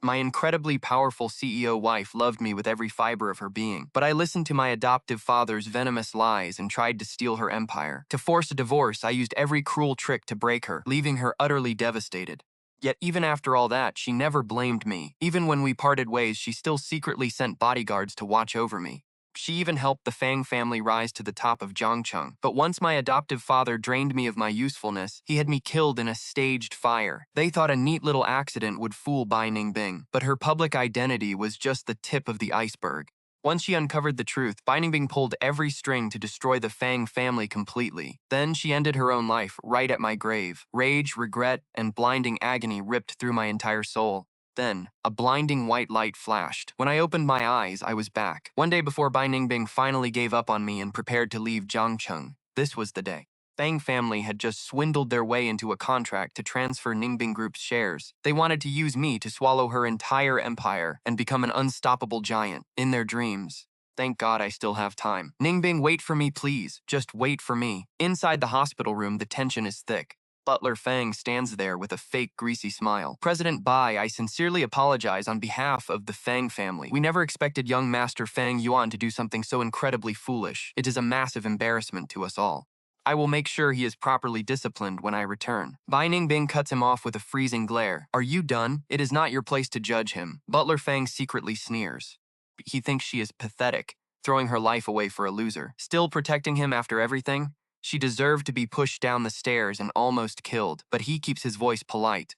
My incredibly powerful CEO wife loved me with every fiber of her being, but I listened to my adoptive father's venomous lies and tried to steal her empire. To force a divorce, I used every cruel trick to break her, leaving her utterly devastated. Yet even after all that, she never blamed me. Even when we parted ways, she still secretly sent bodyguards to watch over me. She even helped the Fang family rise to the top of Jiangcheng. But once my adoptive father drained me of my usefulness, he had me killed in a staged fire. They thought a neat little accident would fool Bai Ningbing, but her public identity was just the tip of the iceberg. Once she uncovered the truth, Bai Ningbing pulled every string to destroy the Fang family completely. Then she ended her own life right at my grave. Rage, regret, and blinding agony ripped through my entire soul. Then, a blinding white light flashed. When I opened my eyes, I was back. One day before Bai Ningbing finally gave up on me and prepared to leave Jiangcheng, this was the day. Fang family had just swindled their way into a contract to transfer Ningbing Group's shares. They wanted to use me to swallow her entire empire and become an unstoppable giant in their dreams. Thank God I still have time. Ningbing, wait for me, please. Just wait for me. Inside the hospital room, the tension is thick. Butler Fang stands there with a fake greasy smile. President Bai, I sincerely apologize on behalf of the Fang family. We never expected young Master Fang Yuan to do something so incredibly foolish. It is a massive embarrassment to us all. I will make sure he is properly disciplined when I return. Bai Ningbing cuts him off with a freezing glare. Are you done? It is not your place to judge him. Butler Fang secretly sneers. He thinks she is pathetic, throwing her life away for a loser. Still protecting him after everything? She deserved to be pushed down the stairs and almost killed, but he keeps his voice polite.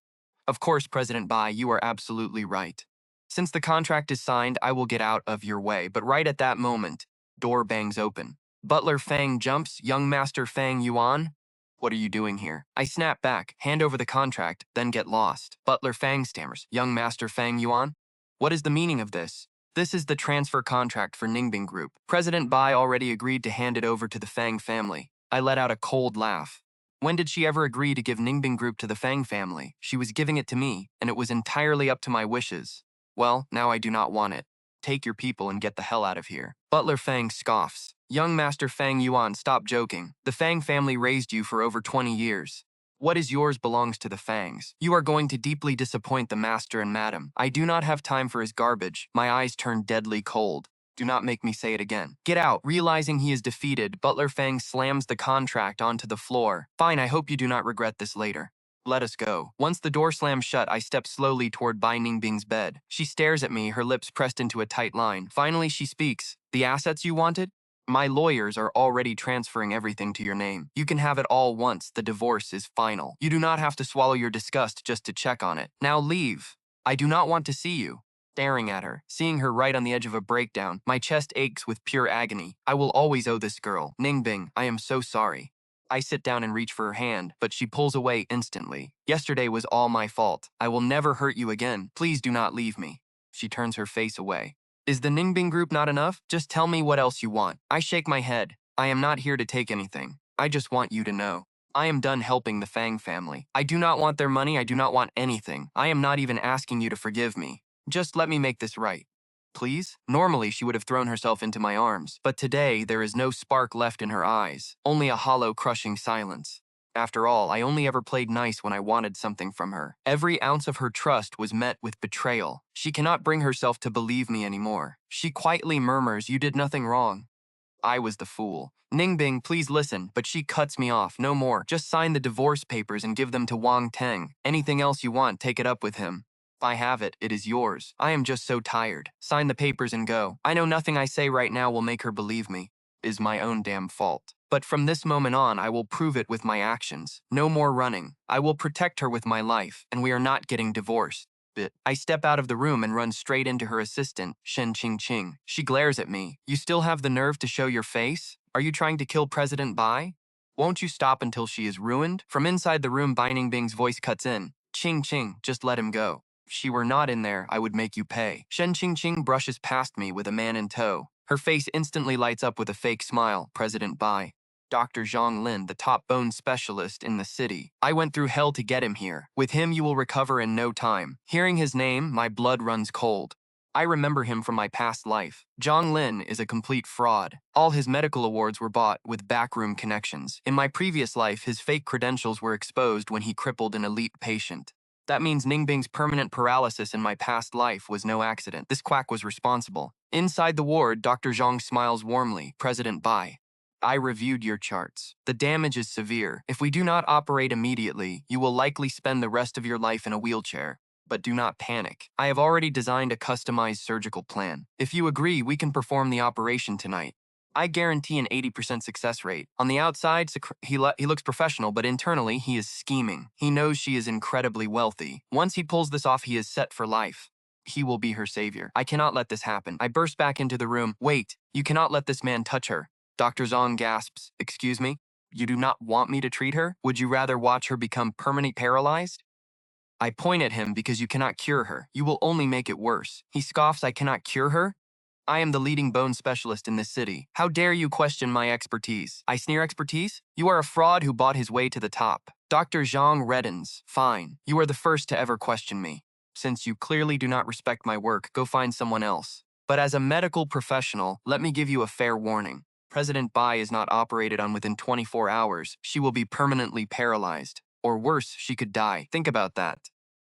Of course, President Bai, you are absolutely right. Since the contract is signed, I will get out of your way, but right at that moment, door bangs open. Butler Fang jumps, young Master Fang Yuan? What are you doing here? I snap back, hand over the contract, then get lost. Butler Fang stammers, young Master Fang Yuan? What is the meaning of this? This is the transfer contract for Ningbing Group. President Bai already agreed to hand it over to the Fang family. I let out a cold laugh. When did she ever agree to give Ningbing Group to the Fang family? She was giving it to me, and it was entirely up to my wishes. Well, now I do not want it. Take your people and get the hell out of here. Butler Fang scoffs. Young Master Fang Yuan, stop joking. The Fang family raised you for over 20 years. What is yours belongs to the Fangs. You are going to deeply disappoint the master and madam. I do not have time for his garbage. My eyes turn deadly cold. Do not make me say it again. Get out. Realizing he is defeated, Butler Fang slams the contract onto the floor. Fine, I hope you do not regret this later. Let us go. Once the door slams shut, I step slowly toward Bai Ningbing's bed. She stares at me, her lips pressed into a tight line. Finally, she speaks. The assets you wanted? My lawyers are already transferring everything to your name. You can have it all once the divorce is final. You do not have to swallow your disgust just to check on it. Now leave. I do not want to see you. Staring at her, seeing her right on the edge of a breakdown, my chest aches with pure agony. I will always owe this girl. Ningbing, I am so sorry. I sit down and reach for her hand, but she pulls away instantly. Yesterday was all my fault. I will never hurt you again. Please do not leave me. She turns her face away. Is the Ningbing Group not enough? Just tell me what else you want. I shake my head. I am not here to take anything. I just want you to know. I am done helping the Fang family. I do not want their money. I do not want anything. I am not even asking you to forgive me. Just let me make this right. Please? Normally, she would have thrown herself into my arms, but today there is no spark left in her eyes, only a hollow, crushing silence. After all, I only ever played nice when I wanted something from her. Every ounce of her trust was met with betrayal. She cannot bring herself to believe me anymore. She quietly murmurs, "You did nothing wrong." I was the fool. Ningbing, please listen, but she cuts me off. No more. Just sign the divorce papers and give them to Wang Teng. Anything else you want, take it up with him. If I have it, it is yours. I am just so tired. Sign the papers and go. I know nothing I say right now will make her believe me. It is my own damn fault. But from this moment on, I will prove it with my actions. No more running. I will protect her with my life, and we are not getting divorced. I step out of the room and run straight into her assistant, Shen Qingqing. She glares at me. You still have the nerve to show your face? Are you trying to kill President Bai? Won't you stop until she is ruined? From inside the room, Bai Ningbing's voice cuts in. Qingqing, just let him go. If she were not in there, I would make you pay. Shen Qingqing brushes past me with a man in tow. Her face instantly lights up with a fake smile. President Bai. Dr. Zhang Lin, the top bone specialist in the city. I went through hell to get him here. With him, you will recover in no time. Hearing his name, my blood runs cold. I remember him from my past life. Zhang Lin is a complete fraud. All his medical awards were bought with backroom connections. In my previous life, his fake credentials were exposed when he crippled an elite patient. That means Ningbing's permanent paralysis in my past life was no accident. This quack was responsible. Inside the ward, Dr. Zhang smiles warmly. President Bai, I reviewed your charts. The damage is severe. If we do not operate immediately, you will likely spend the rest of your life in a wheelchair. But do not panic. I have already designed a customized surgical plan. If you agree, we can perform the operation tonight. I guarantee an 80% success rate. On the outside, he looks professional, but internally, he is scheming. He knows she is incredibly wealthy. Once he pulls this off, he is set for life. He will be her savior. I cannot let this happen. I burst back into the room. Wait, you cannot let this man touch her. Dr. Zhang gasps. Excuse me? You do not want me to treat her? Would you rather watch her become permanently paralyzed? I point at him because you cannot cure her. You will only make it worse. He scoffs. I cannot cure her? I am the leading bone specialist in this city. How dare you question my expertise? I sneer. Expertise? You are a fraud who bought his way to the top. Dr. Zhang reddens. Fine. You are the first to ever question me. Since you clearly do not respect my work, go find someone else. But as a medical professional, let me give you a fair warning. President Bai is not operated on within 24 hours. She will be permanently paralyzed. Or worse, she could die. Think about that.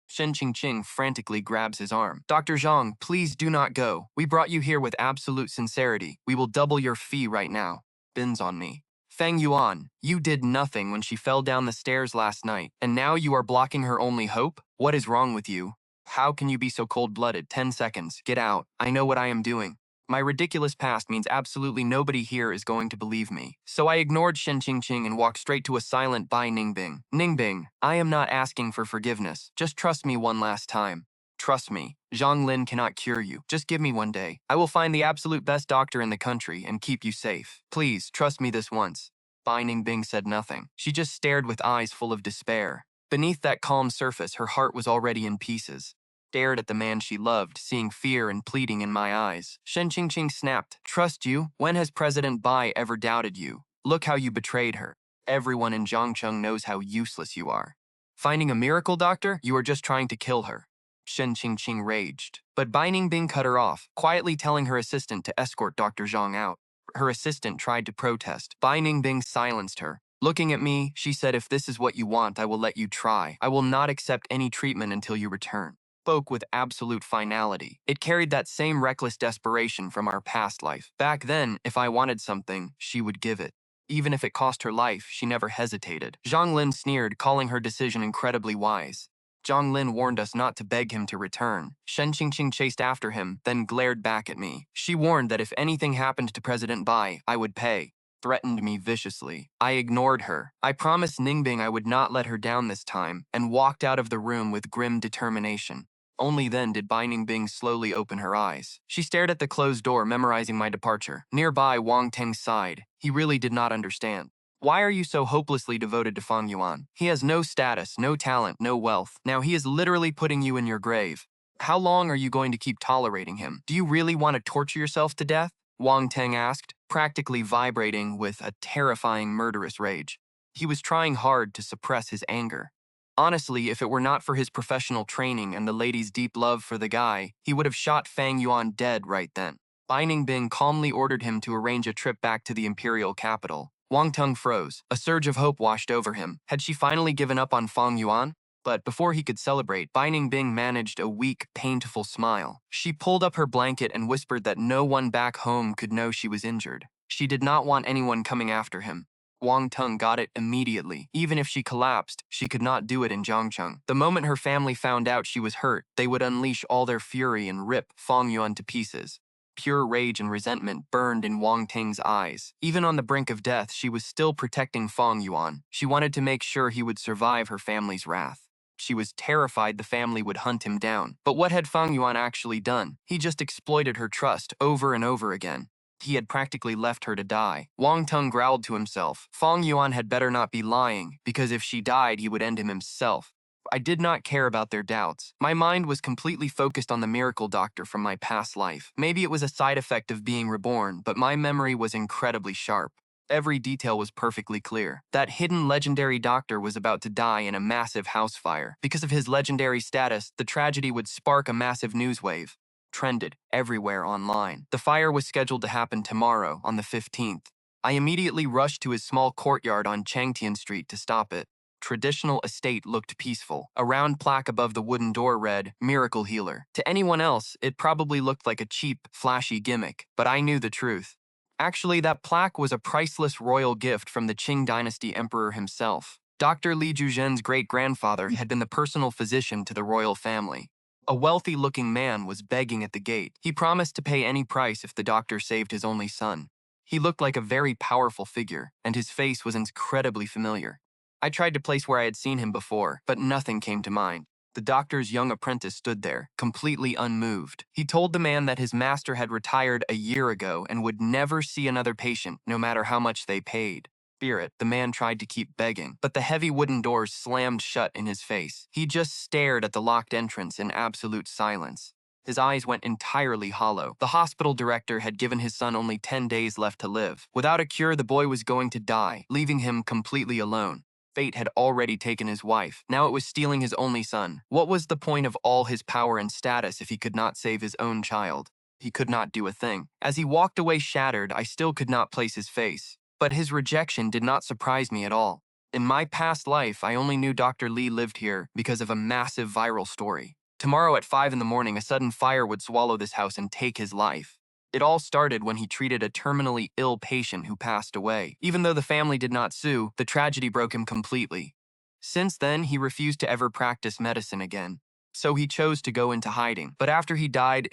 Shen Qingqing frantically grabs his arm. Dr. Zhang, please do not go. We brought you here with absolute sincerity. We will double your fee right now. Bins on me. Fang Yuan, you did nothing when she fell down the stairs last night, and now you are blocking her only hope? What is wrong with you? How can you be so cold-blooded? 10 seconds. Get out. I know what I am doing. My ridiculous past means absolutely nobody here is going to believe me. So I ignored Shen Qingqing and walked straight to a silent Bai Ningbing. Ningbing, I am not asking for forgiveness. Just trust me one last time. Trust me, Zhang Lin cannot cure you. Just give me one day. I will find the absolute best doctor in the country and keep you safe. Please, trust me this once. Bai Ningbing said nothing. She just stared with eyes full of despair. Beneath that calm surface, her heart was already in pieces. Stared at the man she loved, seeing fear and pleading in my eyes. Shen Qingqing snapped. Trust you? When has President Bai ever doubted you? Look how you betrayed her. Everyone in Jiangcheng knows how useless you are. Finding a miracle doctor? You are just trying to kill her. Shen Qingqing raged. But Bai Ningbing cut her off, quietly telling her assistant to escort Dr. Zhang out. Her assistant tried to protest. Bai Ningbing silenced her. Looking at me, she said, if this is what you want, I will let you try. I will not accept any treatment until you return. Spoke with absolute finality. It carried that same reckless desperation from our past life. Back then, if I wanted something, she would give it. Even if it cost her life, she never hesitated. Zhang Lin sneered, calling her decision incredibly wise. Zhang Lin warned us not to beg him to return. Shen Qingqing chased after him, then glared back at me. She warned that if anything happened to President Bai, I would pay. Threatened me viciously. I ignored her. I promised Ningbing I would not let her down this time, and walked out of the room with grim determination. Only then did Bai Ningbing slowly open her eyes. She stared at the closed door, memorizing my departure. Nearby, Wang Teng sighed. He really did not understand. Why are you so hopelessly devoted to Fang Yuan? He has no status, no talent, no wealth. Now he is literally putting you in your grave. How long are you going to keep tolerating him? Do you really want to torture yourself to death? Wang Teng asked, practically vibrating with a terrifying murderous rage. He was trying hard to suppress his anger. Honestly, if it were not for his professional training and the lady's deep love for the guy, he would have shot Fang Yuan dead right then. Bai Ningbing calmly ordered him to arrange a trip back to the imperial capital. Wang Teng froze. A surge of hope washed over him. Had she finally given up on Fang Yuan? But before he could celebrate, Bai Ningbing managed a weak, painful smile. She pulled up her blanket and whispered that no one back home could know she was injured. She did not want anyone coming after him. Wang Teng got it immediately. Even if she collapsed, she could not do it in Jiangcheng. The moment her family found out she was hurt, they would unleash all their fury and rip Fang Yuan to pieces. Pure rage and resentment burned in Wang Teng's eyes. Even on the brink of death, she was still protecting Fang Yuan. She wanted to make sure he would survive her family's wrath. She was terrified the family would hunt him down. But what had Fang Yuan actually done? He just exploited her trust over and over again. He had practically left her to die. Wang Teng growled to himself. Fang Yuan had better not be lying, because if she died, he would end him himself. I did not care about their doubts. My mind was completely focused on the miracle doctor from my past life. Maybe it was a side effect of being reborn, but my memory was incredibly sharp. Every detail was perfectly clear. That hidden legendary doctor was about to die in a massive house fire. Because of his legendary status, the tragedy would spark a massive news wave. Trended everywhere online. The fire was scheduled to happen tomorrow, on the 15th. I immediately rushed to his small courtyard on Changtian Street to stop it. traditional estate looked peaceful. A round plaque above the wooden door read, "Miracle Healer." To anyone else, it probably looked like a cheap, flashy gimmick, but I knew the truth. Actually, that plaque was a priceless royal gift from the Qing dynasty emperor himself. Dr. Li Juzhen's great-grandfather had been the personal physician to the royal family. A wealthy-looking man was begging at the gate. He promised to pay any price if the doctor saved his only son. He looked like a very powerful figure, and his face was incredibly familiar. I tried to place where I had seen him before, but nothing came to mind. The doctor's young apprentice stood there, completely unmoved. He told the man that his master had retired a year ago and would never see another patient, no matter how much they paid. Spirit, the man tried to keep begging, but the heavy wooden doors slammed shut in his face. He just stared at the locked entrance in absolute silence. His eyes went entirely hollow. The hospital director had given his son only 10 days left to live. Without a cure, the boy was going to die, leaving him completely alone. Fate had already taken his wife. Now it was stealing his only son. What was the point of all his power and status if he could not save his own child? He could not do a thing. As he walked away shattered, I still could not place his face. But his rejection did not surprise me at all. In my past life, I only knew Dr. Li lived here because of a massive viral story. Tomorrow at 5 in the morning, a sudden fire would swallow this house and take his life. It all started when he treated a terminally ill patient who passed away. Even though the family did not sue, the tragedy broke him completely. Since then, he refused to ever practice medicine again. So he chose to go into hiding. But after he died,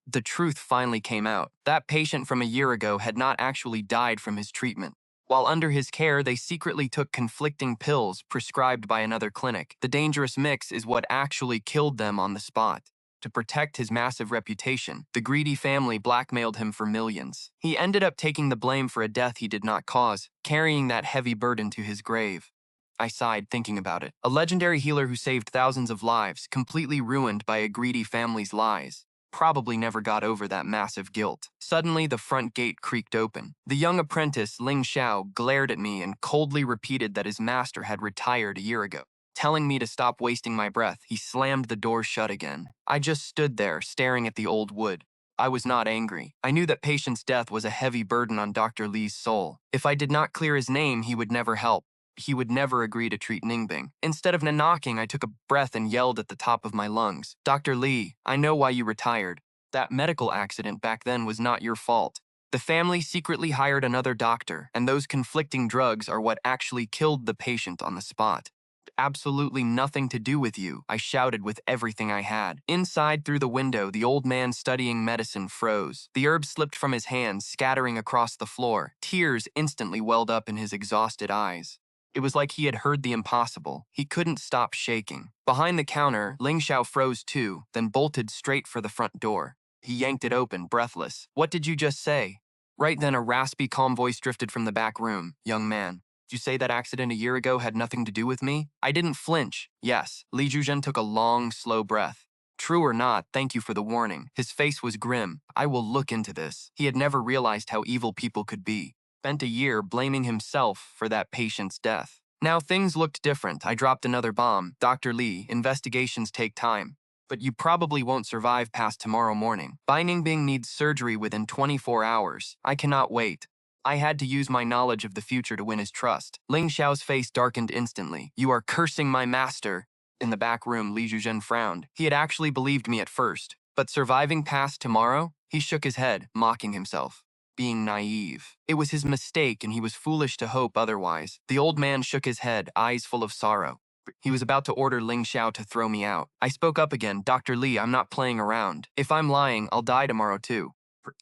the truth finally came out. That patient from a year ago had not actually died from his treatment. While under his care, they secretly took conflicting pills prescribed by another clinic. The dangerous mix is what actually killed them on the spot. To protect his massive reputation, the greedy family blackmailed him for millions. He ended up taking the blame for a death he did not cause, carrying that heavy burden to his grave. I sighed thinking about it. A legendary healer who saved thousands of lives, completely ruined by a greedy family's lies. Probably never got over that massive guilt. Suddenly, the front gate creaked open. The young apprentice, Ling Xiao, glared at me and coldly repeated that his master had retired a year ago. Telling me to stop wasting my breath, he slammed the door shut again. I just stood there, staring at the old wood. I was not angry. I knew that patient's death was a heavy burden on Dr. Li's soul. If I did not clear his name, he would never help. He would never agree to treat Ningbing. Instead of knocking, I took a breath and yelled at the top of my lungs. "Dr. Li, I know why you retired. That medical accident back then was not your fault. The family secretly hired another doctor, and those conflicting drugs are what actually killed the patient on the spot. Absolutely nothing to do with you," I shouted with everything I had. Inside, through the window, the old man studying medicine froze. The herb slipped from his hands, scattering across the floor. Tears instantly welled up in his exhausted eyes. It was like he had heard the impossible. He couldn't stop shaking. Behind the counter, Ling Xiao froze too, then bolted straight for the front door. He yanked it open, breathless. "What did you just say?" Right then, a raspy, calm voice drifted from the back room. "Young man, did you say that accident a year ago had nothing to do with me?" I didn't flinch. Yes. Li Juzhen took a long, slow breath. "True or not, thank you for the warning." His face was grim. "I will look into this." He had never realized how evil people could be. Spent a year blaming himself for that patient's death. Now things looked different. I dropped another bomb. "Dr. Li, investigations take time. But you probably won't survive past tomorrow morning. Bai Ningbing needs surgery within 24 hours. I cannot wait." I had to use my knowledge of the future to win his trust. Ling Xiao's face darkened instantly. "You are cursing my master." In the back room, Li Juzhen frowned. He had actually believed me at first. But surviving past tomorrow? He shook his head, mocking himself. Being naive. It was his mistake, and he was foolish to hope otherwise. The old man shook his head, eyes full of sorrow. He was about to order Ling Xiao to throw me out. I spoke up again. "Dr. Li, I'm not playing around. If I'm lying, I'll die tomorrow too."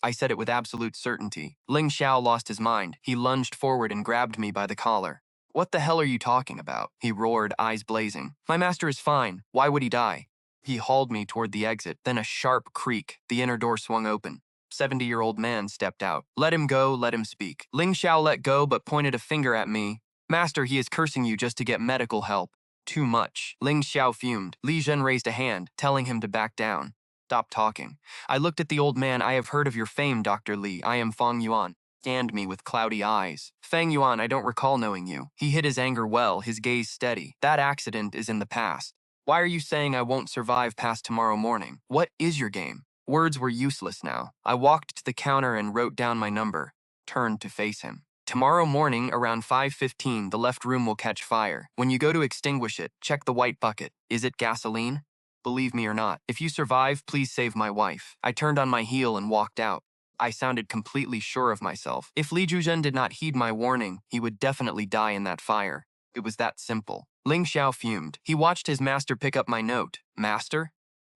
I said it with absolute certainty. Ling Xiao lost his mind. He lunged forward and grabbed me by the collar. "What the hell are you talking about?" he roared, eyes blazing. "My master is fine. Why would he die?" He hauled me toward the exit. Then a sharp creak. The inner door swung open. 70-year-old man stepped out. "Let him go, let him speak." Ling Xiao let go but pointed a finger at me. "Master, he is cursing you just to get medical help." "Too much." Ling Xiao fumed. Li Zhen raised a hand, telling him to back down. "Stop talking." I looked at the old man. "I have heard of your fame, Dr. Li. I am Fang Yuan." Scanned me with cloudy eyes. "Fang Yuan, I don't recall knowing you." He hid his anger well, his gaze steady. "That accident is in the past. Why are you saying I won't survive past tomorrow morning? What is your game?" Words were useless now. I walked to the counter and wrote down my number. Turned to face him. Tomorrow morning around 5:15, the left room will catch fire. When you go to extinguish it, check the white bucket. Is it gasoline? Believe me or not, if you survive, please save my wife. I turned on my heel and walked out. I sounded completely sure of myself. If Li Zhuzhen did not heed my warning, he would definitely die in that fire. It was that simple. Ling Xiao fumed. He watched his master pick up my note. Master?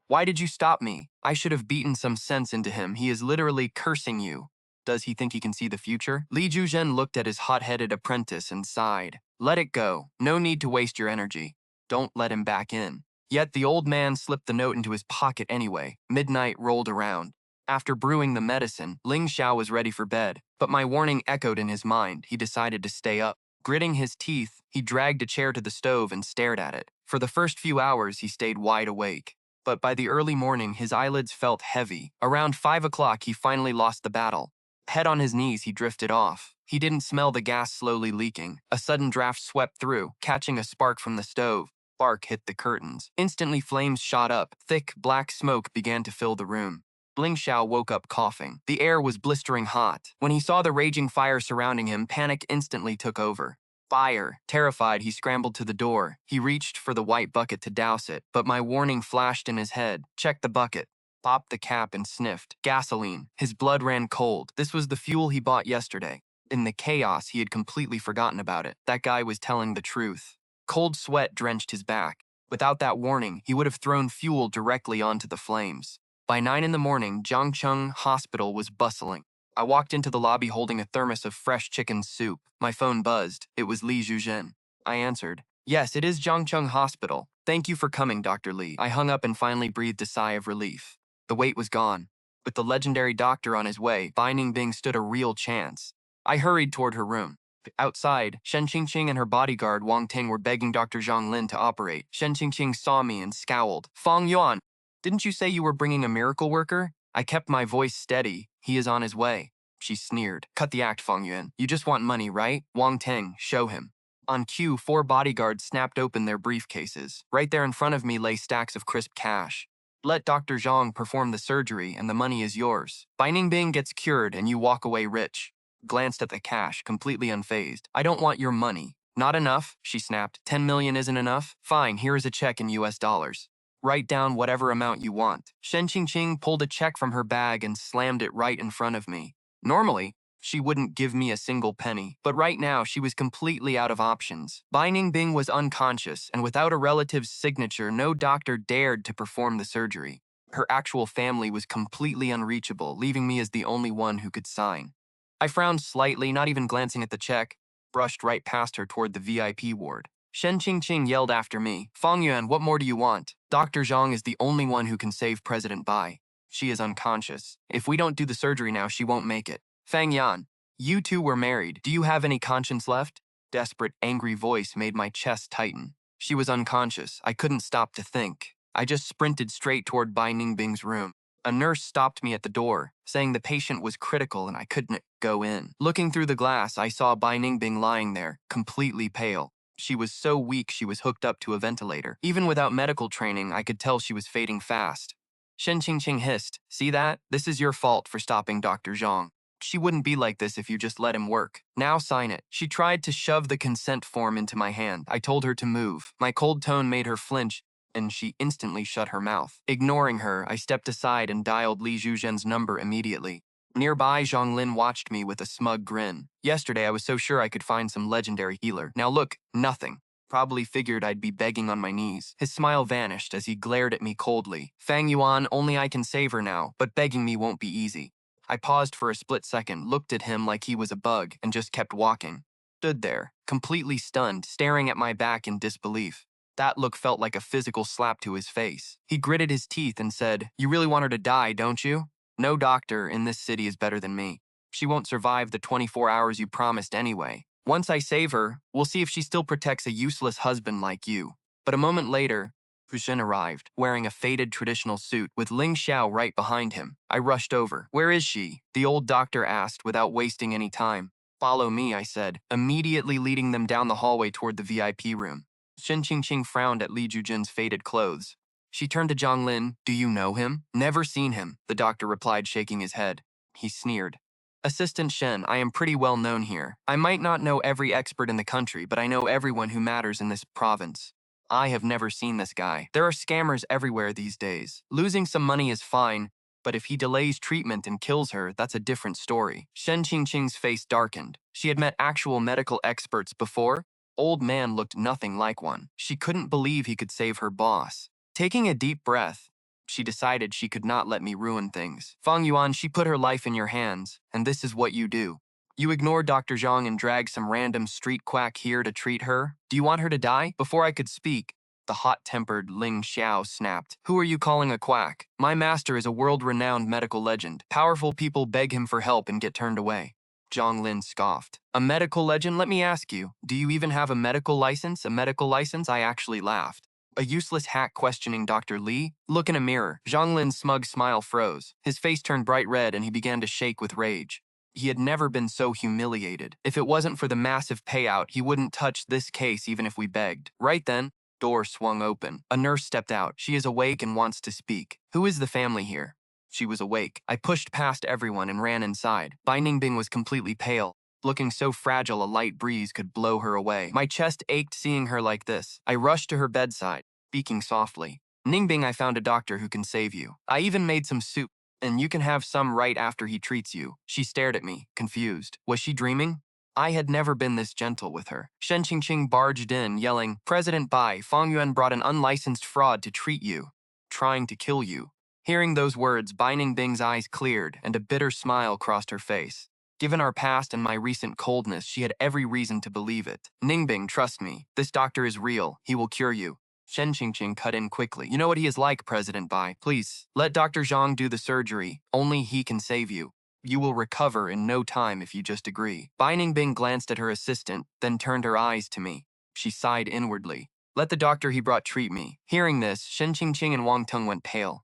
Why did you stop me? I should have beaten some sense into him. He is literally cursing you. Does he think he can see the future? Li Zhuzhen looked at his hot-headed apprentice and sighed. Let it go. No need to waste your energy. Don't let him back in. Yet the old man slipped the note into his pocket anyway. Midnight rolled around. After brewing the medicine, Ling Xiao was ready for bed, but my warning echoed in his mind. He decided to stay up. Gritting his teeth, he dragged a chair to the stove and stared at it. For the first few hours, he stayed wide awake. But by the early morning, his eyelids felt heavy. Around 5 o'clock, he finally lost the battle. Head on his knees, he drifted off. He didn't smell the gas slowly leaking. A sudden draft swept through, catching a spark from the stove. Spark hit the curtains. Instantly, flames shot up. Thick, black smoke began to fill the room. Ling Xiao woke up coughing. The air was blistering hot. When he saw the raging fire surrounding him, panic instantly took over. Fire! Terrified, he scrambled to the door. He reached for the white bucket to douse it, but my warning flashed in his head. Check the bucket. Popped the cap and sniffed. Gasoline. His blood ran cold. This was the fuel he bought yesterday. In the chaos, he had completely forgotten about it. That guy was telling the truth. Cold sweat drenched his back. Without that warning, he would have thrown fuel directly onto the flames. By 9 in the morning, Jiangcheng Hospital was bustling. I walked into the lobby holding a thermos of fresh chicken soup. My phone buzzed. It was Li Zhuzhen. I answered. Yes, it is Jiangcheng Hospital. Thank you for coming, Dr. Li. I hung up and finally breathed a sigh of relief. The wait was gone. With the legendary doctor on his way, Bai Ningbing stood a real chance. I hurried toward her room. Outside, Shen Qingqing and her bodyguard Wang Ting were begging Dr. Zhang Lin to operate. Shen Qingqing saw me and scowled. Fang Yuan, didn't you say you were bringing a miracle worker? I kept my voice steady. He is on his way. She sneered. Cut the act, Fang Yuan. You just want money, right? Wang Ting, show him. On cue, 4 bodyguards snapped open their briefcases. Right there in front of me lay stacks of crisp cash. Let Dr. Zhang perform the surgery and the money is yours. Bai Ningbing gets cured and you walk away rich. Glanced at the cash, completely unfazed. I don't want your money. Not enough, she snapped. 10 million isn't enough? Fine, here is a check in US dollars. Write down whatever amount you want. Shen Qingqing pulled a check from her bag and slammed it right in front of me. Normally, she wouldn't give me a single penny, but right now she was completely out of options. Bai Ningbing was unconscious, and without a relative's signature, no doctor dared to perform the surgery. Her actual family was completely unreachable, leaving me as the only one who could sign. I frowned slightly, not even glancing at the check, brushed right past her toward the VIP ward. Shen Qingqing yelled after me, Fang Yuan, what more do you want? Dr. Zhang is the only one who can save President Bai. She is unconscious. If we don't do the surgery now, she won't make it. Fang Yan, you two were married. Do you have any conscience left? Desperate, angry voice made my chest tighten. She was unconscious. I couldn't stop to think. I just sprinted straight toward Bai Ningbing's room. A nurse stopped me at the door, saying the patient was critical and I couldn't go in. Looking through the glass, I saw Bai Ningbing lying there, completely pale. She was so weak she was hooked up to a ventilator. Even without medical training, I could tell she was fading fast. Shen Qingqing hissed, see that? This is your fault for stopping Dr. Zhang. She wouldn't be like this if you just let him work. Now sign it. She tried to shove the consent form into my hand. I told her to move. My cold tone made her flinch, and she instantly shut her mouth. Ignoring her, I stepped aside and dialed Li Zhuzhen's number immediately. Nearby, Zhang Lin watched me with a smug grin. Yesterday, I was so sure I could find some legendary healer. Now look, nothing. Probably figured I'd be begging on my knees. His smile vanished as he glared at me coldly. Fang Yuan, only I can save her now, but begging me won't be easy. I paused for a split second, looked at him like he was a bug, and just kept walking. Stood there, completely stunned, staring at my back in disbelief. That look felt like a physical slap to his face. He gritted his teeth and said, You really want her to die, don't you? No doctor in this city is better than me. She won't survive the 24 hours you promised anyway. Once I save her, we'll see if she still protects a useless husband like you. But a moment later, Fushin arrived, wearing a faded traditional suit with Ling Xiao right behind him. I rushed over. Where is she? The old doctor asked without wasting any time. Follow me, I said, immediately leading them down the hallway toward the VIP room. Shen Qingqing frowned at Li Zhuzhen's faded clothes. She turned to Zhang Lin. Do you know him? Never seen him, the doctor replied, shaking his head. He sneered. Assistant Shen, I am pretty well known here. I might not know every expert in the country, but I know everyone who matters in this province. I have never seen this guy. There are scammers everywhere these days. Losing some money is fine, but if he delays treatment and kills her, that's a different story. Shen Qingqing's face darkened. She had met actual medical experts before. Old man looked nothing like one. She couldn't believe he could save her boss. Taking a deep breath, she decided she could not let me ruin things. Fang Yuan, she put her life in your hands, and this is what you do. You ignore Dr. Zhang and drag some random street quack here to treat her? Do you want her to die? Before I could speak, the hot-tempered Ling Xiao snapped. Who are you calling a quack? My master is a world-renowned medical legend. Powerful people beg him for help and get turned away. Zhang Lin scoffed. A medical legend? Let me ask you, do you even have a medical license? A medical license? I actually laughed. A useless hack questioning Dr. Li? Look in a mirror. Zhang Lin's smug smile froze. His face turned bright red and he began to shake with rage. He had never been so humiliated. If it wasn't for the massive payout, he wouldn't touch this case even if we begged. Right then, door swung open. A nurse stepped out. She is awake and wants to speak. Who is the family here? She was awake. I pushed past everyone and ran inside. Bai Ningbing was completely pale, looking so fragile a light breeze could blow her away. My chest ached seeing her like this. I rushed to her bedside, speaking softly. Ningbing, I found a doctor who can save you. I even made some soup, and you can have some right after he treats you. She stared at me, confused. Was she dreaming? I had never been this gentle with her. Shen Qingqing barged in, yelling, President Bai, Fang Yuan brought an unlicensed fraud to treat you, trying to kill you. Hearing those words, Bai Ningbing's eyes cleared, and a bitter smile crossed her face. Given our past and my recent coldness, she had every reason to believe it. Ningbing, trust me. This doctor is real. He will cure you. Shen Qingqing cut in quickly. You know what he is like, President Bai. Please, let Dr. Zhang do the surgery. Only he can save you. You will recover in no time if you just agree. Bai Ningbing glanced at her assistant, then turned her eyes to me. She sighed inwardly. Let the doctor he brought treat me. Hearing this, Shen Qingqing and Wang Teng went pale.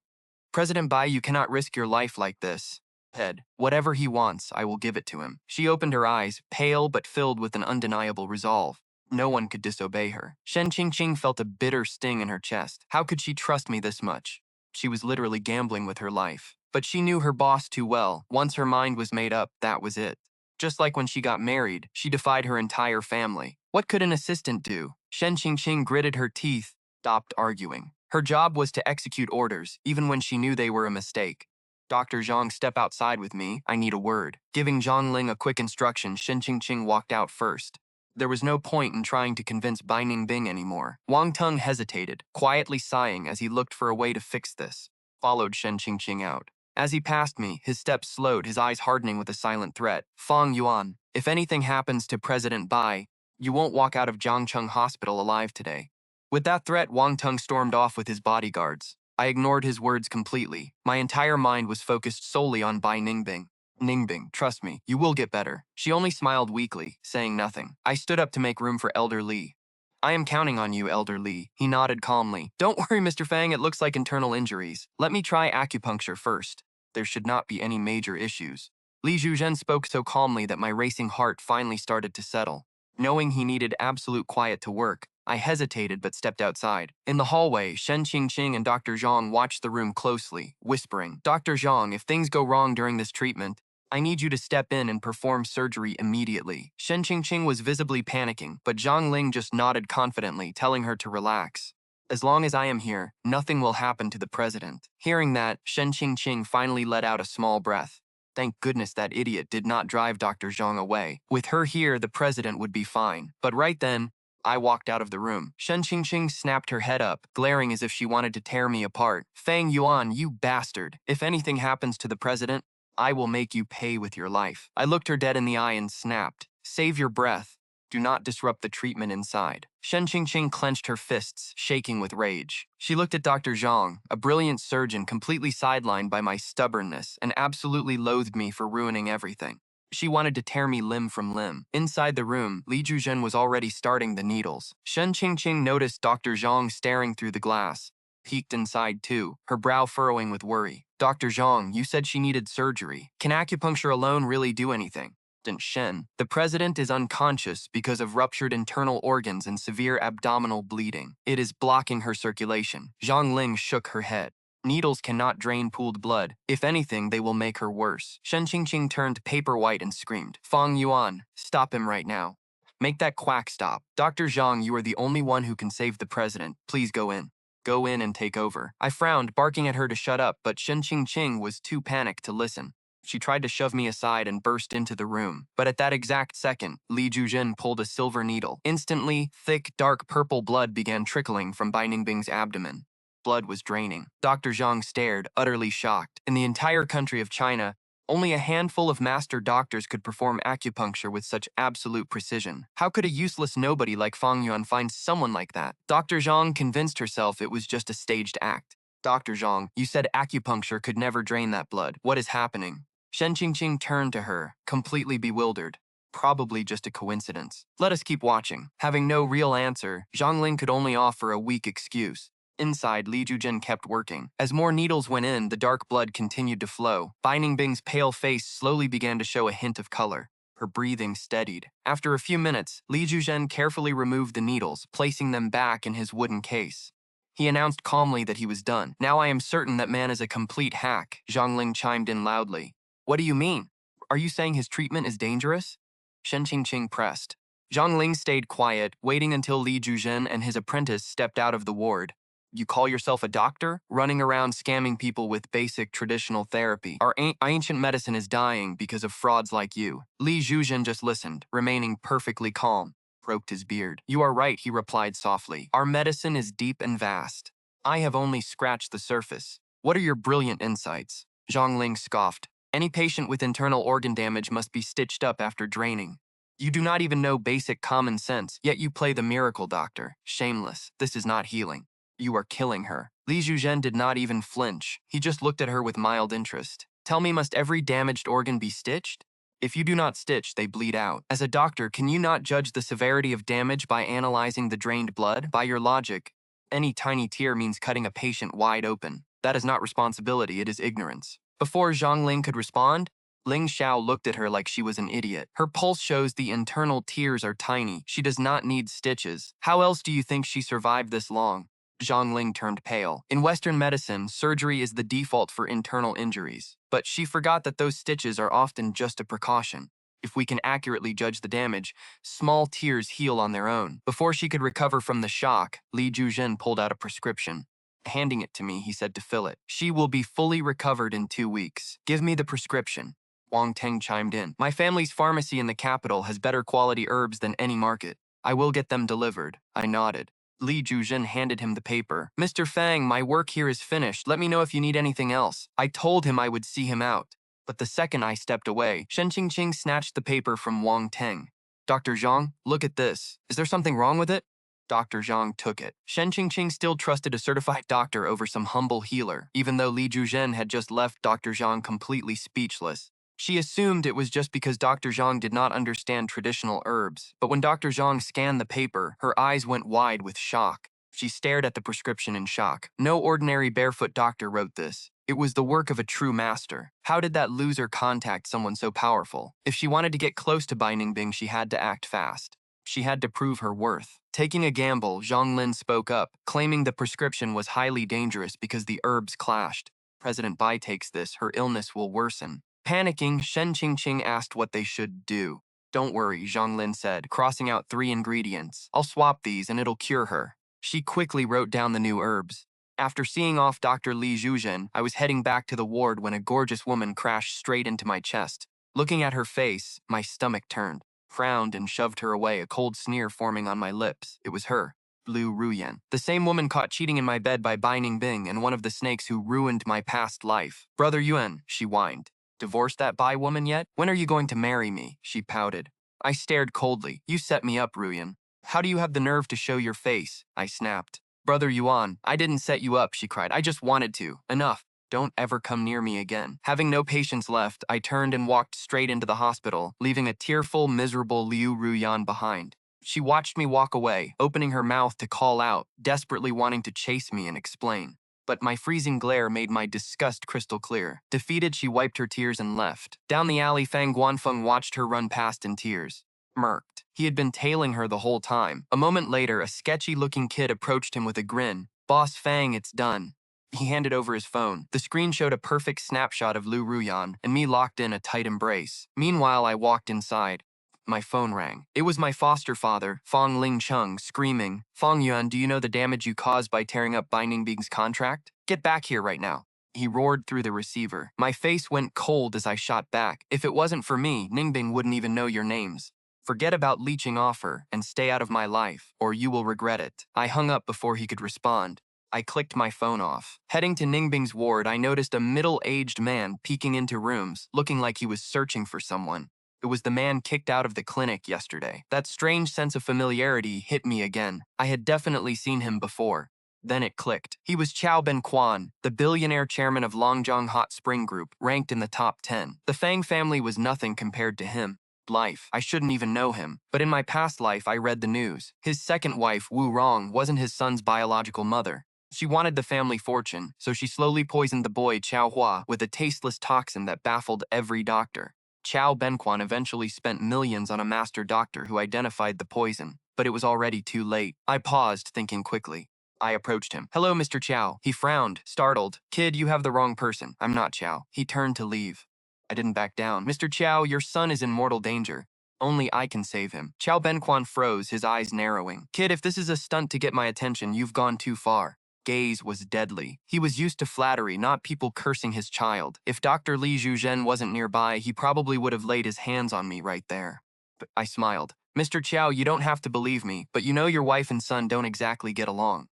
President Bai, you cannot risk your life like this. Head, whatever he wants, I will give it to him. She opened her eyes, pale but filled with an undeniable resolve. No one could disobey her. Shen Qingqing felt a bitter sting in her chest. How could she trust me this much? She was literally gambling with her life. But she knew her boss too well. Once her mind was made up, that was it. Just like when she got married, she defied her entire family. What could an assistant do? Shen Qingqing gritted her teeth, stopped arguing. Her job was to execute orders, even when she knew they were a mistake. Dr. Zhang, step outside with me. I need a word. Giving Zhang Ling a quick instruction, Shen Qingqing walked out first. There was no point in trying to convince Bai Ningbing anymore. Wang Teng hesitated, quietly sighing as he looked for a way to fix this. Followed Shen Qingqing out. As he passed me, his steps slowed, his eyes hardening with a silent threat. Fang Yuan, if anything happens to President Bai, you won't walk out of Jiangcheng Hospital alive today. With that threat, Wang Teng stormed off with his bodyguards. I ignored his words completely. My entire mind was focused solely on Bai Ningbing. Ningbing, trust me, you will get better. She only smiled weakly, saying nothing. I stood up to make room for Elder Li. I am counting on you, Elder Li. He nodded calmly. Don't worry, Mr. Fang, it looks like internal injuries. Let me try acupuncture first. There should not be any major issues. Li Zhuzhen spoke so calmly that my racing heart finally started to settle. Knowing he needed absolute quiet to work, I hesitated but stepped outside. In the hallway, Shen Qingqing and Dr. Zhang watched the room closely, whispering, Dr. Zhang, if things go wrong during this treatment, I need you to step in and perform surgery immediately. Shen Qingqing was visibly panicking, but Zhang Ling just nodded confidently, telling her to relax. As long as I am here, nothing will happen to the president. Hearing that, Shen Qingqing finally let out a small breath. Thank goodness that idiot did not drive Dr. Zhang away. With her here, the president would be fine. But right then, I walked out of the room. Shen Qingqing snapped her head up, glaring as if she wanted to tear me apart. Fang Yuan, you bastard. If anything happens to the president, I will make you pay with your life. I looked her dead in the eye and snapped. Save your breath. Do not disrupt the treatment inside. Shen Qingqing clenched her fists, shaking with rage. She looked at Dr. Zhang, a brilliant surgeon completely sidelined by my stubbornness, and absolutely loathed me for ruining everything. She wanted to tear me limb from limb. Inside the room, Li Zhuzhen was already starting the needles. Shen Qingqing noticed Dr. Zhang staring through the glass. Peeked inside too, her brow furrowing with worry. Dr. Zhang, you said she needed surgery. Can acupuncture alone really do anything? Shen, the president is unconscious because of ruptured internal organs and severe abdominal bleeding. It is blocking her circulation. Zhang Ling shook her head. Needles cannot drain pooled blood. If anything, they will make her worse. Shen Qingqing turned paper white and screamed, Fang Yuan, stop him right now. Make that quack stop. Dr. Zhang, you are the only one who can save the president. Please go in. Go in and take over. I frowned, barking at her to shut up, but Shen Qingqing was too panicked to listen. She tried to shove me aside and burst into the room. But at that exact second, Li Juzhen pulled a silver needle. Instantly, thick, dark purple blood began trickling from Bai Ningbing's abdomen. Blood was draining. Dr. Zhang stared, utterly shocked. In the entire country of China, only a handful of master doctors could perform acupuncture with such absolute precision. How could a useless nobody like Fang Yuan find someone like that? Dr. Zhang convinced herself it was just a staged act. Dr. Zhang, you said acupuncture could never drain that blood. What is happening? Shen Qingqing turned to her, completely bewildered. Probably just a coincidence. Let us keep watching. Having no real answer, Zhang Ling could only offer a weak excuse. Inside, Li Juzhen kept working. As more needles went in, the dark blood continued to flow. Bai Ningbing's pale face slowly began to show a hint of color. Her breathing steadied. After a few minutes, Li Juzhen carefully removed the needles, placing them back in his wooden case. He announced calmly that he was done. Now I am certain that man is a complete hack, Zhang Ling chimed in loudly. What do you mean? Are you saying his treatment is dangerous? Shen Qingqing pressed. Zhang Ling stayed quiet, waiting until Li Juzhen and his apprentice stepped out of the ward. You call yourself a doctor? Running around scamming people with basic traditional therapy. Our ancient medicine is dying because of frauds like you. Li Juzhen just listened, remaining perfectly calm. Stroked his beard. You are right, he replied softly. Our medicine is deep and vast. I have only scratched the surface. What are your brilliant insights? Zhang Ling scoffed. Any patient with internal organ damage must be stitched up after draining. You do not even know basic common sense, yet you play the miracle doctor. Shameless. This is not healing. You are killing her. Li Juzhen did not even flinch. He just looked at her with mild interest. Tell me, must every damaged organ be stitched? If you do not stitch, they bleed out. As a doctor, can you not judge the severity of damage by analyzing the drained blood? By your logic, any tiny tear means cutting a patient wide open. That is not responsibility, it is ignorance. Before Zhang Ling could respond, Ling Xiao looked at her like she was an idiot. Her pulse shows the internal tears are tiny. She does not need stitches. How else do you think she survived this long? Zhang Ling turned pale. In Western medicine, surgery is the default for internal injuries. But she forgot that those stitches are often just a precaution. If we can accurately judge the damage, small tears heal on their own. Before she could recover from the shock, Li Juzhen pulled out a prescription. Handing it to me, he said to fill it. She will be fully recovered in 2 weeks. Give me the prescription. Wang Teng chimed in. My family's pharmacy in the capital has better quality herbs than any market. I will get them delivered. I nodded. Li Juzhen handed him the paper. Mr. Fang, my work here is finished. Let me know if you need anything else. I told him I would see him out. But the second I stepped away, Shen Qingqing snatched the paper from Wang Teng. Dr. Zhang, look at this. Is there something wrong with it? Dr. Zhang took it. Shen Qingqing still trusted a certified doctor over some humble healer, even though Li Juzhen had just left Dr. Zhang completely speechless. She assumed it was just because Dr. Zhang did not understand traditional herbs, but when Dr. Zhang scanned the paper, her eyes went wide with shock. She stared at the prescription in shock. No ordinary barefoot doctor wrote this. It was the work of a true master. How did that loser contact someone so powerful? If she wanted to get close to Bai Ningbing, she had to act fast. She had to prove her worth. Taking a gamble, Zhang Lin spoke up, claiming the prescription was highly dangerous because the herbs clashed. President Bai takes this, her illness will worsen. Panicking, Shen Qingqing asked what they should do. Don't worry, Zhang Lin said, crossing out 3 ingredients. I'll swap these and it'll cure her. She quickly wrote down the new herbs. After seeing off Dr. Li Juzhen, I was heading back to the ward when a gorgeous woman crashed straight into my chest. Looking at her face, my stomach turned. Frowned and shoved her away, a cold sneer forming on my lips. It was her, Blue Ruyan. The same woman caught cheating in my bed by Bai Ningbing and one of the snakes who ruined my past life. Brother Yuan, she whined. Divorced that Bai woman yet? When are you going to marry me? She pouted. I stared coldly. You set me up, Ruyan. How do you have the nerve to show your face? I snapped. Brother Yuan, I didn't set you up, she cried. I just wanted to. Enough. Don't ever come near me again. Having no patience left, I turned and walked straight into the hospital, leaving a tearful, miserable Liu Ruyan behind. She watched me walk away, opening her mouth to call out, desperately wanting to chase me and explain. But my freezing glare made my disgust crystal clear. Defeated, she wiped her tears and left. Down the alley, Fang Guanfeng watched her run past in tears. Murked. He had been tailing her the whole time. A moment later, a sketchy-looking kid approached him with a grin. Boss Fang, it's done. He handed over his phone. The screen showed a perfect snapshot of Lu Ruyan and me locked in a tight embrace. Meanwhile, I walked inside. My phone rang. It was my foster father, Fang Lingcheng, screaming, "Fang Yuan, do you know the damage you caused by tearing up Bai Ningbing's contract? Get back here right now." He roared through the receiver. My face went cold as I shot back. "If it wasn't for me, Ningbing wouldn't even know your names. Forget about leeching off her and stay out of my life, or you will regret it." I hung up before he could respond. I clicked my phone off. Heading to Ningbing's ward, I noticed a middle-aged man peeking into rooms, looking like he was searching for someone. It was the man kicked out of the clinic yesterday. That strange sense of familiarity hit me again. I had definitely seen him before. Then it clicked. He was Chao Ben-Quan, the billionaire chairman of Longjiang Hot Spring Group, ranked in the top 10. The Fang family was nothing compared to him. Life. I shouldn't even know him. But in my past life, I read the news. His second wife, Wu Rong, wasn't his son's biological mother. She wanted the family fortune, so she slowly poisoned the boy Chao Hua with a tasteless toxin that baffled every doctor. Chao Benquan eventually spent millions on a master doctor who identified the poison, but it was already too late. I paused, thinking quickly. I approached him. "Hello, Mr. Chao." He frowned, startled. "Kid, you have the wrong person. I'm not Chao." He turned to leave. I didn't back down. "Mr. Chao, your son is in mortal danger. Only I can save him." Chao Benquan froze, his eyes narrowing. "Kid, if this is a stunt to get my attention, you've gone too far." Gaze was deadly. He was used to flattery, not people cursing his child. If Dr. Li Zhuzhen wasn't nearby, he probably would have laid his hands on me right there. But I smiled. "Mr. Chao, you don't have to believe me, but you know your wife and son don't exactly get along."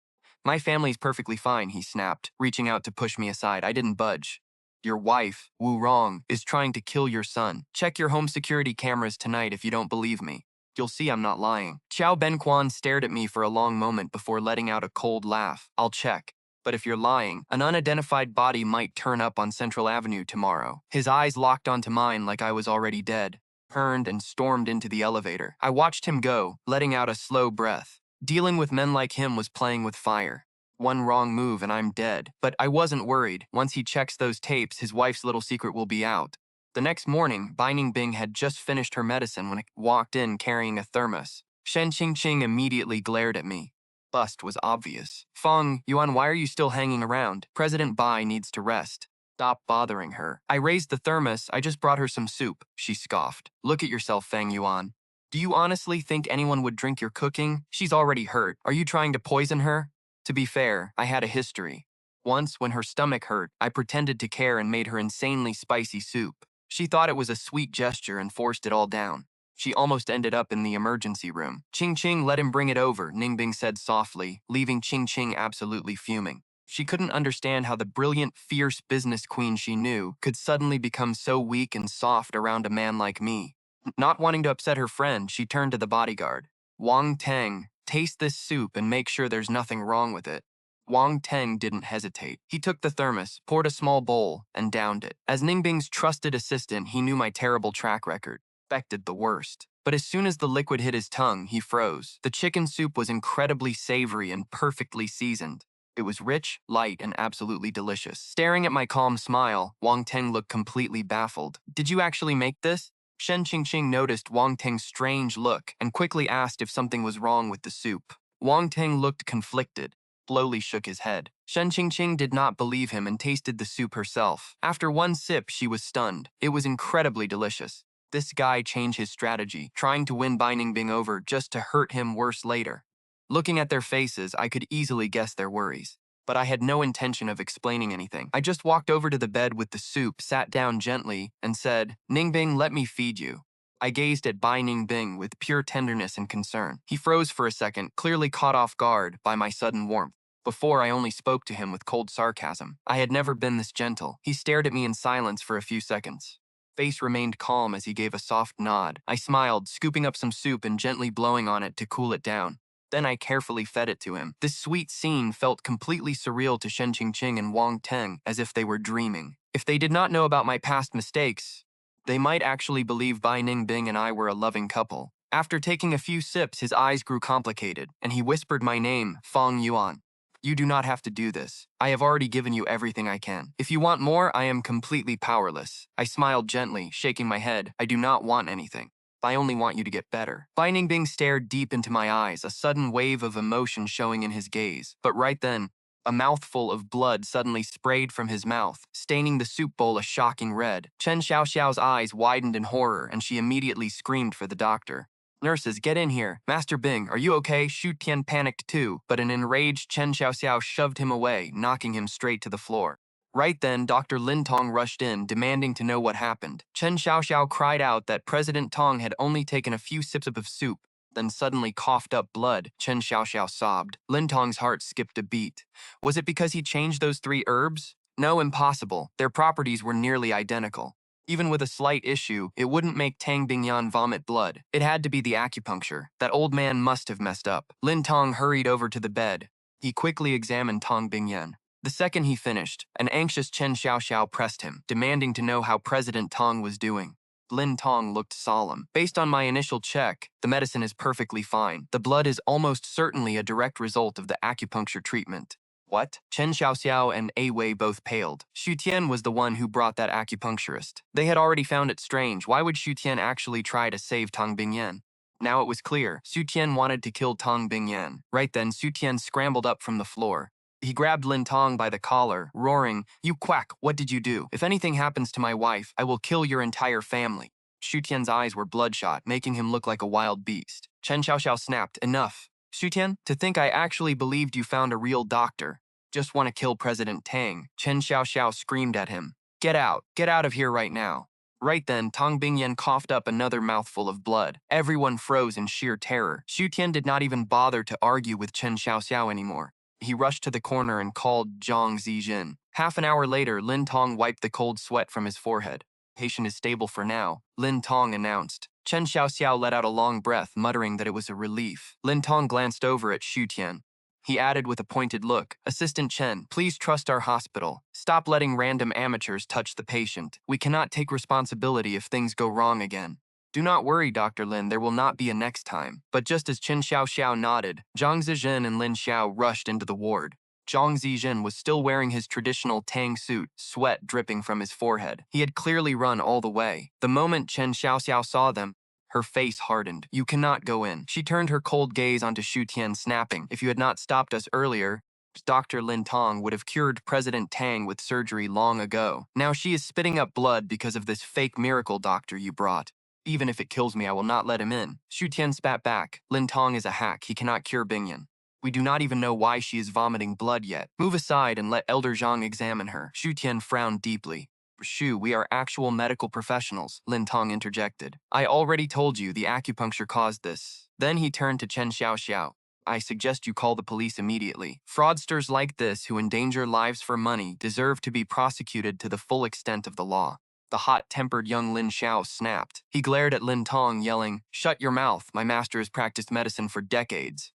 "My family's perfectly fine," he snapped, reaching out to push me aside. I didn't budge. "Your wife, Wu Rong, is trying to kill your son. Check your home security cameras tonight if you don't believe me. You'll see I'm not lying." Chao Benquan stared at me for a long moment before letting out a cold laugh. "I'll check. But if you're lying, an unidentified body might turn up on Central Avenue tomorrow." His eyes locked onto mine like I was already dead. Turned and stormed into the elevator. I watched him go, letting out a slow breath. Dealing with men like him was playing with fire. One wrong move and I'm dead. But I wasn't worried. Once he checks those tapes, his wife's little secret will be out. The next morning, Bai Ningbing had just finished her medicine when I walked in carrying a thermos. Shen Qingqing immediately glared at me. Bust was obvious. "Fang Yuan, why are you still hanging around? President Bai needs to rest. Stop bothering her." I raised the thermos. "I just brought her some soup," she scoffed. "Look at yourself, Fang Yuan. Do you honestly think anyone would drink your cooking? She's already hurt. Are you trying to poison her?" To be fair, I had a history. Once, when her stomach hurt, I pretended to care and made her insanely spicy soup. She thought it was a sweet gesture and forced it all down. She almost ended up in the emergency room. "Qingqing, let him bring it over," Ningbing said softly, leaving Qingqing absolutely fuming. She couldn't understand how the brilliant, fierce business queen she knew could suddenly become so weak and soft around a man like me. Not wanting to upset her friend, she turned to the bodyguard. "Wang Teng, taste this soup and make sure there's nothing wrong with it." Wang Teng didn't hesitate. He took the thermos, poured a small bowl, and downed it. As Ningbing's trusted assistant, he knew my terrible track record. Expected the worst. But as soon as the liquid hit his tongue, he froze. The chicken soup was incredibly savory and perfectly seasoned. It was rich, light, and absolutely delicious. Staring at my calm smile, Wang Teng looked completely baffled. "Did you actually make this?" Shen Qingqing noticed Wang Teng's strange look and quickly asked if something was wrong with the soup. Wang Teng looked conflicted, slowly shook his head. Shen Qingqing did not believe him and tasted the soup herself. After one sip, she was stunned. It was incredibly delicious. This guy changed his strategy, trying to win Bai Ningbing over just to hurt him worse later. Looking at their faces, I could easily guess their worries. But I had no intention of explaining anything. I just walked over to the bed with the soup, sat down gently, and said, "Ningbing, let me feed you." I gazed at Bai Ningbing with pure tenderness and concern. He froze for a second, clearly caught off guard by my sudden warmth. Before, I only spoke to him with cold sarcasm. I had never been this gentle. He stared at me in silence for a few seconds. Face remained calm as he gave a soft nod. I smiled, scooping up some soup and gently blowing on it to cool it down. Then I carefully fed it to him. This sweet scene felt completely surreal to Shen Qingqing and Wang Teng, as if they were dreaming. If they did not know about my past mistakes, they might actually believe Bai Ningbing and I were a loving couple. After taking a few sips, his eyes grew complicated, and he whispered my name, Fang Yuan. "You do not have to do this. I have already given you everything I can. If you want more, I am completely powerless." I smiled gently, shaking my head. "I do not want anything. I only want you to get better." Bai Ningbing stared deep into my eyes, a sudden wave of emotion showing in his gaze. But right then, A mouthful of blood suddenly sprayed from his mouth, staining the soup bowl a shocking red. Chen Xiaoxiao's eyes widened in horror, and she immediately screamed for the doctor. "Nurses, get in here. Master Bing, are you okay?" Xu Tian panicked too, but an enraged Chen Xiaoxiao shoved him away, knocking him straight to the floor. Right then, Dr. Lin Tong rushed in, demanding to know what happened. Chen Xiaoxiao cried out that President Tong had only taken a few sips of soup, then suddenly coughed up blood. Chen Xiaoxiao sobbed. Lin Tong's heart skipped a beat. Was it because he changed those 3 herbs? No, impossible. Their properties were nearly identical. Even with a slight issue, it wouldn't make Tang Bingyan vomit blood. It had to be the acupuncture. That old man must have messed up. Lin Tong hurried over to the bed. He quickly examined Tang Bingyan. The second he finished, an anxious Chen Xiaoxiao pressed him, demanding to know how President Tong was doing. Lin Tong looked solemn. "Based on my initial check, the medicine is perfectly fine. The blood is almost certainly a direct result of the acupuncture treatment." What? Chen Xiaoxiao and A Wei both paled. Xu Tian was the one who brought that acupuncturist. They had already found it strange. Why would Xu Tian actually try to save Tang Bingyan? Now it was clear. Xu Tian wanted to kill Tang Bingyan. Right then, Xu Tian scrambled up from the floor. He grabbed Lin Tong by the collar, roaring, "You quack, what did you do? If anything happens to my wife, I will kill your entire family." Xu Tian's eyes were bloodshot, making him look like a wild beast. Chen Xiaoxiao snapped, "Enough. Xu Tian, to think I actually believed you found a real doctor. Just want to kill President Tang." Chen Xiaoxiao screamed at him, get out of here right now." Right then, Tang Bingyan coughed up another mouthful of blood. Everyone froze in sheer terror. Xu Tian did not even bother to argue with Chen Xiaoxiao anymore. He rushed to the corner and called Zhang Zijin. Half an hour later, Lin Tong wiped the cold sweat from his forehead. "Patient is stable for now," Lin Tong announced. Chen Xiaoxiao let out a long breath, muttering that it was a relief. Lin Tong glanced over at Xu Tian. He added with a pointed look, "Assistant Chen, please trust our hospital. Stop letting random amateurs touch the patient. We cannot take responsibility if things go wrong again." "Do not worry, Dr. Lin, there will not be a next time." But just as Chen Xiaoxiao nodded, Zhang Zijin and Lin Xiao rushed into the ward. Zhang Zijin was still wearing his traditional Tang suit, sweat dripping from his forehead. He had clearly run all the way. The moment Chen Xiaoxiao saw them, her face hardened. "You cannot go in." She turned her cold gaze onto Xu Tian, snapping, "If you had not stopped us earlier, Dr. Lin Tong would have cured President Tang with surgery long ago. Now she is spitting up blood because of this fake miracle doctor you brought. Even if it kills me, I will not let him in." Xu Tian spat back. "Lin Tong is a hack. He cannot cure Bingyan. We do not even know why she is vomiting blood yet. Move aside and let Elder Zhang examine her." Xu Tian frowned deeply. "Shu, we are actual medical professionals," Lin Tong interjected. "I already told you the acupuncture caused this." Then he turned to Chen Xiaoxiao. "I suggest you call the police immediately. Fraudsters like this who endanger lives for money deserve to be prosecuted to the full extent of the law." The hot-tempered young Lin Xiao snapped. He glared at Lin Tong, yelling, "Shut your mouth. My master has practiced medicine for decades.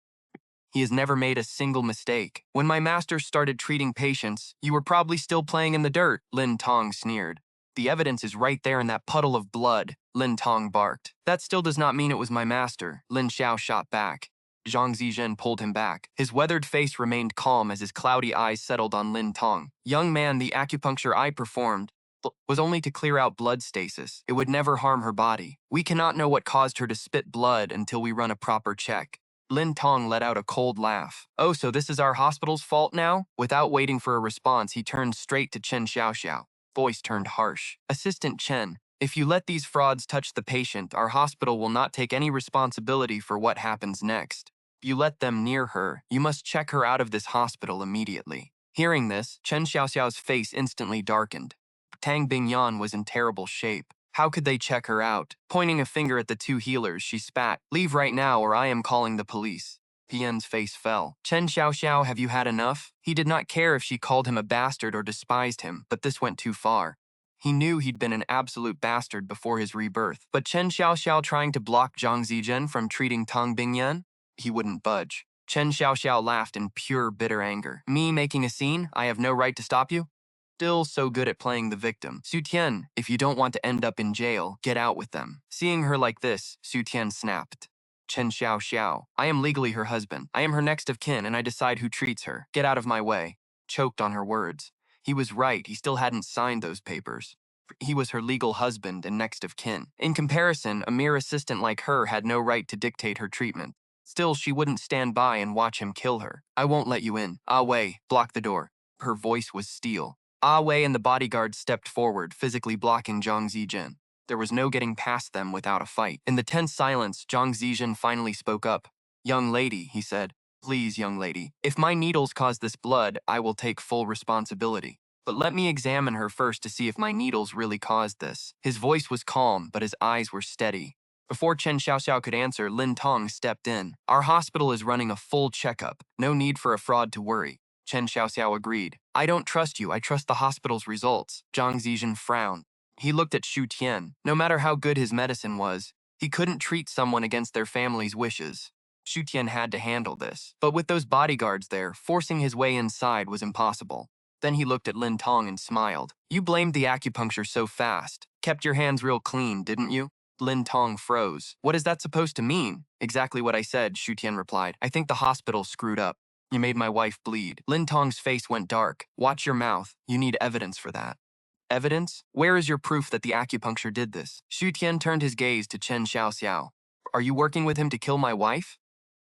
He has never made a single mistake. When my master started treating patients, you were probably still playing in the dirt," Lin Tong sneered. "The evidence is right there in that puddle of blood," Lin Tong barked. "That still does not mean it was my master," Lin Xiao shot back. Zhang Zijin pulled him back. His weathered face remained calm as his cloudy eyes settled on Lin Tong. "Young man, the acupuncture I performed was only to clear out blood stasis. It would never harm her body. We cannot know what caused her to spit blood until we run a proper check." Lin Tong let out a cold laugh. "Oh, so this is our hospital's fault now?" Without waiting for a response, he turned straight to Chen Xiaoxiao. Voice turned harsh. "Assistant Chen, if you let these frauds touch the patient, our hospital will not take any responsibility for what happens next. If you let them near her, you must check her out of this hospital immediately." Hearing this, Chen Xiaoxiao's face instantly darkened. Tang Bingyan was in terrible shape. How could they check her out? Pointing a finger at the 2 healers, she spat, "Leave right now or I am calling the police." Pian's face fell. "Chen Xiaoxiao, have you had enough?" He did not care if she called him a bastard or despised him, but this went too far. He knew he'd been an absolute bastard before his rebirth. But Chen Xiaoxiao trying to block Zhang Zijin from treating Tang Bingyan? He wouldn't budge. Chen Xiaoxiao laughed in pure bitter anger. "Me making a scene? I have no right to stop you?" Still so good at playing the victim. "Xu Tian, if you don't want to end up in jail, get out with them." Seeing her like this, Xu Tian snapped. "Chen Xiaoxiao, I am legally her husband. I am her next of kin and I decide who treats her. Get out of my way." Choked on her words. He was right, he still hadn't signed those papers. He was her legal husband and next of kin. In comparison, a mere assistant like her had no right to dictate her treatment. Still, she wouldn't stand by and watch him kill her. I won't let you in. Ah Wei, block the door. Her voice was steel. Ah Wei and the bodyguards stepped forward, physically blocking Zhang Zijin. There was no getting past them without a fight. In the tense silence, Zhang Zijin finally spoke up. Young lady, he said. Please, young lady. If my needles caused this blood, I will take full responsibility. But let me examine her first to see if my needles really caused this. His voice was calm, but his eyes were steady. Before Chen Xiaoxiao could answer, Lin Tong stepped in. Our hospital is running a full checkup. No need for a fraud to worry. Chen Xiaoxiao agreed. I don't trust you. I trust the hospital's results. Zhang Zijin frowned. He looked at Xu Tian. No matter how good his medicine was, he couldn't treat someone against their family's wishes. Xu Tian had to handle this. But with those bodyguards there, forcing his way inside was impossible. Then he looked at Lin Tong and smiled. You blamed the acupuncture so fast. Kept your hands real clean, didn't you? Lin Tong froze. What is that supposed to mean? Exactly what I said, Xu Tian replied. I think the hospital screwed up. You made my wife bleed. Lin Tong's face went dark. Watch your mouth. You need evidence for that. Evidence? Where is your proof that the acupuncture did this? Xu Tian turned his gaze to Chen Xiaoxiao. Are you working with him to kill my wife?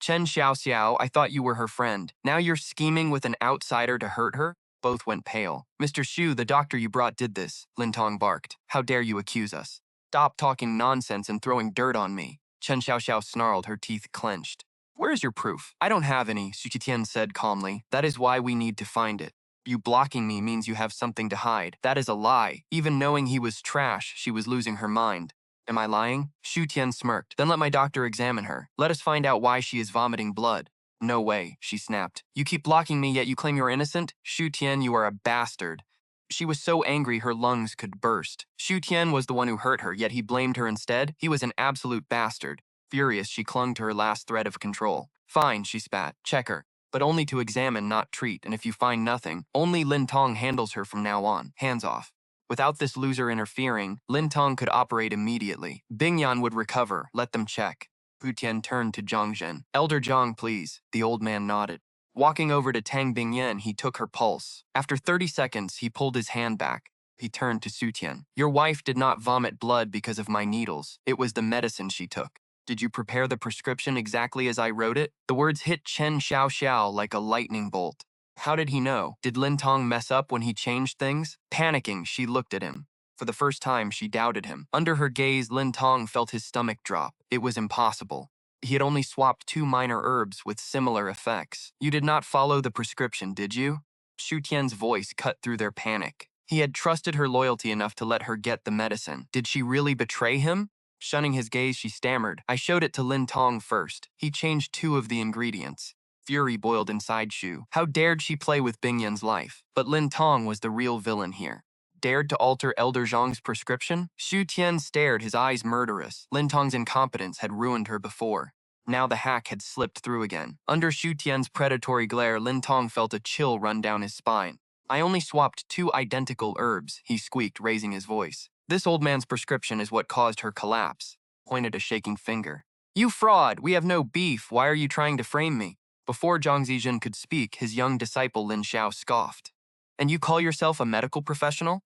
Chen Xiaoxiao, I thought you were her friend. Now you're scheming with an outsider to hurt her? Both went pale. Mr. Xu, the doctor you brought did this, Lin Tong barked. How dare you accuse us? Stop talking nonsense and throwing dirt on me. Chen Xiaoxiao snarled, her teeth clenched. Where is your proof? I don't have any, Xu Tian said calmly. That is why we need to find it. You blocking me means you have something to hide. That is a lie. Even knowing he was trash, she was losing her mind. Am I lying? Xu Tian smirked. Then let my doctor examine her. Let us find out why she is vomiting blood. No way, she snapped. You keep blocking me, yet you claim you're innocent? Xu Tian, you are a bastard. She was so angry her lungs could burst. Xu Tian was the one who hurt her, yet he blamed her instead. He was an absolute bastard. Furious, she clung to her last thread of control. Fine, she spat. Check her. But only to examine, not treat, and if you find nothing, only Lin Tong handles her from now on. Hands off. Without this loser interfering, Lin Tong could operate immediately. Bingyan would recover. Let them check. Pu Tian turned to Zhang Zhen. Elder Zhang, please. The old man nodded. Walking over to Tang Bingyan, he took her pulse. After 30 seconds, he pulled his hand back. He turned to Su Tian. Your wife did not vomit blood because of my needles. It was the medicine she took. Did you prepare the prescription exactly as I wrote it? The words hit Chen Xiaoxiao like a lightning bolt. How did he know? Did Lin Tong mess up when he changed things? Panicking, she looked at him. For the first time, she doubted him. Under her gaze, Lin Tong felt his stomach drop. It was impossible. He had only swapped 2 minor herbs with similar effects. You did not follow the prescription, did you? Xu Tian's voice cut through their panic. He had trusted her loyalty enough to let her get the medicine. Did she really betray him? Shunning his gaze, she stammered. I showed it to Lin Tong first. He changed 2 of the ingredients. Fury boiled inside Xu. How dared she play with Bingyan's life? But Lin Tong was the real villain here. Dared to alter Elder Zhang's prescription? Xu Tian stared, his eyes murderous. Lin Tong's incompetence had ruined her before. Now the hack had slipped through again. Under Xu Tian's predatory glare, Lin Tong felt a chill run down his spine. I only swapped 2 identical herbs, he squeaked, raising his voice. This old man's prescription is what caused her collapse. Pointed a shaking finger. You fraud! We have no beef. Why are you trying to frame me? Before Zhang Zijin could speak, his young disciple Lin Xiao scoffed. And you call yourself a medical professional?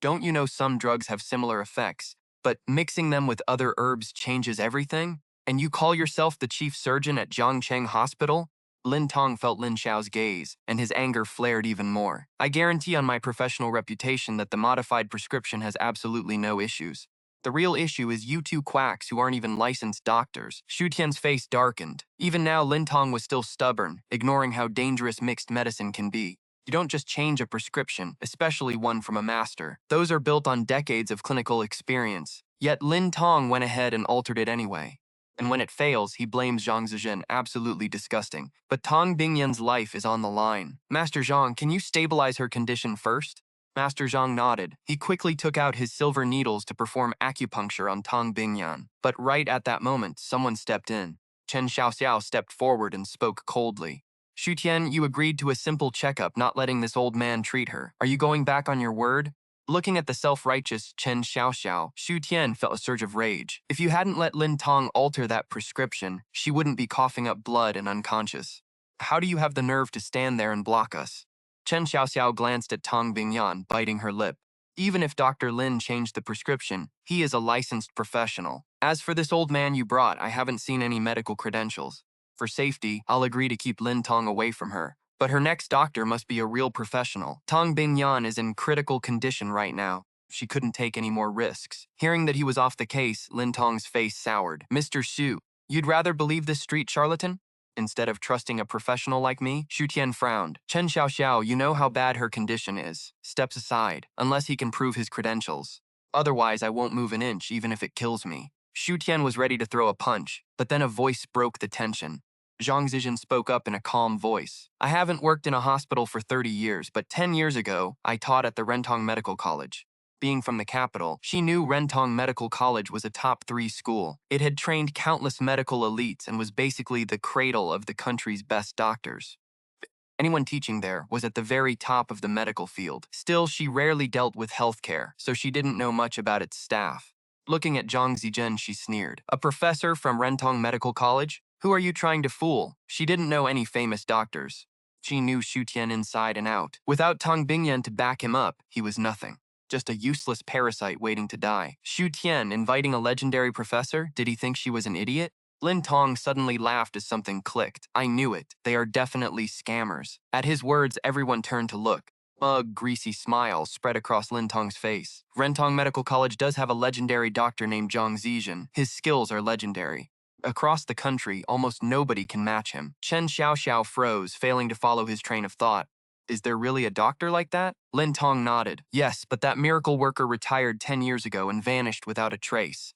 Don't you know some drugs have similar effects, but mixing them with other herbs changes everything? And you call yourself the chief surgeon at Jiangcheng Hospital? Lin Tong felt Lin Xiao's gaze, and his anger flared even more. I guarantee on my professional reputation that the modified prescription has absolutely no issues. The real issue is you 2 quacks who aren't even licensed doctors. Xu Tian's face darkened. Even now, Lin Tong was still stubborn, ignoring how dangerous mixed medicine can be. You don't just change a prescription, especially one from a master. Those are built on decades of clinical experience. Yet Lin Tong went ahead and altered it anyway. And when it fails, he blames Zhang Zijin. Absolutely disgusting. But Tang Bingyan's life is on the line. Master Zhang, can you stabilize her condition first? Master Zhang nodded. He quickly took out his silver needles to perform acupuncture on Tang Bingyan. But right at that moment, someone stepped in. Chen Xiaoxiao stepped forward and spoke coldly. Xu Tian, you agreed to a simple checkup, not letting this old man treat her. Are you going back on your word? Looking at the self-righteous Chen Xiaoxiao, Xu Tian felt a surge of rage. If you hadn't let Lin Tong alter that prescription, she wouldn't be coughing up blood and unconscious. How do you have the nerve to stand there and block us? Chen Xiaoxiao glanced at Tang Bingyan, biting her lip. Even if Dr. Lin changed the prescription, he is a licensed professional. As for this old man you brought, I haven't seen any medical credentials. For safety, I'll agree to keep Lin Tong away from her. But her next doctor must be a real professional. Tong Bingyan is in critical condition right now. She couldn't take any more risks. Hearing that he was off the case, Lin Tong's face soured. Mr. Xu, you'd rather believe this street charlatan? Instead of trusting a professional like me? Xu Tian frowned. Chen Xiaoxiao, you know how bad her condition is. Steps aside, unless he can prove his credentials. Otherwise, I won't move an inch, even if it kills me. Xu Tian was ready to throw a punch, but then a voice broke the tension. Zhang Zijin spoke up in a calm voice. I haven't worked in a hospital for 30 years, but 10 years ago, I taught at the Rentong Medical College. Being from the capital, she knew Rentong Medical College was a top 3 school. It had trained countless medical elites and was basically the cradle of the country's best doctors. Anyone teaching there was at the very top of the medical field. Still, she rarely dealt with healthcare, so she didn't know much about its staff. Looking at Zhang Zijin, she sneered. A professor from Rentong Medical College? Who are you trying to fool? She didn't know any famous doctors. She knew Xu Tian inside and out. Without Tong Bingyan to back him up, he was nothing. Just a useless parasite waiting to die. Xu Tian inviting a legendary professor? Did he think she was an idiot? Lin Tong suddenly laughed as something clicked. I knew it. They are definitely scammers. At his words, everyone turned to look. A greasy smile spread across Lin Tong's face. Rentong Medical College does have a legendary doctor named Zhang Zijin. His skills are legendary. Across the country, almost nobody can match him. Chen Xiaoxiao froze, failing to follow his train of thought. Is there really a doctor like that? Lin Tong nodded. Yes, but that miracle worker retired 10 years ago and vanished without a trace.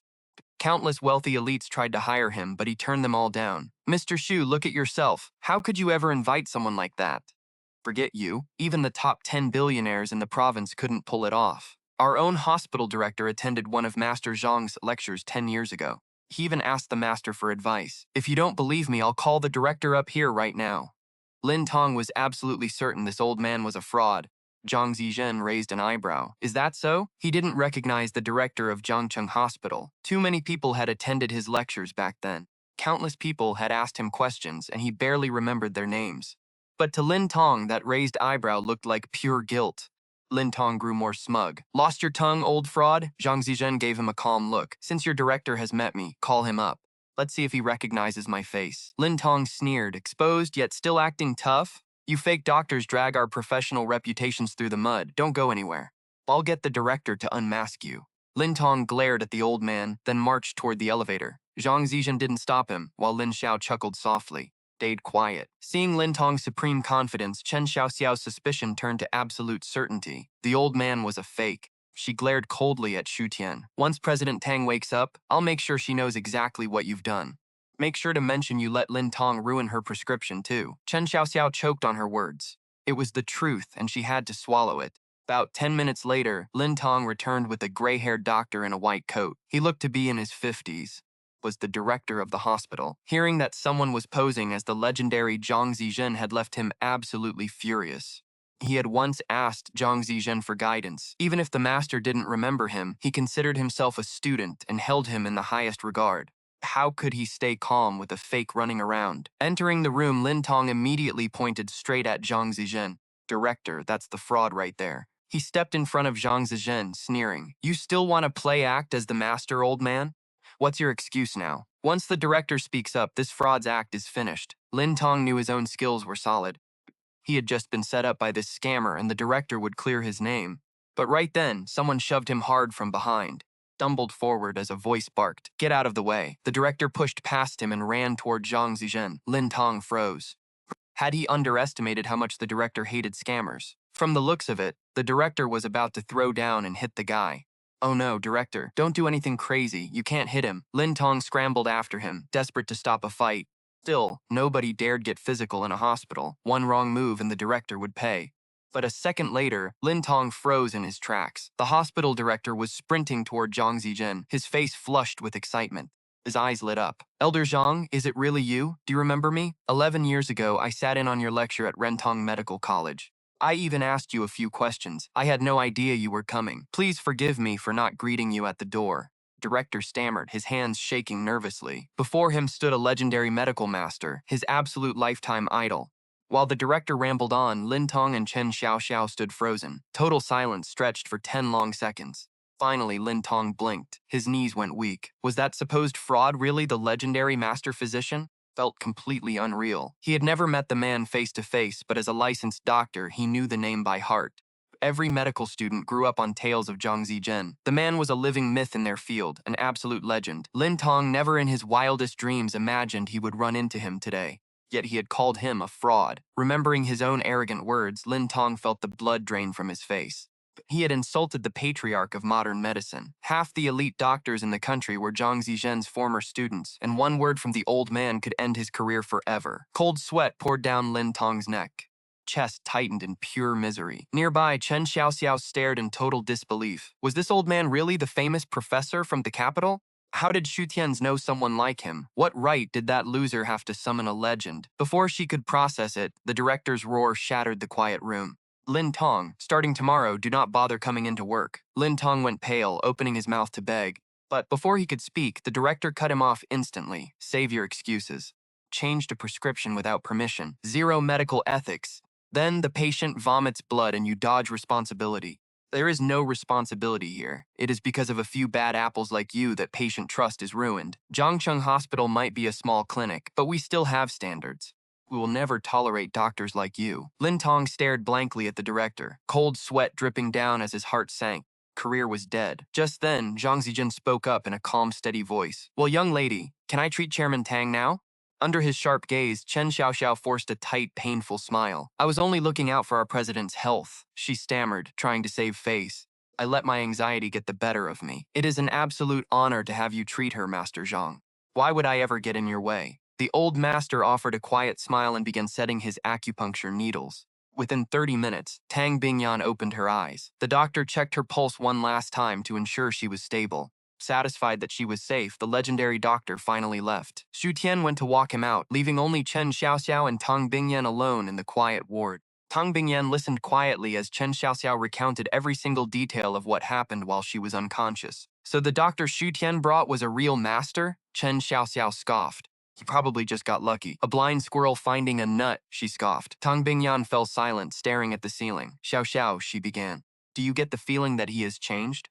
Countless wealthy elites tried to hire him, but he turned them all down. Mr. Xu, look at yourself. How could you ever invite someone like that? Forget you. Even the top 10 billionaires in the province couldn't pull it off. Our own hospital director attended one of Master Zhang's lectures 10 years ago. He even asked the master for advice. If you don't believe me, I'll call the director up here right now. Lin Tong was absolutely certain this old man was a fraud. Zhang Zijin raised an eyebrow. Is that so? He didn't recognize the director of Jiangcheng Hospital. Too many people had attended his lectures back then. Countless people had asked him questions, and he barely remembered their names. But to Lin Tong, that raised eyebrow looked like pure guilt. Lin Tong grew more smug. Lost your tongue, old fraud? Zhang Zijin gave him a calm look. Since your director has met me, call him up. Let's see if he recognizes my face. Lin Tong sneered, exposed yet still acting tough. You fake doctors drag our professional reputations through the mud. Don't go anywhere. I'll get the director to unmask you. Lin Tong glared at the old man, then marched toward the elevator. Zhang Zijin didn't stop him, while Lin Xiao chuckled softly. Stayed quiet. Seeing Lin Tong's supreme confidence, Chen Xiaoxiao's suspicion turned to absolute certainty. The old man was a fake. She glared coldly at Xu Tian. Once President Tang wakes up, I'll make sure she knows exactly what you've done. Make sure to mention you let Lin Tong ruin her prescription, too. Chen Xiaoxiao choked on her words. It was the truth, and she had to swallow it. About 10 minutes later, Lin Tong returned with a gray-haired doctor in a white coat. He looked to be in his 50s. Was the director of the hospital. Hearing that someone was posing as the legendary Zhang Zijin had left him absolutely furious. He had once asked Zhang Zijin for guidance. Even if the master didn't remember him, he considered himself a student and held him in the highest regard. How could he stay calm with a fake running around? Entering the room, Lin Tong immediately pointed straight at Zhang Zijin. Director, that's the fraud right there. He stepped in front of Zhang Zijin, sneering. You still want to play act as the master, old man? What's your excuse now? Once the director speaks up, this fraud's act is finished. Lin Tong knew his own skills were solid. He had just been set up by this scammer and the director would clear his name. But right then, someone shoved him hard from behind. Stumbled forward as a voice barked, "Get out of the way." The director pushed past him and ran toward Zhang Zijin. Lin Tong froze. Had he underestimated how much the director hated scammers? From the looks of it, the director was about to throw down and hit the guy. Oh no, director, don't do anything crazy. You can't hit him. Lin Tong scrambled after him, desperate to stop a fight. Still, nobody dared get physical in a hospital. One wrong move and the director would pay. But a second later, Lin Tong froze in his tracks. The hospital director was sprinting toward Zhang Zijin, his face flushed with excitement. His eyes lit up. Elder Zhang, is it really you? Do you remember me? 11 years ago, I sat in on your lecture at Rentong Medical College. I even asked you a few questions. I had no idea you were coming. Please forgive me for not greeting you at the door. Director stammered, his hands shaking nervously. Before him stood a legendary medical master, his absolute lifetime idol. While the director rambled on, Lin Tong and Chen Xiaoxiao stood frozen. Total silence stretched for 10 long seconds. Finally, Lin Tong blinked. His knees went weak. Was that supposed fraud really the legendary master physician? felt completely unreal. He had never met the man face to face, but as a licensed doctor, he knew the name by heart. Every medical student grew up on tales of Zhang Zijin. The man was a living myth in their field, an absolute legend. Lin Tong never in his wildest dreams imagined he would run into him today. Yet he had called him a fraud. Remembering his own arrogant words, Lin Tong felt the blood drain from his face. He had insulted the patriarch of modern medicine. Half the elite doctors in the country were Zhang Zijin's former students, and one word from the old man could end his career forever. Cold sweat poured down Lin Tong's neck. Chest tightened in pure misery. Nearby, Chen Xiaoxiao stared in total disbelief. Was this old man really the famous professor from the capital? How did Xu Tian's know someone like him? What right did that loser have to summon a legend? Before she could process it, the director's roar shattered the quiet room. Lin Tong, starting tomorrow, do not bother coming into work. Lin Tong went pale, opening his mouth to beg. But before he could speak, the director cut him off instantly. Save your excuses. Changed a prescription without permission. Zero medical ethics. Then the patient vomits blood and you dodge responsibility. There is no responsibility here. It is because of a few bad apples like you that patient trust is ruined. Jiangcheng Hospital might be a small clinic, but we still have standards. We will never tolerate doctors like you. Lin Tong stared blankly at the director, cold sweat dripping down as his heart sank. Career was dead. Just then, Zhang Zijin spoke up in a calm, steady voice. Well, young lady, can I treat Chairman Tang now? Under his sharp gaze, Chen Xiaoxiao forced a tight, painful smile. I was only looking out for our president's health, she stammered, trying to save face. I let my anxiety get the better of me. It is an absolute honor to have you treat her, Master Zhang. Why would I ever get in your way? The old master offered a quiet smile and began setting his acupuncture needles. Within 30 minutes, Tang Bingyan opened her eyes. The doctor checked her pulse one last time to ensure she was stable. Satisfied that she was safe, the legendary doctor finally left. Xu Tian went to walk him out, leaving only Chen Xiaoxiao and Tang Bingyan alone in the quiet ward. Tang Bingyan listened quietly as Chen Xiaoxiao recounted every single detail of what happened while she was unconscious. So the doctor Xu Tian brought was a real master? Chen Xiaoxiao scoffed. He probably just got lucky. A blind squirrel finding a nut, she scoffed. Tang Bingyan fell silent, staring at the ceiling. Xiao, she began. Do you get the feeling that he has changed?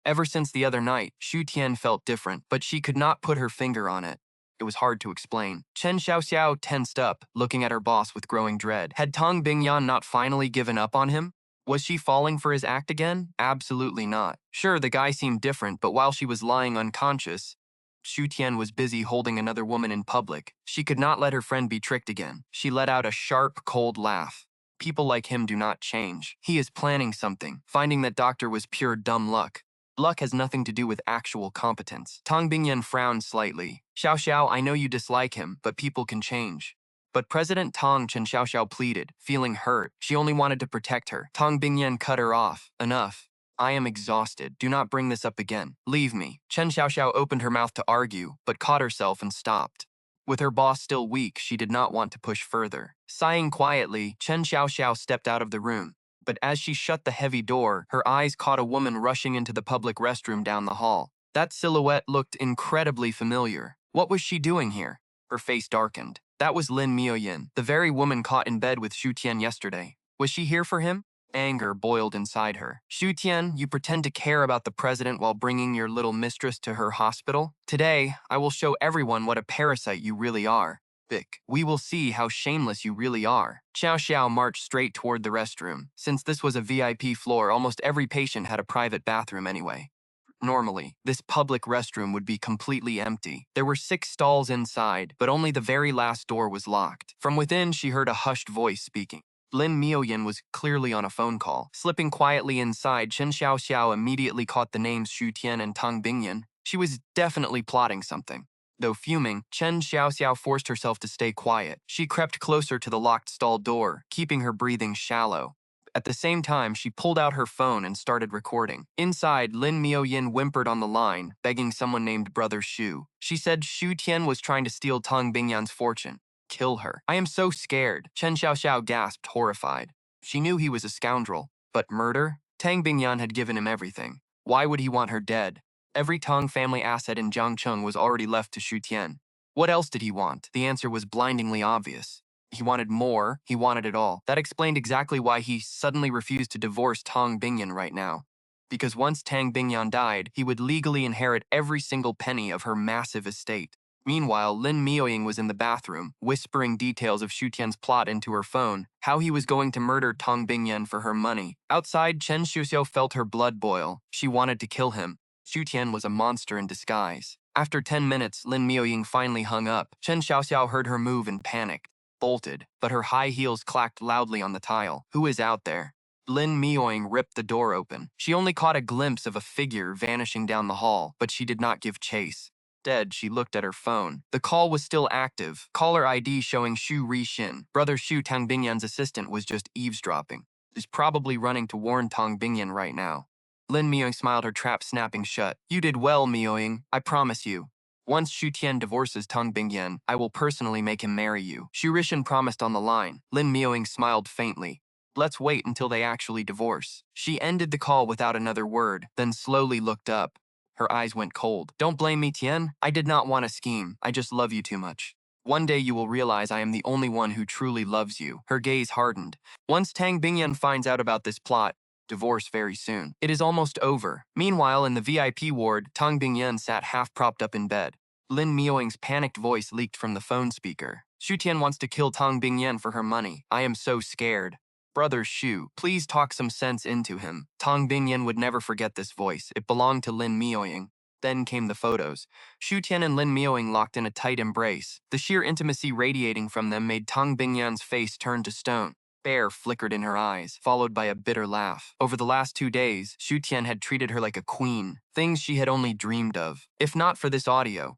Ever since the other night, Xu Tian felt different, but she could not put her finger on it. It was hard to explain. Chen Xiaoxiao tensed up, looking at her boss with growing dread. Had Tang Bingyan not finally given up on him? Was she falling for his act again? Absolutely not. Sure, the guy seemed different, but while she was lying unconscious, Xu Tian was busy holding another woman in public. She could not let her friend be tricked again. She let out a sharp, cold laugh. People like him do not change. He is planning something. Finding that doctor was pure dumb luck. Luck has nothing to do with actual competence. Tang Bingyan frowned slightly. Xiao, I know you dislike him, but people can change. But President Tang, Chen Xiaoxiao pleaded, feeling hurt. She only wanted to protect her. Tang Bingyan cut her off. Enough. I am exhausted. Do not bring this up again. Leave me. Chen Xiaoxiao opened her mouth to argue, but caught herself and stopped. With her boss still weak, she did not want to push further. Sighing quietly, Chen Xiaoxiao stepped out of the room. But as she shut the heavy door, her eyes caught a woman rushing into the public restroom down the hall. That silhouette looked incredibly familiar. What was she doing here? Her face darkened. That was Lin Miaoyin, the very woman caught in bed with Xu Tian yesterday. Was she here for him? Anger boiled inside her. Xu Tian, you pretend to care about the president while bringing your little mistress to her hospital? Today, I will show everyone what a parasite you really are. Vic, we will see how shameless you really are. Xiao marched straight toward the restroom. Since this was a VIP floor, almost every patient had a private bathroom anyway. Normally, this public restroom would be completely empty. There were 6 stalls inside, but only the very last door was locked. From within, she heard a hushed voice speaking. Lin Miaoyin was clearly on a phone call. Slipping quietly inside, Chen Xiaoxiao immediately caught the names Xu Tian and Tang Bingyan. She was definitely plotting something. Though fuming, Chen Xiaoxiao forced herself to stay quiet. She crept closer to the locked stall door, keeping her breathing shallow. At the same time, she pulled out her phone and started recording. Inside, Lin Miaoyin whimpered on the line, begging someone named Brother Xu. She said Xu Tian was trying to steal Tang Bingyan's fortune. Kill her. I am so scared. Chen Xiaoxiao gasped, horrified. She knew he was a scoundrel. But murder? Tang Bingyan had given him everything. Why would he want her dead? Every Tang family asset in Jiangcheng was already left to Xu Tian. What else did he want? The answer was blindingly obvious. He wanted more. He wanted it all. That explained exactly why he suddenly refused to divorce Tang Bingyan right now. Because once Tang Bingyan died, he would legally inherit every single penny of her massive estate. Meanwhile, Lin Miaoying was in the bathroom, whispering details of Xu Tian's plot into her phone, how he was going to murder Tong Bingyan for her money. Outside, Chen Xiuxiu felt her blood boil. She wanted to kill him. Xu Tian was a monster in disguise. After 10 minutes, Lin Miaoying finally hung up. Chen Xiaoxiao heard her move and panicked, bolted, but her high heels clacked loudly on the tile. Who is out there? Lin Miaoying ripped the door open. She only caught a glimpse of a figure vanishing down the hall, but she did not give chase. Instead, she looked at her phone. The call was still active, caller ID showing Xu Rixin. Brother Xu, Tang Bingyan's assistant, was just eavesdropping. He's probably running to warn Tong Bingyan right now. Lin Miaoying smiled, her trap snapping shut. You did well, Miaoying. I promise you. Once Xu Tian divorces Tong Bingyan, I will personally make him marry you. Xu Rixin promised on the line. Lin Miaoying smiled faintly. Let's wait until they actually divorce. She ended the call without another word, then slowly looked up. Her eyes went cold. Don't blame me, Tian. I did not want to scheme. I just love you too much. One day you will realize I am the only one who truly loves you. Her gaze hardened. Once Tang Bingyan finds out about this plot, divorce very soon. It is almost over. Meanwhile, in the VIP ward, Tang Bingyan sat half propped up in bed. Lin Miaoying's panicked voice leaked from the phone speaker. Xu Tian wants to kill Tang Bingyan for her money. I am so scared. Brother Xu, please talk some sense into him. Tong Bingyan would never forget this voice. It belonged to Lin Miaoying. Then came the photos. Xu Tian and Lin Miaoying locked in a tight embrace. The sheer intimacy radiating from them made Tong Bingyan's face turn to stone. Fear flickered in her eyes, followed by a bitter laugh. Over the last 2 days, Xu Tian had treated her like a queen, things she had only dreamed of. If not for this audio,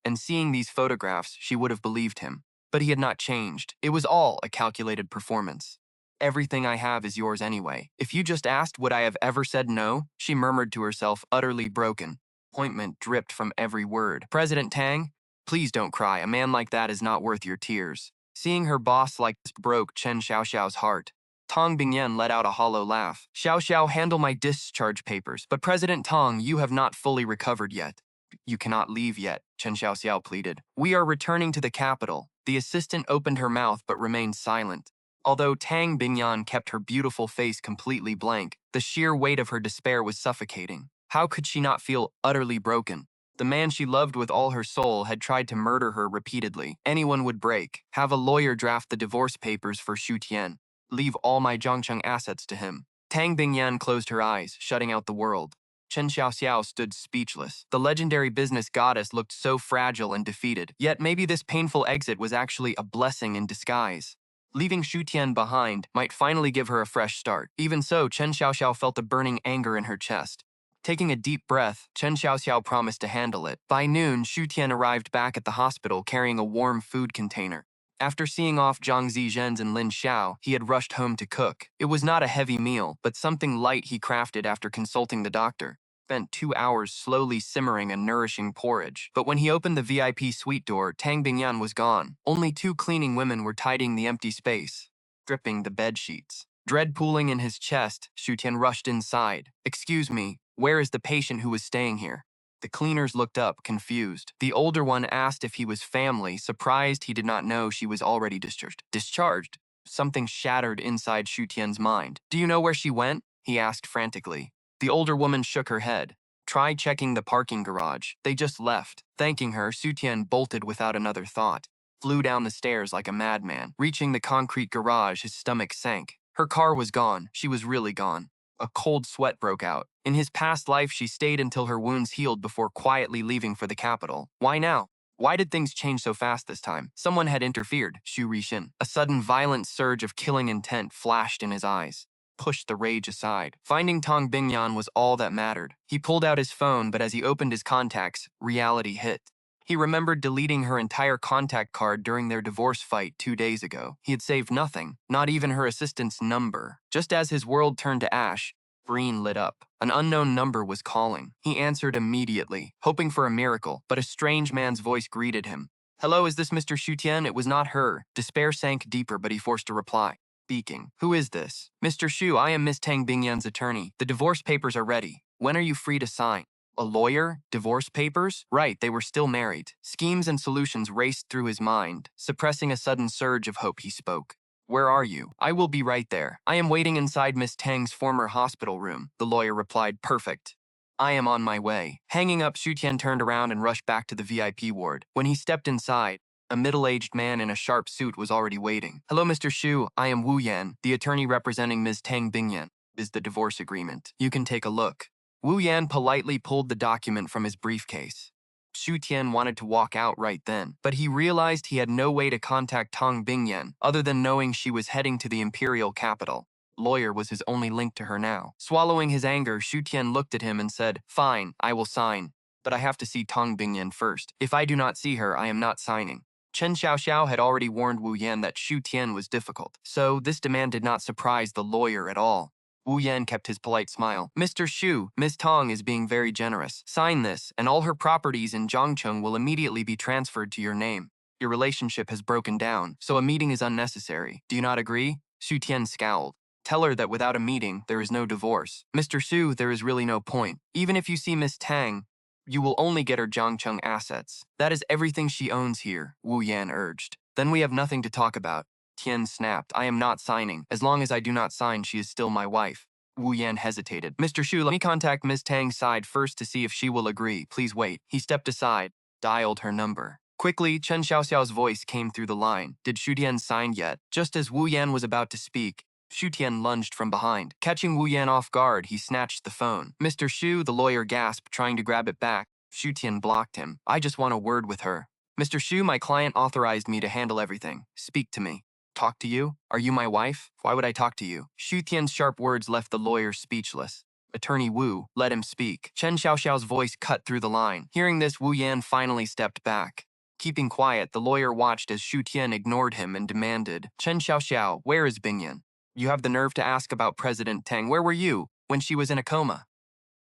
and seeing these photographs, she would have believed him. But he had not changed. It was all a calculated performance. Everything I have is yours anyway. If you just asked, would I have ever said no? She murmured to herself, utterly broken. Disappointment dripped from every word. President Tang, please don't cry. A man like that is not worth your tears. Seeing her boss like this broke Chen Xiaoxiao's heart. Tong Bingyan let out a hollow laugh. Xiaoxiao, handle my discharge papers. But President Tong, you have not fully recovered yet. You cannot leave yet, Chen Xiaoxiao pleaded. We are returning to the capital. The assistant opened her mouth but remained silent. Although Tang Bingyan kept her beautiful face completely blank, the sheer weight of her despair was suffocating. How could she not feel utterly broken? The man she loved with all her soul had tried to murder her repeatedly. Anyone would break. Have a lawyer draft the divorce papers for Xu Tian. Leave all my Jiangcheng assets to him. Tang Bingyan closed her eyes, shutting out the world. Chen Xiaoxiao stood speechless. The legendary business goddess looked so fragile and defeated. Yet maybe this painful exit was actually a blessing in disguise. Leaving Xu Tian behind might finally give her a fresh start. Even so, Chen Xiaoxiao felt a burning anger in her chest. Taking a deep breath, Chen Xiaoxiao promised to handle it. By noon, Xu Tian arrived back at the hospital carrying a warm food container. After seeing off Zhang Zizhen's and Lin Xiao, he had rushed home to cook. It was not a heavy meal, but something light he crafted after consulting the doctor. Spent 2 hours slowly simmering a nourishing porridge. But when he opened the VIP suite door, Tang Bingyan was gone. Only 2 cleaning women were tidying the empty space, stripping the bed sheets. Dread pooling in his chest, Xu Tian rushed inside. Excuse me, where is the patient who was staying here? The cleaners looked up, confused. The older one asked if he was family, surprised he did not know she was already discharged. Discharged? Something shattered inside Xu Tian's mind. Do you know where she went? He asked frantically. The older woman shook her head. Try checking the parking garage. They just left. Thanking her, Xu Tian bolted without another thought. Flew down the stairs like a madman. Reaching the concrete garage, his stomach sank. Her car was gone. She was really gone. A cold sweat broke out. In his past life, she stayed until her wounds healed before quietly leaving for the capital. Why now? Why did things change so fast this time? Someone had interfered, Xu Rixin. A sudden violent surge of killing intent flashed in his eyes. Pushed the rage aside. Finding Tong Bingyan was all that mattered. He pulled out his phone, but as he opened his contacts, reality hit. He remembered deleting her entire contact card during their divorce fight 2 days ago. He had saved nothing, not even her assistant's number. Just as his world turned to ash, screen lit up. An unknown number was calling. He answered immediately, hoping for a miracle, but a strange man's voice greeted him. Hello, is this Mr. Xu Tian? It was not her. Despair sank deeper, but he forced a reply. Speaking. Who is this? Mr. Xu, I am Miss Tang Bingyan's attorney. The divorce papers are ready. When are you free to sign? A lawyer? Divorce papers? Right, they were still married. Schemes and solutions raced through his mind. Suppressing a sudden surge of hope, he spoke. Where are you? I will be right there. I am waiting inside Miss Tang's former hospital room. The lawyer replied, perfect. I am on my way. Hanging up, Xu Tian turned around and rushed back to the VIP ward. When he stepped inside, a middle-aged man in a sharp suit was already waiting. Hello, Mr. Xu. I am Wu Yan, the attorney representing Ms. Tang Bingyan. Is the divorce agreement. You can take a look. Wu Yan politely pulled the document from his briefcase. Xu Tian wanted to walk out right then, but he realized he had no way to contact Tang Bingyan other than knowing she was heading to the imperial capital. Lawyer was his only link to her now. Swallowing his anger, Xu Tian looked at him and said, "Fine, I will sign. But I have to see Tang Bingyan first. If I do not see her, I am not signing." Chen Xiaoxiao had already warned Wu Yan that Xu Tian was difficult, so this demand did not surprise the lawyer at all. Wu Yan kept his polite smile. "Mr. Xu, Ms. Tang is being very generous. Sign this, and all her properties in Jiangcheng will immediately be transferred to your name. Your relationship has broken down, so a meeting is unnecessary. Do you not agree?" Xu Tian scowled. "Tell her that without a meeting, there is no divorce. Mr. Xu, there is really no point. Even if you see Miss Tang, you will only get her Jiangcheng assets. That is everything she owns here," Wu Yan urged. "Then we have nothing to talk about." Tian snapped. "I am not signing. As long as I do not sign, she is still my wife." Wu Yan hesitated. "Mr. Xu, let me contact Ms. Tang's side first to see if she will agree. Please wait." He stepped aside, dialed her number. Quickly, Chen Xiaoxiao's voice came through the line. "Did Xu Tian sign yet?" Just as Wu Yan was about to speak, Xu Tian lunged from behind. Catching Wu Yan off guard, he snatched the phone. "Mr. Xu," the lawyer gasped, trying to grab it back. Xu Tian blocked him. "I just want a word with her." "Mr. Xu, my client authorized me to handle everything. Speak to me." "Talk to you? Are you my wife? Why would I talk to you?" Xu Tian's sharp words left the lawyer speechless. "Attorney Wu, let him speak." Chen Xiaoxiao's voice cut through the line. Hearing this, Wu Yan finally stepped back. Keeping quiet, the lawyer watched as Xu Tian ignored him and demanded, "Chen Xiaoxiao, where is Bingyan? You have the nerve to ask about President Tang. Where were you when she was in a coma?"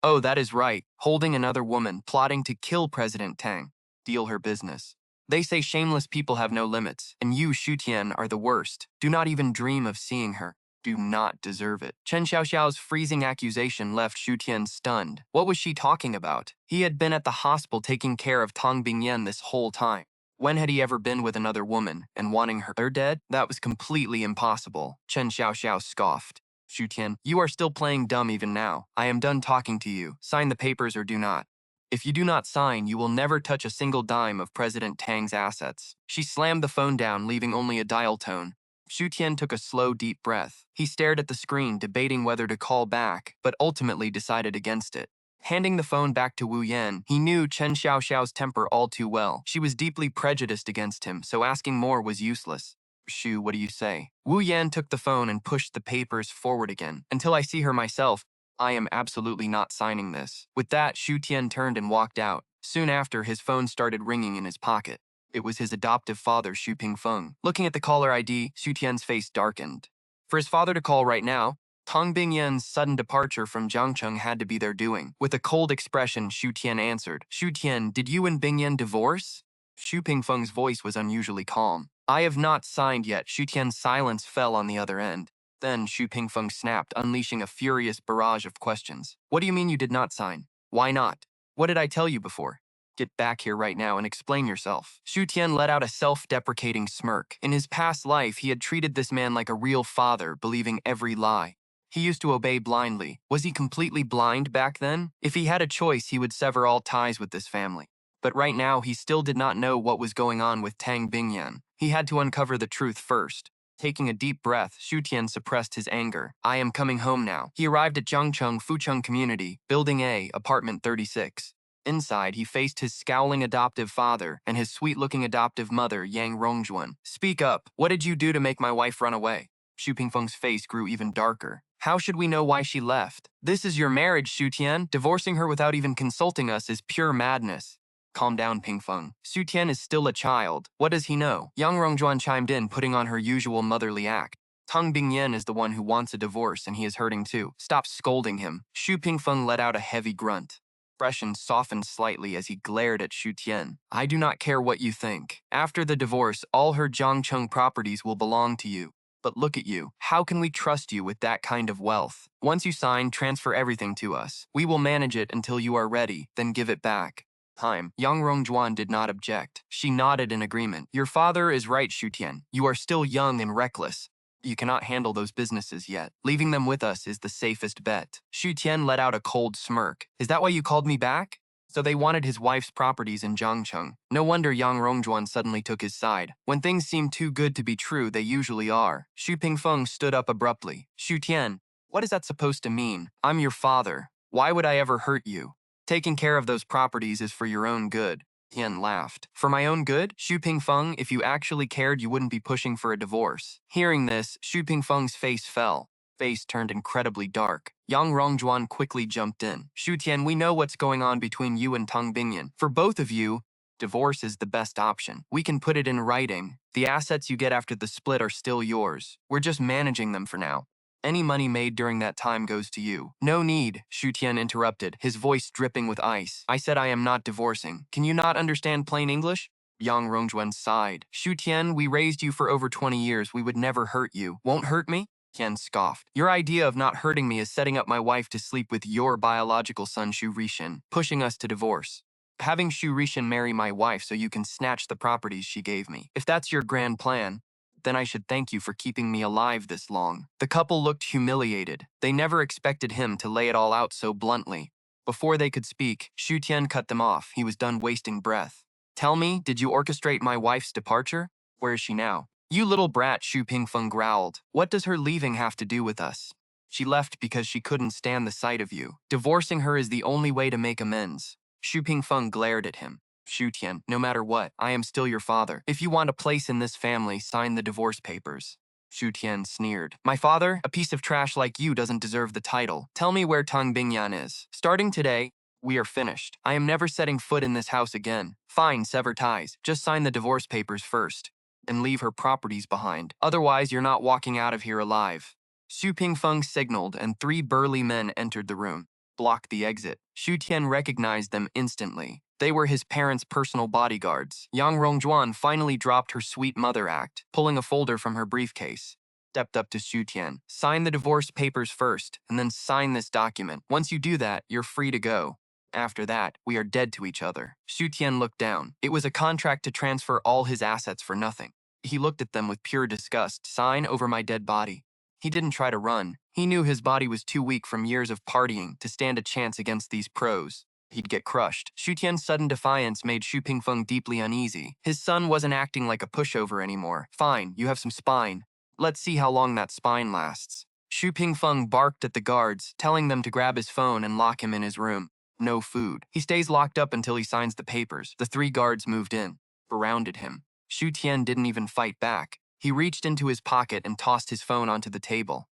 "Oh, that is right. Holding another woman, plotting to kill President Tang. Deal her business. They say shameless people have no limits, and you, Xu Tian, are the worst. Do not even dream of seeing her. Do not deserve it." Chen Xiaoxiao's freezing accusation left Xu Tian stunned. What was she talking about? He had been at the hospital taking care of Tang Bingyan this whole time. When had he ever been with another woman and wanting her dead? That was completely impossible. Chen Xiaoxiao scoffed. "Xu Tian, you are still playing dumb even now. I am done talking to you. Sign the papers or do not. If you do not sign, you will never touch a single dime of President Tang's assets." She slammed the phone down, leaving only a dial tone. Xu Tian took a slow, deep breath. He stared at the screen, debating whether to call back, but ultimately decided against it. Handing the phone back to Wu Yan, he knew Chen Xiaoxiao's temper all too well. She was deeply prejudiced against him, so asking more was useless. "Xu, what do you say?" Wu Yan took the phone and pushed the papers forward again. "Until I see her myself, I am absolutely not signing this." With that, Xu Tian turned and walked out. Soon after, his phone started ringing in his pocket. It was his adoptive father, Xu Pingfeng. Looking at the caller ID, Xu Tian's face darkened. For his father to call right now, Tang Bingyan's sudden departure from Jiangcheng had to be their doing. With a cold expression, Xu Tian answered. "Xu Tian, did you and Bingyan divorce?" Xu Pingfeng's voice was unusually calm. "I have not signed yet." Xu Tian's silence fell on the other end. Then Xu Pingfeng snapped, unleashing a furious barrage of questions. "What do you mean you did not sign? Why not? What did I tell you before? Get back here right now and explain yourself." Xu Tian let out a self-deprecating smirk. In his past life, he had treated this man like a real father, believing every lie. He used to obey blindly. Was he completely blind back then? If he had a choice, he would sever all ties with this family. But right now, he still did not know what was going on with Tang Bingyan. He had to uncover the truth first. Taking a deep breath, Xu Tian suppressed his anger. "I am coming home now." He arrived at Jiangcheng Fucheng Community, Building A, Apartment 36. Inside, he faced his scowling adoptive father and his sweet-looking adoptive mother, Yang Rongjuan. "Speak up. What did you do to make my wife run away?" Xu Pingfeng's face grew even darker. "How should we know why she left? This is your marriage, Xu Tian. Divorcing her without even consulting us is pure madness." "Calm down, Pingfeng. Xu Tian is still a child. What does he know?" Yang Rongjuan chimed in, putting on her usual motherly act. "Tang Bingyan is the one who wants a divorce, and he is hurting too. Stop scolding him." Xu Pingfeng let out a heavy grunt. Expression softened slightly as he glared at Xu Tian. "I do not care what you think. After the divorce, all her Jiangcheng properties will belong to you. But look at you. How can we trust you with that kind of wealth? Once you sign, transfer everything to us. We will manage it until you are ready, then give it back." Time. Yang Rongjuan did not object. She nodded in agreement. "Your father is right, Xu Tian. You are still young and reckless. You cannot handle those businesses yet. Leaving them with us is the safest bet. Xu Tian let out a cold smirk. Is that why you called me back? So they wanted his wife's properties in Jiangcheng. No wonder Yang Rongjuan suddenly took his side. When things seem too good to be true, they usually are. Xu Pingfeng stood up abruptly. Xu Tian, what is that supposed to mean? I'm your father. Why would I ever hurt you? Taking care of those properties is for your own good. Tian laughed. For my own good? Xu Pingfeng, if you actually cared, you wouldn't be pushing for a divorce. Hearing this, Xu Pingfeng's face fell. Face turned incredibly dark. Yang Rongjuan quickly jumped in. Xu Tian, we know what's going on between you and Tang Bingyan. For both of you, divorce is the best option. We can put it in writing. The assets you get after the split are still yours. We're just managing them for now. Any money made during that time goes to you. No need, Xu Tian interrupted, his voice dripping with ice. I said I am not divorcing. Can you not understand plain English? Yang Rongjuan sighed. Xu Tian, we raised you for over 20 years. We would never hurt you. Won't hurt me? Tian scoffed. Your idea of not hurting me is setting up my wife to sleep with your biological son Xu Rishan, pushing us to divorce. Having Xu Rishan marry my wife so you can snatch the properties she gave me. If that's your grand plan, then I should thank you for keeping me alive this long. The couple looked humiliated. They never expected him to lay it all out so bluntly. Before they could speak, Xu Tian cut them off. He was done wasting breath. Tell me, did you orchestrate my wife's departure? Where is she now? You little brat, Xu Pingfeng growled. What does her leaving have to do with us? She left because she couldn't stand the sight of you. Divorcing her is the only way to make amends. Xu Pingfeng glared at him. Xu Tian, no matter what, I am still your father. If you want a place in this family, sign the divorce papers. Xu Tian sneered. My father? A piece of trash like you doesn't deserve the title. Tell me where Tang Bingyan is. Starting today, we are finished. I am never setting foot in this house again. Fine, sever ties. Just sign the divorce papers first. And leave her properties behind. Otherwise, you're not walking out of here alive. Xu Pingfeng signaled, and 3 burly men entered the room. Blocked the exit. Xu Tian recognized them instantly. They were his parents' personal bodyguards. Yang Rongjuan finally dropped her sweet mother act, pulling a folder from her briefcase. Stepped up to Xu Tian. Sign the divorce papers first, and then sign this document. Once you do that, you're free to go. After that, we are dead to each other. Xu Tian looked down. It was a contract to transfer all his assets for nothing. He looked at them with pure disgust. Sign over my dead body. He didn't try to run. He knew his body was too weak from years of partying to stand a chance against these pros. He'd get crushed. Xu Tian's sudden defiance made Xu Pingfeng deeply uneasy. His son wasn't acting like a pushover anymore. Fine, you have some spine. Let's see how long that spine lasts. Xu Pingfeng barked at the guards, telling them to grab his phone and lock him in his room. No food. He stays locked up until he signs the papers. The 3 guards moved in, surrounded him. Xu Tian didn't even fight back. He reached into his pocket and tossed his phone onto the table.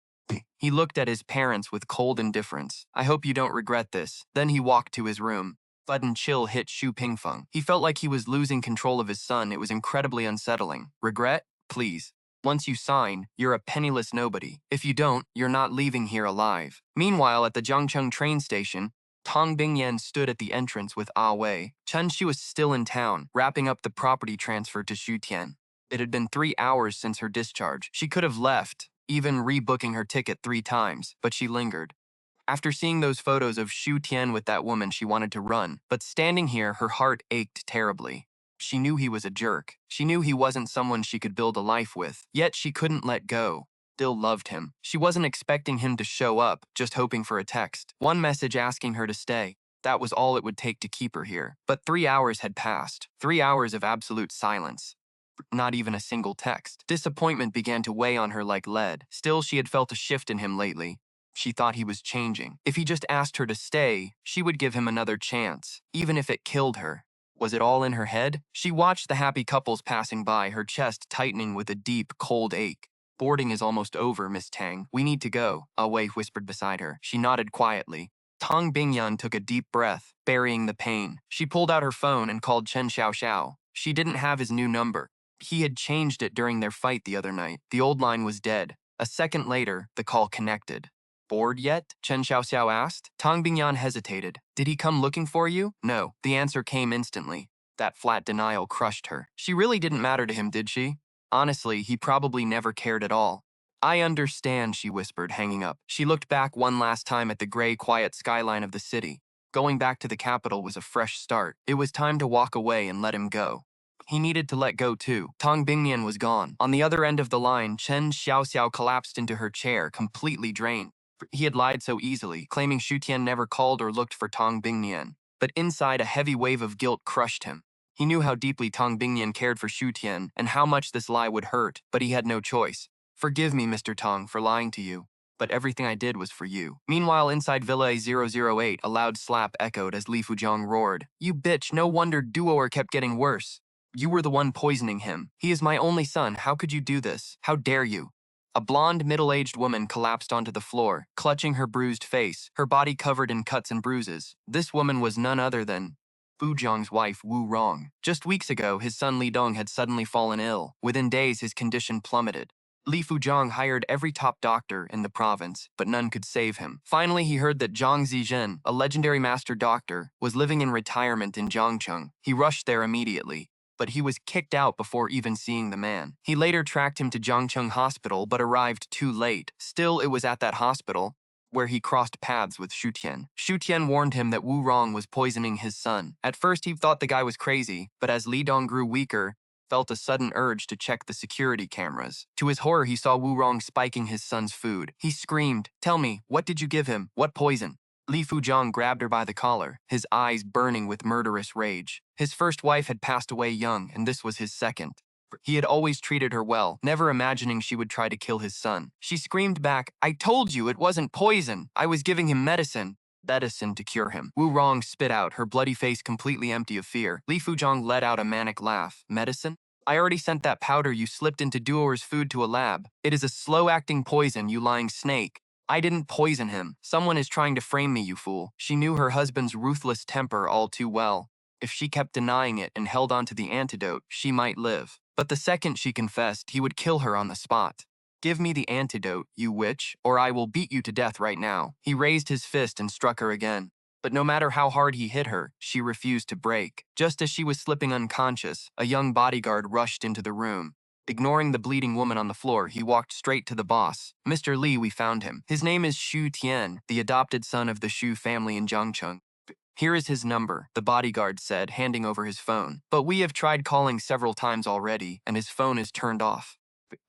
He looked at his parents with cold indifference. I hope you don't regret this. Then he walked to his room. Sudden chill hit Xu Pingfeng. He felt like he was losing control of his son. It was incredibly unsettling. Regret? Please. Once you sign, you're a penniless nobody. If you don't, you're not leaving here alive. Meanwhile, at the Jiangcheng train station, Tang Bingyan stood at the entrance with Ah Wei. Chen Shi was still in town, wrapping up the property transfer to Xu Tian. It had been 3 hours since her discharge. She could have left, even rebooking her ticket 3 times, but she lingered. After seeing those photos of Xu Tian with that woman, she wanted to run. But standing here, her heart ached terribly. She knew he was a jerk. She knew he wasn't someone she could build a life with. Yet she couldn't let go. Still loved him. She wasn't expecting him to show up, just hoping for a text. One message asking her to stay. That was all it would take to keep her here. But 3 hours had passed. 3 hours of absolute silence. Not even a single text. Disappointment began to weigh on her like lead. Still, she had felt a shift in him lately. She thought he was changing. If he just asked her to stay, she would give him another chance, even if it killed her. Was it all in her head? She watched the happy couples passing by, her chest tightening with a deep, cold ache. Boarding is almost over, Miss Tang. We need to go, Ah Wei whispered beside her. She nodded quietly. Tang Bingyan took a deep breath, burying the pain. She pulled out her phone and called Chen Xiaoxiao. She didn't have his new number. He had changed it during their fight the other night. The old line was dead. A second later, the call connected. Bored yet? Chen Xiaoxiao asked. Tang Bingyan hesitated. Did he come looking for you? No. The answer came instantly. That flat denial crushed her. She really didn't matter to him, did she? Honestly, he probably never cared at all. I understand, she whispered, hanging up. She looked back one last time at the gray, quiet skyline of the city. Going back to the capital was a fresh start. It was time to walk away and let him go. He needed to let go too. Tang Bingnian was gone. On the other end of the line, Chen Xiaoxiao collapsed into her chair, completely drained. He had lied so easily, claiming Xu Tian never called or looked for Tang Bingnian. But inside, a heavy wave of guilt crushed him. He knew how deeply Tang Bingnian cared for Xu Tian and how much this lie would hurt, but he had no choice. Forgive me, Mr. Tang, for lying to you, but everything I did was for you. Meanwhile, inside Villa 008, a loud slap echoed as Li Fujiang roared. You bitch, no wonder Duoer kept getting worse. You were the one poisoning him. He is my only son. How could you do this? How dare you? A blonde, middle-aged woman collapsed onto the floor, clutching her bruised face, her body covered in cuts and bruises. This woman was none other than Fujiang's wife, Wu Rong. Just weeks ago, his son Li Dong had suddenly fallen ill. Within days, his condition plummeted. Li Fujiang hired every top doctor in the province, but none could save him. Finally, he heard that Zhang Zizhen, a legendary master doctor, was living in retirement in Jiangcheng. He rushed there immediately, but he was kicked out before even seeing the man. He later tracked him to Jiangcheng Hospital, but arrived too late. Still, it was at that hospital where he crossed paths with Xu Tian. Xu Tian warned him that Wu Rong was poisoning his son. At first, he thought the guy was crazy, but as Li Dong grew weaker, felt a sudden urge to check the security cameras. To his horror, he saw Wu Rong spiking his son's food. He screamed, "Tell me, what did you give him? What poison?" Li Fujiang grabbed her by the collar, his eyes burning with murderous rage. His first wife had passed away young, and this was his second. He had always treated her well, never imagining she would try to kill his son. She screamed back, "I told you it wasn't poison. I was giving him medicine." Medicine to cure him. Wu Rong spit out, her bloody face completely empty of fear. Li Fujiang let out a manic laugh. Medicine? I already sent that powder you slipped into Duoer's food to a lab. It is a slow-acting poison, you lying snake. I didn't poison him. Someone is trying to frame me, you fool. She knew her husband's ruthless temper all too well. If she kept denying it and held on to the antidote, she might live. But the second she confessed, he would kill her on the spot. Give me the antidote, you witch, or I will beat you to death right now. He raised his fist and struck her again. But no matter how hard he hit her, she refused to break. Just as she was slipping unconscious, a young bodyguard rushed into the room. Ignoring the bleeding woman on the floor, he walked straight to the boss. Mr. Li, we found him. His name is Xu Tian, the adopted son of the Xu family in Jiangcheng. Here is his number, the bodyguard said, handing over his phone. But we have tried calling several times already, and his phone is turned off.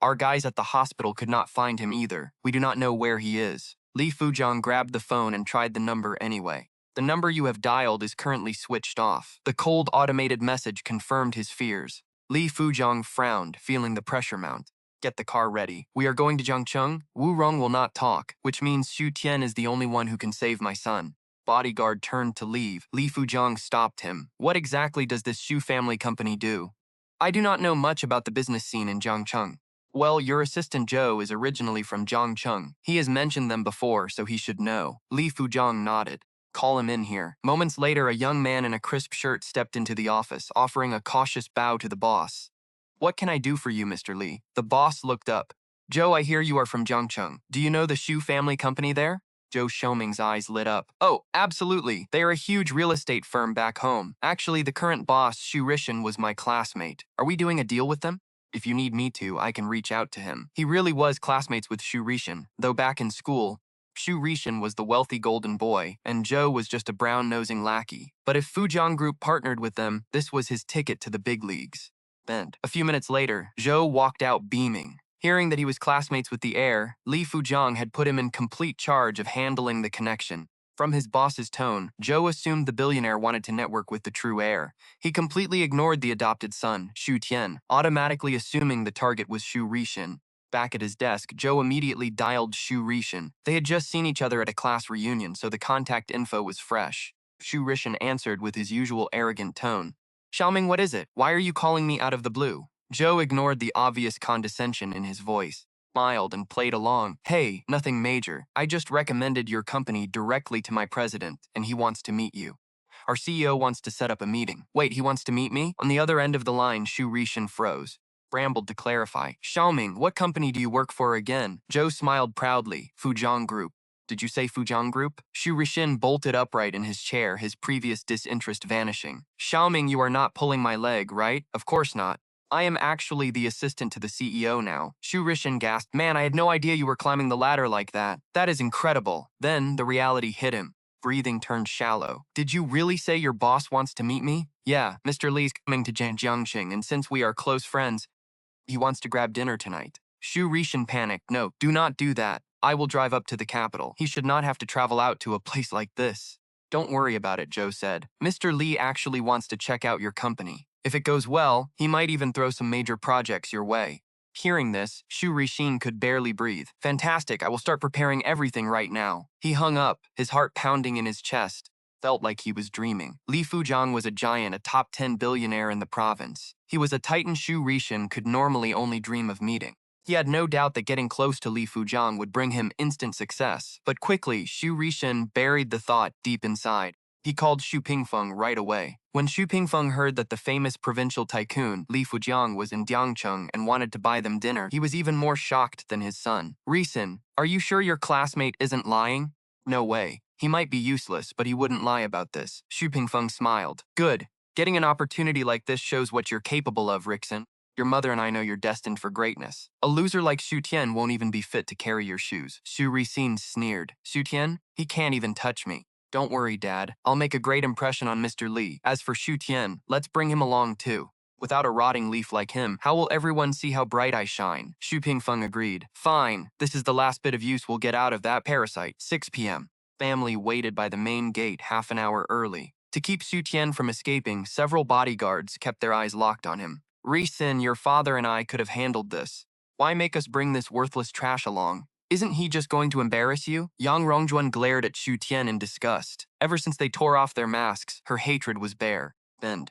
Our guys at the hospital could not find him either. We do not know where he is. Li Fujiang grabbed the phone and tried the number anyway. The number you have dialed is currently switched off. The cold automated message confirmed his fears. Li Fujiang frowned, feeling the pressure mount. Get the car ready. We are going to Jiangcheng. Wu Rong will not talk, which means Xu Tian is the only one who can save my son. Bodyguard turned to leave. Li Fujiang stopped him. What exactly does this Xu family company do? I do not know much about the business scene in Jiangcheng. Well, your assistant Zhou is originally from Jiangcheng. He has mentioned them before, so he should know. Li Fujiang nodded. Call him in here. Moments later, a young man in a crisp shirt stepped into the office, offering a cautious bow to the boss. What can I do for you, Mr. Li? The boss looked up. Zhou, I hear you are from Jiangcheng. Do you know the Xu family company there? Zhou Xiaoming's eyes lit up. Oh, absolutely. They are a huge real estate firm back home. Actually, the current boss, Xu Rishan, was my classmate. Are we doing a deal with them? If you need me to, I can reach out to him. He really was classmates with Xu Rishan, though back in school, Xu Rishan was the wealthy golden boy, and Zhou was just a brown-nosing lackey. But if Fujiang Group partnered with them, this was his ticket to the big leagues. Bent. A few minutes later, Zhou walked out beaming. Hearing that he was classmates with the heir, Li Fujiang had put him in complete charge of handling the connection. From his boss's tone, Zhou assumed the billionaire wanted to network with the true heir. He completely ignored the adopted son, Xu Tian, automatically assuming the target was Xu Rishan. Back at his desk, Zhou immediately dialed Xu Rishan. They had just seen each other at a class reunion, so the contact info was fresh. Xu Rishan answered with his usual arrogant tone. Xiaoming, what is it? Why are you calling me out of the blue? Zhou ignored the obvious condescension in his voice, smiled, and played along. Hey, nothing major. I just recommended your company directly to my president, and he wants to meet you. Our CEO wants to set up a meeting. Wait, he wants to meet me? On the other end of the line, Xu Rishan froze. Brambled to clarify. Xiaoming, what company do you work for again? Zhou smiled proudly. Fujiang Group. Did you say Fujiang Group? Xu Rishin bolted upright in his chair, his previous disinterest vanishing. Xiaoming, you are not pulling my leg, right? Of course not. I am actually the assistant to the CEO now. Xu Rishin gasped, man, I had no idea you were climbing the ladder like that. That is incredible. Then the reality hit him. breathing turned shallow. Did you really say your boss wants to meet me? Yeah, Mr. Lee's coming to Jiangcheng, and since we are close friends, he wants to grab dinner tonight. Shu Rishan panicked. No, do not do that. I will drive up to the capital. He should not have to travel out to a place like this. Don't worry about it, Joe said. Mr. Lee actually wants to check out your company. If it goes well, he might even throw some major projects your way. Hearing this, Shu Rishin could barely breathe. Fantastic, I will start preparing everything right now. He hung up, his heart pounding in his chest. Felt like he was dreaming. Li Fujiang was a giant, a top 10 billionaire in the province. He was a titan Shu Rishin could normally only dream of meeting. He had no doubt that getting close to Li Fujiang would bring him instant success. But quickly, Shu Rishin buried the thought deep inside. He called Xu Pingfeng right away. When Xu Pingfeng heard that the famous provincial tycoon, Li Fujiang, was in Jiangcheng and wanted to buy them dinner, he was even more shocked than his son. Risin, are you sure your classmate isn't lying? No way. He might be useless, but he wouldn't lie about this. Xu Pingfeng smiled. Good. Getting an opportunity like this shows what you're capable of, Rixin. Your mother and I know you're destined for greatness. A loser like Xu Tian won't even be fit to carry your shoes. Xu Rixin sneered. Xu Tian? He can't even touch me. Don't worry, Dad. I'll make a great impression on Mr. Li. As for Xu Tian, let's bring him along too. Without a rotting leaf like him, how will everyone see how bright I shine? Xu Pingfeng agreed. Fine. This is the last bit of use we'll get out of that parasite. 6 p.m. Family waited by the main gate half an hour early. To keep Xu Tian from escaping, several bodyguards kept their eyes locked on him. Risin, your father and I could have handled this. Why make us bring this worthless trash along? Isn't he just going to embarrass you? Yang Rongjuan glared at Xu Tian in disgust. Ever since they tore off their masks, her hatred was bare.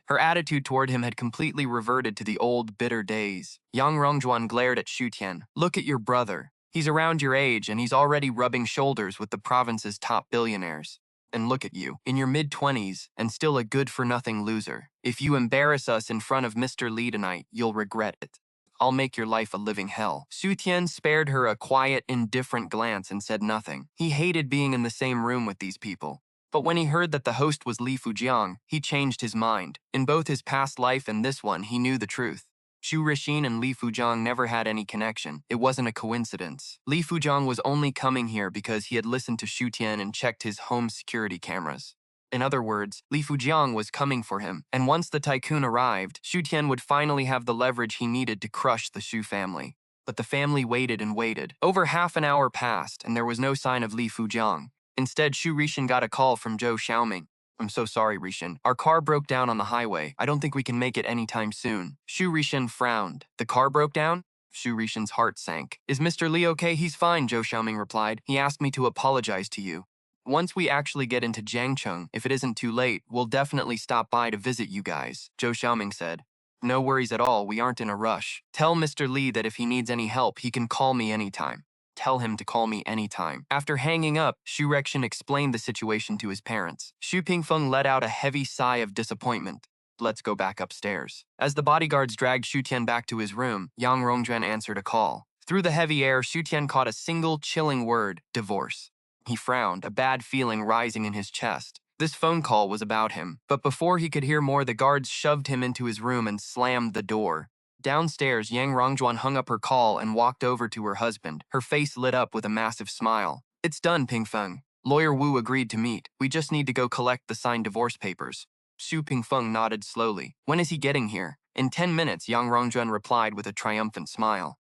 Her attitude toward him had completely reverted to the old, bitter days. Yang Rongjuan glared at Xu Tian. Look at your brother. He's around your age, and he's already rubbing shoulders with the province's top billionaires. And look at you, in your mid-20s, and still a good-for-nothing loser. If you embarrass us in front of Mr. Li tonight, you'll regret it. I'll make your life a living hell. Xu Tian spared her a quiet, indifferent glance and said nothing. He hated being in the same room with these people. But when he heard that the host was Li Fujiang, he changed his mind. In both his past life and this one, he knew the truth. Xu Rishin and Li Fujiang never had any connection. It wasn't a coincidence. Li Fujiang was only coming here because he had listened to Xu Tian and checked his home security cameras. In other words, Li Fujiang was coming for him, and once the tycoon arrived, Xu Tian would finally have the leverage he needed to crush the Xu family. But the family waited and waited. Over half an hour passed, and there was no sign of Li Fujiang. Instead, Xu Rishin got a call from Zhou Xiaoming. I'm so sorry, Rishin. Our car broke down on the highway. I don't think we can make it anytime soon. Xu Rishin frowned. The car broke down? Xu Rishin's heart sank. Is Mr. Li okay? He's fine, Zhou Xiaoming replied. He asked me to apologize to you. Once we actually get into Jiangcheng, if it isn't too late, we'll definitely stop by to visit you guys, Zhou Xiaoming said. No worries at all, we aren't in a rush. Tell Mr. Li that if he needs any help, he can call me anytime. Tell him to call me anytime. After hanging up, Xu Rexin explained the situation to his parents. Xu Pingfeng let out a heavy sigh of disappointment. Let's go back upstairs. As the bodyguards dragged Xu Tian back to his room, Yang Rongjuan answered a call. Through the heavy air, Xu Tian caught a single chilling word, divorce. He frowned, a bad feeling rising in his chest. This phone call was about him, but before he could hear more, the guards shoved him into his room and slammed the door. Downstairs, Yang Rongjuan hung up her call and walked over to her husband. Her face lit up with a massive smile. It's done, Pingfeng. Lawyer Wu agreed to meet. We just need to go collect the signed divorce papers. Xu Pingfeng nodded slowly. When is he getting here? In 10 minutes, Yang Rongjuan replied with a triumphant smile.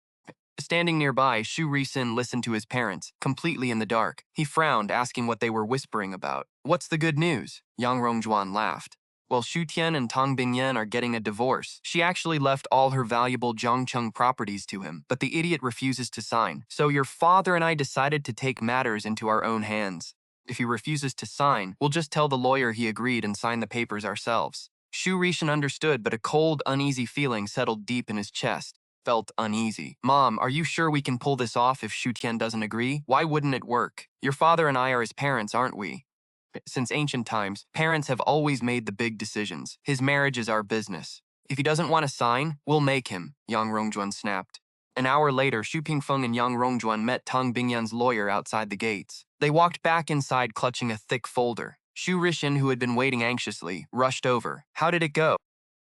Standing nearby, Xu Risin listened to his parents, completely in the dark. He frowned, asking what they were whispering about. What's the good news? Yang Rongjuan laughed. Well, Xu Tian and Tang Bingyan are getting a divorce. She actually left all her valuable Jiangcheng properties to him, but the idiot refuses to sign. So your father and I decided to take matters into our own hands. If he refuses to sign, we'll just tell the lawyer he agreed and sign the papers ourselves. Xu Rishin understood, but a cold, uneasy feeling settled deep in his chest. Felt uneasy. Mom, are you sure we can pull this off if Xu Tian doesn't agree? Why wouldn't it work? Your father and I are his parents, aren't we? Since ancient times, parents have always made the big decisions. His marriage is our business. If he doesn't want to sign, we'll make him, Yang Rongjuan snapped. An hour later, Xu Pingfeng and Yang Rongjuan met Tang Bingyan's lawyer outside the gates. They walked back inside clutching a thick folder. Xu Rishin, who had been waiting anxiously, rushed over. How did it go?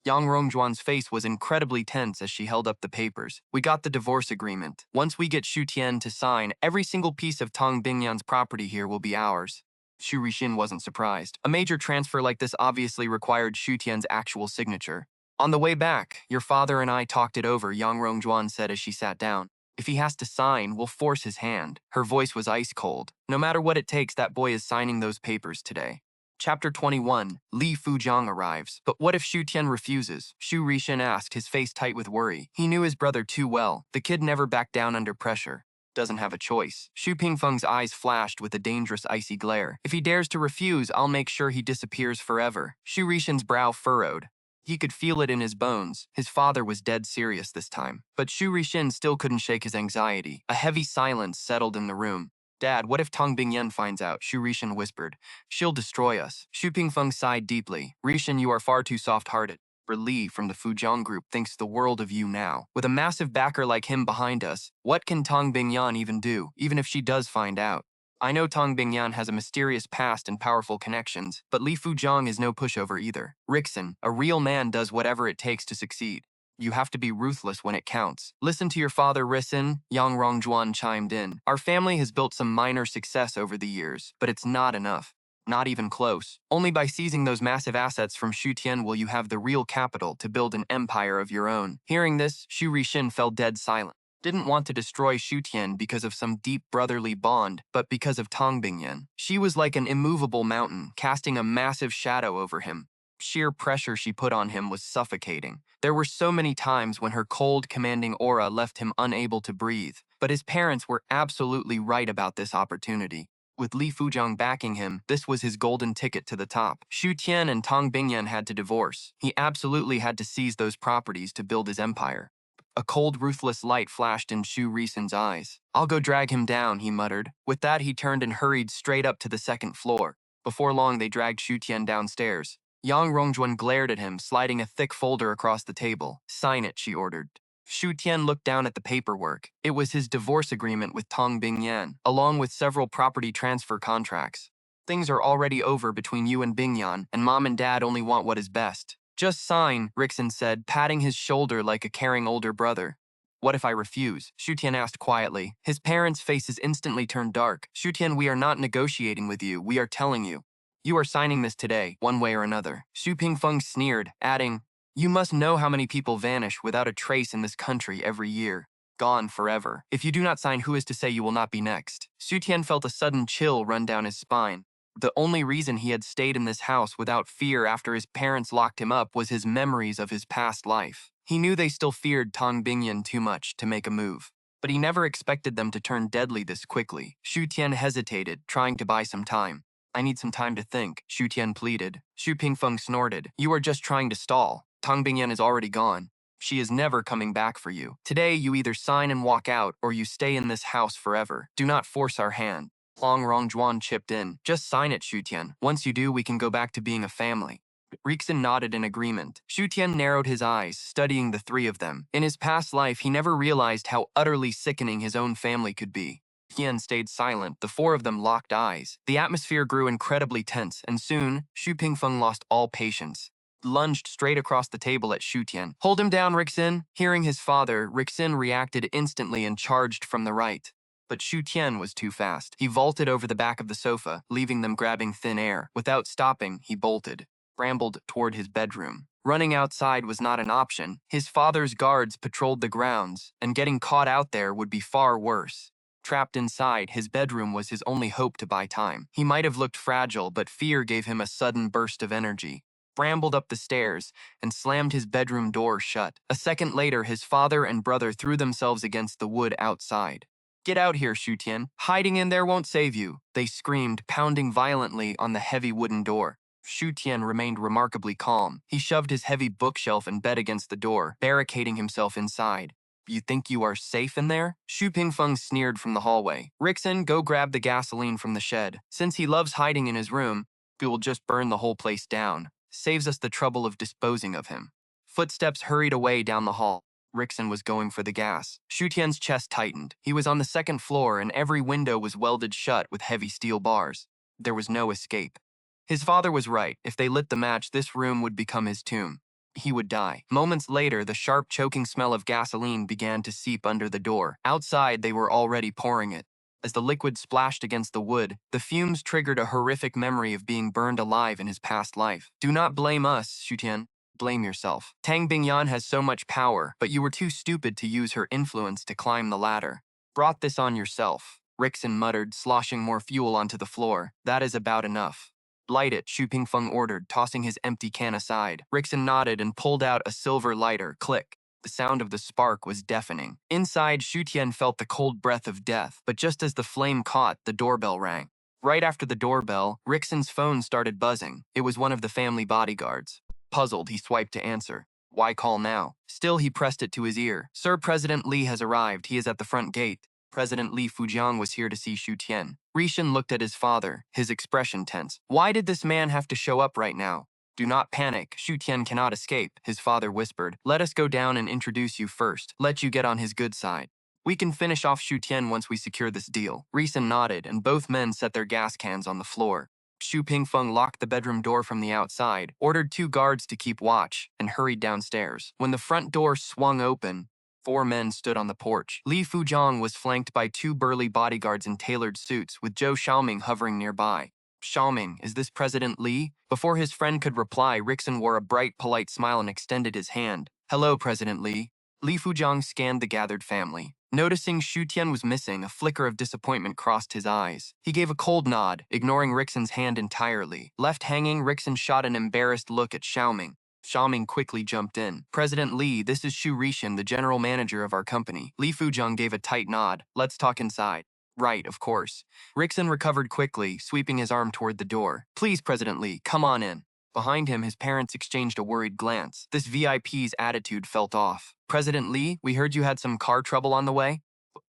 Yang Rongjuan's face was incredibly tense as she held up the papers. We got the divorce agreement. Once we get Xu Tian to sign, every single piece of Tang Bingyan's property here will be ours. Xu Rixin wasn't surprised. A major transfer like this obviously required Xu Tian's actual signature. On the way back, your father and I talked it over, Yang Rongjuan said as she sat down. If he has to sign, we'll force his hand. Her voice was ice cold. No matter what it takes, that boy is signing those papers today. Chapter 21, Li Fujiang arrives. But what if Xu Tian refuses? Xu Rixin asked, his face tight with worry. He knew his brother too well. The kid never backed down under pressure. Doesn't have a choice. Xu Pingfeng's eyes flashed with a dangerous icy glare. If he dares to refuse, I'll make sure he disappears forever. Xu Rixin's brow furrowed. He could feel it in his bones. His father was dead serious this time. But Xu Rixin still couldn't shake his anxiety. A heavy silence settled in the room. Dad, what if Tong Bingyan finds out? Xu Rixin whispered. She'll destroy us. Xu Pingfeng sighed deeply. Rixin, you are far too soft-hearted. Li from the Fujiang group thinks the world of you now. With a massive backer like him behind us, what can Tong Bingyan even do, even if she does find out? I know Tong Bingyan has a mysterious past and powerful connections, but Li Fujiang is no pushover either. Rixin, a real man does whatever it takes to succeed. You have to be ruthless when it counts. Listen to your father, Rixin, Yang Rongjuan chimed in. Our family has built some minor success over the years, but it's not enough. Not even close. Only by seizing those massive assets from Xu Tian will you have the real capital to build an empire of your own. Hearing this, Xu Rixin fell dead silent. Didn't want to destroy Xu Tian because of some deep brotherly bond, but because of Tong Bingyan. She was like an immovable mountain, casting a massive shadow over him. Sheer pressure she put on him was suffocating. There were so many times when her cold, commanding aura left him unable to breathe. But his parents were absolutely right about this opportunity. With Li Fujiang backing him, this was his golden ticket to the top. Xu Tian and Tong Bingyan had to divorce. He absolutely had to seize those properties to build his empire. A cold, ruthless light flashed in Xu Rixin's eyes. I'll go drag him down, he muttered. With that, he turned and hurried straight up to the second floor. Before long, they dragged Xu Tian downstairs. Yang Rongjuan glared at him, sliding a thick folder across the table. Sign it, she ordered. Xu Tian looked down at the paperwork. It was his divorce agreement with Tong Bingyan, along with several property transfer contracts. Things are already over between you and Bingyan, and Mom and Dad only want what is best. Just sign, Rixin said, patting his shoulder like a caring older brother. What if I refuse? Xu Tian asked quietly. His parents' faces instantly turned dark. Xu Tian, we are not negotiating with you, we are telling you. You are signing this today, one way or another. Xu Pingfeng sneered, adding, you must know how many people vanish without a trace in this country every year. Gone forever. If you do not sign, who is to say you will not be next? Xu Tian felt a sudden chill run down his spine. The only reason he had stayed in this house without fear after his parents locked him up was his memories of his past life. He knew they still feared Tong Bingyan too much to make a move. But he never expected them to turn deadly this quickly. Xu Tian hesitated, trying to buy some time. I need some time to think, Xu Tian pleaded. Xu Pingfeng snorted. You are just trying to stall. Tong Bingyan is already gone. She is never coming back for you. Today, you either sign and walk out, or you stay in this house forever. Do not force our hand. Long Rongjuan chipped in. Just sign it, Xu Tian. Once you do, we can go back to being a family. Rixin nodded in agreement. Xu Tian narrowed his eyes, studying the three of them. In his past life, he never realized how utterly sickening his own family could be. Tian stayed silent. The four of them locked eyes. The atmosphere grew incredibly tense, and soon, Xu Pingfeng lost all patience. Lunged straight across the table at Xu Tian. Hold him down, Rixin. Hearing his father, Rixin reacted instantly and charged from the right. But Xu Tian was too fast. He vaulted over the back of the sofa, leaving them grabbing thin air. Without stopping, he bolted, rambled toward his bedroom. Running outside was not an option. His father's guards patrolled the grounds, and getting caught out there would be far worse. Trapped inside, his bedroom was his only hope to buy time. He might have looked fragile, but fear gave him a sudden burst of energy. Brambled up the stairs and slammed his bedroom door shut. A second later, his father and brother threw themselves against the wood outside. Get out here, Xu Tian. Hiding in there won't save you, they screamed, pounding violently on the heavy wooden door. Xu Tian remained remarkably calm. He shoved his heavy bookshelf and bed against the door, barricading himself inside. You think you are safe in there? Xu Pingfeng sneered from the hallway. Rixin, go grab the gasoline from the shed. Since he loves hiding in his room, we will just burn the whole place down. Saves us the trouble of disposing of him. Footsteps hurried away down the hall. Rixin was going for the gas. Xu Tian's chest tightened. He was on the second floor, and every window was welded shut with heavy steel bars. There was no escape. His father was right. If they lit the match, this room would become his tomb. He would die. Moments later, the sharp, choking smell of gasoline began to seep under the door. Outside, they were already pouring it. As the liquid splashed against the wood, the fumes triggered a horrific memory of being burned alive in his past life. Do not blame us, Shutian. Blame yourself. Tang Bingyan has so much power, but you were too stupid to use her influence to climb the ladder. Brought this on yourself, Rixon muttered, sloshing more fuel onto the floor. That is about enough. Light it, Xu Pingfeng ordered, tossing his empty can aside. Rixon nodded and pulled out a silver lighter. Click. The sound of the spark was deafening. Inside, Xu Tian felt the cold breath of death, but just as the flame caught, the doorbell rang. Right after the doorbell, Rixon's phone started buzzing. It was one of the family bodyguards. Puzzled, he swiped to answer. Why call now? Still, he pressed it to his ear. Sir, President Li has arrived. He is at the front gate. President Li Fujiang was here to see Xu Tian. Rishan looked at his father, his expression tense. Why did this man have to show up right now? Do not panic. Xu Tian cannot escape, his father whispered. Let us go down and introduce you first. Let you get on his good side. We can finish off Xu Tian once we secure this deal. Rishan nodded, and both men set their gas cans on the floor. Xu Pingfeng locked the bedroom door from the outside, ordered 2 guards to keep watch, and hurried downstairs. When the front door swung open, 4 men stood on the porch. Li Fujiang was flanked by 2 burly bodyguards in tailored suits, with Zhou Xiaoming hovering nearby. Xiaoming, is this President Li? Before his friend could reply, Rixon wore a bright, polite smile and extended his hand. Hello, President Li. Li Fujiang scanned the gathered family. Noticing Xu Tian was missing, a flicker of disappointment crossed his eyes. He gave a cold nod, ignoring Rixon's hand entirely. Left hanging, Rixon shot an embarrassed look at Xiaoming. Xiaoming quickly jumped in. President Li, this is Xu Rishan, the general manager of our company. Li Fujiang gave a tight nod. Let's talk inside. Right, of course. Rixon recovered quickly, sweeping his arm toward the door. Please, President Li, come on in. Behind him, his parents exchanged a worried glance. This VIP's attitude felt off. President Li, we heard you had some car trouble on the way.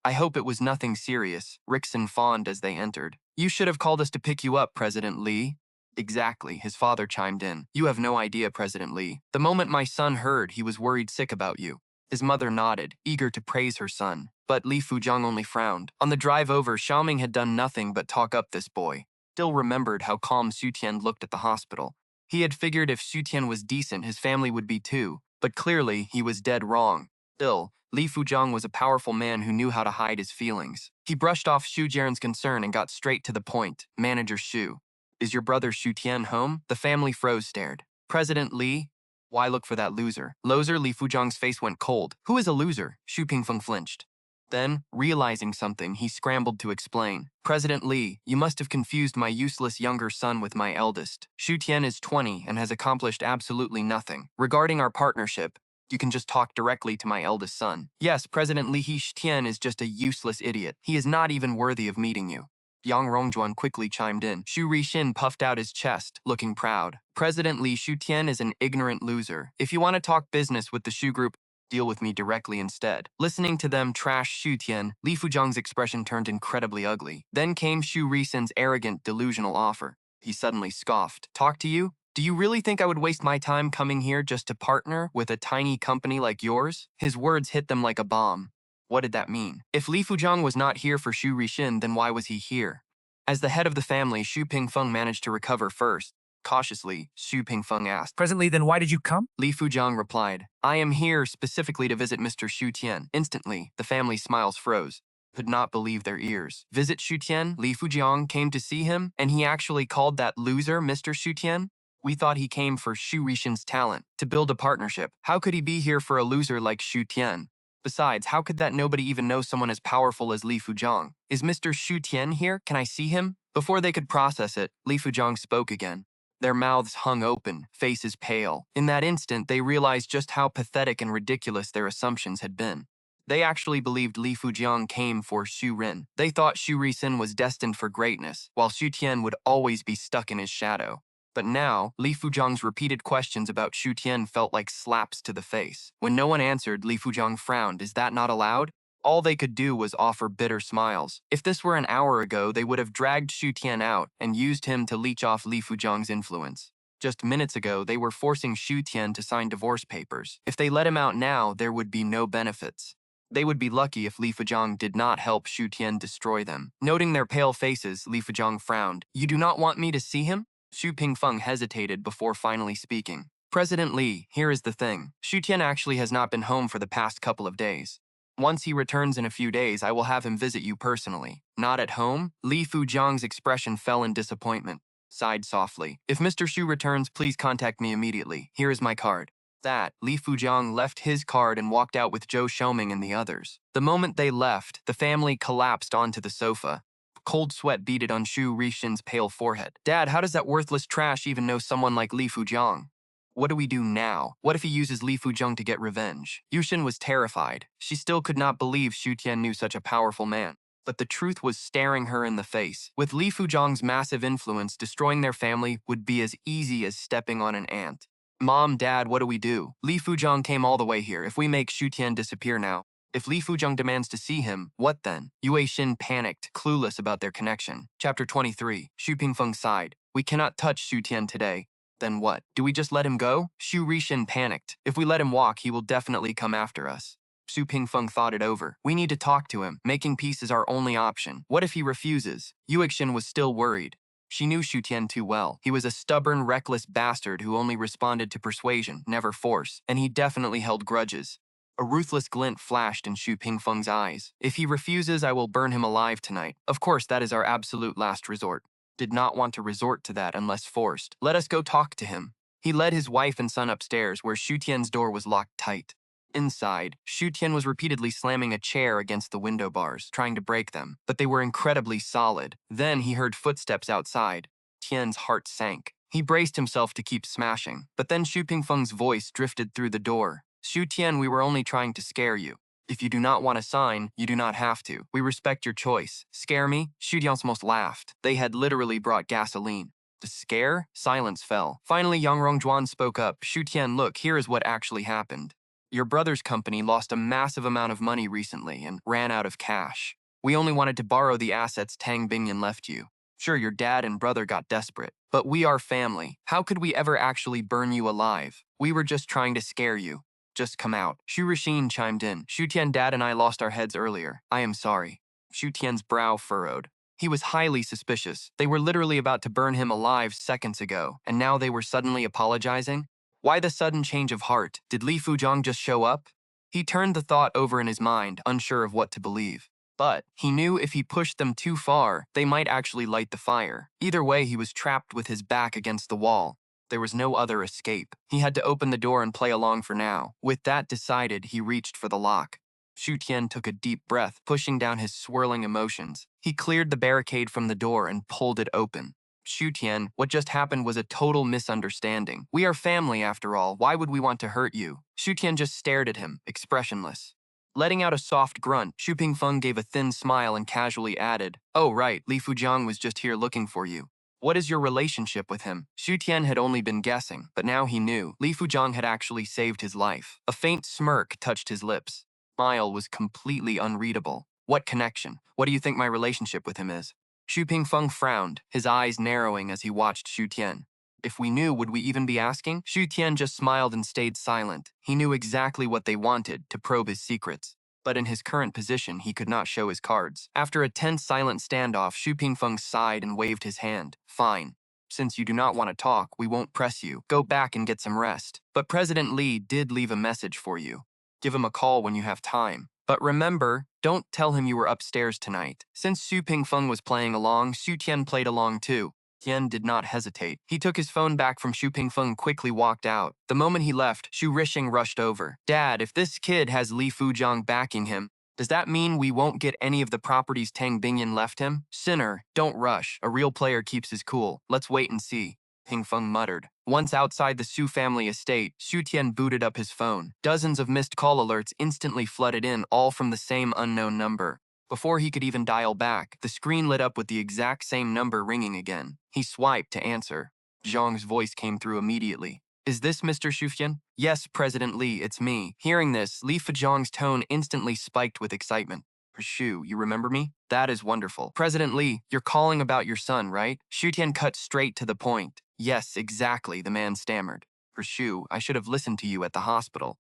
I hope it was nothing serious. Rixon fawned as they entered. You should have called us to pick you up, President Li. Exactly, his father chimed in. You have no idea, President Li. The moment my son heard, he was worried sick about you. His mother nodded, eager to praise her son. But Li Fujiang only frowned. On the drive over, Xiaoming had done nothing but talk up this boy. Still remembered how calm Xu Tian looked at the hospital. He had figured if Xu Tian was decent, his family would be too. But clearly, he was dead wrong. Still, Li Fujiang was a powerful man who knew how to hide his feelings. He brushed off Xu Jian's concern and got straight to the point. Manager Xu. Is your brother Xu Tian home? The family froze stared. President Li? Why look for that loser? Loser? Li Fujiang's face went cold. Who is a loser? Xu Pingfeng flinched. Then, realizing something, he scrambled to explain. President Li, you must have confused my useless younger son with my eldest. Xu Tian is 20 and has accomplished absolutely nothing. Regarding our partnership, you can just talk directly to my eldest son. Yes, President Li Tian is just a useless idiot. He is not even worthy of meeting you. Yang Rongjuan quickly chimed in. Xu Rishin puffed out his chest, looking proud. President Li Xu Tian is an ignorant loser. If you want to talk business with the Xu Group, deal with me directly instead. Listening to them trash Xu Tian, Li Fujiang's expression turned incredibly ugly. Then came Xu Rishin's arrogant, delusional offer. He suddenly scoffed. Talk to you? Do you really think I would waste my time coming here just to partner with a tiny company like yours? His words hit them like a bomb. What did that mean? If Li Fujiang was not here for Xu Rishin, then why was he here? As the head of the family, Xu Pingfeng managed to recover first. Cautiously, Xu Pingfeng asked. Presently, then why did you come? Li Fujiang replied, I am here specifically to visit Mr. Xu Tian. Instantly, the family's smiles froze. Could not believe their ears. Visit Xu Tian? Li Fujiang came to see him, and he actually called that loser Mr. Xu Tian? We thought he came for Xu Rishin's talent, to build a partnership. How could he be here for a loser like Xu Tian? Besides, how could that nobody even know someone as powerful as Li Fujiang? Is Mr. Xu Tian here? Can I see him? Before they could process it, Li Fujiang spoke again. Their mouths hung open, faces pale. In that instant, they realized just how pathetic and ridiculous their assumptions had been. They actually believed Li Fujiang came for Xu Rin. They thought Xu Rishin was destined for greatness, while Xu Tian would always be stuck in his shadow. But now, Li Fujiang's repeated questions about Xu Tian felt like slaps to the face. When no one answered, Li Fujiang frowned. Is that not allowed? All they could do was offer bitter smiles. If this were an hour ago, they would have dragged Xu Tian out and used him to leech off Li Fujiang's influence. Just minutes ago, they were forcing Xu Tian to sign divorce papers. If they let him out now, there would be no benefits. They would be lucky if Li Fujiang did not help Xu Tian destroy them. Noting their pale faces, Li Fujiang frowned. You do not want me to see him? Xu Pingfeng hesitated before finally speaking. President Li, here is the thing. Xu Tian actually has not been home for the past couple of days. Once he returns in a few days, I will have him visit you personally. Not at home? Li Fujiang's expression fell in disappointment. Sighed softly. If Mr. Shu returns, please contact me immediately. Here is my card. That, Li Fujiang left his card and walked out with Zhou Xiaoming and the others. The moment they left, the family collapsed onto the sofa. Cold sweat beaded on Shu Rixin's pale forehead. Dad, how does that worthless trash even know someone like Li Fujiang? What do we do now? What if he uses Li Fujiang to get revenge? Yushin was terrified. She still could not believe Xu Tian knew such a powerful man. But the truth was staring her in the face. With Li Fujiang's massive influence, destroying their family would be as easy as stepping on an ant. Mom, Dad, what do we do? Li Fujiang came all the way here. If we make Xu Tian disappear now, if Li Fujiang demands to see him, what then? Yue Xin panicked, clueless about their connection. Chapter 23. Xu Pingfeng sighed. We cannot touch Xu Tian today. Then what? Do we just let him go? Xu Rixin panicked. If we let him walk, he will definitely come after us. Xu Pingfeng thought it over. We need to talk to him. Making peace is our only option. What if he refuses? Yuexin was still worried. She knew Xu Tian too well. He was a stubborn, reckless bastard who only responded to persuasion, never force, and he definitely held grudges. A ruthless glint flashed in Xu Pingfeng's eyes. If he refuses, I will burn him alive tonight. Of course, that is our absolute last resort. Did not want to resort to that unless forced. Let us go talk to him. He led his wife and son upstairs, where Xu Tian's door was locked tight. Inside, Xu Tian was repeatedly slamming a chair against the window bars, trying to break them, but they were incredibly solid. Then he heard footsteps outside. Tian's heart sank. He braced himself to keep smashing, but then Xu Pingfeng's voice drifted through the door. Xu Tian, we were only trying to scare you. If you do not want to sign, you do not have to. We respect your choice. Scare me? Xu Tian almost laughed. They had literally brought gasoline. To scare? Silence fell. Finally, Yang Rongjuan spoke up. Xu Tian, look, here is what actually happened. Your brother's company lost a massive amount of money recently and ran out of cash. We only wanted to borrow the assets Tang Bingyan left you. Sure, your dad and brother got desperate, but we are family. How could we ever actually burn you alive? We were just trying to scare you. Just come out. Xu Rixin chimed in. Xu Tian, Dad and I lost our heads earlier. I am sorry. Xu Tian's brow furrowed. He was highly suspicious. They were literally about to burn him alive seconds ago, and now they were suddenly apologizing? Why the sudden change of heart? Did Li Fujiang just show up? He turned the thought over in his mind, unsure of what to believe. But he knew if he pushed them too far, they might actually light the fire. Either way, he was trapped with his back against the wall. There was no other escape. He had to open the door and play along for now. With that decided, he reached for the lock. Xu Tian took a deep breath, pushing down his swirling emotions. He cleared the barricade from the door and pulled it open. Xu Tian, what just happened was a total misunderstanding. We are family after all. Why would we want to hurt you? Xu Tian just stared at him, expressionless. Letting out a soft grunt, Xu Pingfeng gave a thin smile and casually added, Oh right, Li Fujiang was just here looking for you. What is your relationship with him? Xu Tian had only been guessing, but now he knew. Li Fujiang had actually saved his life. A faint smirk touched his lips. Smile was completely unreadable. What connection? What do you think my relationship with him is? Xu Pingfeng frowned, his eyes narrowing as he watched Xu Tian. If we knew, would we even be asking? Xu Tian just smiled and stayed silent. He knew exactly what they wanted, to probe his secrets. But in his current position, he could not show his cards. After a tense, silent standoff, Xu Pingfeng sighed and waved his hand. Fine. Since you do not want to talk, we won't press you. Go back and get some rest. But President Li did leave a message for you. Give him a call when you have time. But remember, don't tell him you were upstairs tonight. Since Xu Pingfeng was playing along, Xu Tian played along too. Tian did not hesitate. He took his phone back from Xu Pingfeng and quickly walked out. The moment he left, Xu Rixing rushed over. Dad, if this kid has Li Fujiang backing him, does that mean we won't get any of the properties Tang Bingyan left him? Sinner, don't rush. A real player keeps his cool. Let's wait and see. Pingfeng muttered. Once outside the Xu family estate, Xu Tian booted up his phone. Dozens of missed call alerts instantly flooded in, all from the same unknown number. Before he could even dial back, the screen lit up with the exact same number ringing again. He swiped to answer. Zhang's voice came through immediately. Is this Mr. Xufian? Yes, President Li, it's me. Hearing this, Li Fujiang's tone instantly spiked with excitement. Shu, you remember me? That is wonderful. President Li, you're calling about your son, right? Xu Tian cut straight to the point. Yes, exactly, the man stammered. Shu, I should have listened to you at the hospital.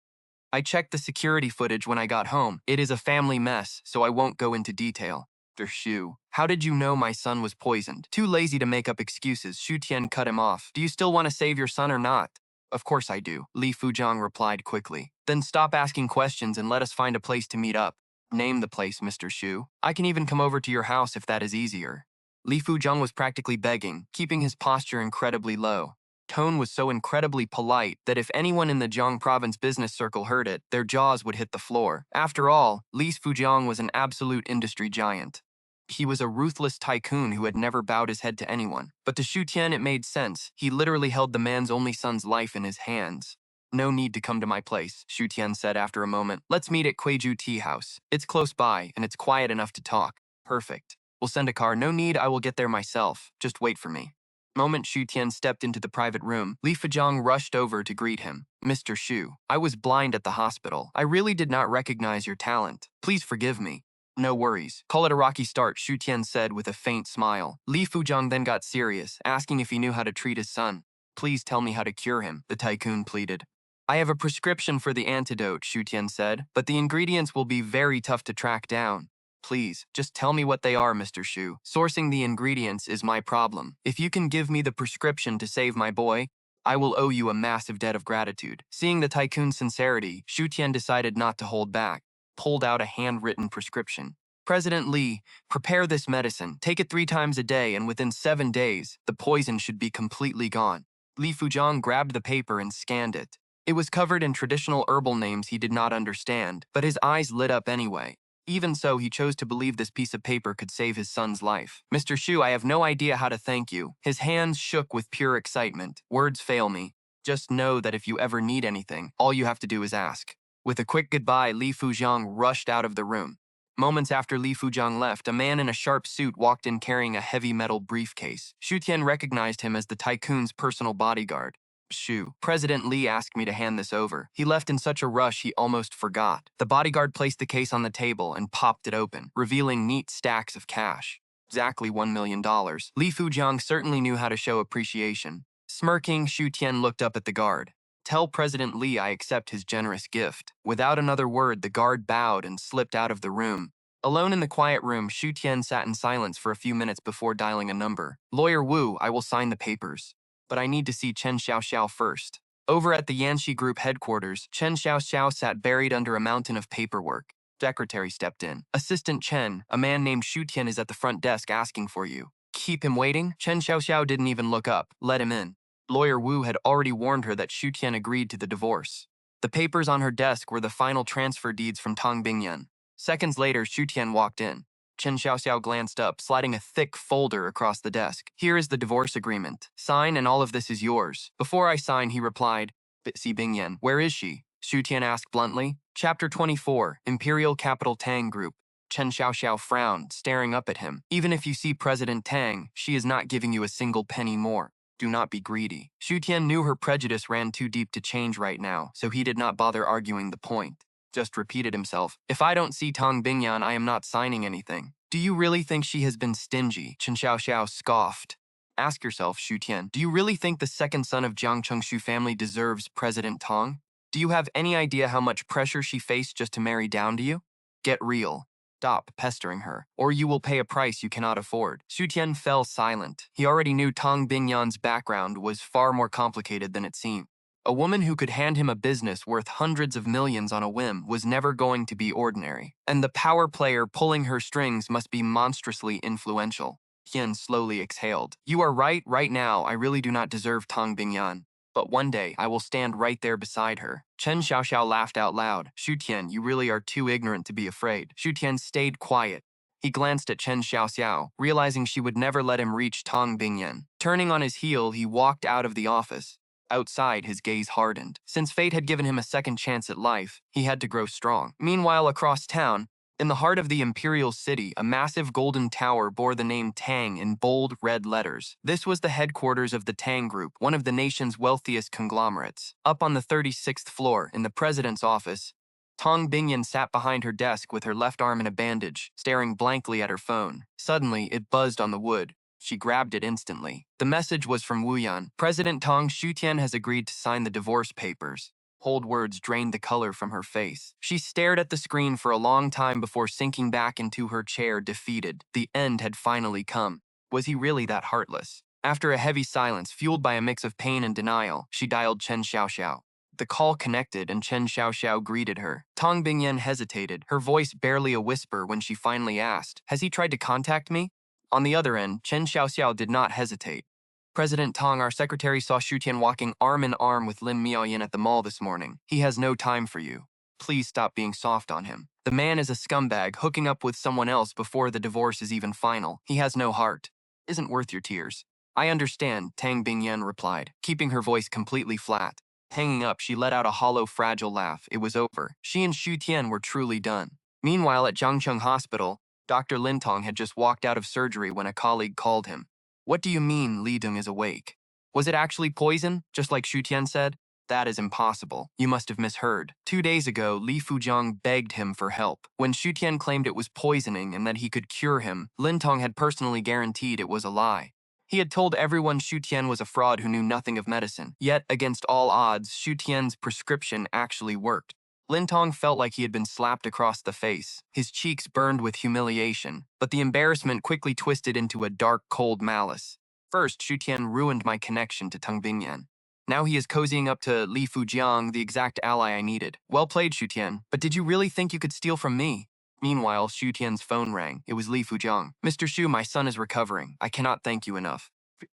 I checked the security footage when I got home. It is a family mess, so I won't go into detail. Shu, how did you know my son was poisoned? Too lazy to make up excuses, Xu Tian cut him off. Do you still want to save your son or not? Of course I do, Li Fujiang replied quickly. Then stop asking questions and let us find a place to meet up. Name the place, Mr. Xu. I can even come over to your house if that is easier. Li Fuzhong was practically begging, keeping his posture incredibly low. Tone was so incredibly polite that if anyone in the Jiang province business circle heard it, their jaws would hit the floor. After all, Li Fuzhong was an absolute industry giant. He was a ruthless tycoon who had never bowed his head to anyone. But to Xu Tian it made sense. He literally held the man's only son's life in his hands. No need to come to my place, Xu Tian said after a moment. Let's meet at Kuiju Tea House. It's close by, and it's quiet enough to talk. Perfect. We'll send a car. No need, I will get there myself. Just wait for me. Moment Xu Tian stepped into the private room, Li Fuzhong rushed over to greet him. Mr. Xu, I was blind at the hospital. I really did not recognize your talent. Please forgive me. No worries. Call it a rocky start, Xu Tian said with a faint smile. Li Fuzhong then got serious, asking if he knew how to treat his son. Please tell me how to cure him, the tycoon pleaded. I have a prescription for the antidote, Xu Tian said, but the ingredients will be very tough to track down. Please, just tell me what they are, Mr. Xu. Sourcing the ingredients is my problem. If you can give me the prescription to save my boy, I will owe you a massive debt of gratitude. Seeing the tycoon's sincerity, Xu Tian decided not to hold back. Pulled out a handwritten prescription. President Li, prepare this medicine. Take it 3 times a day, and within 7 days, the poison should be completely gone. Li Fuzhong grabbed the paper and scanned it. It was covered in traditional herbal names he did not understand, but his eyes lit up anyway. Even so, he chose to believe this piece of paper could save his son's life. Mr. Xu, I have no idea how to thank you. His hands shook with pure excitement. Words fail me. Just know that if you ever need anything, all you have to do is ask. With a quick goodbye, Li Fuzhong rushed out of the room. Moments after Li Fuzhong left, a man in a sharp suit walked in carrying a heavy metal briefcase. Xu Tian recognized him as the tycoon's personal bodyguard. Xu, President Li asked me to hand this over. He left in such a rush he almost forgot. The bodyguard placed the case on the table and popped it open, revealing neat stacks of cash. Exactly $1 million. Li Fuzhong certainly knew how to show appreciation. Smirking, Xu Tian looked up at the guard. Tell President Li I accept his generous gift. Without another word, the guard bowed and slipped out of the room. Alone in the quiet room, Xu Tian sat in silence for a few minutes before dialing a number. Lawyer Wu, I will sign the papers. But I need to see Chen Xiaoxiao first. Over at the Yanxi Group headquarters, Chen Xiaoxiao sat buried under a mountain of paperwork. Secretary stepped in. Assistant Chen, a man named Xu Tian is at the front desk asking for you. Keep him waiting? Chen Xiaoxiao didn't even look up. Let him in. Lawyer Wu had already warned her that Xu Tian agreed to the divorce. The papers on her desk were the final transfer deeds from Tang Bingyan. Seconds later, Xu Tian walked in. Chen Xiaoxiao glanced up, sliding a thick folder across the desk. Here is the divorce agreement. Sign and all of this is yours. Before I sign, he replied, Si Bingyan, where is she? Xu Tian asked bluntly. Chapter 24, Imperial Capital Tang Group. Chen Xiaoxiao frowned, staring up at him. Even if you see President Tang, she is not giving you a single penny more. Do not be greedy. Xu Tian knew her prejudice ran too deep to change right now, so he did not bother arguing the point. Just repeated himself. If I don't see Tang Bingyan, I am not signing anything. Do you really think she has been stingy? Chen Xiaoxiao scoffed. Ask yourself, Xu Tian, do you really think the second son of Jiangcheng Xu family deserves President Tang? Do you have any idea how much pressure she faced just to marry down to you? Get real. Stop pestering her, or you will pay a price you cannot afford. Xu Tian fell silent. He already knew Tang Bingyan's background was far more complicated than it seemed. A woman who could hand him a business worth hundreds of millions on a whim was never going to be ordinary, and the power player pulling her strings must be monstrously influential. Tian slowly exhaled. You are right now I really do not deserve Tang Bingyan. But one day, I will stand right there beside her. Chen Xiaoxiao laughed out loud. Xu Tian, you really are too ignorant to be afraid. Xu Tian stayed quiet. He glanced at Chen Xiaoxiao, realizing she would never let him reach Tang Bingyan. Turning on his heel, he walked out of the office. Outside, his gaze hardened. Since fate had given him a second chance at life, he had to grow strong. Meanwhile, across town, in the heart of the imperial city, a massive golden tower bore the name Tang in bold red letters. This was the headquarters of the Tang Group, one of the nation's wealthiest conglomerates. Up on the 36th floor, in the president's office, Tang Bingyan sat behind her desk with her left arm in a bandage, staring blankly at her phone. Suddenly, it buzzed on the wood. She grabbed it instantly. The message was from Wu Yan. President Tang Xu Tian has agreed to sign the divorce papers. Cold words drained the color from her face. She stared at the screen for a long time before sinking back into her chair, defeated. The end had finally come. Was he really that heartless? After a heavy silence, fueled by a mix of pain and denial, she dialed Chen Xiaoxiao. The call connected and Chen Xiaoxiao greeted her. Tang Bingyan hesitated, her voice barely a whisper when she finally asked, "Has he tried to contact me?" On the other end, Chen Xiaoxiao did not hesitate. "President Tang, our secretary saw Xu Tian walking arm in arm with Lin Miaoyan at the mall this morning. He has no time for you. Please stop being soft on him. The man is a scumbag hooking up with someone else before the divorce is even final. He has no heart. Isn't worth your tears." "I understand," Tang Bingyan replied, keeping her voice completely flat. Hanging up, she let out a hollow, fragile laugh. It was over. She and Xu Tian were truly done. Meanwhile, at Jiangcheng Hospital, Dr. Lin Tong had just walked out of surgery when a colleague called him. "What do you mean Li Deng is awake? Was it actually poison, just like Xu Tian said?" "That is impossible. You must have misheard. 2 days ago, Li Fujiang begged him for help. When Xu Tian claimed it was poisoning and that he could cure him, Lin Tong had personally guaranteed it was a lie. He had told everyone Xu Tian was a fraud who knew nothing of medicine. Yet, against all odds, Xu Tian's prescription actually worked." Lin Tong felt like he had been slapped across the face. His cheeks burned with humiliation, but the embarrassment quickly twisted into a dark, cold malice. "First, Xu Tian ruined my connection to Tang Bingyan. Now he is cozying up to Li Fujiang, the exact ally I needed. Well played, Xu Tian, but did you really think you could steal from me?" Meanwhile, Xu Tian's phone rang. It was Li Fujiang. "Mr. Xu, my son is recovering. I cannot thank you enough.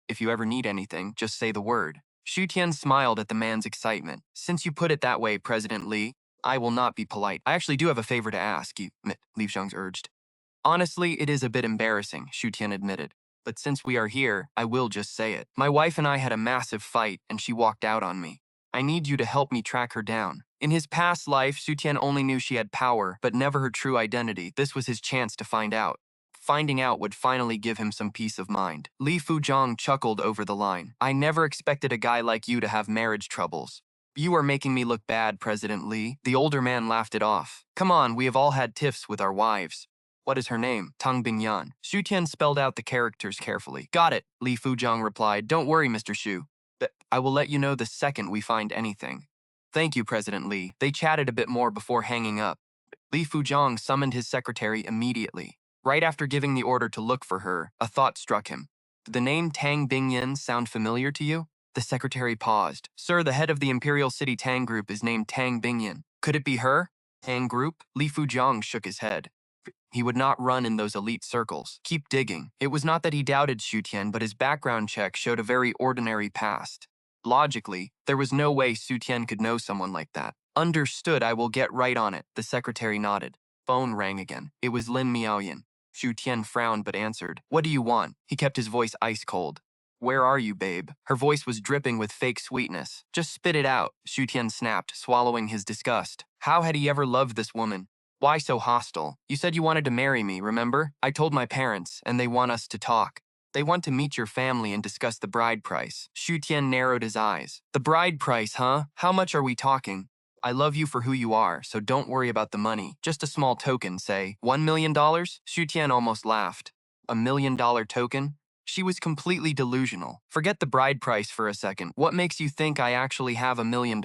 If you ever need anything, just say the word." Xu Tian smiled at the man's excitement. "Since you put it that way, President Li, I will not be polite. I actually do have a favor to ask you," Li Fujiang urged. "Honestly, it is a bit embarrassing," Xu Tian admitted. "But since we are here, I will just say it. My wife and I had a massive fight, and she walked out on me. I need you to help me track her down." In his past life, Xu Tian only knew she had power, but never her true identity. This was his chance to find out. Finding out would finally give him some peace of mind. Li Fujiang chuckled over the line. "I never expected a guy like you to have marriage troubles." "You are making me look bad, President Li." The older man laughed it off. "Come on, we have all had tiffs with our wives." "What is her name?" Tang Bingyan. Xu Tian spelled out the characters carefully. "Got it," Li Fujiang replied. "Don't worry, Mr. Xu. I will let you know the second we find anything." "Thank you, President Li." They chatted a bit more before hanging up. Li Fujiang summoned his secretary immediately. Right after giving the order to look for her, a thought struck him. "Did the name Tang Bingyan sound familiar to you?" The secretary paused. "Sir, the head of the Imperial City Tang Group is named Tang Bingyan. Could it be her?" "Tang Group?" Li Fujiang shook his head. He would not run in those elite circles. Keep digging. It was not that he doubted Xu Tian, but his background check showed a very ordinary past. Logically, there was no way Xu Tian could know someone like that. "Understood, I will get right on it," the secretary nodded. Phone rang again. It was Lin Miaoyan. Xu Tian frowned but answered. "What do you want?" He kept his voice ice cold. "Where are you, babe?" Her voice was dripping with fake sweetness. "Just spit it out," Xu Tian snapped, swallowing his disgust. How had he ever loved this woman? "Why so hostile? You said you wanted to marry me, remember? I told my parents, and they want us to talk. They want to meet your family and discuss the bride price." Xu Tian narrowed his eyes. "The bride price, huh? How much are we talking?" "I love you for who you are, so don't worry about the money. Just a small token, say $1 million? Xu Tian almost laughed. $1 million token? She was completely delusional. "Forget the bride price for a second. What makes you think I actually have $1 million?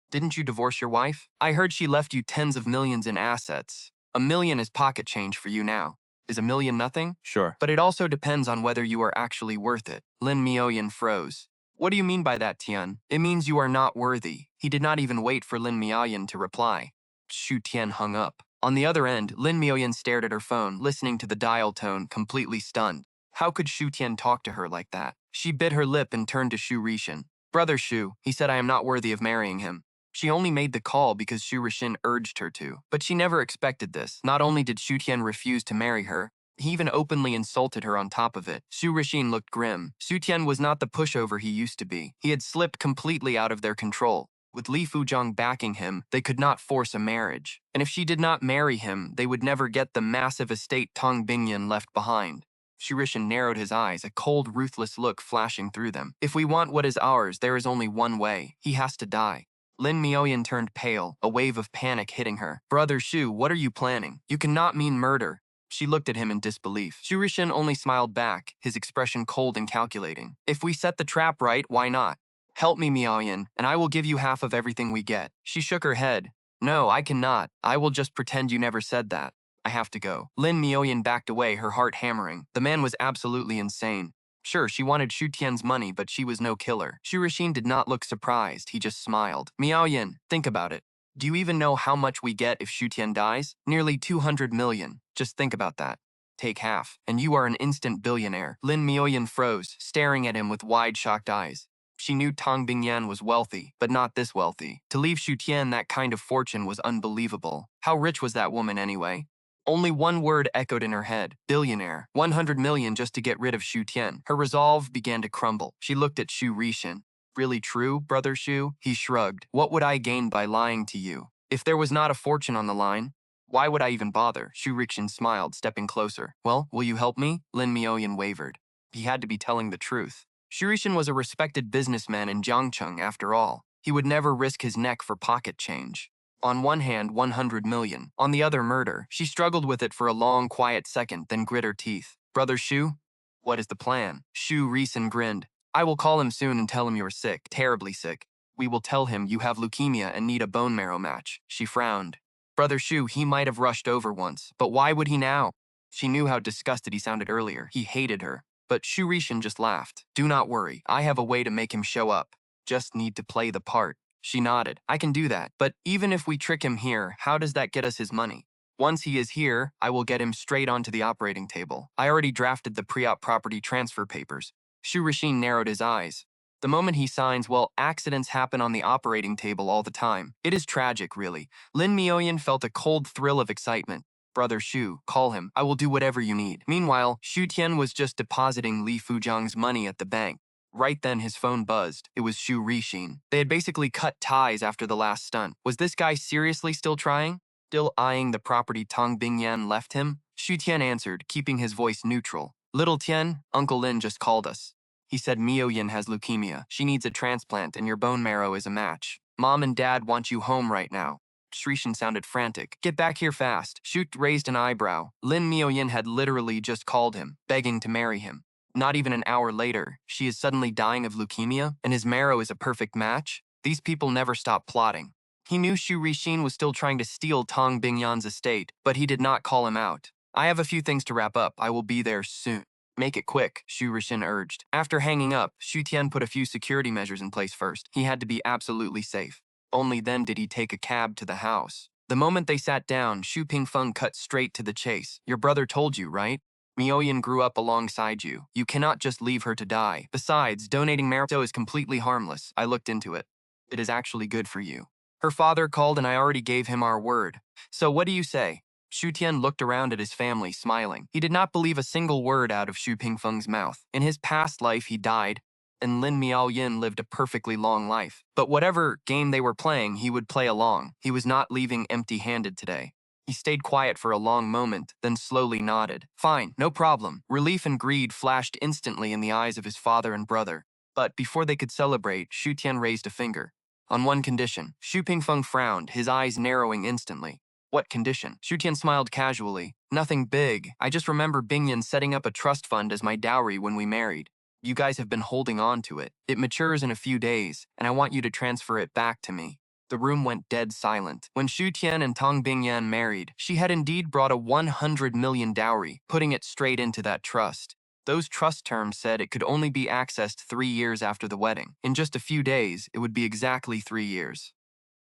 Didn't you divorce your wife? I heard she left you tens of millions in assets. $1 million is pocket change for you now. Is $1 million nothing?" Sure. "But it also depends on whether you are actually worth it." Lin Miaoyan froze. "What do you mean by that, Tian?" "It means you are not worthy." He did not even wait for Lin Miaoyan to reply. Xu Tian hung up. On the other end, Lin Miaoyan stared at her phone, listening to the dial tone, completely stunned. How could Xu Tian talk to her like that? She bit her lip and turned to Xu Rishin. "Brother Xu, he said I am not worthy of marrying him." She only made the call because Xu Rishin urged her to. But she never expected this. Not only did Xu Tian refuse to marry her, he even openly insulted her on top of it. Xu Rishin looked grim. Xu Tian was not the pushover he used to be. He had slipped completely out of their control. With Li Fujiang backing him, they could not force a marriage. And if she did not marry him, they would never get the massive estate Tang Bingyan left behind. Xu Rishin narrowed his eyes, a cold, ruthless look flashing through them. "If we want what is ours, there is only one way. He has to die." Lin Miaoyan turned pale, a wave of panic hitting her. "Brother Xu, what are you planning? You cannot mean murder." She looked at him in disbelief. Xu Rishin only smiled back, his expression cold and calculating. "If we set the trap right, why not? Help me, Miaoyan, and I will give you half of everything we get." She shook her head. "No, I cannot. I will just pretend you never said that. I have to go." Lin Miaoyan backed away, her heart hammering. The man was absolutely insane. Sure, she wanted Shu Tian's money, but she was no killer. Shu Rixin did not look surprised, he just smiled. Miao Yin, think about it. Do you even know how much we get if Shu Tian dies? Nearly 200 million. Just think about that. Take half, and you are an instant billionaire. Lin Miaoyan froze, staring at him with wide, shocked eyes. She knew Tang Bingyan was wealthy, but not this wealthy. To leave Shu Tian that kind of fortune was unbelievable. How rich was that woman anyway? Only one word echoed in her head, billionaire. 100 million just to get rid of Shu Tian. Her resolve began to crumble. She looked at Shu Rixin. Really true, brother Shu? He shrugged. What would I gain by lying to you? If there was not a fortune on the line, why would I even bother? Shu Rixin smiled, stepping closer. Well, will you help me? Lin Miaoyan wavered. He had to be telling the truth. Shu Rixin was a respected businessman in Jiangcheng, after all. He would never risk his neck for pocket change. On one hand, 100 million. On the other, murder. She struggled with it for a long, quiet second, then grit her teeth. Brother Shu? What is the plan? Shu Rixin grinned. I will call him soon and tell him you're sick, terribly sick. We will tell him you have leukemia and need a bone marrow match. She frowned. Brother Shu, he might have rushed over once, but why would he now? She knew how disgusted he sounded earlier. He hated her. But Shu Rixin just laughed. Do not worry, I have a way to make him show up. Just need to play the part. She nodded. I can do that, but even if we trick him here, how does that get us his money? Once he is here, I will get him straight onto the operating table. I already drafted the pre-op property transfer papers. Shu Rixin narrowed his eyes. The moment he signs, well, accidents happen on the operating table all the time. It is tragic, really. Lin Miaoyan felt a cold thrill of excitement. Brother Shu, call him. I will do whatever you need. Meanwhile, Shu Tian was just depositing Li Fujiang's money at the bank. Right then, his phone buzzed. It was Shu Rixin. They had basically cut ties after the last stunt. Was this guy seriously still trying? Still eyeing the property Tang Bingyan left him? Shu Tian answered, keeping his voice neutral. Little Tian, Uncle Lin just called us. He said Miaoyan has leukemia. She needs a transplant, and your bone marrow is a match. Mom and Dad want you home right now. Rixin sounded frantic. Get back here fast. Shu raised an eyebrow. Lin Miaoyan had literally just called him, begging to marry him. Not even an hour later, she is suddenly dying of leukemia, and his marrow is a perfect match? These people never stop plotting. He knew Shu Rixin was still trying to steal Tang Bingyan's estate, but he did not call him out. I have a few things to wrap up. I will be there soon. Make it quick, Shu Rixin urged. After hanging up, Shu Tian put a few security measures in place first. He had to be absolutely safe. Only then did he take a cab to the house. The moment they sat down, Shu Pingfeng cut straight to the chase. Your brother told you, right? Miaoyan grew up alongside you. You cannot just leave her to die. Besides, donating marrow is completely harmless. I looked into it. It is actually good for you. Her father called and I already gave him our word. So what do you say? Shu Tian looked around at his family, smiling. He did not believe a single word out of Shu Pingfeng's mouth. In his past life, he died, and Lin Miaoyan lived a perfectly long life. But whatever game they were playing, he would play along. He was not leaving empty-handed today. He stayed quiet for a long moment, then slowly nodded. Fine, no problem. Relief and greed flashed instantly in the eyes of his father and brother. But before they could celebrate, Shu Tian raised a finger. On one condition. Shu Pingfeng frowned, his eyes narrowing instantly. What condition? Shu Tian smiled casually. Nothing big. I just remember Bingyan setting up a trust fund as my dowry when we married. You guys have been holding on to it. It matures in a few days, and I want you to transfer it back to me. The room went dead silent. When Shu Tian and Tang Bingyan married, she had indeed brought a 100 million dowry, putting it straight into that trust. Those trust terms said it could only be accessed 3 years after the wedding. In just a few days, it would be exactly 3 years.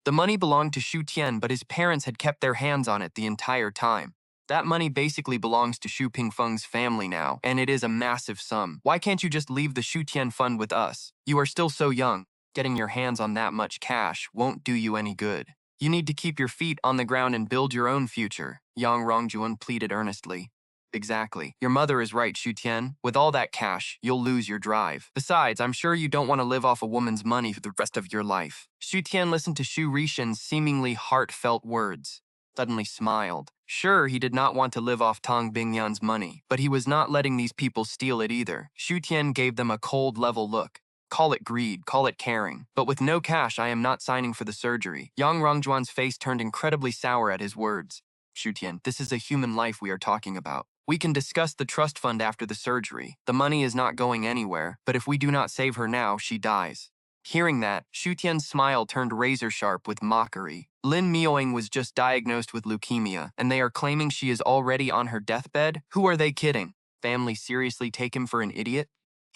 The money belonged to Shu Tian, but his parents had kept their hands on it the entire time. That money basically belongs to Shu Pingfeng's family now, and it is a massive sum. Why can't you just leave the Shu Tian fund with us? You are still so young. Getting your hands on that much cash won't do you any good. You need to keep your feet on the ground and build your own future, Yang Rongjuan pleaded earnestly. Exactly. Your mother is right, Shu Tian. With all that cash, you'll lose your drive. Besides, I'm sure you don't want to live off a woman's money for the rest of your life. Shu Tian listened to Shu Rixin's seemingly heartfelt words. Suddenly smiled. Sure, he did not want to live off Tang Bingyan's money, but he was not letting these people steal it either. Shu Tian gave them a cold, level look. Call it greed, call it caring. But with no cash, I am not signing for the surgery. Yang Rongjuan's face turned incredibly sour at his words. Shu Tian, this is a human life we are talking about. We can discuss the trust fund after the surgery. The money is not going anywhere, but if we do not save her now, she dies. Hearing that, Shu Tian's smile turned razor-sharp with mockery. Lin Miaoyan was just diagnosed with leukemia, and they are claiming she is already on her deathbed? Who are they kidding? Family seriously take him for an idiot?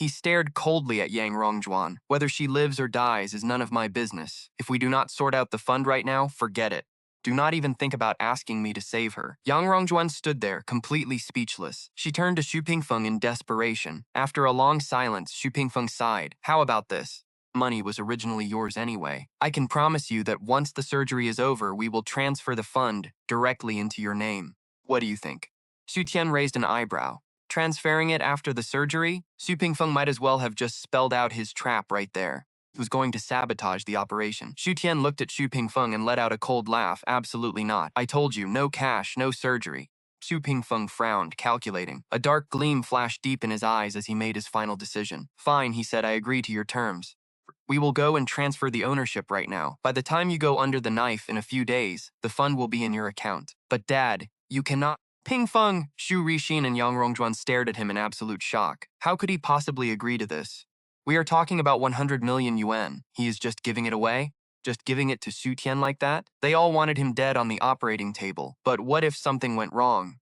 He stared coldly at Yang Rongjuan. Whether she lives or dies is none of my business. If we do not sort out the fund right now, forget it. Do not even think about asking me to save her. Yang Rongjuan stood there, completely speechless. She turned to Xu Pingfeng in desperation. After a long silence, Xu Pingfeng sighed. How about this? Money was originally yours anyway. I can promise you that once the surgery is over, we will transfer the fund directly into your name. What do you think? Xu Tian raised an eyebrow. Transferring it after the surgery? Xu Pingfeng might as well have just spelled out his trap right there. He was going to sabotage the operation. Xu Tian looked at Xu Pingfeng and let out a cold laugh. Absolutely not. I told you, no cash, no surgery. Xu Pingfeng frowned, calculating. A dark gleam flashed deep in his eyes as he made his final decision. Fine, he said, I agree to your terms. We will go and transfer the ownership right now. By the time you go under the knife in a few days, the fund will be in your account. But Dad, you cannot. Pingfeng! Xu Rixin and Yang Rongjuan stared at him in absolute shock. How could he possibly agree to this? We are talking about 100 million yuan. He is just giving it away? Just giving it to Xu Tian like that? They all wanted him dead on the operating table. But what if something went wrong?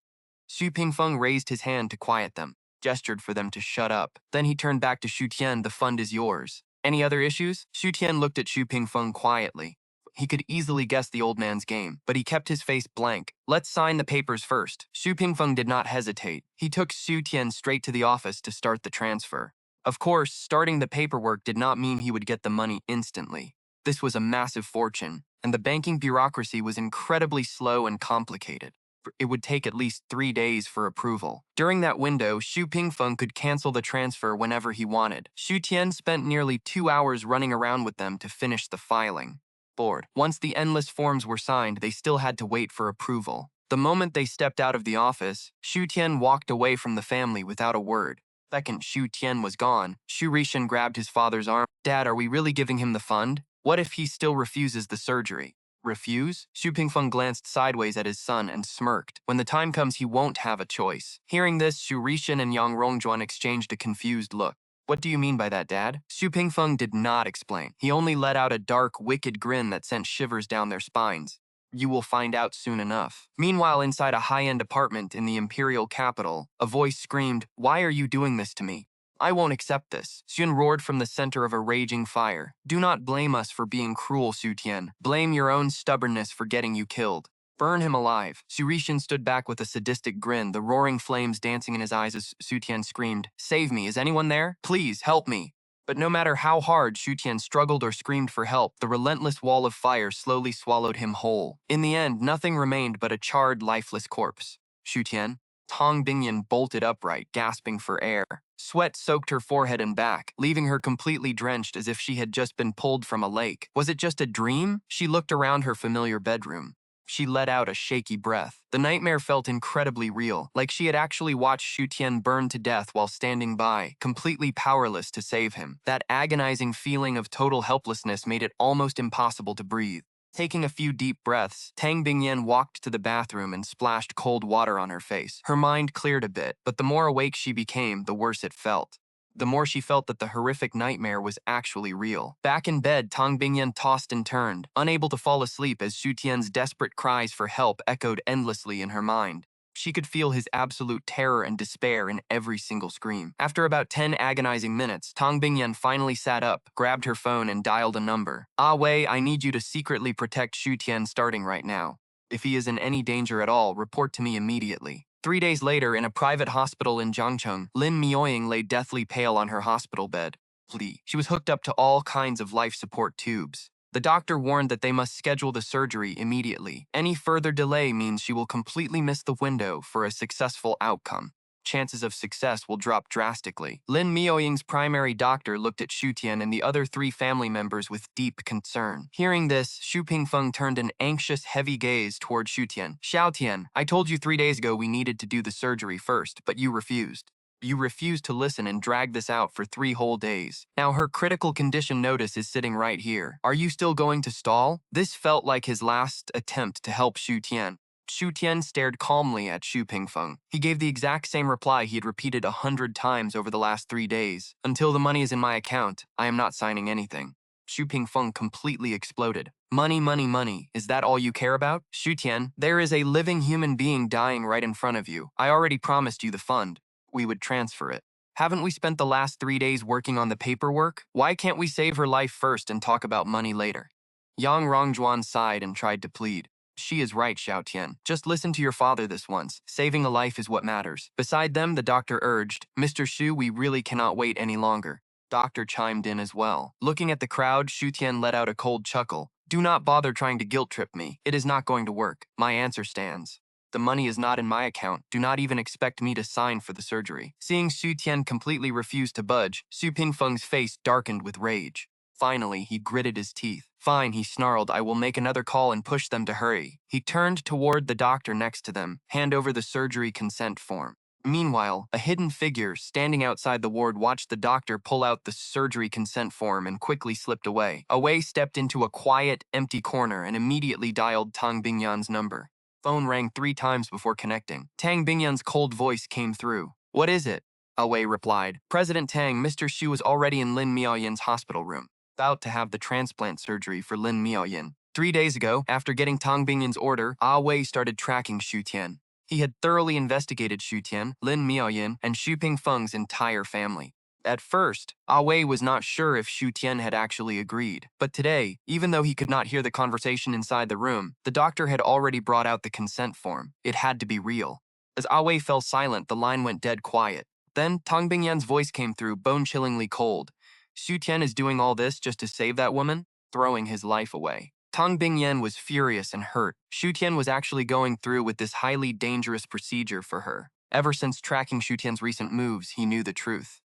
Xu Pingfeng raised his hand to quiet them, gestured for them to shut up. Then he turned back to Xu Tian. The fund is yours. Any other issues? Xu Tian looked at Xu Pingfeng quietly. He could easily guess the old man's game, but he kept his face blank. Let's sign the papers first. Xu Pingfeng did not hesitate. He took Xu Tian straight to the office to start the transfer. Of course, starting the paperwork did not mean he would get the money instantly. This was a massive fortune, and the banking bureaucracy was incredibly slow and complicated. It would take at least 3 days for approval. During that window, Xu Pingfeng could cancel the transfer whenever he wanted. Xu Tian spent nearly 2 hours running around with them to finish the filing. Bored. Once the endless forms were signed, they still had to wait for approval. The moment they stepped out of the office, Xu Tian walked away from the family without a word. The second Xu Tian was gone, Xu Rixin grabbed his father's arm. Dad, are we really giving him the fund? What if he still refuses the surgery? Refuse? Xu Pingfeng glanced sideways at his son and smirked. When the time comes, he won't have a choice. Hearing this, Xu Rixin and Yang Rongjuan exchanged a confused look. What do you mean by that, Dad? Xu Pingfeng did not explain. He only let out a dark, wicked grin that sent shivers down their spines. You will find out soon enough. Meanwhile, inside a high-end apartment in the imperial capital, a voice screamed, Why are you doing this to me? I won't accept this. Xun roared from the center of a raging fire. Do not blame us for being cruel, Xu Tian. Blame your own stubbornness for getting you killed. Burn him alive. Xu Rixin stood back with a sadistic grin, the roaring flames dancing in his eyes as Xu Tian screamed, Save me, is anyone there? Please, help me. But no matter how hard Xu Tian struggled or screamed for help, the relentless wall of fire slowly swallowed him whole. In the end, nothing remained but a charred, lifeless corpse. Xu Tian? Tang Bingyan bolted upright, gasping for air. Sweat soaked her forehead and back, leaving her completely drenched as if she had just been pulled from a lake. Was it just a dream? She looked around her familiar bedroom. She let out a shaky breath. The nightmare felt incredibly real, like she had actually watched Xu Tian burn to death while standing by, completely powerless to save him. That agonizing feeling of total helplessness made it almost impossible to breathe. Taking a few deep breaths, Tang Bingyan walked to the bathroom and splashed cold water on her face. Her mind cleared a bit, but the more awake she became, the worse it felt. The more she felt that the horrific nightmare was actually real. Back in bed, Tang Bingyan tossed and turned, unable to fall asleep as Xu Tian's desperate cries for help echoed endlessly in her mind. She could feel his absolute terror and despair in every single scream. After about 10 agonizing minutes, Tang Bingyan finally sat up, grabbed her phone, and dialed a number. Ah Wei, I need you to secretly protect Xu Tian starting right now. If he is in any danger at all, report to me immediately. 3 days later, in a private hospital in Jiangcheng, Lin Mioying lay deathly pale on her hospital bed. She was hooked up to all kinds of life support tubes. The doctor warned that they must schedule the surgery immediately. Any further delay means she will completely miss the window for a successful outcome. Chances of success will drop drastically. Lin Mioying's primary doctor looked at Xu Tian and the other 3 family members with deep concern. Hearing this, Xu Pingfeng turned an anxious, heavy gaze toward Xu Tian. Xiao Tian, I told you 3 days ago we needed to do the surgery first, but you refused. You refused to listen and dragged this out for 3 whole days. Now her critical condition notice is sitting right here. Are you still going to stall? This felt like his last attempt to help Xu Tian. Xu Tian stared calmly at Xu Pingfeng. He gave the exact same reply he had repeated 100 times over the last 3 days. Until the money is in my account, I am not signing anything. Xu Pingfeng completely exploded. Money, money, money. Is that all you care about? Xu Tian, there is a living human being dying right in front of you. I already promised you the fund. We would transfer it. Haven't we spent the last 3 days working on the paperwork? Why can't we save her life first and talk about money later? Yang Rongjuan sighed and tried to plead. She is right, Xiao Tian. Just listen to your father this once. Saving a life is what matters. Beside them, the doctor urged, Mr. Xu, we really cannot wait any longer. Doctor chimed in as well. Looking at the crowd, Xu Tian let out a cold chuckle. Do not bother trying to guilt-trip me. It is not going to work. My answer stands. The money is not in my account. Do not even expect me to sign for the surgery. Seeing Xu Tian completely refuse to budge, Xu Pingfeng's face darkened with rage. Finally, he gritted his teeth. Fine, he snarled, I will make another call and push them to hurry. He turned toward the doctor next to them, hand over the surgery consent form. Meanwhile, a hidden figure standing outside the ward watched the doctor pull out the surgery consent form and quickly slipped away. Away stepped into a quiet, empty corner and immediately dialed Tang Bingyan's number. Phone rang 3 times before connecting. Tang Bingyan's cold voice came through. What is it? Awei replied. President Tang, Mr. Xu is already in Lin Miaoyin's hospital room, about to have the transplant surgery for Lin Miaoyin. 3 days ago, after getting Tang Bingyan's order, Wei started tracking Xu Tian. He had thoroughly investigated Xu Tian, Lin Miaoyin, and Xu Pingfeng's entire family. At first, Wei was not sure if Xu Tian had actually agreed. But today, even though he could not hear the conversation inside the room, the doctor had already brought out the consent form. It had to be real. As Wei fell silent, the line went dead quiet. Then, Tang Bingyan's voice came through, bone-chillingly cold. Xu Tian is doing all this just to save that woman? Throwing his life away. Tang Bingyan was furious and hurt. Xu Tian was actually going through with this highly dangerous procedure for her. Ever since tracking Xu Tian's recent moves, he knew the truth.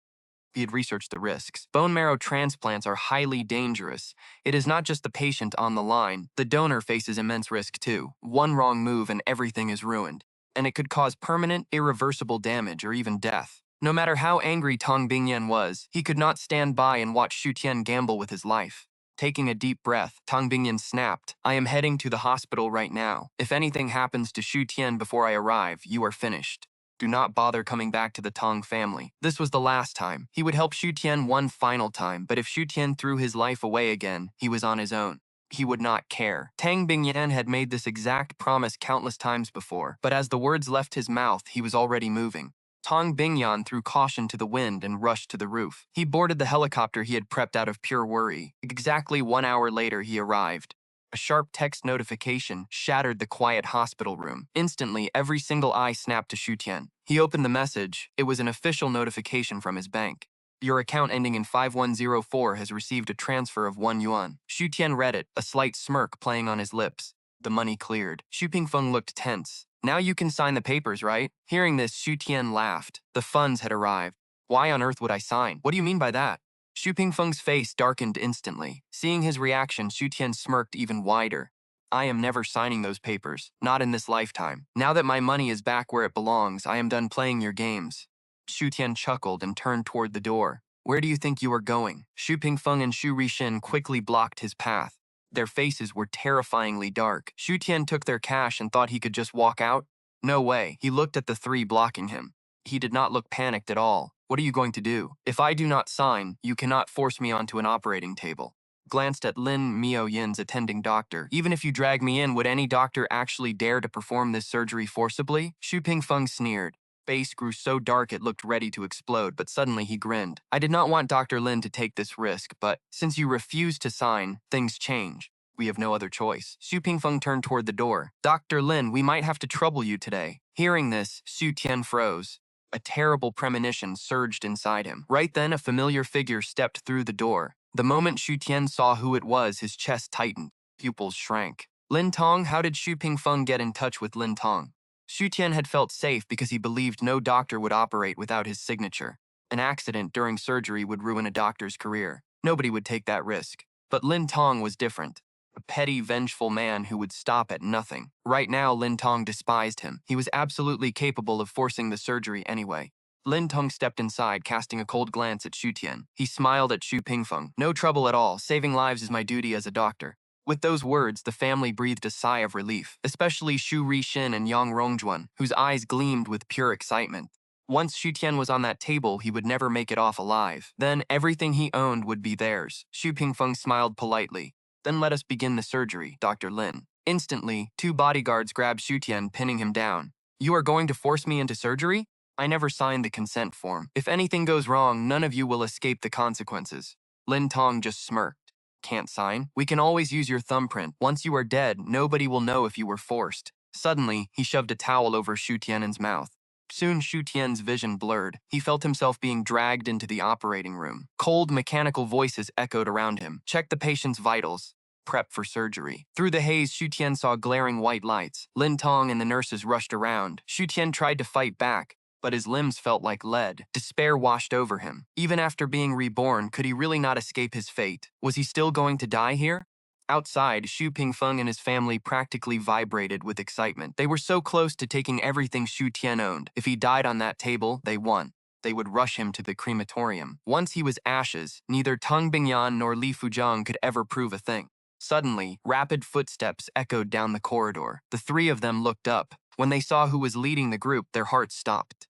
He had researched the risks. Bone marrow transplants are highly dangerous. It is not just the patient on the line. The donor faces immense risk too. One wrong move and everything is ruined. And it could cause permanent, irreversible damage or even death. No matter how angry Tang Bingyan was, he could not stand by and watch Xu Tian gamble with his life. Taking a deep breath, Tang Bingyan snapped, I am heading to the hospital right now. If anything happens to Xu Tian before I arrive, you are finished. Do not bother coming back to the Tang family. This was the last time. He would help Xu Tian one final time, but if Xu Tian threw his life away again, he was on his own. He would not care. Tang Bingyan had made this exact promise countless times before, but as the words left his mouth, he was already moving. Tang Bingyan threw caution to the wind and rushed to the roof. He boarded the helicopter he had prepped out of pure worry. Exactly 1 hour later, he arrived. A sharp text notification shattered the quiet hospital room. Instantly, every single eye snapped to Xu Tian. He opened the message. It was an official notification from his bank. Your account ending in 5104 has received a transfer of 1 yuan. Xu Tian read it, a slight smirk playing on his lips. The money cleared. Xu Pingfeng looked tense. Now you can sign the papers, right? Hearing this, Xu Tian laughed. The funds had arrived. Why on earth would I sign? What do you mean by that? Xu Pingfeng's face darkened instantly. Seeing his reaction, Xu Tian smirked even wider. I am never signing those papers. Not in this lifetime. Now that my money is back where it belongs, I am done playing your games. Xu Tian chuckled and turned toward the door. Where do you think you are going? Xu Pingfeng and Xu Rixin quickly blocked his path. Their faces were terrifyingly dark. Xu Tian took their cash and thought he could just walk out. No way. He looked at the 3 blocking him. He did not look panicked at all. What are you going to do? If I do not sign, you cannot force me onto an operating table. Glanced at Lin Miaoyin's attending doctor. Even if you drag me in, would any doctor actually dare to perform this surgery forcibly? Xu Pingfeng sneered. Face grew so dark it looked ready to explode, but suddenly he grinned. I did not want Dr. Lin to take this risk, but since you refuse to sign, things change. We have no other choice. Xu Pingfeng turned toward the door. Dr. Lin, we might have to trouble you today. Hearing this, Xu Tian froze. A terrible premonition surged inside him. Right then, a familiar figure stepped through the door. The moment Xu Tian saw who it was, his chest tightened. Pupils shrank. Lin Tong, how did Xu Pingfeng get in touch with Lin Tong? Xu Tian had felt safe because he believed no doctor would operate without his signature. An accident during surgery would ruin a doctor's career. Nobody would take that risk. But Lin Tong was different. A petty, vengeful man who would stop at nothing. Right now, Lin Tong despised him. He was absolutely capable of forcing the surgery anyway. Lin Tong stepped inside, casting a cold glance at Xu Tian. He smiled at Xu Pingfeng. No trouble at all. Saving lives is my duty as a doctor. With those words, the family breathed a sigh of relief, especially Xu Rixin and Yang Rongjuan, whose eyes gleamed with pure excitement. Once Xu Tian was on that table, he would never make it off alive. Then everything he owned would be theirs. Xu Pingfeng smiled politely. Then let us begin the surgery, Dr. Lin. Instantly, 2 bodyguards grabbed Xu Tian, pinning him down. You are going to force me into surgery? I never signed the consent form. If anything goes wrong, none of you will escape the consequences. Lin Tong just smirked. Can't sign? We can always use your thumbprint. Once you are dead, nobody will know if you were forced. Suddenly, he shoved a towel over Shu Tian's mouth. Soon Shu Tian's vision blurred. He felt himself being dragged into the operating room. Cold, mechanical voices echoed around him. Check the patient's vitals. Prep for surgery. Through the haze, Shu Tian saw glaring white lights. Lin Tong and the nurses rushed around. Shu Tian tried to fight back, but his limbs felt like lead. Despair washed over him. Even after being reborn, could he really not escape his fate? Was he still going to die here? Outside, Xu Pingfeng and his family practically vibrated with excitement. They were so close to taking everything Xu Tian owned. If he died on that table, they won. They would rush him to the crematorium. Once he was ashes, neither Tang Bingyan nor Li Fuzhang could ever prove a thing. Suddenly, rapid footsteps echoed down the corridor. The three of them looked up. When they saw who was leading the group, their hearts stopped.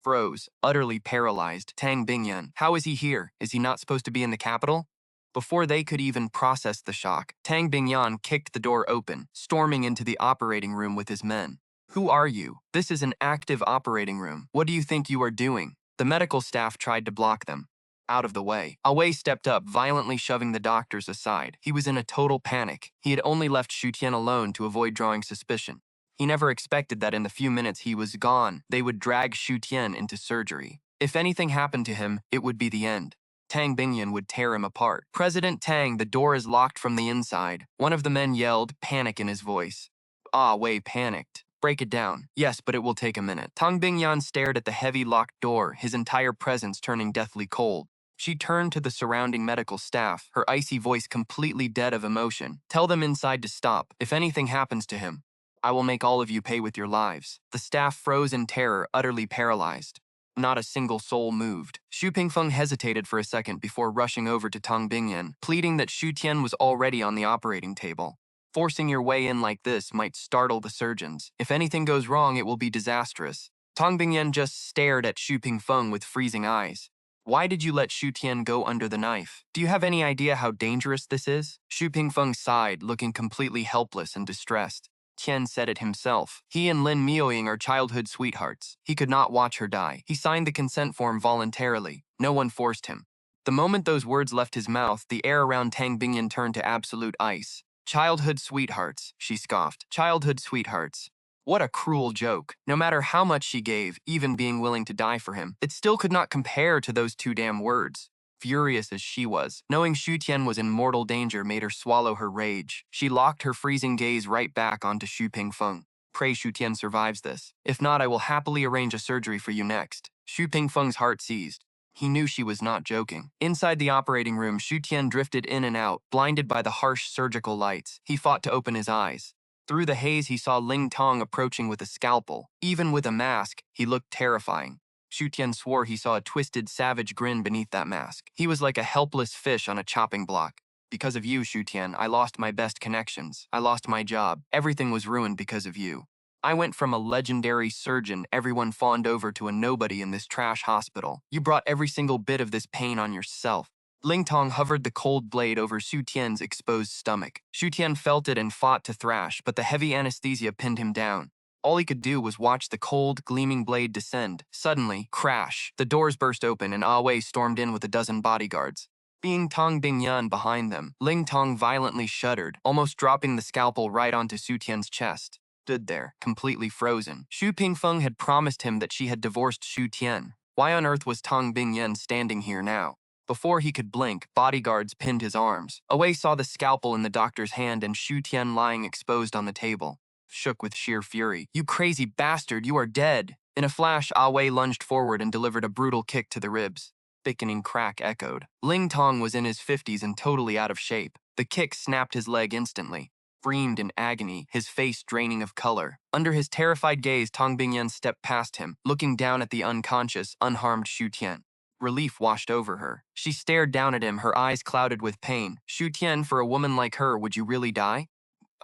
Froze, utterly paralyzed. Tang Bingyan. How is he here? Is he not supposed to be in the capital? Before they could even process the shock, Tang Bingyan kicked the door open, storming into the operating room with his men. Who are you? This is an active operating room. What do you think you are doing? The medical staff tried to block them. Out of the way. Awei stepped up, violently shoving the doctors aside. He was in a total panic. He had only left Shu Tian alone to avoid drawing suspicion. He never expected that in the few minutes he was gone, they would drag Shu Tian into surgery. If anything happened to him, it would be the end. Tang Bingyan would tear him apart. President Tang, the door is locked from the inside. One of the men yelled, panic in his voice. Ah, Wei panicked. Break it down. Yes, but it will take a minute. Tang Bingyan stared at the heavy locked door, his entire presence turning deathly cold. She turned to the surrounding medical staff, her icy voice completely dead of emotion. Tell them inside to stop. If anything happens to him, I will make all of you pay with your lives. The staff froze in terror, utterly paralyzed. Not a single soul moved. Xu Pingfeng hesitated for a second before rushing over to Tang Bingyan, pleading that Xu Tian was already on the operating table. Forcing your way in like this might startle the surgeons. If anything goes wrong, it will be disastrous. Tang Bingyan just stared at Xu Pingfeng with freezing eyes. Why did you let Xu Tian go under the knife? Do you have any idea how dangerous this is? Xu Pingfeng sighed, looking completely helpless and distressed. Tian said it himself. He and Lin Miaoying are childhood sweethearts. He could not watch her die. He signed the consent form voluntarily. No one forced him. The moment those words left his mouth, the air around Tang Bingyan turned to absolute ice. Childhood sweethearts, she scoffed. Childhood sweethearts. What a cruel joke. No matter how much she gave, even being willing to die for him, it still could not compare to those two damn words. Furious as she was, knowing Xu Tian was in mortal danger made her swallow her rage. She locked her freezing gaze right back onto Xu Pingfeng. Pray Xu Tian survives this. If not, I will happily arrange a surgery for you next. Xu Pingfeng's heart seized. He knew she was not joking. Inside the operating room, Xu Tian drifted in and out, blinded by the harsh surgical lights. He fought to open his eyes. Through the haze, he saw Ling Tong approaching with a scalpel. Even with a mask, he looked terrifying. Xu Tian swore he saw a twisted, savage grin beneath that mask. He was like a helpless fish on a chopping block. Because of you, Xu Tian, I lost my best connections. I lost my job. Everything was ruined because of you. I went from a legendary surgeon everyone fawned over to a nobody in this trash hospital. You brought every single bit of this pain on yourself. Ling Tong hovered the cold blade over Xu Tian's exposed stomach. Xu Tian felt it and fought to thrash, but the heavy anesthesia pinned him down. All he could do was watch the cold, gleaming blade descend. Suddenly, crash. The doors burst open and Wei stormed in with a dozen bodyguards. Being Tang Bingyan behind them, Ling Tong violently shuddered, almost dropping the scalpel right onto Xu Tian's chest. Stood there, completely frozen. Xu Pingfeng had promised him that she had divorced Xu Tian. Why on earth was Tang Bingyan standing here now? Before he could blink, bodyguards pinned his arms. Wei saw the scalpel in the doctor's hand and Xu Tian lying exposed on the table. Shook with sheer fury. You crazy bastard, you are dead. In a flash, Wei lunged forward and delivered a brutal kick to the ribs. Thickening crack echoed. Ling Tong was in his 50s and totally out of shape. The kick snapped his leg instantly. Screamed in agony, his face draining of color. Under his terrified gaze, Tang Bingyan stepped past him, looking down at the unconscious, unharmed Xu Tian. Relief washed over her. She stared down at him, her eyes clouded with pain. Xu Tian, for a woman like her, would you really die?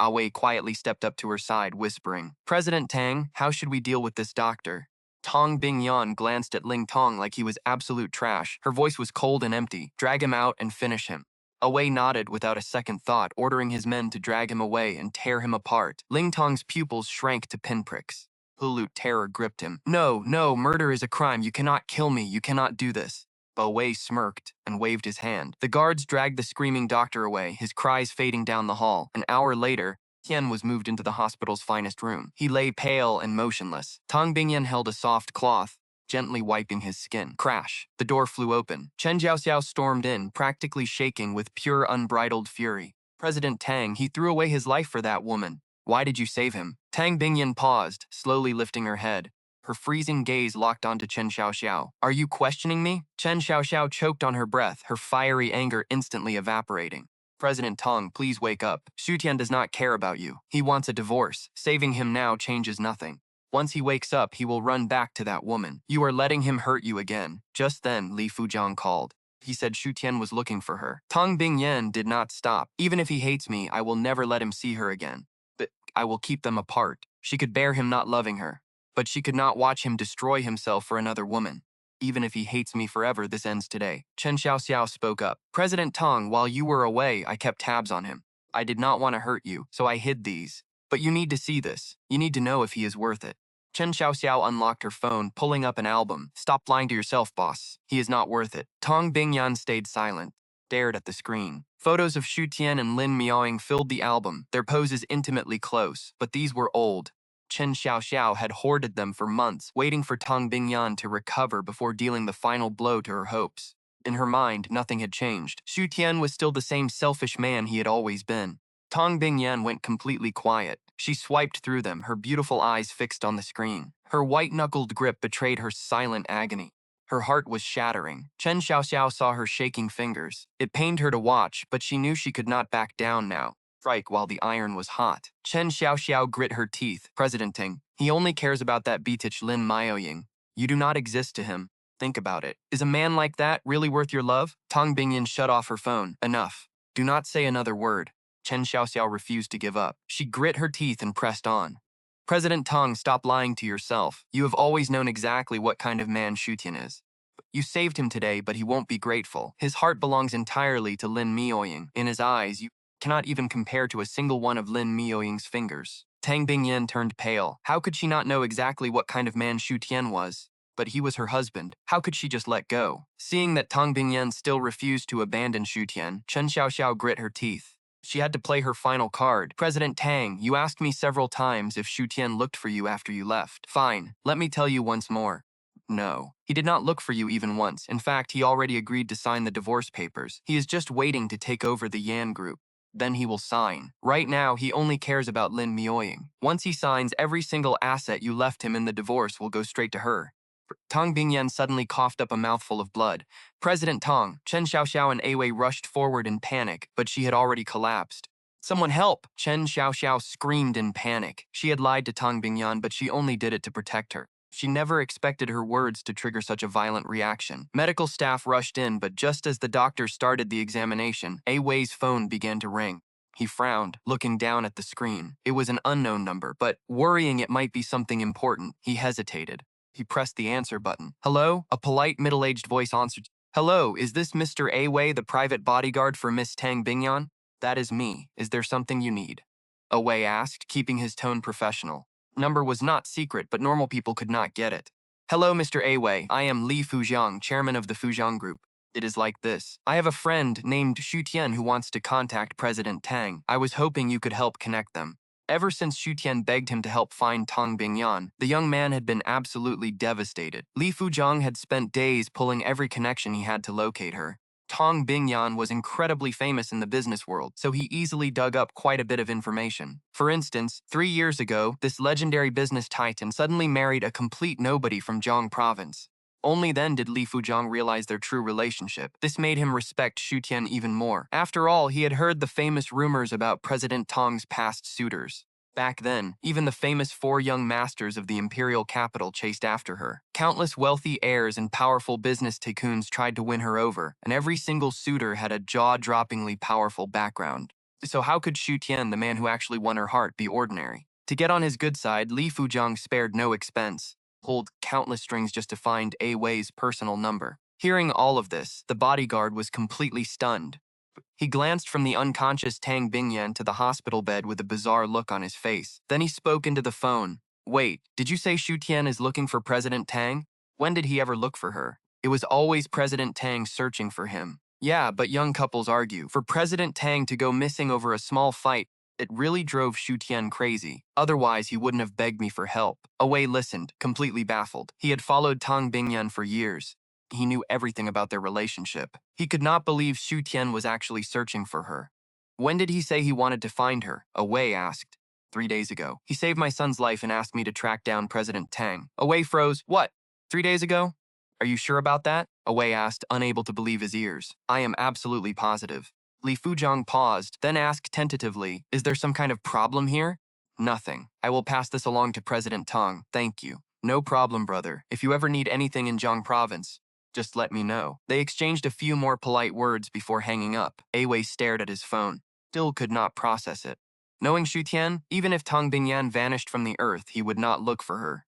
Wei quietly stepped up to her side, whispering, President Tang, how should we deal with this doctor? Tang Bingyan glanced at Ling Tong like he was absolute trash. Her voice was cold and empty. Drag him out and finish him. Wei nodded without a second thought, ordering his men to drag him away and tear him apart. Ling Tong's pupils shrank to pinpricks. Absolute terror gripped him. No, no, murder is a crime. You cannot kill me. You cannot do this. Bai Wei smirked and waved his hand. The guards dragged the screaming doctor away, his cries fading down the hall. An hour later, Tian was moved into the hospital's finest room. He lay pale and motionless. Tang Bingyan held a soft cloth, gently wiping his skin. Crash. The door flew open. Chen Jiaoxiao stormed in, practically shaking with pure unbridled fury. President Tang, he threw away his life for that woman. Why did you save him? Tang Bingyan paused, slowly lifting her head. Her freezing gaze locked onto Chen Xiaoxiao. Are you questioning me? Chen Xiaoxiao choked on her breath, her fiery anger instantly evaporating. President Tang, please wake up. Xu Tian does not care about you. He wants a divorce. Saving him now changes nothing. Once he wakes up, he will run back to that woman. You are letting him hurt you again. Just then, Li Fujiang called. He said Xu Tian was looking for her. Tang Bingyan did not stop. Even if he hates me, I will never let him see her again. But I will keep them apart. She could bear him not loving her, but she could not watch him destroy himself for another woman. Even if he hates me forever, this ends today. Chen Xiaoxiao spoke up. President Tang, while you were away, I kept tabs on him. I did not want to hurt you, so I hid these. But you need to see this. You need to know if he is worth it. Chen Xiaoxiao unlocked her phone, pulling up an album. Stop lying to yourself, boss. He is not worth it. Tang Bingyan stayed silent, stared at the screen. Photos of Xu Tian and Lin Miaoying filled the album, their poses intimately close, but these were old. Chen Xiaoxiao had hoarded them for months, waiting for Tang Bingyan to recover before dealing the final blow to her hopes. In her mind, nothing had changed. Xu Tian was still the same selfish man he had always been. Tang Bingyan went completely quiet. She swiped through them, her beautiful eyes fixed on the screen. Her white-knuckled grip betrayed her silent agony. Her heart was shattering. Chen Xiaoxiao saw her shaking fingers. It pained her to watch, but she knew she could not back down now. Strike while the iron was hot. Chen Xiaoxiao grit her teeth. President Ting, he only cares about that bitch Lin Miaoying. You do not exist to him. Think about it. Is a man like that really worth your love? Tang Bingyan shut off her phone. Enough. Do not say another word. Chen Xiaoxiao refused to give up. She grit her teeth and pressed on. President Tang, stop lying to yourself. You have always known exactly what kind of man Xu Tian is. You saved him today, but he won't be grateful. His heart belongs entirely to Lin Miaoying. In his eyes, you cannot even compare to a single one of Lin Miaoying's fingers. Tang Bingyan turned pale. How could she not know exactly what kind of man Xu Tian was? But he was her husband. How could she just let go? Seeing that Tang Bingyan still refused to abandon Xu Tian, Chen Xiaoxiao grit her teeth. She had to play her final card. President Tang, you asked me several times if Xu Tian looked for you after you left. Fine, let me tell you once more. No, he did not look for you even once. In fact, he already agreed to sign the divorce papers. He is just waiting to take over the Yan Group. Then he will sign. Right now, he only cares about Lin Miaoying. Once he signs, every single asset you left him in the divorce will go straight to her. Tang Bingyan suddenly coughed up a mouthful of blood. President Tang, Chen Xiaoxiao and Awei rushed forward in panic, but she had already collapsed. Someone help! Chen Xiaoxiao screamed in panic. She had lied to Tang Bingyan, but she only did it to protect her. She never expected her words to trigger such a violent reaction. Medical staff rushed in, but just as the doctor started the examination, Awei's phone began to ring. He frowned, looking down at the screen. It was an unknown number, but worrying it might be something important, he hesitated. He pressed the answer button. Hello? A polite, middle-aged voice answered. Hello, is this Mr. Awei, the private bodyguard for Miss Tang Bingyan? That is me. Is there something you need? Awei asked, keeping his tone professional. Number was not secret, but normal people could not get it. Hello, Mr. Awei. I am Li Fujiang, chairman of the Fujiang Group. It is like this. I have a friend named Xu Tian who wants to contact President Tang. I was hoping you could help connect them. Ever since Xu Tian begged him to help find Tang Bingyan, the young man had been absolutely devastated. Li Fujiang had spent days pulling every connection he had to locate her. Tang Bingyan was incredibly famous in the business world, so he easily dug up quite a bit of information. For instance, 3 years ago, this legendary business titan suddenly married a complete nobody from Jiangcheng province. Only then did Li Fujiang realize their true relationship. This made him respect Xu Tian even more. After all, he had heard the famous rumors about President Tang's past suitors. Back then, even the famous 4 young masters of the imperial capital chased after her. Countless wealthy heirs and powerful business tycoons tried to win her over, and every single suitor had a jaw-droppingly powerful background. So how could Xu Tian, the man who actually won her heart, be ordinary? To get on his good side, Li Fujiang spared no expense. Pulled countless strings just to find Awei's personal number. Hearing all of this, the bodyguard was completely stunned. He glanced from the unconscious Tang Bingyan to the hospital bed with a bizarre look on his face. Then he spoke into the phone. Wait, did you say Xu Tian is looking for President Tang? When did he ever look for her? It was always President Tang searching for him. Yeah, but young couples argue. For President Tang to go missing over a small fight, it really drove Xu Tian crazy. Otherwise, he wouldn't have begged me for help. Wei listened, completely baffled. He had followed Tang Bingyan for years. He knew everything about their relationship. He could not believe Xu Tian was actually searching for her. When did he say he wanted to find her? Wei asked. 3 days ago. He saved my son's life and asked me to track down President Tang. Wei froze. What? 3 days ago? Are you sure about that? Wei asked, unable to believe his ears. I am absolutely positive. Li Fuzhang paused, then asked tentatively, is there some kind of problem here? Nothing. I will pass this along to President Tang. Thank you. No problem, brother. If you ever need anything in Jiang Province, just let me know. They exchanged a few more polite words before hanging up. Wei stared at his phone. Still could not process it. Knowing Xu Tian, even if Tang Bingyan vanished from the earth, he would not look for her.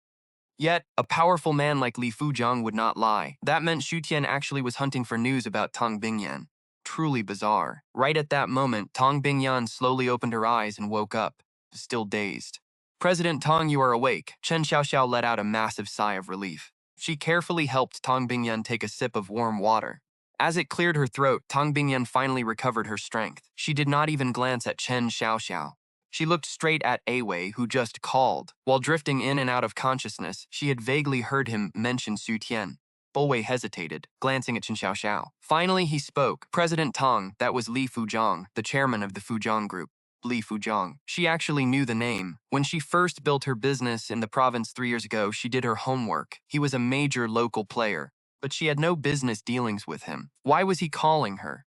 Yet, a powerful man like Li Fuzhang would not lie. That meant Xu Tian actually was hunting for news about Tang Bingyan. Truly bizarre. Right at that moment, Tang Bingyan slowly opened her eyes and woke up, still dazed. President Tang, you are awake. Chen Xiaoxiao let out a massive sigh of relief. She carefully helped Tang Bingyan take a sip of warm water. As it cleared her throat, Tang Bingyan finally recovered her strength. She did not even glance at Chen Xiaoxiao. She looked straight at Wei, who just called. While drifting in and out of consciousness, she had vaguely heard him mention Xu Tian. Wei hesitated, glancing at Chen Xiaoxiao. Finally, he spoke. President Tang, that was Li Fuzhang, the chairman of the Fuzhang Group. Li Fuzhang. She actually knew the name. When she first built her business in the province 3 years ago, she did her homework. He was a major local player, but she had no business dealings with him. Why was he calling her?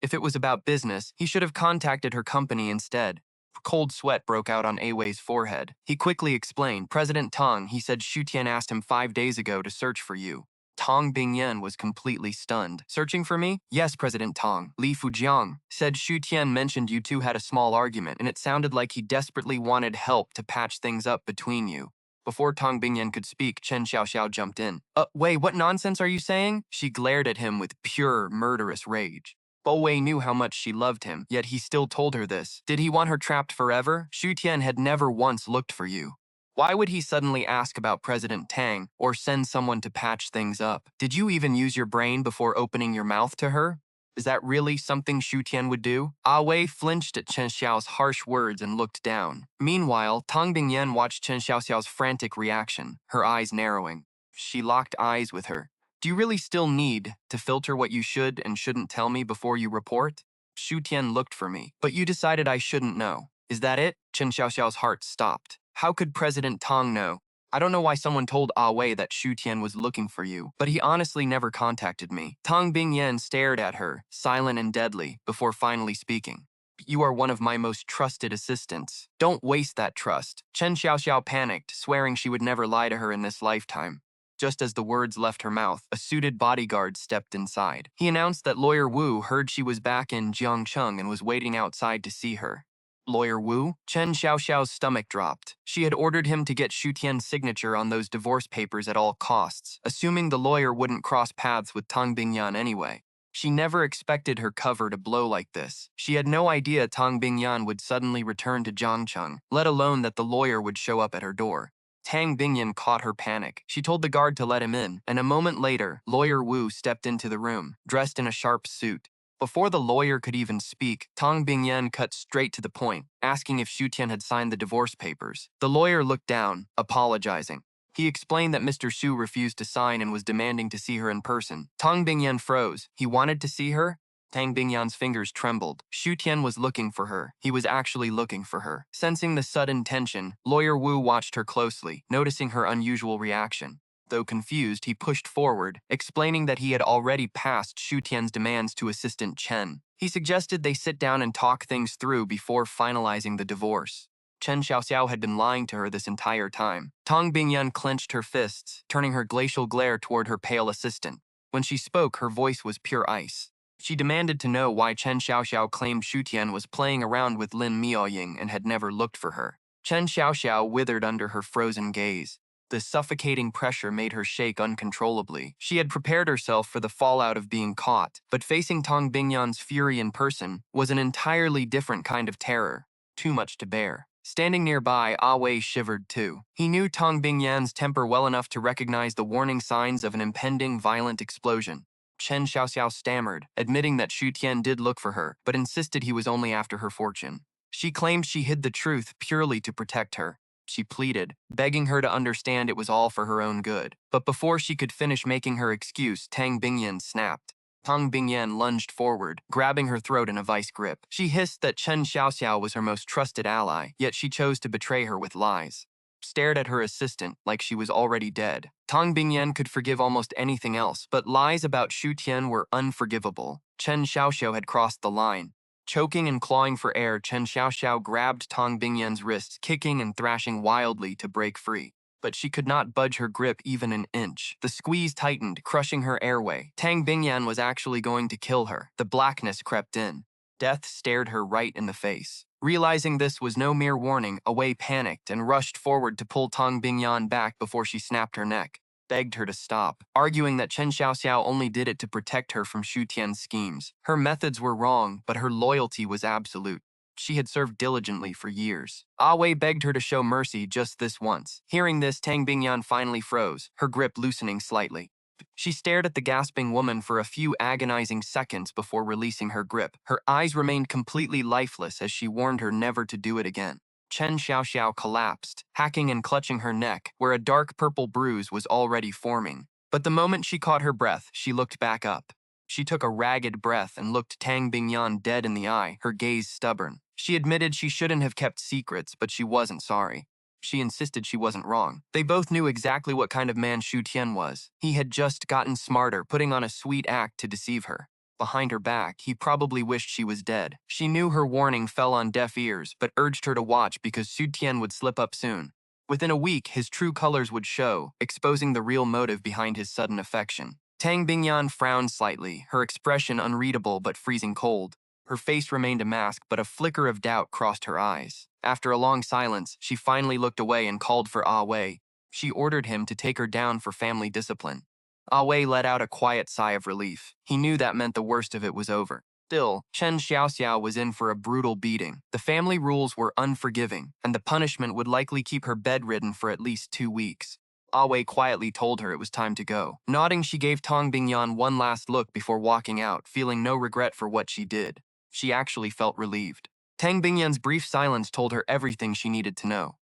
If it was about business, he should have contacted her company instead. Cold sweat broke out on Wei's forehead. He quickly explained, President Tang, he said Xu Tian asked him 5 days ago to search for you. Tang Bingyan was completely stunned. Searching for me? Yes, President Tang. Li Fujiang said Xu Tian mentioned you two had a small argument, and it sounded like he desperately wanted help to patch things up between you. Before Tang Bingyan could speak, Chen Xiaoxiao jumped in. Wei, what nonsense are you saying? She glared at him with pure, murderous rage. Wei knew how much she loved him, yet he still told her this. Did he want her trapped forever? Xu Tian had never once looked for you. Why would he suddenly ask about President Tang or send someone to patch things up? Did you even use your brain before opening your mouth to her? Is that really something Xu Tian would do? Wei flinched at Chen Xiao's harsh words and looked down. Meanwhile, Tang Bingyan watched Chen Xiaoxiao's frantic reaction, her eyes narrowing. She locked eyes with her. Do you really still need to filter what you should and shouldn't tell me before you report? Xu Tian looked for me, but you decided I shouldn't know. Is that it? Chen Xiaoxiao's heart stopped. How could President Tang know? I don't know why someone told Wei that Xu Tian was looking for you, but he honestly never contacted me. Tang Bingyan stared at her, silent and deadly, before finally speaking. You are one of my most trusted assistants. Don't waste that trust. Chen Xiaoxiao panicked, swearing she would never lie to her in this lifetime. Just as the words left her mouth, a suited bodyguard stepped inside. He announced that Lawyer Wu heard she was back in Jiangcheng and was waiting outside to see her. Lawyer Wu? Chen Xiaoxiao's stomach dropped. She had ordered him to get Xu Tian's signature on those divorce papers at all costs, assuming the lawyer wouldn't cross paths with Tang Bingyan anyway. She never expected her cover to blow like this. She had no idea Tang Bingyan would suddenly return to Jiangcheng, let alone that the lawyer would show up at her door. Tang Bingyan caught her panic. She told the guard to let him in, and a moment later, Lawyer Wu stepped into the room, dressed in a sharp suit. Before the lawyer could even speak, Tang Bingyan cut straight to the point, asking if Xu Tian had signed the divorce papers. The lawyer looked down, apologizing. He explained that Mr. Xu refused to sign and was demanding to see her in person. Tang Bingyan froze. He wanted to see her? Tang Bingyan's fingers trembled. Xu Tian was looking for her. He was actually looking for her. Sensing the sudden tension, Lawyer Wu watched her closely, noticing her unusual reaction. Though confused, he pushed forward, explaining that he had already passed Xu Tian's demands to Assistant Chen. He suggested they sit down and talk things through before finalizing the divorce. Chen Xiaoxiao had been lying to her this entire time. Tang Bingyan clenched her fists, turning her glacial glare toward her pale assistant. When she spoke, her voice was pure ice. She demanded to know why Chen Xiaoxiao claimed Xu Tian was playing around with Lin Miaoying and had never looked for her. Chen Xiaoxiao withered under her frozen gaze. The suffocating pressure made her shake uncontrollably. She had prepared herself for the fallout of being caught, but facing Tang Bingyan's fury in person was an entirely different kind of terror. Too much to bear. Standing nearby, Ah Wei shivered too. He knew Tong Bingyan's temper well enough to recognize the warning signs of an impending violent explosion. Chen Xiaoxiao stammered, admitting that Xu Tian did look for her, but insisted he was only after her fortune. She claimed she hid the truth purely to protect her. She pleaded, begging her to understand it was all for her own good. But before she could finish making her excuse, Tang Bingyan snapped. Tang Bingyan lunged forward, grabbing her throat in a vice grip. She hissed that Chen Xiaoxiao was her most trusted ally, yet she chose to betray her with lies. Stared at her assistant like she was already dead. Tang Bingyan could forgive almost anything else, but lies about Xu Tian were unforgivable. Chen Xiaoxiao had crossed the line. Choking and clawing for air, Chen Xiaoxiao grabbed Tang Bingyan's wrists, kicking and thrashing wildly to break free. But she could not budge her grip even an inch. The squeeze tightened, crushing her airway. Tang Bingyan was actually going to kill her. The blackness crept in. Death stared her right in the face. Realizing this was no mere warning, Awei panicked and rushed forward to pull Tang Bingyan back before she snapped her neck. Begged her to stop, arguing that Chen Xiaoxiao only did it to protect her from Xu Tian's schemes. Her methods were wrong, but her loyalty was absolute. She had served diligently for years. Ah Wei begged her to show mercy just this once. Hearing this, Tang Bingyan finally froze, her grip loosening slightly. She stared at the gasping woman for a few agonizing seconds before releasing her grip. Her eyes remained completely lifeless as she warned her never to do it again. Chen Xiaoxiao collapsed, hacking and clutching her neck, where a dark purple bruise was already forming. But the moment she caught her breath, she looked back up. She took a ragged breath and looked Tang Bingyan dead in the eye, her gaze stubborn. She admitted she shouldn't have kept secrets, but she wasn't sorry. She insisted she wasn't wrong. They both knew exactly what kind of man Xu Tian was. He had just gotten smarter, putting on a sweet act to deceive her. Behind her back, he probably wished she was dead. She knew her warning fell on deaf ears, but urged her to watch because Xu Tian would slip up soon. Within a week, his true colors would show, exposing the real motive behind his sudden affection. Tang Bingyan frowned slightly, her expression unreadable but freezing cold. Her face remained a mask, but a flicker of doubt crossed her eyes. After a long silence, she finally looked away and called for Ah Wei. She ordered him to take her down for family discipline. Ah Wei let out a quiet sigh of relief. He knew that meant the worst of it was over. Still, Chen Xiaoxiao was in for a brutal beating. The family rules were unforgiving, and the punishment would likely keep her bedridden for at least 2 weeks. Ah Wei quietly told her it was time to go. Nodding, she gave Tang Bingyan one last look before walking out, feeling no regret for what she did. She actually felt relieved. Tang Bingyan's brief silence told her everything she needed to know.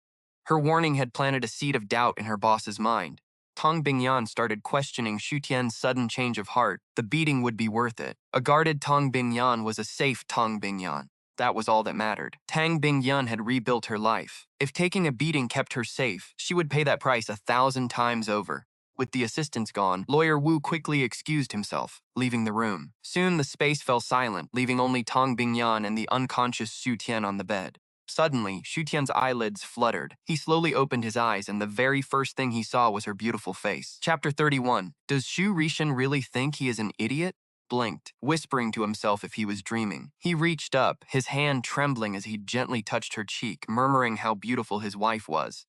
Her warning had planted a seed of doubt in her boss's mind. Tang Bingyan started questioning Xu Tian's sudden change of heart. The beating would be worth it. A guarded Tang Bingyan was a safe Tang Bingyan. That was all that mattered. Tang Bingyan had rebuilt her life. If taking a beating kept her safe, she would pay that price 1,000 times over. With the assistants gone, Lawyer Wu quickly excused himself, leaving the room. Soon the space fell silent, leaving only Tang Bingyan and the unconscious Xu Tian on the bed. Suddenly, Xu Tian's eyelids fluttered. He slowly opened his eyes, and the very first thing he saw was her beautiful face. Chapter 31. Does Xu Rishan really think he is an idiot? Blinked, whispering to himself if he was dreaming. He reached up, his hand trembling as he gently touched her cheek, murmuring how beautiful his wife was.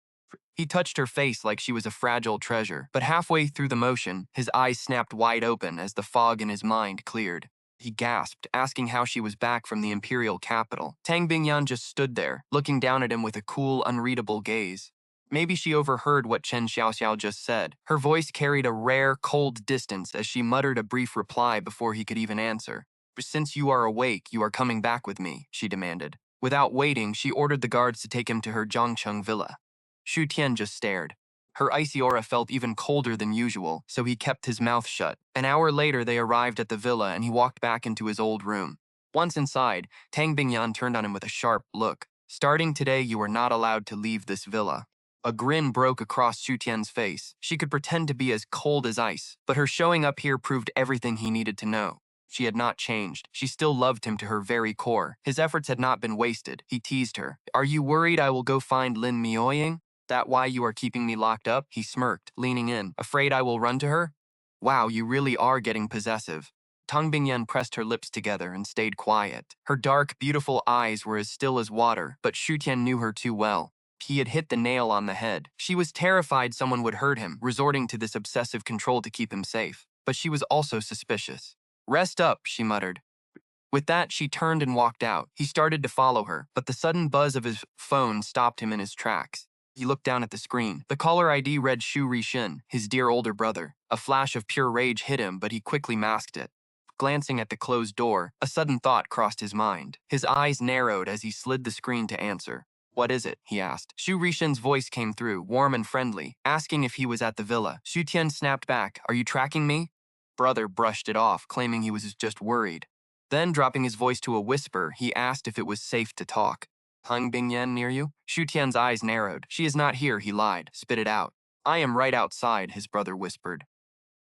He touched her face like she was a fragile treasure, but halfway through the motion, his eyes snapped wide open as the fog in his mind cleared. He gasped, asking how she was back from the imperial capital. Tang Bingyan just stood there, looking down at him with a cool, unreadable gaze. Maybe she overheard what Chen Xiaoxiao just said. Her voice carried a rare, cold distance as she muttered a brief reply before he could even answer. "Since you are awake, you are coming back with me," she demanded. Without waiting, she ordered the guards to take him to her Jiangcheng villa. Xu Tian just stared. Her icy aura felt even colder than usual, so he kept his mouth shut. An hour later, they arrived at the villa and he walked back into his old room. Once inside, Tang Bingyan turned on him with a sharp look. "Starting today, you are not allowed to leave this villa." A grin broke across Xu Tian's face. She could pretend to be as cold as ice, but her showing up here proved everything he needed to know. She had not changed. She still loved him to her very core. His efforts had not been wasted. He teased her. "Are you worried I will go find Lin Miaoying? That why you are keeping me locked up?" He smirked, leaning in. "Afraid I will run to her?" "Wow, you really are getting possessive." Tang Bingyan pressed her lips together and stayed quiet. Her dark, beautiful eyes were as still as water, but Xu Tian knew her too well. He had hit the nail on the head. She was terrified someone would hurt him, resorting to this obsessive control to keep him safe. But she was also suspicious. "Rest up," she muttered. With that, she turned and walked out. He started to follow her, but the sudden buzz of his phone stopped him in his tracks. He looked down at the screen. The caller ID read Shu Rishin, his dear older brother. A flash of pure rage hit him, but he quickly masked it. Glancing at the closed door, a sudden thought crossed his mind. His eyes narrowed as he slid the screen to answer. "What is it?" he asked. Shu Rishin's voice came through, warm and friendly, asking if he was at the villa. Shu Tian snapped back, "Are you tracking me?" Brother brushed it off, claiming he was just worried. Then, dropping his voice to a whisper, he asked if it was safe to talk. "Hung Bingyan near you?" Shu Tian's eyes narrowed. "She is not here," he lied. "Spit it out." "I am right outside," his brother whispered.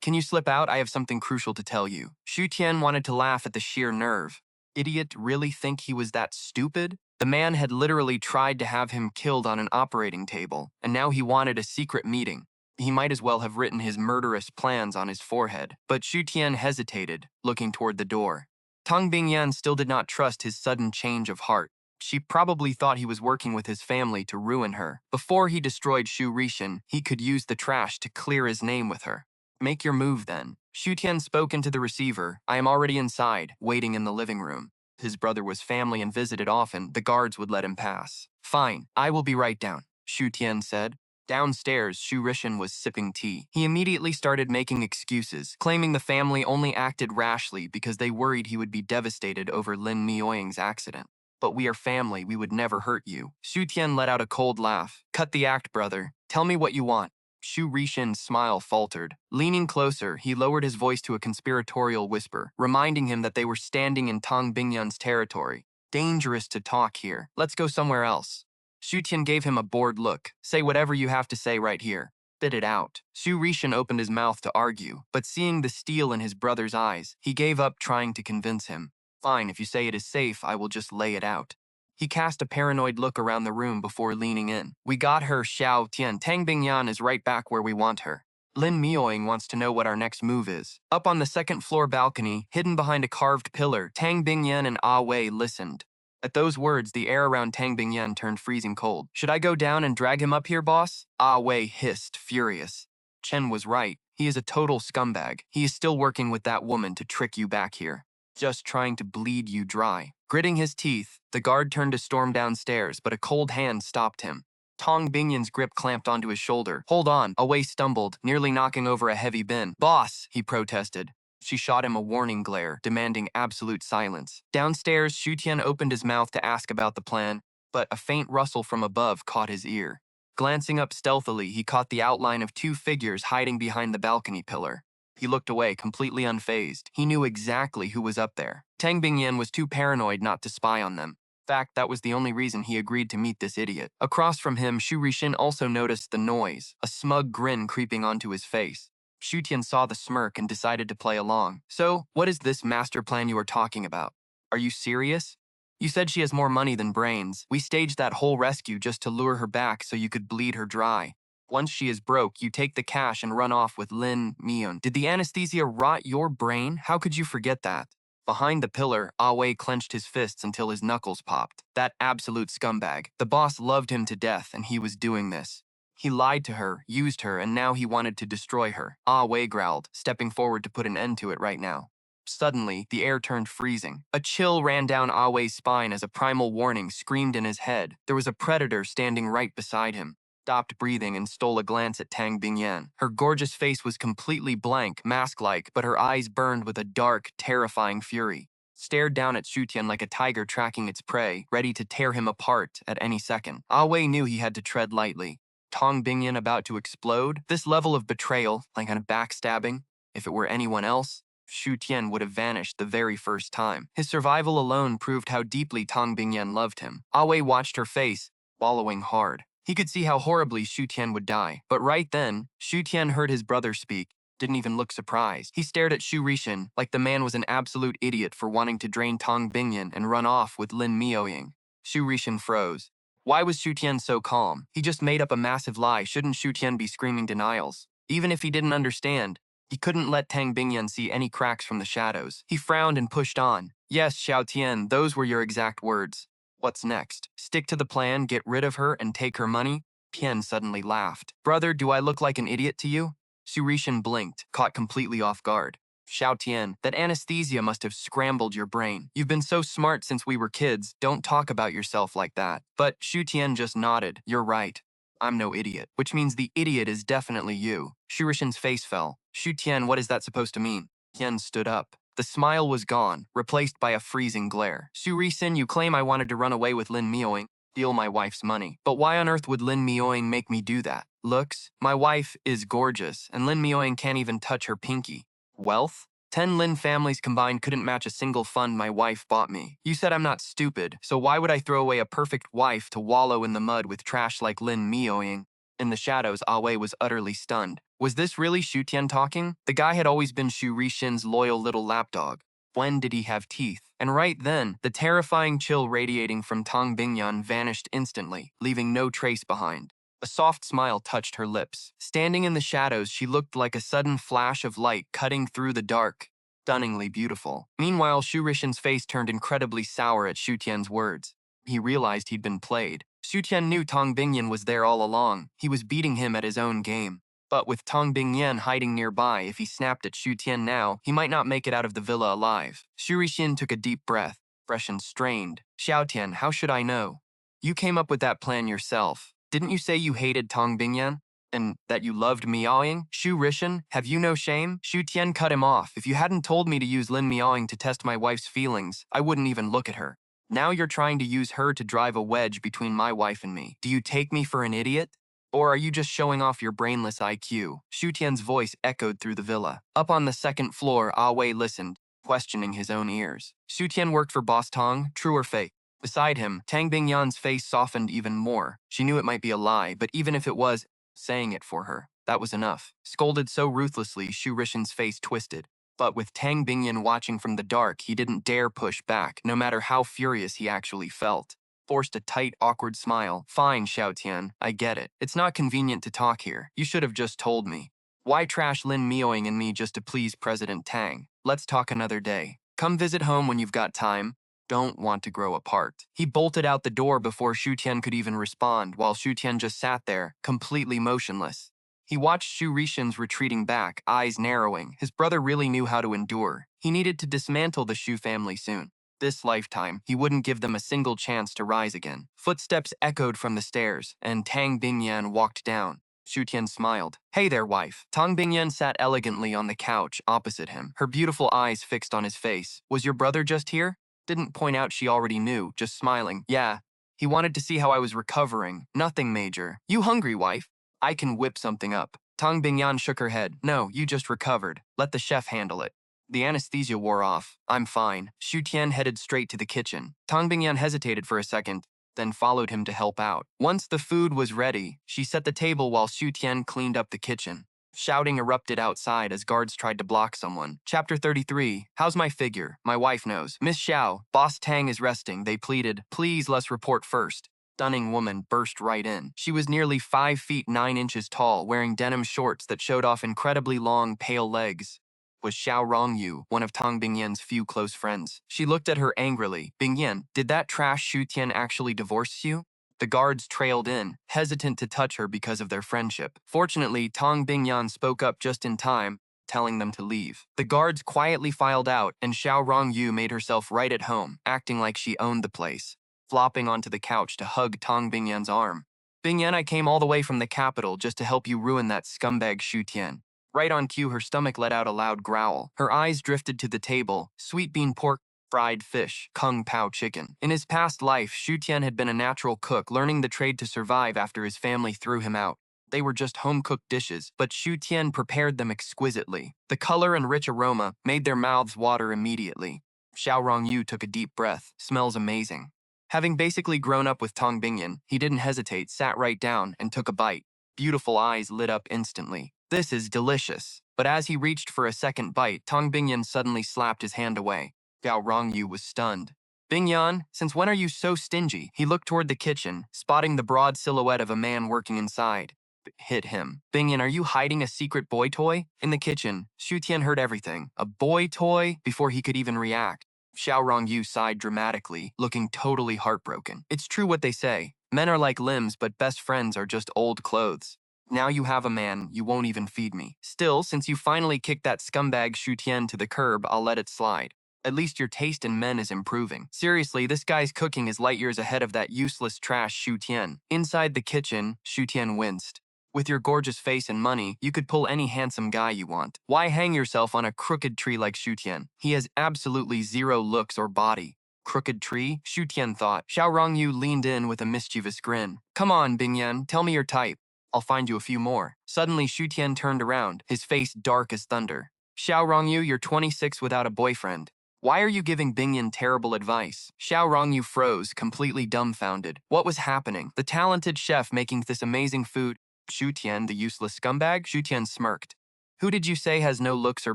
"Can you slip out? I have something crucial to tell you." Shu Tian wanted to laugh at the sheer nerve. Idiot really think he was that stupid? The man had literally tried to have him killed on an operating table, and now he wanted a secret meeting. He might as well have written his murderous plans on his forehead. But Shu Tian hesitated, looking toward the door. Tang Bingyan still did not trust his sudden change of heart. She probably thought he was working with his family to ruin her. Before he destroyed Shu Rishin, he could use the trash to clear his name with her. "Make your move, then." Shu Tian spoke into the receiver. "I am already inside, waiting in the living room." His brother was family and visited often. The guards would let him pass. "Fine, I will be right down," Shu Tian said. Downstairs, Shu Rishin was sipping tea. He immediately started making excuses, claiming the family only acted rashly because they worried he would be devastated over Lin Mioying's accident. "But we are family, we would never hurt you." Shu Tian let out a cold laugh. "Cut the act, brother. Tell me what you want." Shu Rishin's smile faltered. Leaning closer, he lowered his voice to a conspiratorial whisper, reminding him that they were standing in Tang Bingyan's territory. "Dangerous to talk here. Let's go somewhere else." Shu Tian gave him a bored look. "Say whatever you have to say right here." "Spit it out." Shu Rishin opened his mouth to argue, but seeing the steel in his brother's eyes, he gave up trying to convince him. "Fine, if you say it is safe, I will just lay it out." He cast a paranoid look around the room before leaning in. "We got her, Xiao Tian. Tang Bingyan is right back where we want her. Lin Mioying wants to know what our next move is." Up on the second-floor balcony, hidden behind a carved pillar, Tang Bingyan and Ah Wei listened. At those words, the air around Tang Bingyan turned freezing cold. "Should I go down and drag him up here, boss?" Ah Wei hissed, furious. Chen was right. He is a total scumbag. He is still working with that woman to trick you back here. Just trying to bleed you dry. Gritting his teeth, the guard turned to storm downstairs, but a cold hand stopped him. Tong Bingyan's grip clamped onto his shoulder. "Hold on." Away stumbled, nearly knocking over a heavy bin. "Boss," he protested. She shot him a warning glare, demanding absolute silence. Downstairs, Shu Tian opened his mouth to ask about the plan, but a faint rustle from above caught his ear. Glancing up stealthily, he caught the outline of two figures hiding behind the balcony pillar. He looked away, completely unfazed. He knew exactly who was up there. Tang Bingyan was too paranoid not to spy on them. In fact, that was the only reason he agreed to meet this idiot. Across from him, Shu Rishin also noticed the noise, a smug grin creeping onto his face. Shu Tian saw the smirk and decided to play along. "So, what is this master plan you are talking about? Are you serious? You said she has more money than brains. We staged that whole rescue just to lure her back so you could bleed her dry. Once she is broke, you take the cash and run off with Lin Mioying. Did the anesthesia rot your brain? How could you forget that?" Behind the pillar, Ah Wei clenched his fists until his knuckles popped. That absolute scumbag. The boss loved him to death, and he was doing this. He lied to her, used her, and now he wanted to destroy her. Ah Wei growled, stepping forward to put an end to it right now. Suddenly, the air turned freezing. A chill ran down Ah Wei's spine as a primal warning screamed in his head. There was a predator standing right beside him. Stopped breathing and stole a glance at Tang Bingyan. Her gorgeous face was completely blank, mask-like, but her eyes burned with a dark, terrifying fury. Stared down at Shu Tian like a tiger tracking its prey, ready to tear him apart at any second. Ah Wei knew he had to tread lightly. Tong Bingyan about to explode? This level of betrayal, like a backstabbing, if it were anyone else, Shu Tian would have vanished the very first time. His survival alone proved how deeply Tong Bingyan loved him. Ah Wei watched her face, swallowing hard. He could see how horribly Shu Tian would die. But right then, Shu Tian heard his brother speak, didn't even look surprised. He stared at Shu Rishin like the man was an absolute idiot for wanting to drain Tong Bingyan and run off with Lin Mioying. Shu Rishin froze. Why was Shu Tian so calm? He just made up a massive lie. Shouldn't Shu Tian be screaming denials? Even if he didn't understand, he couldn't let Tang Bingyan see any cracks from the shadows. He frowned and pushed on. "Yes, Xiao Tian, those were your exact words. What's next? Stick to the plan, get rid of her, and take her money?" Tian suddenly laughed. "Brother, do I look like an idiot to you?" Shu Rishin blinked, caught completely off guard. Xiao Tian, that anesthesia must have scrambled your brain. You've been so smart since we were kids, don't talk about yourself like that. But Shu Tian just nodded. You're right. I'm no idiot. Which means the idiot is definitely you. Shu Rishin's face fell. Shu Tian, what is that supposed to mean? Tian stood up. The smile was gone, replaced by a freezing glare. Shu Rishin, you claim I wanted to run away with Lin Mioing, steal my wife's money. But why on earth would Lin Mioing make me do that? Looks, my wife is gorgeous, and Lin Mioing can't even touch her pinky. Wealth? 10 Lin families combined couldn't match a single fund my wife bought me. You said I'm not stupid, so why would I throw away a perfect wife to wallow in the mud with trash like Lin Mioing? In the shadows, Aoi was utterly stunned. Was this really Shu Tian talking? The guy had always been Shu Rishin's loyal little lapdog. When did he have teeth? And right then, the terrifying chill radiating from Tang Bingyan vanished instantly, leaving no trace behind. A soft smile touched her lips. Standing in the shadows, she looked like a sudden flash of light cutting through the dark. Stunningly beautiful. Meanwhile, Shu Rishin's face turned incredibly sour at Shu Tian's words. He realized he'd been played. Shu Tian knew Tang Bingyan was there all along. He was beating him at his own game. But with Tang Bingyan hiding nearby, if he snapped at Shu Tian now, he might not make it out of the villa alive. Shu Rishin took a deep breath, fresh and strained. Xiao Tian, how should I know? You came up with that plan yourself. Didn't you say you hated Tang Bingyan? And that you loved Miaoying? Shu Rishin, have you no shame? Shu Tian cut him off. If you hadn't told me to use Lin Miaoying to test my wife's feelings, I wouldn't even look at her. Now you're trying to use her to drive a wedge between my wife and me. Do you take me for an idiot? Or are you just showing off your brainless IQ? Shu Tian's voice echoed through the villa. Up on the second floor, Ah Wei listened, questioning his own ears. Shu Tian worked for Boss Tong, true or fake? Beside him, Tang Bingyan's face softened even more. She knew it might be a lie, but even if it was, saying it for her, that was enough. Scolded so ruthlessly, Shu Rishin's face twisted. But with Tang Bingyan watching from the dark, he didn't dare push back, no matter how furious he actually felt. Forced a tight, awkward smile. Fine, Xiao Tian, I get it. It's not convenient to talk here. You should have just told me. Why trash Lin Mioing and me just to please President Tang? Let's talk another day. Come visit home when you've got time. Don't want to grow apart. He bolted out the door before Shu Tian could even respond, while Shu Tian just sat there, completely motionless. He watched Shu Rishin's retreating back, eyes narrowing. His brother really knew how to endure. He needed to dismantle the Shu family soon. This lifetime, he wouldn't give them a single chance to rise again. Footsteps echoed from the stairs, and Tang Bingyan walked down. Shu Tian smiled. Hey there, wife. Tang Bingyan sat elegantly on the couch opposite him, her beautiful eyes fixed on his face. Was your brother just here? Didn't point out she already knew, just smiling. Yeah. He wanted to see how I was recovering. Nothing major. You hungry, wife? I can whip something up. Tang Bingyan shook her head. No, you just recovered. Let the chef handle it. The anesthesia wore off. I'm fine. Shu Tian headed straight to the kitchen. Tang Bingyan hesitated for a second, then followed him to help out. Once the food was ready, she set the table while Shu Tian cleaned up the kitchen. Shouting erupted outside as guards tried to block someone. Chapter 33. How's my figure? My wife knows. Miss Xiao, Boss Tang is resting, they pleaded. Please, let's report first. Stunning woman burst right in. She was nearly 5 feet 9 inches tall, wearing denim shorts that showed off incredibly long, pale legs. Was Xiao Rongyu, one of Tang Bingyan's few close friends. She looked at her angrily. Bingyan, did that trash Shu Tian actually divorce you? The guards trailed in, hesitant to touch her because of their friendship. Fortunately, Tang Bingyan spoke up just in time, telling them to leave. The guards quietly filed out, and Xiao Rongyu made herself right at home, acting like she owned the place, flopping onto the couch to hug Tang Bingyan's arm. Bingyan, I came all the way from the capital just to help you ruin that scumbag Shu Tian. Right on cue, her stomach let out a loud growl. Her eyes drifted to the table. Sweet bean pork, fried fish, kung pao chicken. In his past life, Shu Tian had been a natural cook, learning the trade to survive after his family threw him out. They were just home-cooked dishes, but Shu Tian prepared them exquisitely. The color and rich aroma made their mouths water immediately. Xiao Rongyu took a deep breath. Smells amazing. Having basically grown up with Tang Bingyan, he didn't hesitate, sat right down, and took a bite. Beautiful eyes lit up instantly. This is delicious. But as he reached for a second bite, Tang Bingyan suddenly slapped his hand away. Xiao Rongyu was stunned. Bingyan, since when are you so stingy? He looked toward the kitchen, spotting the broad silhouette of a man working inside. Hit him. Bingyan, are you hiding a secret boy toy? In the kitchen, Shu Tian heard everything. A boy toy? Before he could even react. Xiao Rongyu sighed dramatically, looking totally heartbroken. It's true what they say. Men are like limbs, but best friends are just old clothes. Now you have a man, you won't even feed me. Still, since you finally kicked that scumbag Shu Tian to the curb, I'll let it slide. At least your taste in men is improving. Seriously, this guy's cooking is light years ahead of that useless trash Shu Tian. Inside the kitchen, Shu Tian winced. With your gorgeous face and money, you could pull any handsome guy you want. Why hang yourself on a crooked tree like Shu Tian? He has absolutely zero looks or body. Crooked tree? Shu Tian thought. Xiao Rongyu leaned in with a mischievous grin. Come on, Bingyan, tell me your type. I'll find you a few more. Suddenly, Shu Tian turned around, his face dark as thunder. Xiao Rongyu, you're 26 without a boyfriend. Why are you giving Bingyan terrible advice? Xiao Rongyu froze, completely dumbfounded. What was happening? The talented chef making this amazing food. Shu Tian, the useless scumbag? Shu Tian smirked. Who did you say has no looks or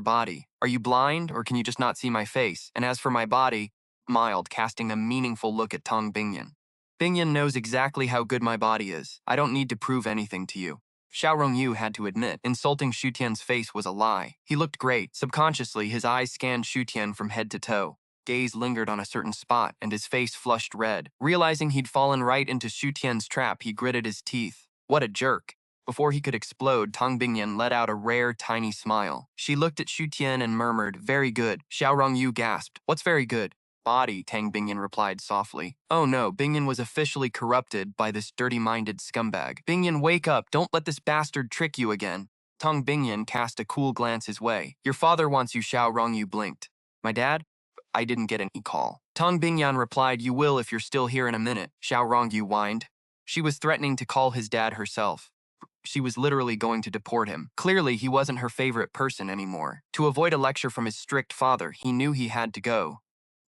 body? Are you blind, or can you just not see my face? And as for my body, mild, casting a meaningful look at Tong Bingyan. Bingyan knows exactly how good my body is. I don't need to prove anything to you. Xiao Rongyu had to admit, insulting Shu Tian's face was a lie. He looked great. Subconsciously, his eyes scanned Shu Tian from head to toe. Gaze lingered on a certain spot, and his face flushed red. Realizing he'd fallen right into Shu Tian's trap, he gritted his teeth. What a jerk. Before he could explode, Tong Bingyan let out a rare, tiny smile. She looked at Shu Tian and murmured, very good. Xiao Rongyu gasped, what's very good? Body, Tang Bingyan replied softly. Oh no, Bingyan was officially corrupted by this dirty-minded scumbag. Bingyan, wake up, don't let this bastard trick you again. Tong Bingyan cast a cool glance his way. Your father wants you, Xiao Rongyu blinked. My dad? I didn't get any call. Tong Bingyan replied, you will if you're still here in a minute. Xiao Rongyu whined. She was threatening to call his dad herself. She was literally going to deport him. Clearly, he wasn't her favorite person anymore. To avoid a lecture from his strict father, he knew he had to go.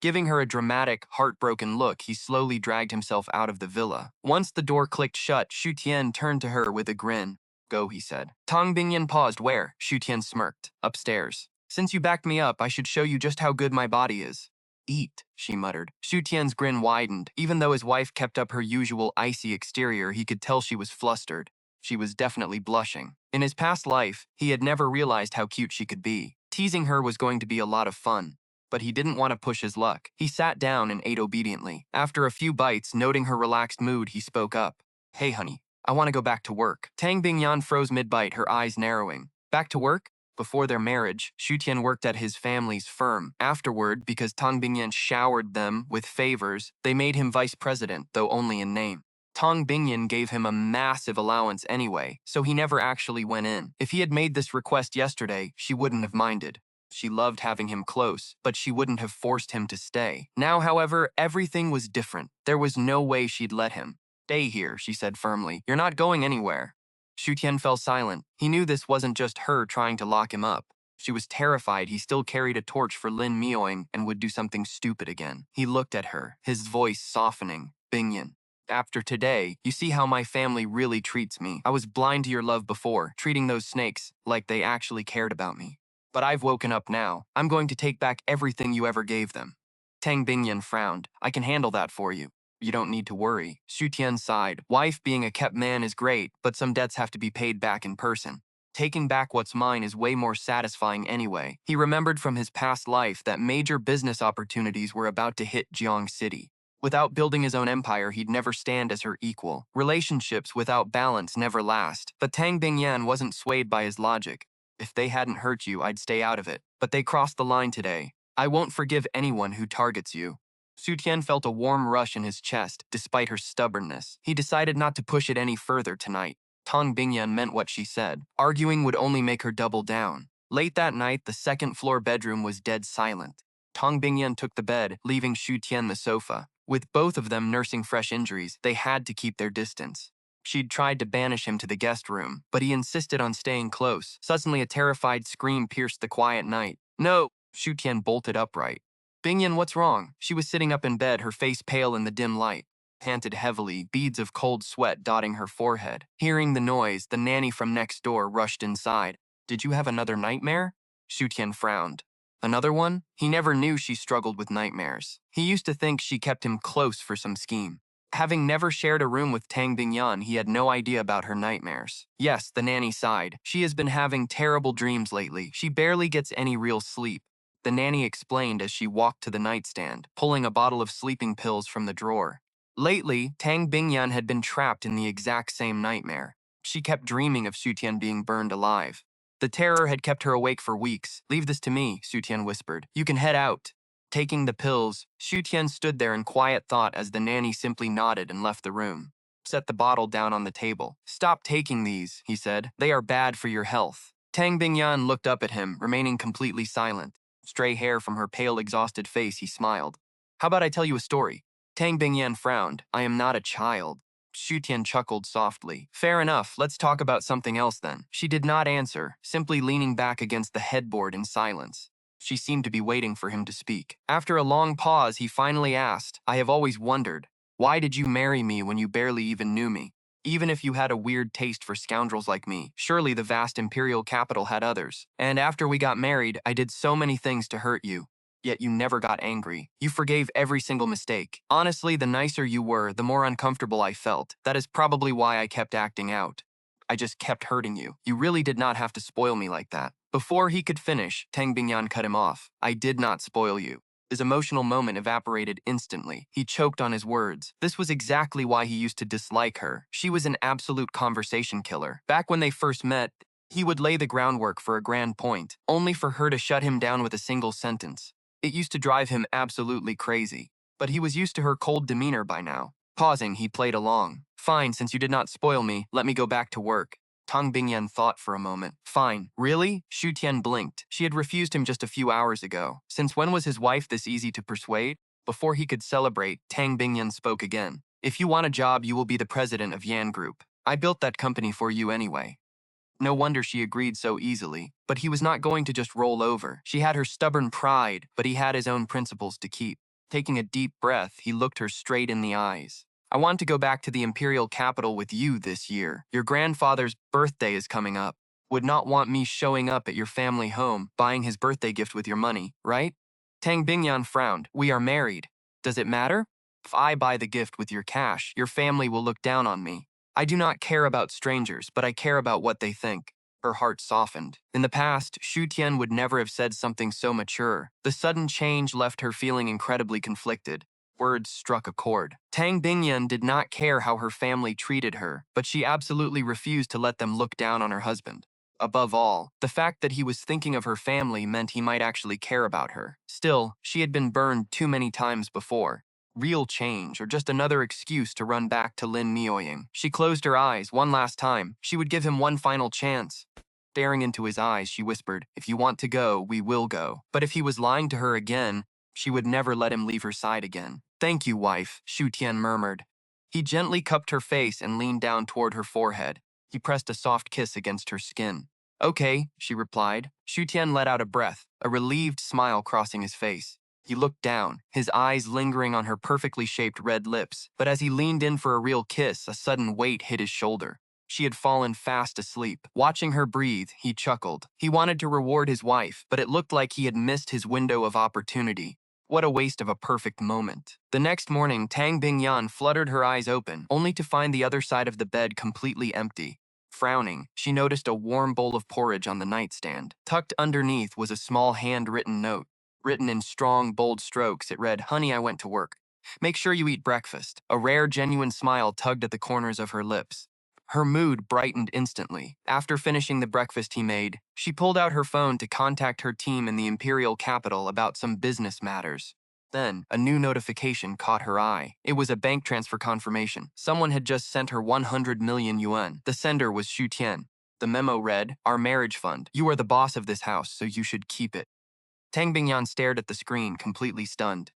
Giving her a dramatic, heartbroken look, he slowly dragged himself out of the villa. Once the door clicked shut, Shu Tian turned to her with a grin. Go, he said. Tong Bingyan paused. Where? Shu Tian smirked. Upstairs. Since you backed me up, I should show you just how good my body is. Eat, she muttered. Shu Tian's grin widened. Even though his wife kept up her usual icy exterior, he could tell she was flustered. She was definitely blushing. In his past life, he had never realized how cute she could be. Teasing her was going to be a lot of fun. But he didn't want to push his luck. He sat down and ate obediently. After a few bites, noting her relaxed mood, he spoke up. Hey, honey, I want to go back to work. Tang Bingyan froze mid-bite, her eyes narrowing. Back to work? Before their marriage, Shu Tian worked at his family's firm. Afterward, because Tang Bingyan showered them with favors, they made him vice president, though only in name. Tong Bingyan gave him a massive allowance anyway, so he never actually went in. If he had made this request yesterday, she wouldn't have minded. She loved having him close, but she wouldn't have forced him to stay. Now, however, everything was different. There was no way she'd let him. Stay here, she said firmly. You're not going anywhere. Shu Tian fell silent. He knew this wasn't just her trying to lock him up. She was terrified he still carried a torch for Lin Mioing and would do something stupid again. He looked at her, his voice softening. Bingyan. After today, you see how my family really treats me. I was blind to your love before, treating those snakes like they actually cared about me. But I've woken up now. I'm going to take back everything you ever gave them. Tang Bingyan frowned. I can handle that for you. You don't need to worry. Shu Tian sighed. Wife being a kept man is great, but some debts have to be paid back in person. Taking back what's mine is way more satisfying anyway. He remembered from his past life that major business opportunities were about to hit Jiangcheng City. Without building his own empire, he'd never stand as her equal. Relationships without balance never last. But Tang Bingyan wasn't swayed by his logic. If they hadn't hurt you, I'd stay out of it. But they crossed the line today. I won't forgive anyone who targets you. Shu Tian felt a warm rush in his chest, despite her stubbornness. He decided not to push it any further tonight. Tong Bingyan meant what she said. Arguing would only make her double down. Late that night, the second-floor bedroom was dead silent. Tong Bingyan took the bed, leaving Shu Tian the sofa. With both of them nursing fresh injuries, they had to keep their distance. She'd tried to banish him to the guest room, but he insisted on staying close. Suddenly, a terrified scream pierced the quiet night. No! Shu Tian bolted upright. Bingyan, what's wrong? She was sitting up in bed, her face pale in the dim light. Panted heavily, beads of cold sweat dotting her forehead. Hearing the noise, the nanny from next door rushed inside. Did you have another nightmare? Shu Tian frowned. Another one? He never knew she struggled with nightmares. He used to think she kept him close for some scheme. Having never shared a room with Tang Bingyan, he had no idea about her nightmares. Yes, the nanny sighed. She has been having terrible dreams lately. She barely gets any real sleep. The nanny explained as she walked to the nightstand, pulling a bottle of sleeping pills from the drawer. Lately, Tang Bingyan had been trapped in the exact same nightmare. She kept dreaming of Xu being burned alive. The terror had kept her awake for weeks. "Leave this to me," Xu whispered. "You can head out." Taking the pills, Xu stood there in quiet thought as the nanny simply nodded and left the room. Set the bottle down on the table. "Stop taking these," he said. "They are bad for your health." Tang Bingyan looked up at him, remaining completely silent. Stray hair from her pale, exhausted face, he smiled. "How about I tell you a story?" Tang Bingyan frowned. "I am not a child." Xu chuckled softly. "Fair enough, let's talk about something else then." She did not answer, simply leaning back against the headboard in silence. She seemed to be waiting for him to speak. After a long pause, he finally asked, "I have always wondered, why did you marry me when you barely even knew me? Even if you had a weird taste for scoundrels like me, surely the vast imperial capital had others. And after we got married, I did so many things to hurt you. Yet you never got angry. You forgave every single mistake. Honestly, the nicer you were, the more uncomfortable I felt. That is probably why I kept acting out. I just kept hurting you. You really did not have to spoil me like that." Before he could finish, Tang Bingyan cut him off. "I did not spoil you." His emotional moment evaporated instantly. He choked on his words. This was exactly why he used to dislike her. She was an absolute conversation killer. Back when they first met, he would lay the groundwork for a grand point, only for her to shut him down with a single sentence. It used to drive him absolutely crazy. But he was used to her cold demeanor by now. Pausing, he played along. "Fine, since you did not spoil me, let me go back to work." Tang Bingyan thought for a moment. "Fine. Really?" Xu blinked. She had refused him just a few hours ago. Since when was his wife this easy to persuade? Before he could celebrate, Tang Bingyan spoke again. "If you want a job, you will be the president of Yan Group. I built that company for you anyway." No wonder she agreed so easily. But he was not going to just roll over. She had her stubborn pride, but he had his own principles to keep. Taking a deep breath, he looked her straight in the eyes. "I want to go back to the imperial capital with you this year. Your grandfather's birthday is coming up. Would not want me showing up at your family home, buying his birthday gift with your money, right?" Tang Bingyan frowned. "We are married. Does it matter? If I buy the gift with your cash, your family will look down on me. I do not care about strangers, but I care about what they think." Her heart softened. In the past, Xu would never have said something so mature. The sudden change left her feeling incredibly conflicted. Words struck a chord. Tang Bingyan did not care how her family treated her, but she absolutely refused to let them look down on her husband. Above all, the fact that he was thinking of her family meant he might actually care about her. Still, she had been burned too many times before. Real change, or just another excuse to run back to Lin Mioying. She closed her eyes one last time. She would give him one final chance. Staring into his eyes, she whispered, "If you want to go, we will go." But if he was lying to her again, she would never let him leave her side again. "Thank you, wife," Xu murmured. He gently cupped her face and leaned down toward her forehead. He pressed a soft kiss against her skin. "Okay," she replied. Xu let out a breath, a relieved smile crossing his face. He looked down, his eyes lingering on her perfectly shaped red lips. But as he leaned in for a real kiss, a sudden weight hit his shoulder. She had fallen fast asleep. Watching her breathe, he chuckled. He wanted to reward his wife, but it looked like he had missed his window of opportunity. What a waste of a perfect moment. The next morning, Tang Bingyan fluttered her eyes open, only to find the other side of the bed completely empty. Frowning, she noticed a warm bowl of porridge on the nightstand. Tucked underneath was a small handwritten note. Written in strong, bold strokes, it read, "Honey, I went to work. Make sure you eat breakfast." A rare, genuine smile tugged at the corners of her lips. Her mood brightened instantly. After finishing the breakfast he made, she pulled out her phone to contact her team in the imperial capital about some business matters. Then, a new notification caught her eye. It was a bank transfer confirmation. Someone had just sent her 100 million yuan. The sender was Xu Tian. The memo read, "Our marriage fund. You are the boss of this house, so you should keep it." Tang Bingyan stared at the screen, completely stunned.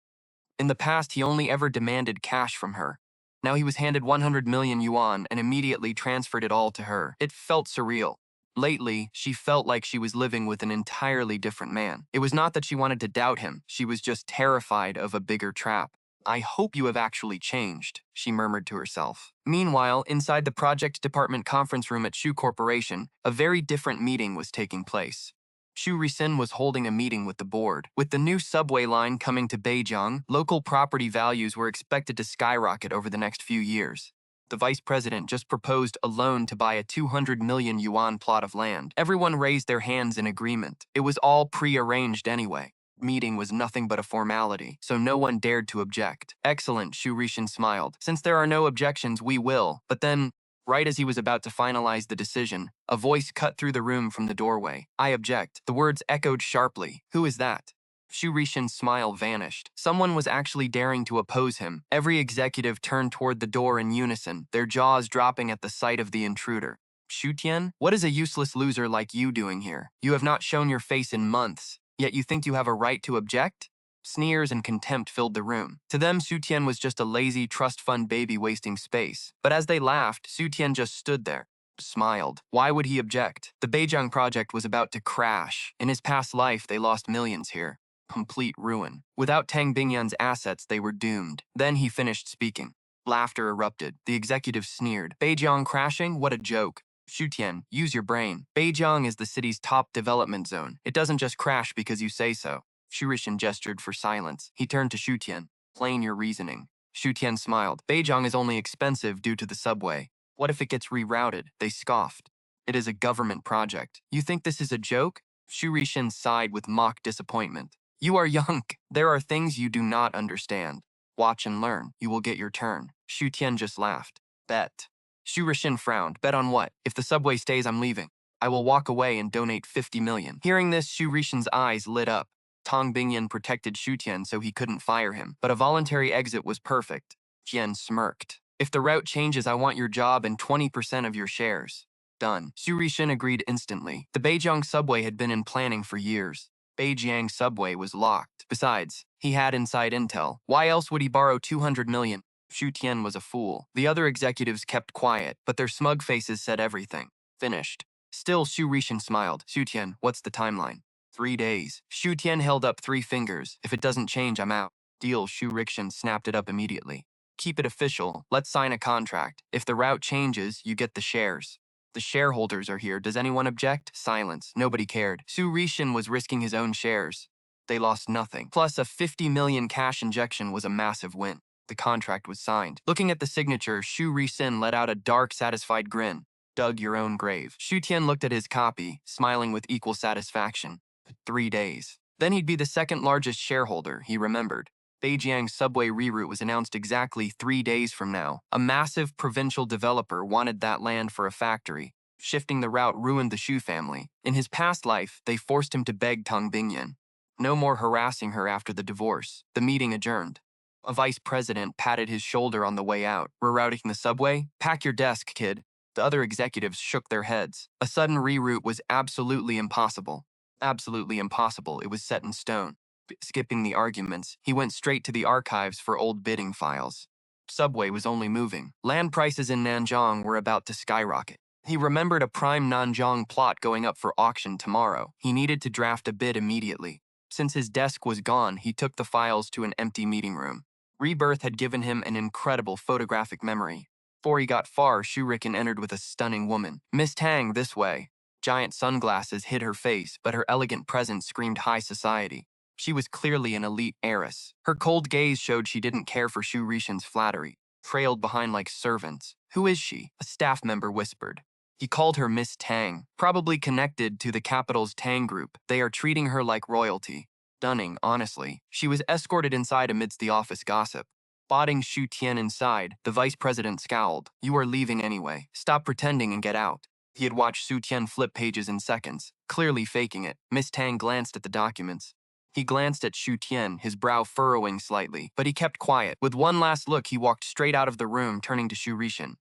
In the past, he only ever demanded cash from her. Now he was handed 100 million yuan and immediately transferred it all to her. It felt surreal. Lately, she felt like she was living with an entirely different man. It was not that she wanted to doubt him. She was just terrified of a bigger trap. "I hope you have actually changed," she murmured to herself. Meanwhile, inside the project department conference room at Shu Corporation, a very different meeting was taking place. Xu Risin was holding a meeting with the board. With the new subway line coming to Beijing, local property values were expected to skyrocket over the next few years. The vice president just proposed a loan to buy a 200 million yuan plot of land. Everyone raised their hands in agreement. It was all pre-arranged anyway. Meeting was nothing but a formality, so no one dared to object. "Excellent," Xu Rishin smiled. "Since there are no objections, we will. But then, Right as he was about to finalize the decision, a voice cut through the room from the doorway. I object. The words echoed sharply. Who is that? Shu Rishin's smile vanished. Someone was actually daring to oppose him. Every executive turned toward the door in unison, their jaws dropping at the sight of the intruder. Shu Tian, what is a useless loser like you doing here? You have not shown your face in months, yet you think you have a right to object? Sneers and contempt filled the room. To them, Shu Tian was just a lazy trust fund baby wasting space. But as they laughed, Shu Tian just stood there, smiled. Why would he object? The Beijing project was about to crash. In his past life, they lost millions here. Complete ruin. Without Tang Bingyan's assets, they were doomed. Then he finished speaking. Laughter erupted. The executive sneered. Beijing crashing? What a joke. Shu Tian, use your brain. Beijing is the city's top development zone. It doesn't just crash because you say so. Shu Rishin gestured for silence. He turned to Shu Tian. Plain your reasoning. Shu Tian smiled. Beijing is only expensive due to the subway. What if it gets rerouted? They scoffed. It is a government project. You think this is a joke? Shu Rishin sighed with mock disappointment. You are young. There are things you do not understand. Watch and learn. You will get your turn. Shu Tian just laughed. Bet. Shu Rishin frowned. Bet on what? If the subway stays, I'm leaving. I will walk away and donate 50 million. Hearing this, Shu Rishin's eyes lit up. Tang Bingyan protected Shu Tian so he couldn't fire him, but a voluntary exit was perfect. Tian smirked. If the route changes, I want your job and 20% of your shares. Done. Shu Rishin agreed instantly. The Beijing subway had been in planning for years. Beijing subway was locked. Besides, he had inside intel. Why else would he borrow 200 million? Shu Tian was a fool. The other executives kept quiet, but their smug faces said everything. Finished. Still, Shu Rishin smiled. Shu Tian, what's the timeline? 3 days. Shu Tian held up 3 fingers. If it doesn't change, I'm out. Deal. Shu Rishin snapped it up immediately. Keep it official. Let's sign a contract. If the route changes, you get the shares. The shareholders are here. Does anyone object? Silence. Nobody cared. Shu Rishin was risking his own shares. They lost nothing. Plus, a 50 million cash injection was a massive win. The contract was signed. Looking at the signature, Shu Rishin let out a dark, satisfied grin. Dug your own grave. Shu Tian looked at his copy, smiling with equal satisfaction. 3 days. Then he'd be the second largest shareholder, he remembered. Beijing subway reroute was announced exactly 3 days from now. A massive provincial developer wanted that land for a factory. Shifting the route ruined the Shu family. In his past life, they forced him to beg Tang Bingyan. No more harassing her after the divorce. The meeting adjourned. A vice president patted his shoulder on the way out. Rerouting the subway? Pack your desk, kid. The other executives shook their heads. A sudden reroute was absolutely impossible. Absolutely impossible. It was set in stone. Skipping the arguments, he went straight to the archives for old bidding files. Subway was only moving. Land prices in Nanjing were about to skyrocket. He remembered a prime Nanjing plot going up for auction tomorrow. He needed to draft a bid immediately. Since his desk was gone, he took the files to an empty meeting room. Rebirth had given him an incredible photographic memory. Before he got far, Shu Rishin entered with a stunning woman. Miss Tang, this way. Giant sunglasses hid her face, but her elegant presence screamed high society. She was clearly an elite heiress. Her cold gaze showed she didn't care for Shu Rishin's flattery. Trailed behind like servants. Who is she? A staff member whispered. He called her Miss Tang, probably connected to the capital's Tang group. They are treating her like royalty. Stunning, honestly. She was escorted inside amidst the office gossip. Spotting Shu Tian inside, the vice president scowled. You are leaving anyway. Stop pretending and get out. He had watched Shu Tian flip pages in seconds, clearly faking it. Miss Tang glanced at the documents. He glanced at Shu Tian, his brow furrowing slightly, but he kept quiet. With one last look, he walked straight out of the room, turning to Shu Rishin.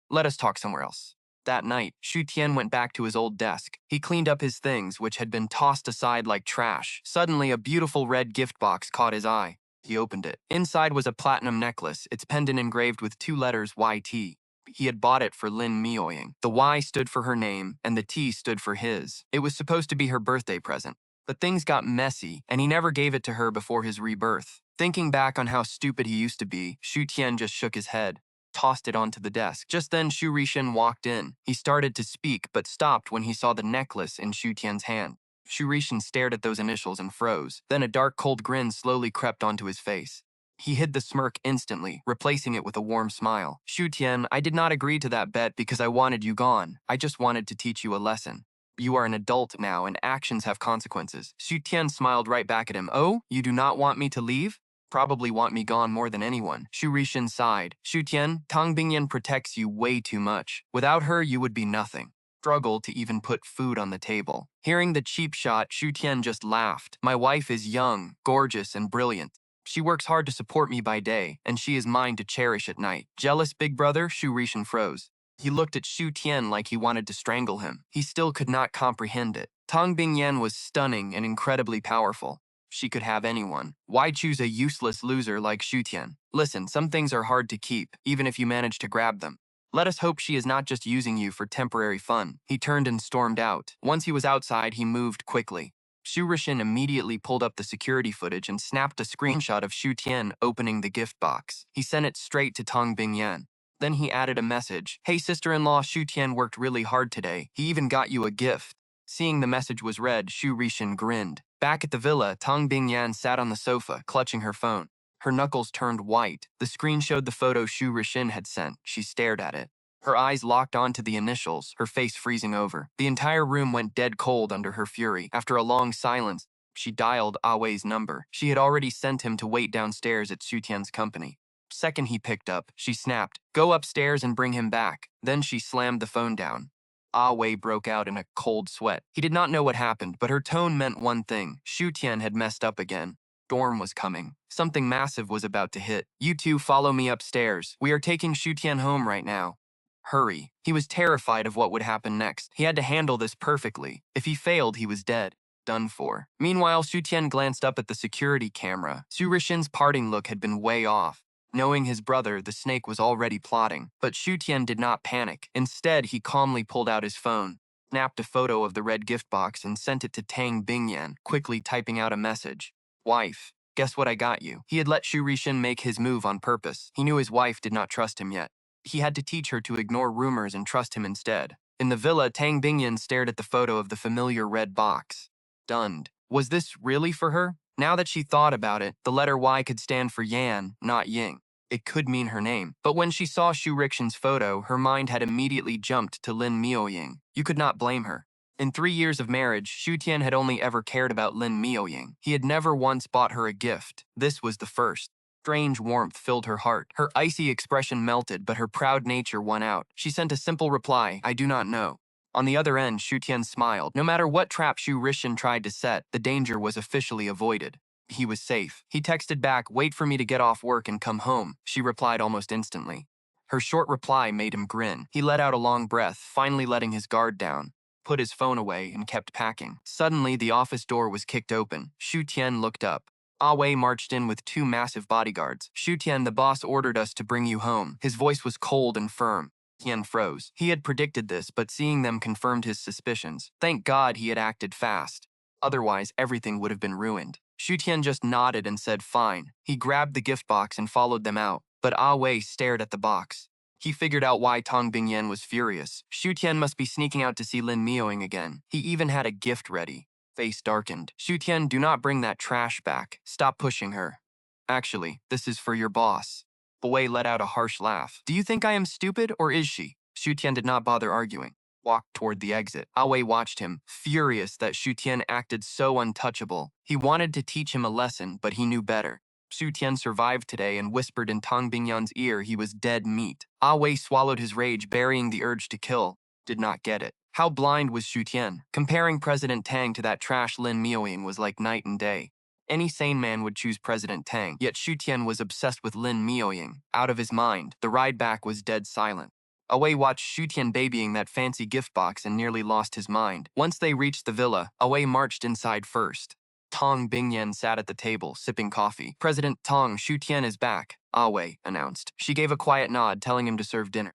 Let us talk somewhere else. That night, Shu Tian went back to his old desk. He cleaned up his things, which had been tossed aside like trash. Suddenly, a beautiful red gift box caught his eye. He opened it. Inside was a platinum necklace, its pendant engraved with 2 letters YT. He had bought it for Lin Mioying. The Y stood for her name, and the T stood for his. It was supposed to be her birthday present. But things got messy, and he never gave it to her before his rebirth. Thinking back on how stupid he used to be, Shu Tian just shook his head, tossed it onto the desk. Just then, Shu Rishin walked in. He started to speak, but stopped when he saw the necklace in Shu Tian's hand. Shu Rishin stared at those initials and froze. Then a dark, cold grin slowly crept onto his face. He hid the smirk instantly, replacing it with a warm smile. Shu Tian, I did not agree to that bet because I wanted you gone. I just wanted to teach you a lesson. You are an adult now, and actions have consequences. Shu Tian smiled right back at him. Oh, you do not want me to leave? Probably want me gone more than anyone. Xu Rishin sighed. Xu Tian, Tang Bingyan protects you way too much. Without her, you would be nothing. Struggled to even put food on the table. Hearing the cheap shot, Xu Tian just laughed. My wife is young, gorgeous, and brilliant. She works hard to support me by day, and she is mine to cherish at night. Jealous big brother? Xu Rishin froze. He looked at Xu Tian like he wanted to strangle him. He still could not comprehend it. Tang Bingyan was stunning and incredibly powerful. She could have anyone. Why choose a useless loser like Xu Tian? Listen, some things are hard to keep, even if you manage to grab them. Let us hope she is not just using you for temporary fun. He turned and stormed out. Once he was outside, he moved quickly. Xu Rishin immediately pulled up the security footage and snapped a screenshot of Xu Tian opening the gift box. He sent it straight to Tang Bingyan. Then he added a message. Hey sister-in-law, Xu Tian worked really hard today. He even got you a gift. Seeing the message was read, Xu Rishin grinned. Back at the villa, Tang Bingyan sat on the sofa, clutching her phone. Her knuckles turned white. The screen showed the photo Xu Rishin had sent. She stared at it. Her eyes locked onto the initials, her face freezing over. The entire room went dead cold under her fury. After a long silence, she dialed Awei's number. She had already sent him to wait downstairs at Xu Tian's company. Second he picked up, she snapped, "Go upstairs and bring him back." Then she slammed the phone down. Ah Wei broke out in a cold sweat. He did not know what happened, but her tone meant one thing. Xu Tian had messed up again. Storm was coming. Something massive was about to hit. You two follow me upstairs. We are taking Xu Tian home right now. Hurry. He was terrified of what would happen next. He had to handle this perfectly. If he failed, he was dead. Done for. Meanwhile, Xu Tian glanced up at the security camera. Xu Rishin's parting look had been way off. Knowing his brother, the snake was already plotting. But Xu Tian did not panic. Instead, he calmly pulled out his phone, snapped a photo of the red gift box, and sent it to Tang Bingyan, quickly typing out a message. Wife, guess what I got you? He had let Xu Rishin make his move on purpose. He knew his wife did not trust him yet. He had to teach her to ignore rumors and trust him instead. In the villa, Tang Bingyan stared at the photo of the familiar red box. Stunned. Was this really for her? Now that she thought about it, the letter Y could stand for Yan, not Ying. It could mean her name. But when she saw Xu Rishin's photo, her mind had immediately jumped to Lin Miaoying. You could not blame her. In 3 years of marriage, Xu Tian had only ever cared about Lin Miaoying. He had never once bought her a gift. This was the first. Strange warmth filled her heart. Her icy expression melted, but her proud nature won out. She sent a simple reply, I do not know. On the other end, Xu Tian smiled. No matter what trap Xu Rishin tried to set, the danger was officially avoided. He was safe. He texted back, wait for me to get off work and come home. She replied almost instantly. Her short reply made him grin. He let out a long breath, finally letting his guard down, put his phone away, and kept packing. Suddenly, the office door was kicked open. Xu Tian looked up. Ah Wei marched in with 2 massive bodyguards. Xu Tian, the boss ordered us to bring you home. His voice was cold and firm. Tian froze. He had predicted this, but seeing them confirmed his suspicions. Thank God he had acted fast. Otherwise, everything would have been ruined. Xu Tian just nodded and said fine. He grabbed the gift box and followed them out, but Ah Wei stared at the box. He figured out why Tang Bingyan was furious. Xu Tian must be sneaking out to see Lin Miaoying again. He even had a gift ready. Face darkened. Xu Tian, do not bring that trash back. Stop pushing her. Actually, this is for your boss. Wei let out a harsh laugh. Do you think I am stupid, or is she? Xu Tian did not bother arguing. Walked toward the exit. Ah Wei watched him, furious that Xu Tian acted so untouchable. He wanted to teach him a lesson, but he knew better. Xu Tian survived today and whispered in Tang Bingyan's ear he was dead meat. Ah Wei swallowed his rage, burying the urge to kill. Did not get it. How blind was Xu Tian? Comparing President Tang to that trash Lin Miaoying was like night and day. Any sane man would choose President Tang, yet Xu Tian was obsessed with Lin Miaoying. Out of his mind, the ride back was dead silent. Awei watched Xu Tian babying that fancy gift box and nearly lost his mind. Once they reached the villa, Awei marched inside first. Tang Bingyan sat at the table, sipping coffee. President Tang, Xu Tian is back, Awei announced. She gave a quiet nod, telling him to serve dinner.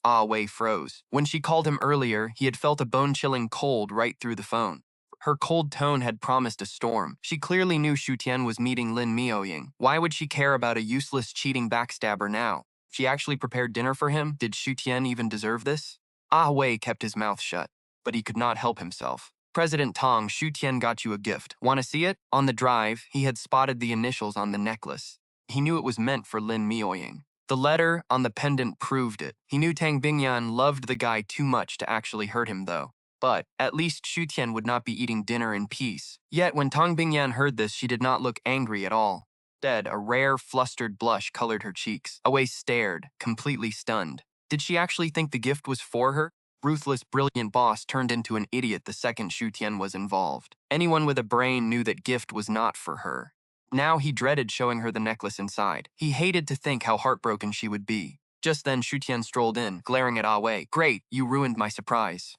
Awei froze. When she called him earlier, he had felt a bone-chilling cold right through the phone. Her cold tone had promised a storm. She clearly knew Xu Tian was meeting Lin Miaoying. Why would she care about a useless, cheating backstabber now? She actually prepared dinner for him? Did Xu Tian even deserve this? Ah Wei kept his mouth shut, but he could not help himself. President Tang, Xu Tian got you a gift. Want to see it? On the drive, he had spotted the initials on the necklace. He knew it was meant for Lin Miaoying. The letter on the pendant proved it. He knew Tang Bingyan loved the guy too much to actually hurt him, though. But at least Xu Tian would not be eating dinner in peace. Yet when Tang Bingyan heard this, she did not look angry at all. Instead, a rare, flustered blush colored her cheeks. Away stared, completely stunned. Did she actually think the gift was for her? Ruthless, brilliant boss turned into an idiot the second Shu Tian was involved. Anyone with a brain knew that gift was not for her. Now he dreaded showing her the necklace inside. He hated to think how heartbroken she would be. Just then, Shu Tian strolled in, glaring at Wei. Great, you ruined my surprise.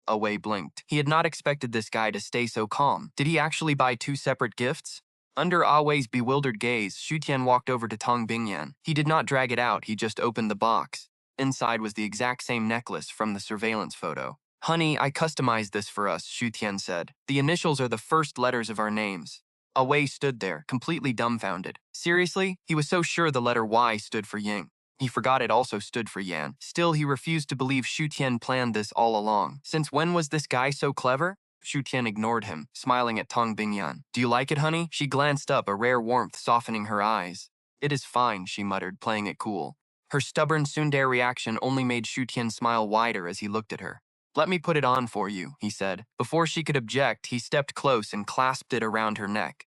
Wei blinked. He had not expected this guy to stay so calm. Did he actually buy two separate gifts? Under Wei's bewildered gaze, Shu Tian walked over to Tong Bingyan. He did not drag it out, he just opened the box. Inside was the exact same necklace from the surveillance photo. Honey, I customized this for us, Shu Tian said. The initials are the first letters of our names. Wei stood there, completely dumbfounded. Seriously? He was so sure the letter Y stood for Ying. He forgot it also stood for Yan. Still, he refused to believe Shu Tian planned this all along. Since when was this guy so clever? Shu Tian ignored him, smiling at Tong Bingyan. Do you like it, honey? She glanced up, a rare warmth softening her eyes. It is fine, she muttered, playing it cool. Her stubborn tsundere reaction only made Shu Tian smile wider as he looked at her. Let me put it on for you, he said. Before she could object, he stepped close and clasped it around her neck.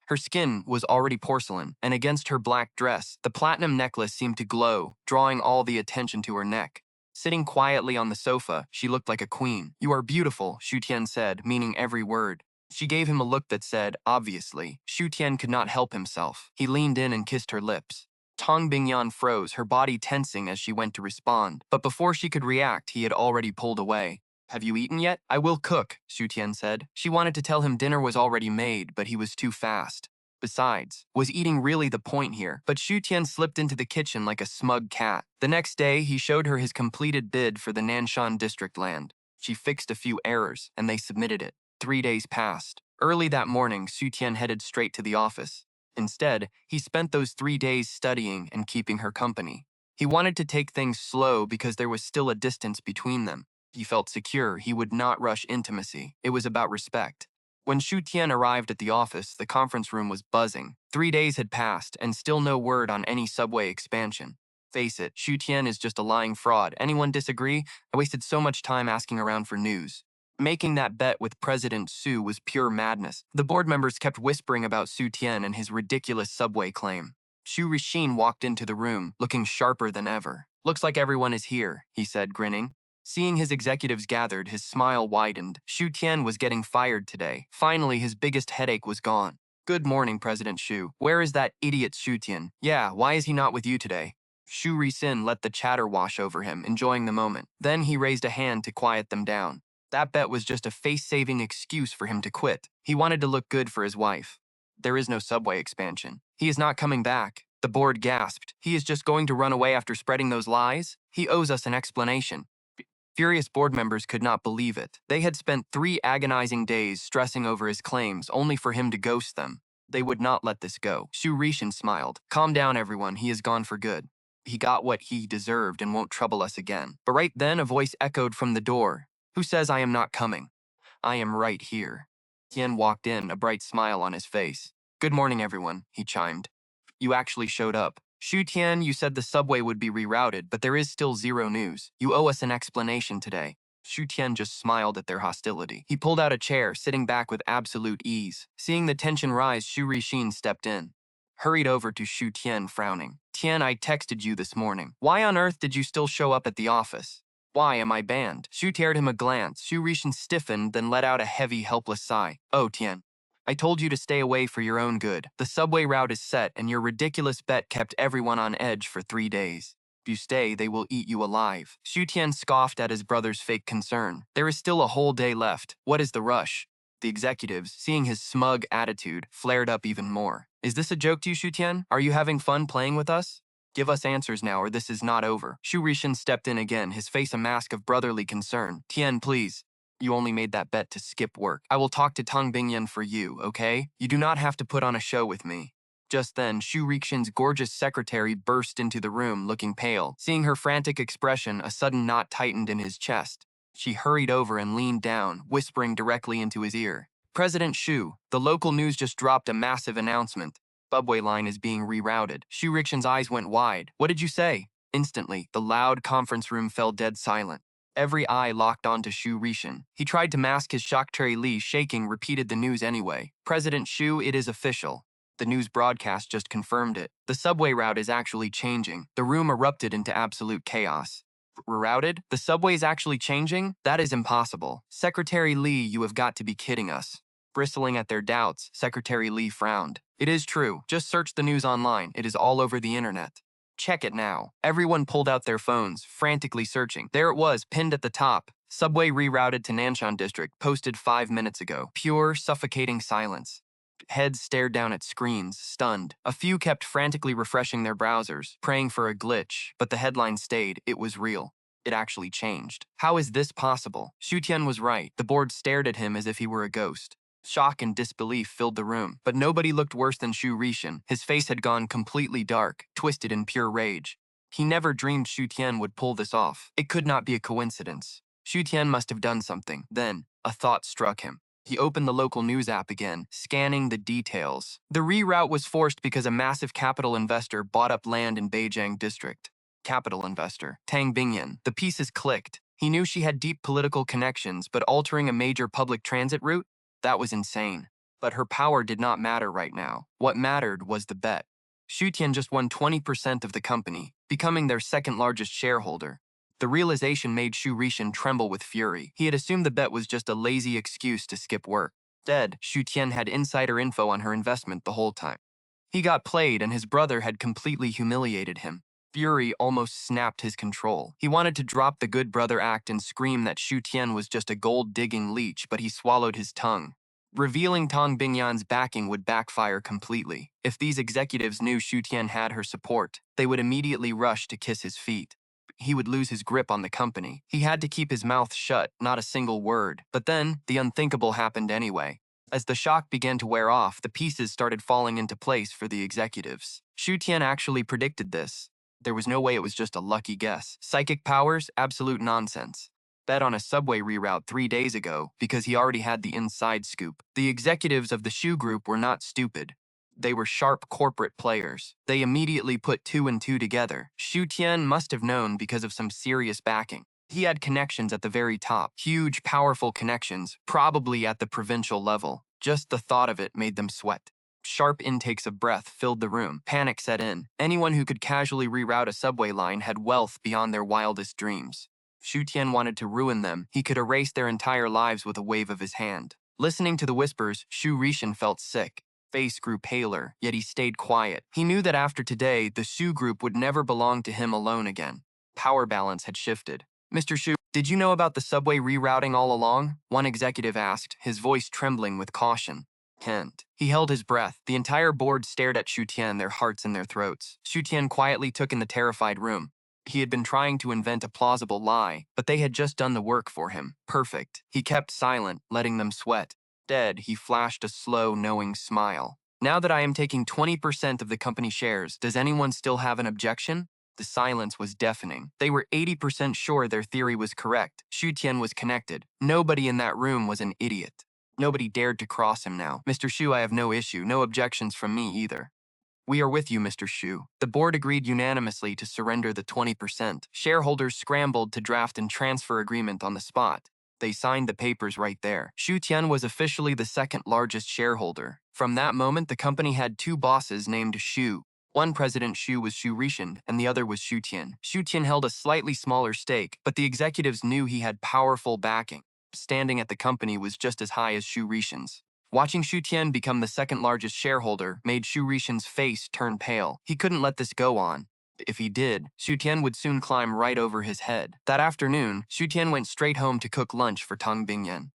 Her skin was already porcelain, and against her black dress, the platinum necklace seemed to glow, drawing all the attention to her neck. Sitting quietly on the sofa, she looked like a queen. You are beautiful, Shu Tian said, meaning every word. She gave him a look that said, obviously. Shu Tian could not help himself. He leaned in and kissed her lips. Tong Bingyan froze, her body tensing as she went to respond. But before she could react, he had already pulled away. Have you eaten yet? I will cook, Shu Tian said. She wanted to tell him dinner was already made, but he was too fast. Besides, was eating really the point here? But Shu Tian slipped into the kitchen like a smug cat. The next day, he showed her his completed bid for the Nanshan district land. She fixed a few errors, and they submitted it. 3 days passed. Early that morning, Shu Tian headed straight to the office. Instead, he spent those 3 days studying and keeping her company. He wanted to take things slow because there was still a distance between them. He felt secure. He would not rush intimacy. It was about respect. When Shu Tian arrived at the office, the conference room was buzzing. 3 days had passed, and still no word on any subway expansion. Face it, Shu Tian is just a lying fraud. Anyone disagree? I wasted so much time asking around for news. Making that bet with President Su was pure madness. The board members kept whispering about Shu Tian and his ridiculous subway claim. Shu Rixin walked into the room, looking sharper than ever. Looks like everyone is here, he said, grinning. Seeing his executives gathered, his smile widened. Shu Tian was getting fired today. Finally, his biggest headache was gone. Good morning, President Shu. Where is that idiot Shu Tian? Yeah, why is he not with you today? Shu Rixin let the chatter wash over him, enjoying the moment. Then he raised a hand to quiet them down. That bet was just a face-saving excuse for him to quit. He wanted to look good for his wife. There is no subway expansion. He is not coming back. The board gasped. He is just going to run away after spreading those lies? He owes us an explanation. Furious board members could not believe it. They had spent 3 agonizing days stressing over his claims, only for him to ghost them. They would not let this go. Shu Rixin smiled. Calm down, everyone. He is gone for good. He got what he deserved and won't trouble us again. But right then, a voice echoed from the door. Who says I am not coming? I am right here. Tian walked in, a bright smile on his face. Good morning, everyone, he chimed. You actually showed up. Shu Tian, you said the subway would be rerouted, but there is still zero news. You owe us an explanation today. Shu Tian just smiled at their hostility. He pulled out a chair, sitting back with absolute ease. Seeing the tension rise, Shu Rixin stepped in. Hurried over to Shu Tian, frowning. Tian, I texted you this morning. Why on earth did you still show up at the office? Why am I banned? Shu dared him a glance. Shu Rixin stiffened, then let out a heavy, helpless sigh. Oh, Tian. I told you to stay away for your own good. The subway route is set, and your ridiculous bet kept everyone on edge for 3 days. If you stay, they will eat you alive. Shu Tian scoffed at his brother's fake concern. There is still a whole day left. What is the rush? The executives, seeing his smug attitude, flared up even more. Is this a joke to you, Shu Tian? Are you having fun playing with us? Give us answers now, or this is not over. Shu Rixin stepped in again, his face a mask of brotherly concern. Tian, please. You only made that bet to skip work. I will talk to Tong Bingyan for you, okay? You do not have to put on a show with me. Just then, Shu Rixin's gorgeous secretary burst into the room, looking pale. Seeing her frantic expression, a sudden knot tightened in his chest. She hurried over and leaned down, whispering directly into his ear. President Shu, the local news just dropped a massive announcement. Subway line is being rerouted. Shu Rixin's eyes went wide. What did you say? Instantly, the loud conference room fell dead silent. Every eye locked onto Shu Rixin. He tried to mask his shock. Terry Li, shaking, repeated the news anyway. President Shu, it is official. The news broadcast just confirmed it. The subway route is actually changing. The room erupted into absolute chaos. Rerouted? The subway is actually changing? That is impossible. Secretary Lee, you have got to be kidding us. Bristling at their doubts, Secretary Lee frowned. It is true. Just search the news online. It is all over the internet. Check it now. Everyone pulled out their phones, frantically searching. There it was, pinned at the top. Subway rerouted to Nanshan District, posted 5 minutes ago. Pure, suffocating silence. Heads stared down at screens, stunned. A few kept frantically refreshing their browsers, praying for a glitch, but the headline stayed. It was real. It actually changed. How is this possible? Xu Tian was right. The board stared at him as if he were a ghost. Shock and disbelief filled the room, but nobody looked worse than Xu Rishan. His face had gone completely dark, twisted in pure rage. He never dreamed Xu Tian would pull this off. It could not be a coincidence. Xu Tian must have done something. Then, a thought struck him. He opened the local news app again, scanning the details. The reroute was forced because a massive capital investor bought up land in Beijing district. Capital investor, Tang Bingyan. The pieces clicked. He knew she had deep political connections, but altering a major public transit route? That was insane. But her power did not matter right now. What mattered was the bet. Xu Tian just won 20% of the company, becoming their second largest shareholder. The realization made Xu Rishan tremble with fury. He had assumed the bet was just a lazy excuse to skip work. Instead, Xu Tian had insider info on her investment the whole time. He got played and his brother had completely humiliated him. Fury almost snapped his control. He wanted to drop the good brother act and scream that Xu Tian was just a gold-digging leech, but he swallowed his tongue. Revealing Tang Bingyan's backing would backfire completely. If these executives knew Xu Tian had her support, they would immediately rush to kiss his feet. He would lose his grip on the company. He had to keep his mouth shut, not a single word. But then, the unthinkable happened anyway. As the shock began to wear off, the pieces started falling into place for the executives. Xu Tian actually predicted this. There was no way it was just a lucky guess. Psychic powers? Absolute nonsense. Bet on a subway reroute 3 days ago because he already had the inside scoop. The executives of the Xu Group were not stupid. They were sharp corporate players. They immediately put 2 and 2 together. Xu Tian must have known because of some serious backing. He had connections at the very top. Huge, powerful connections, probably at the provincial level. Just the thought of it made them sweat. Sharp intakes of breath filled the room. Panic set in. Anyone who could casually reroute a subway line had wealth beyond their wildest dreams. Xu Tian wanted to ruin them. He could erase their entire lives with a wave of his hand. Listening to the whispers, Xu Rishan felt sick. Face grew paler, yet he stayed quiet. He knew that after today, the Xu Group would never belong to him alone again. Power balance had shifted. Mr. Xu, did you know about the subway rerouting all along? One executive asked, his voice trembling with caution. Hint. He held his breath. The entire board stared at Xu Tian, their hearts in their throats. Xu Tian quietly took in the terrified room. He had been trying to invent a plausible lie, but they had just done the work for him. Perfect. He kept silent, letting them sweat. Dead, he flashed a slow, knowing smile. Now that I am taking 20% of the company shares, does anyone still have an objection? The silence was deafening. They were 80% sure their theory was correct. Xu Tian was connected. Nobody in that room was an idiot. Nobody dared to cross him now. Mr. Xu, I have no issue, no objections from me either. We are with you, Mr. Xu. The board agreed unanimously to surrender the 20%. Shareholders scrambled to draft and transfer agreement on the spot. They signed the papers right there. Xu Tian was officially the second largest shareholder. From that moment, the company had 2 bosses named Xu. One President Xu was Xu Rishan, and the other was Xu Tian. Xu Tian held a slightly smaller stake, but the executives knew he had powerful backing. Standing at the company was just as high as Xu Rishan's. Watching Xu Tian become the second largest shareholder made Xu Rishan's face turn pale. He couldn't let this go on. If he did, Xu Tian would soon climb right over his head. That afternoon, Xu Tian went straight home to cook lunch for Tang Bingyan.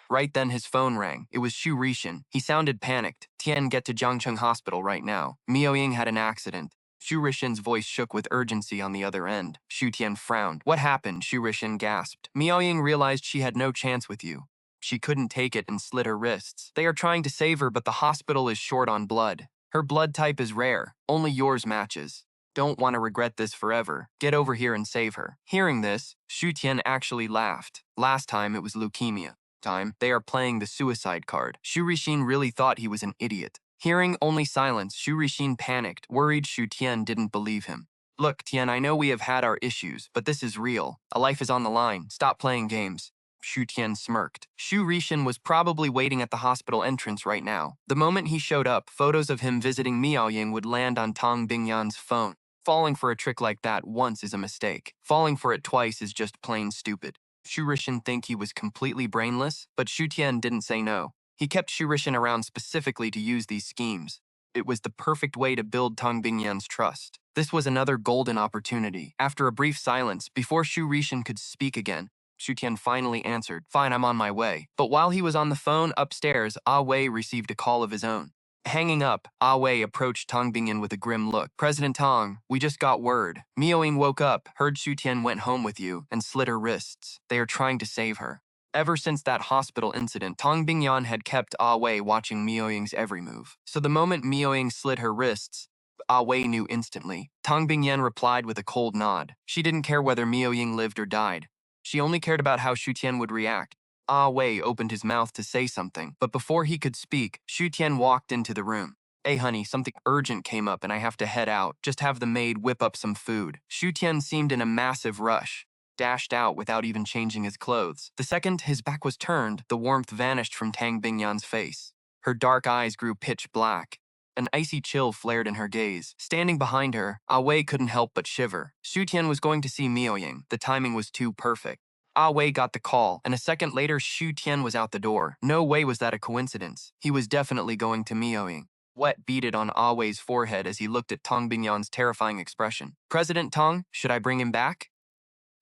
Right then his phone rang. It was Xu Rishan. He sounded panicked. Tian, get to Jiangcheng Hospital right now. Miao Ying had an accident. Xu Rishan's voice shook with urgency on the other end. Xu Tian frowned. What happened? Xu Rishan gasped. Miao Ying realized she had no chance with you. She couldn't take it and slit her wrists. They are trying to save her, but the hospital is short on blood. Her blood type is rare. Only yours matches. Don't want to regret this forever. Get over here and save her. Hearing this, Xu Tian actually laughed. Last time it was leukemia. Time, they are playing the suicide card. Xu Rishan really thought he was an idiot. Hearing only silence, Xu Rishan panicked, worried Xu Tian didn't believe him. Look, Tian, I know we have had our issues, but this is real. A life is on the line. Stop playing games. Xu Tian smirked. Xu Rishan was probably waiting at the hospital entrance right now. The moment he showed up, photos of him visiting Miaoying would land on Tang Bingyan's phone. Falling for a trick like that once is a mistake. Falling for it twice is just plain stupid. Xu Rishan think he was completely brainless, but Xu Tian didn't say no. He kept Xu Rishan around specifically to use these schemes. It was the perfect way to build Tang Bingyan's trust. This was another golden opportunity. After a brief silence, before Xu Rishan could speak again, Xu Tian finally answered, "Fine, I'm on my way." But while he was on the phone upstairs, Ah Wei received a call of his own. Hanging up, Ah Wei approached Tang Bingyan with a grim look. "President Tang, we just got word. Miaoying woke up, heard Xu Tian went home with you, and slit her wrists. They are trying to save her." Ever since that hospital incident, Tang Bingyan had kept Ah Wei watching Miaoying's every move. So the moment Miaoying slit her wrists, Ah Wei knew instantly. Tang Bingyan replied with a cold nod. She didn't care whether Miaoying lived or died. She only cared about how Xu Tian would react. Ah Wei opened his mouth to say something, but before he could speak, Xu Tian walked into the room. "Hey honey, something urgent came up and I have to head out. Just have the maid whip up some food." Xu Tian seemed in a massive rush, dashed out without even changing his clothes. The second his back was turned, the warmth vanished from Tang Bingyan's face. Her dark eyes grew pitch black. An icy chill flared in her gaze. Standing behind her, Ah Wei couldn't help but shiver. Xu Tian was going to see Miaoying. The timing was too perfect. Ah Wei got the call, and a second later, Xu Tian was out the door. No way was that a coincidence. He was definitely going to Miaoying. Sweat beaded on Ah Wei's forehead as he looked at Tang Bingyan's terrifying expression. "President Tang, should I bring him back?"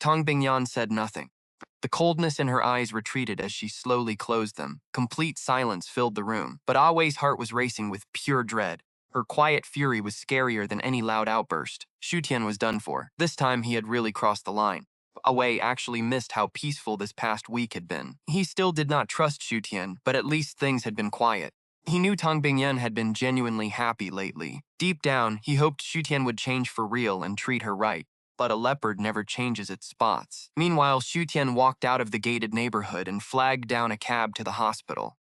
Tang Bingyan said nothing. The coldness in her eyes retreated as she slowly closed them. Complete silence filled the room, but Ah Wei's heart was racing with pure dread. Her quiet fury was scarier than any loud outburst. Xu Tian was done for. This time he had really crossed the line. Ah Wei actually missed how peaceful this past week had been. He still did not trust Xu Tian, but at least things had been quiet. He knew Tang Bingyan had been genuinely happy lately. Deep down, he hoped Xu Tian would change for real and treat her right. But a leopard never changes its spots. Meanwhile, Xu Tian walked out of the gated neighborhood and flagged down a cab to the hospital.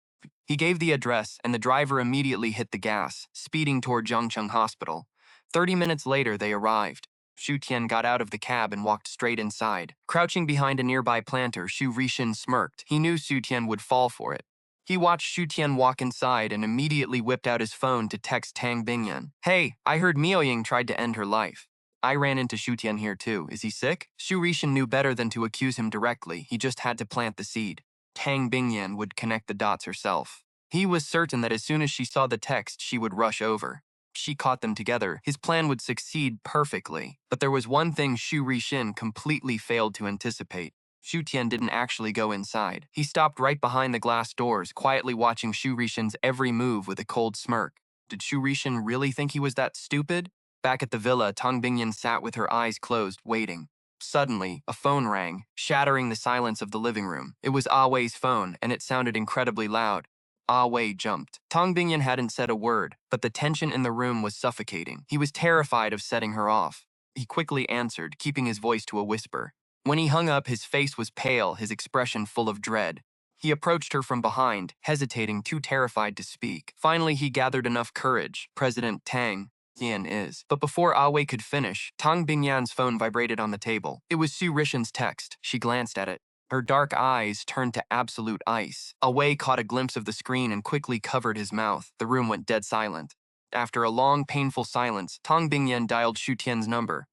He gave the address, and the driver immediately hit the gas, speeding toward Jiangcheng Hospital. 30 minutes later, they arrived. Xu Tian got out of the cab and walked straight inside. Crouching behind a nearby planter, Xu Rishin smirked. He knew Xu Tian would fall for it. He watched Xu Tian walk inside and immediately whipped out his phone to text Tang Bingyan. "Hey, I heard Miaoying tried to end her life. I ran into Xu Tian here too. Is he sick?" Xu Rishin knew better than to accuse him directly. He just had to plant the seed. Tang Bingyan would connect the dots herself. He was certain that as soon as she saw the text, she would rush over. She caught them together. His plan would succeed perfectly. But there was one thing Xu Rishin completely failed to anticipate. Xu Tian didn't actually go inside. He stopped right behind the glass doors, quietly watching Xu Rishin's every move with a cold smirk. Did Xu Rishin really think he was that stupid? Back at the villa, Tang Bingyan sat with her eyes closed, waiting. Suddenly, a phone rang, shattering the silence of the living room. It was Ah Wei's phone, and it sounded incredibly loud. Ah Wei jumped. Tang Bingyan hadn't said a word, but the tension in the room was suffocating. He was terrified of setting her off. He quickly answered, keeping his voice to a whisper. When he hung up, his face was pale, his expression full of dread. He approached her from behind, hesitating, too terrified to speak. Finally, he gathered enough courage. "President Tang is." But before Ah Wei could finish, Tang Bingyan's phone vibrated on the table. It was Xu Rishin's text. She glanced at it. Her dark eyes turned to absolute ice. Ah Wei caught a glimpse of the screen and quickly covered his mouth. The room went dead silent. After a long, painful silence, Tang Bingyan dialed Xu Tian's number.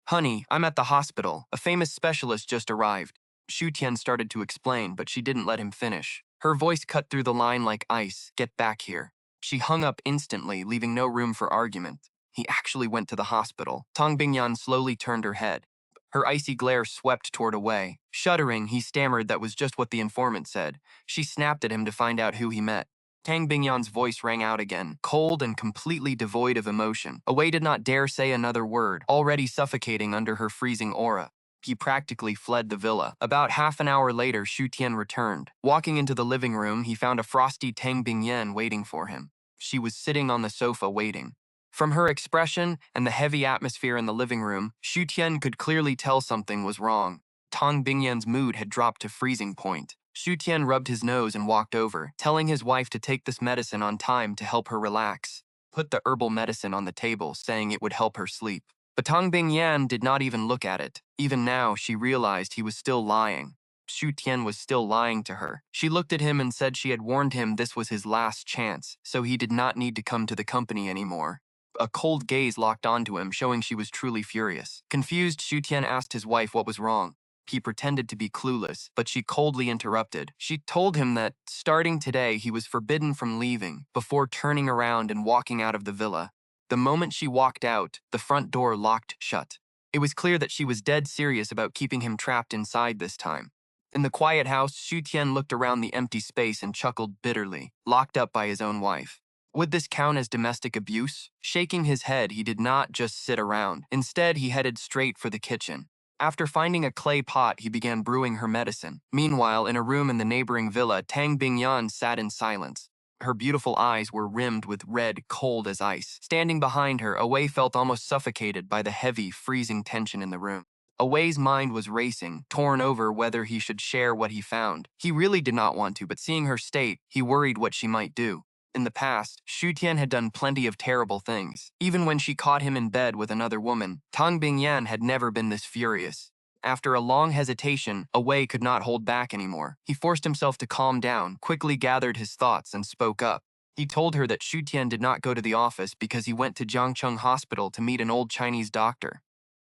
"Honey, I'm at the hospital. A famous specialist just arrived." Xu Tian started to explain, but she didn't let him finish. Her voice cut through the line like ice. "Get back here." She hung up instantly, leaving no room for argument. He actually went to the hospital. Tang Bingyan slowly turned her head. Her icy glare swept toward away. Shuddering, he stammered that was just what the informant said. She snapped at him to find out who he met. Tang Bingyan's voice rang out again, cold and completely devoid of emotion. Awei did not dare say another word, already suffocating under her freezing aura. He practically fled the villa. About half an hour later, Xu Tian returned. Walking into the living room, he found a frosty Tang Bingyan waiting for him. She was sitting on the sofa waiting. From her expression and the heavy atmosphere in the living room, Xu Tian could clearly tell something was wrong. Tang Bingyan's mood had dropped to freezing point. Xu Tian rubbed his nose and walked over, telling his wife to take this medicine on time to help her relax. Put the herbal medicine on the table, saying it would help her sleep. But Tang Bingyan did not even look at it. Even now, she realized he was still lying. Xu Tian was still lying to her. She looked at him and said she had warned him this was his last chance, so he did not need to come to the company anymore. A cold gaze locked onto him, showing she was truly furious. Confused, Xu Tian asked his wife what was wrong. He pretended to be clueless, but she coldly interrupted. She told him that, starting today, he was forbidden from leaving, before turning around and walking out of the villa. The moment she walked out, the front door locked shut. It was clear that she was dead serious about keeping him trapped inside this time. In the quiet house, Xu Tian looked around the empty space and chuckled bitterly, locked up by his own wife. Would this count as domestic abuse? Shaking his head, he did not just sit around. Instead, he headed straight for the kitchen. After finding a clay pot, he began brewing her medicine. Meanwhile, in a room in the neighboring villa, Tang Bingyan sat in silence. Her beautiful eyes were rimmed with red, cold as ice. Standing behind her, Awei felt almost suffocated by the heavy, freezing tension in the room. Awei's mind was racing, torn over whether he should share what he found. He really did not want to, but seeing her state, he worried what she might do. In the past, Xu Tian had done plenty of terrible things. Even when she caught him in bed with another woman, Tang Bingyan had never been this furious. After a long hesitation, Awei could not hold back anymore. He forced himself to calm down, quickly gathered his thoughts, and spoke up. He told her that Xu Tian did not go to the office because he went to Jiangcheng Hospital to meet an old Chinese doctor.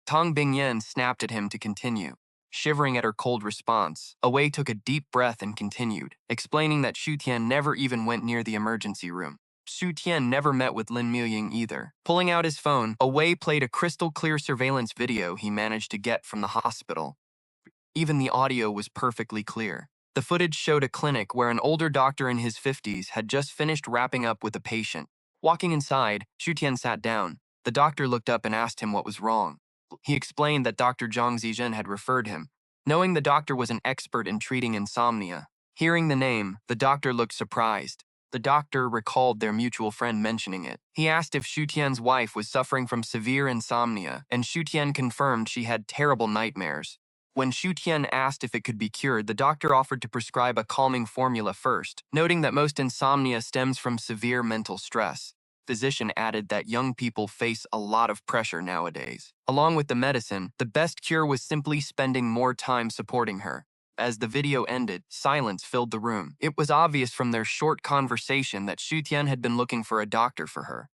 Tang Bingyan snapped at him to continue. Shivering at her cold response, Awei took a deep breath and continued, explaining that Xu Tian never even went near the emergency room. Xu Tian never met with Lin Muying either. Pulling out his phone, Awei played a crystal-clear surveillance video he managed to get from the hospital. Even the audio was perfectly clear. The footage showed a clinic where an older doctor in his 50s had just finished wrapping up with a patient. Walking inside, Xu Tian sat down. The doctor looked up and asked him what was wrong. He explained that Dr. Zhang Zizhen had referred him, knowing the doctor was an expert in treating insomnia. Hearing the name, the doctor looked surprised. The doctor recalled their mutual friend mentioning it. He asked if Xu Tian's wife was suffering from severe insomnia, and Xu Tian confirmed she had terrible nightmares. When Xu Tian asked if it could be cured, the doctor offered to prescribe a calming formula first, noting that most insomnia stems from severe mental stress. Physician added that young people face a lot of pressure nowadays. Along with the medicine, the best cure was simply spending more time supporting her. As the video ended, silence filled the room. It was obvious from their short conversation that Xu Tian had been looking for a doctor for her.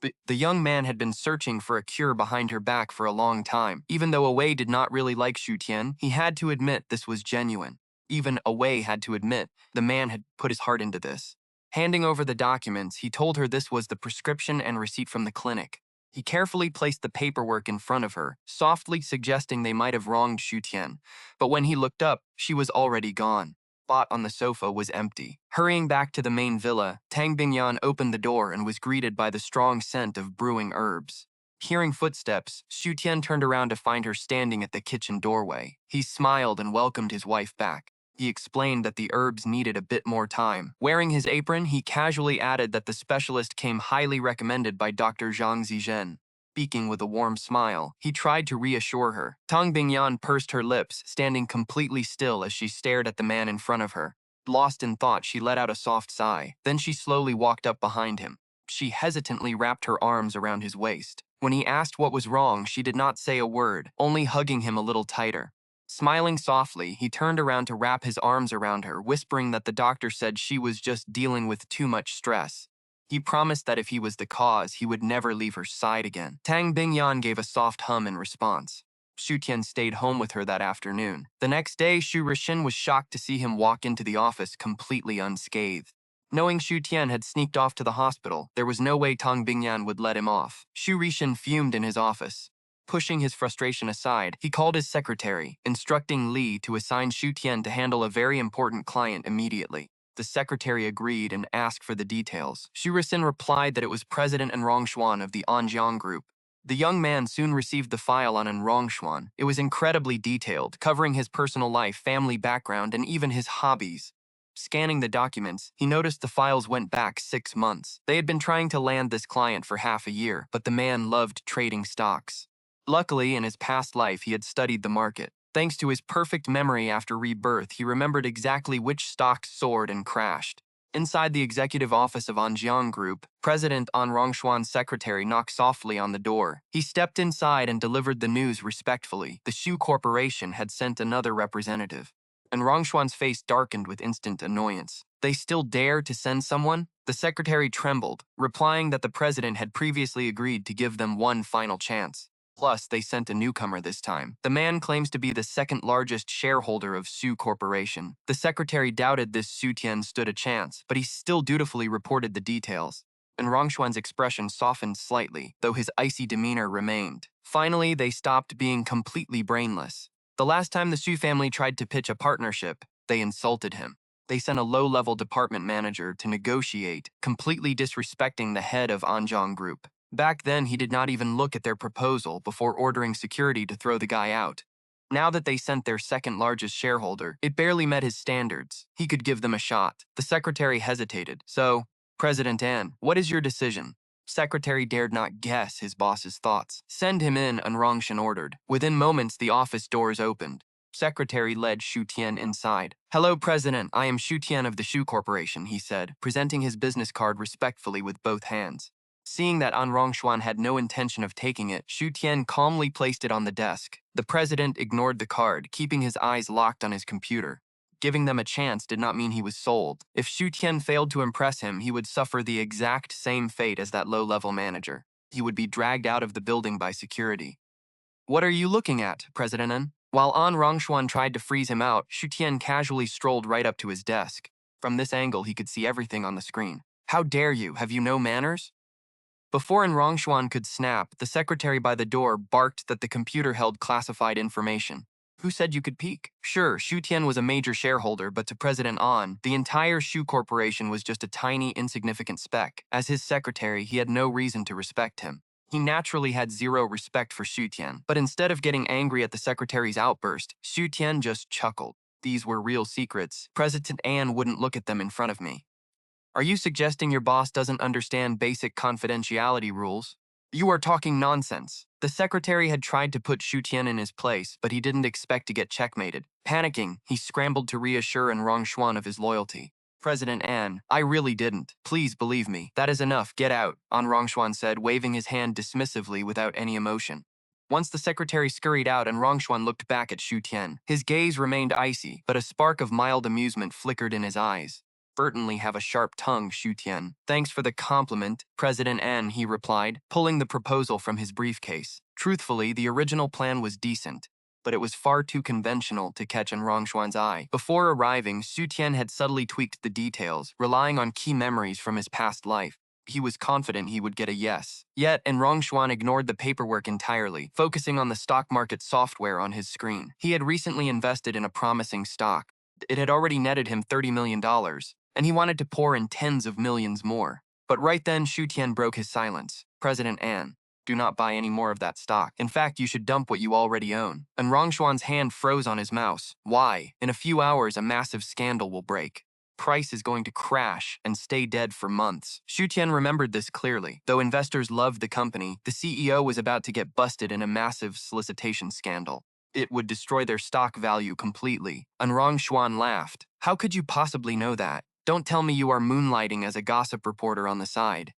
But the young man had been searching for a cure behind her back for a long time. Even though Awei did not really like Xu Tian, he had to admit this was genuine. Even Awei had to admit the man had put his heart into this. Handing over the documents, he told her this was the prescription and receipt from the clinic. He carefully placed the paperwork in front of her, softly suggesting they might have wronged Xu Tian. But when he looked up, she was already gone. The spot on the sofa was empty. Hurrying back to the main villa, Tang Bingyan opened the door and was greeted by the strong scent of brewing herbs. Hearing footsteps, Xu Tian turned around to find her standing at the kitchen doorway. He smiled and welcomed his wife back. He explained that the herbs needed a bit more time. Wearing his apron, he casually added that the specialist came highly recommended by Dr. Zhang Zizhen. Speaking with a warm smile, he tried to reassure her. Tang Bingyan pursed her lips, standing completely still as she stared at the man in front of her. Lost in thought, she let out a soft sigh. Then she slowly walked up behind him. She hesitantly wrapped her arms around his waist. When he asked what was wrong, she did not say a word, only hugging him a little tighter. Smiling softly, he turned around to wrap his arms around her, whispering that the doctor said she was just dealing with too much stress. He promised that if he was the cause, he would never leave her side again. Tang Bingyan gave a soft hum in response. Xu Tian stayed home with her that afternoon. The next day, Xu Rishin was shocked to see him walk into the office completely unscathed. Knowing Xu Tian had sneaked off to the hospital, there was no way Tang Bingyan would let him off. Xu Rishin fumed in his office. Pushing his frustration aside, he called his secretary, instructing Li to assign Xu Tian to handle a very important client immediately. The secretary agreed and asked for the details. Xu Rishin replied that it was President An Rongshuan of the Anjiang Group. The young man soon received the file on An Rongshuan. It was incredibly detailed, covering his personal life, family background, and even his hobbies. Scanning the documents, he noticed the files went back 6 months. They had been trying to land this client for half a year, but the man loved trading stocks. Luckily, in his past life, he had studied the market. Thanks to his perfect memory after rebirth, he remembered exactly which stocks soared and crashed. Inside the executive office of Anjiang Group, President An Rongshuan's secretary knocked softly on the door. He stepped inside and delivered the news respectfully. The Shu Corporation had sent another representative. And Rongshuan's face darkened with instant annoyance. They still dare to send someone? The secretary trembled, replying that the president had previously agreed to give them one final chance. Plus, they sent a newcomer this time. The man claims to be the second largest shareholder of Su Corporation. The secretary doubted this Su Tian stood a chance, but he still dutifully reported the details. And Rongshuan's expression softened slightly, though his icy demeanor remained. Finally, they stopped being completely brainless. The last time the Su family tried to pitch a partnership, they insulted him. They sent a low-level department manager to negotiate, completely disrespecting the head of Anjiang Group. Back then, he did not even look at their proposal before ordering security to throw the guy out. Now that they sent their second-largest shareholder, it barely met his standards. He could give them a shot. The secretary hesitated. So, President An, what is your decision? Secretary dared not guess his boss's thoughts. Send him in, Rongshan ordered. Within moments, the office doors opened. Secretary led Shu Tian inside. Hello, President. I am Shu Tian of the Shu Corporation, he said, presenting his business card respectfully with both hands. Seeing that An Rongshuan had no intention of taking it, Shu Tian calmly placed it on the desk. The president ignored the card, keeping his eyes locked on his computer. Giving them a chance did not mean he was sold. If Shu Tian failed to impress him, he would suffer the exact same fate as that low-level manager. He would be dragged out of the building by security. What are you looking at, President An? While An Rongshuan tried to freeze him out, Shu Tian casually strolled right up to his desk. From this angle, he could see everything on the screen. How dare you? Have you no manners? Before An Rongshuan could snap, the secretary by the door barked that the computer held classified information. Who said you could peek? Sure, Shu Tian was a major shareholder, but to President An, the entire Shu Corporation was just a tiny, insignificant speck. As his secretary, he had no reason to respect him. He naturally had zero respect for Shu Tian, but instead of getting angry at the secretary's outburst, Shu Tian just chuckled. These were real secrets. President An wouldn't look at them in front of me. Are you suggesting your boss doesn't understand basic confidentiality rules? You are talking nonsense. The secretary had tried to put Shu Tian in his place, but he didn't expect to get checkmated. Panicking, he scrambled to reassure An Rongshuan of his loyalty. President An, I really didn't. Please believe me. That is enough. Get out, An Rongshuan said, waving his hand dismissively without any emotion. Once the secretary scurried out, An Rongshuan looked back at Shu Tian. His gaze remained icy, but a spark of mild amusement flickered in his eyes. Certainly have a sharp tongue, Shu Tian. Thanks for the compliment, President An, he replied, pulling the proposal from his briefcase. Truthfully, the original plan was decent, but it was far too conventional to catch An Rongshuan's eye. Before arriving, Shu Tian had subtly tweaked the details, relying on key memories from his past life. He was confident he would get a yes. Yet, An Rongshuan ignored the paperwork entirely, focusing on the stock market software on his screen. He had recently invested in a promising stock. It had already netted him $30 million, and he wanted to pour in tens of millions more. But right then, Shu Tian broke his silence. President An, do not buy any more of that stock. In fact, you should dump what you already own. And Rongshuan's hand froze on his mouse. Why? In a few hours, a massive scandal will break. Price is going to crash and stay dead for months. Shu Tian remembered this clearly. Though investors loved the company, the CEO was about to get busted in a massive solicitation scandal. It would destroy their stock value completely. And Rongshuan laughed. How could you possibly know that? Don't tell me you are moonlighting as a gossip reporter on the side.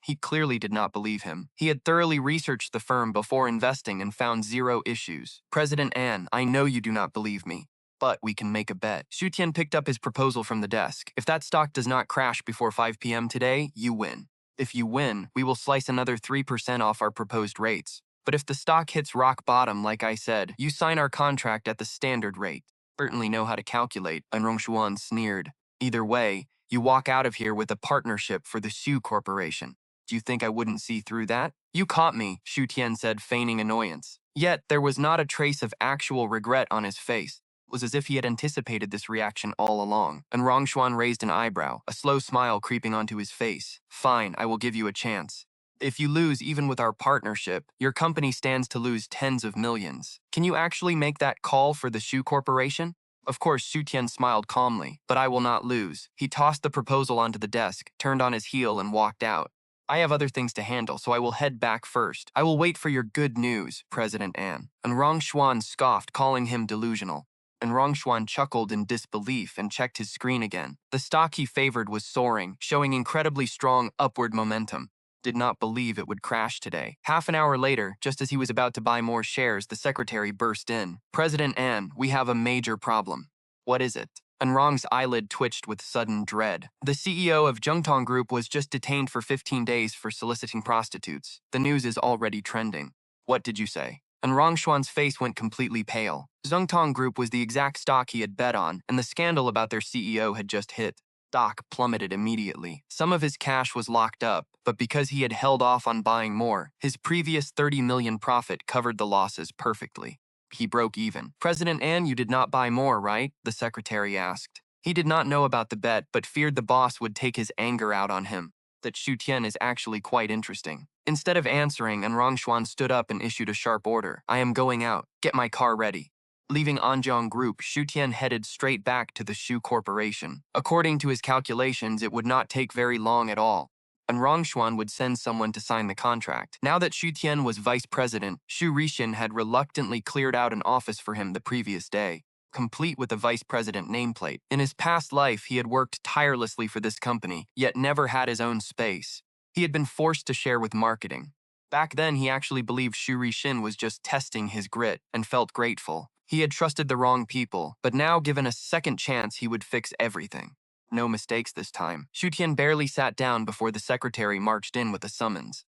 He clearly did not believe him. He had thoroughly researched the firm before investing and found zero issues. President An, I know you do not believe me, but we can make a bet. Shu Tian picked up his proposal from the desk. If that stock does not crash before 5 p.m. today, you win. If you win, we will slice another 3% off our proposed rates. But if the stock hits rock bottom, like I said, you sign our contract at the standard rate. Certainly know how to calculate, An Rongshuan sneered. Either way, you walk out of here with a partnership for the Shu Corporation. Do you think I wouldn't see through that? You caught me, Shu Tian said, feigning annoyance. Yet, there was not a trace of actual regret on his face. It was as if he had anticipated this reaction all along. And Rongshuan raised an eyebrow, a slow smile creeping onto his face. Fine, I will give you a chance. If you lose even with our partnership, your company stands to lose tens of millions. Can you actually make that call for the Shu Corporation? Of course, Shu Tian smiled calmly, but I will not lose. He tossed the proposal onto the desk, turned on his heel, and walked out. I have other things to handle, so I will head back first. I will wait for your good news, President An. And Rongshuan scoffed, calling him delusional. And Rongshuan chuckled in disbelief and checked his screen again. The stock he favored was soaring, showing incredibly strong upward momentum. Did not believe it would crash today. Half an hour later, just as he was about to buy more shares, the secretary burst in. President An, we have a major problem. What is it? Anrong's eyelid twitched with sudden dread. The CEO of Jiangcheng Group was just detained for 15 days for soliciting prostitutes. The news is already trending. What did you say? Anrong Xuan's face went completely pale. Jiangcheng Group was the exact stock he had bet on, and the scandal about their CEO had just hit. Stock plummeted immediately. Some of his cash was locked up, but because he had held off on buying more, his previous 30 million profit covered the losses perfectly. He broke even. President An, you did not buy more, right? The secretary asked. He did not know about the bet, but feared the boss would take his anger out on him. That Xu Tian is actually quite interesting. Instead of answering, Anrong Xuan stood up and issued a sharp order. I am going out. Get my car ready. Leaving Anjiang Group, Xu Tian headed straight back to the Xu Corporation. According to his calculations, it would not take very long at all. Anrong Xuan would send someone to sign the contract. Now that Xu Tian was vice president, Xu Rixin had reluctantly cleared out an office for him the previous day, complete with a vice president nameplate. In his past life, he had worked tirelessly for this company, yet never had his own space. He had been forced to share with marketing. Back then, he actually believed Xu Rixin was just testing his grit and felt grateful. He had trusted the wrong people, but now given a second chance, he would fix everything. No mistakes this time. Xu Tian barely sat down before the secretary marched in with a summons.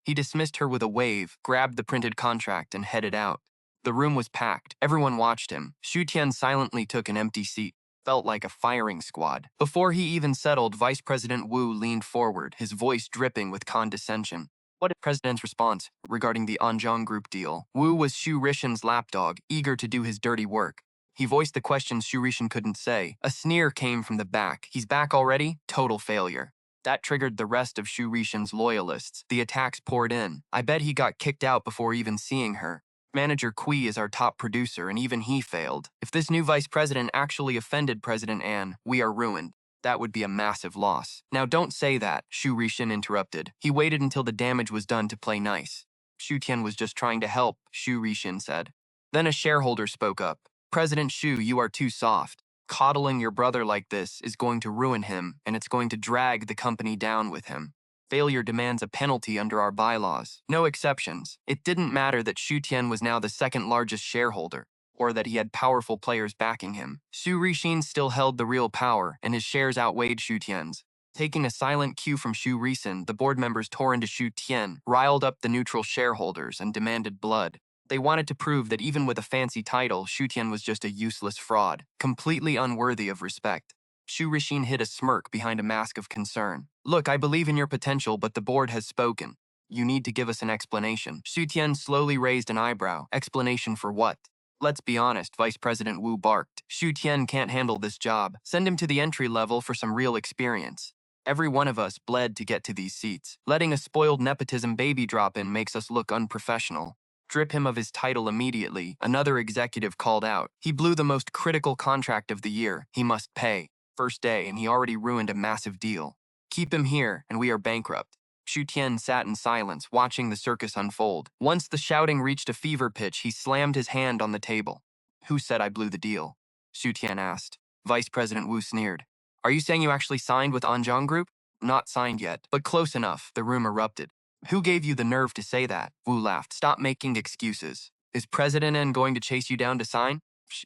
He dismissed her with a wave, grabbed the printed contract, and headed out. The room was packed. Everyone watched him. Xu Tian silently took an empty seat. Felt like a firing squad. Before he even settled, Vice President Wu leaned forward, his voice dripping with condescension. What is the president's response regarding the Anjiang Group deal? Wu was Xu Rixin's lapdog, eager to do his dirty work. He voiced the questions Xu Rixin couldn't say. A sneer came from the back. He's back already? Total failure. That triggered the rest of Xu Rixin's loyalists. The attacks poured in. I bet he got kicked out before even seeing her. Manager Kui is our top producer, and even he failed. If this new vice president actually offended President An, we are ruined. That would be a massive loss. Now don't say that, Xu Rixin interrupted. He waited until the damage was done to play nice. Xu Tian was just trying to help, Xu Rixin said. Then a shareholder spoke up. President Xu, you are too soft. Coddling your brother like this is going to ruin him, and it's going to drag the company down with him. Failure demands a penalty under our bylaws. No exceptions. It didn't matter that Xu Tian was now the second largest shareholder, or that he had powerful players backing him. Xu Rixin still held the real power, and his shares outweighed Xu Tian's. Taking a silent cue from Xu Rixin, the board members tore into Xu Tian, riled up the neutral shareholders, and demanded blood. They wanted to prove that even with a fancy title, Xu Tian was just a useless fraud, completely unworthy of respect. Xu Rixin hid a smirk behind a mask of concern. Look, I believe in your potential, but the board has spoken. You need to give us an explanation. Xu Tian slowly raised an eyebrow. Explanation for what? Let's be honest, Vice President Wu barked. Xu Tian can't handle this job. Send him to the entry level for some real experience. Every one of us bled to get to these seats. Letting a spoiled nepotism baby drop in makes us look unprofessional. Strip him of his title immediately, another executive called out. He blew the most critical contract of the year. He must pay. First day, and he already ruined a massive deal. Keep him here, and we are bankrupt. Xu Tian sat in silence, watching the circus unfold. Once the shouting reached a fever pitch, he slammed his hand on the table. Who said I blew the deal? Xu Tian asked. Vice President Wu sneered. Are you saying you actually signed with Anjiang Group? Not signed yet, but close enough, the room erupted. Who gave you the nerve to say that? Wu laughed. Stop making excuses. Is President N going to chase you down to sign?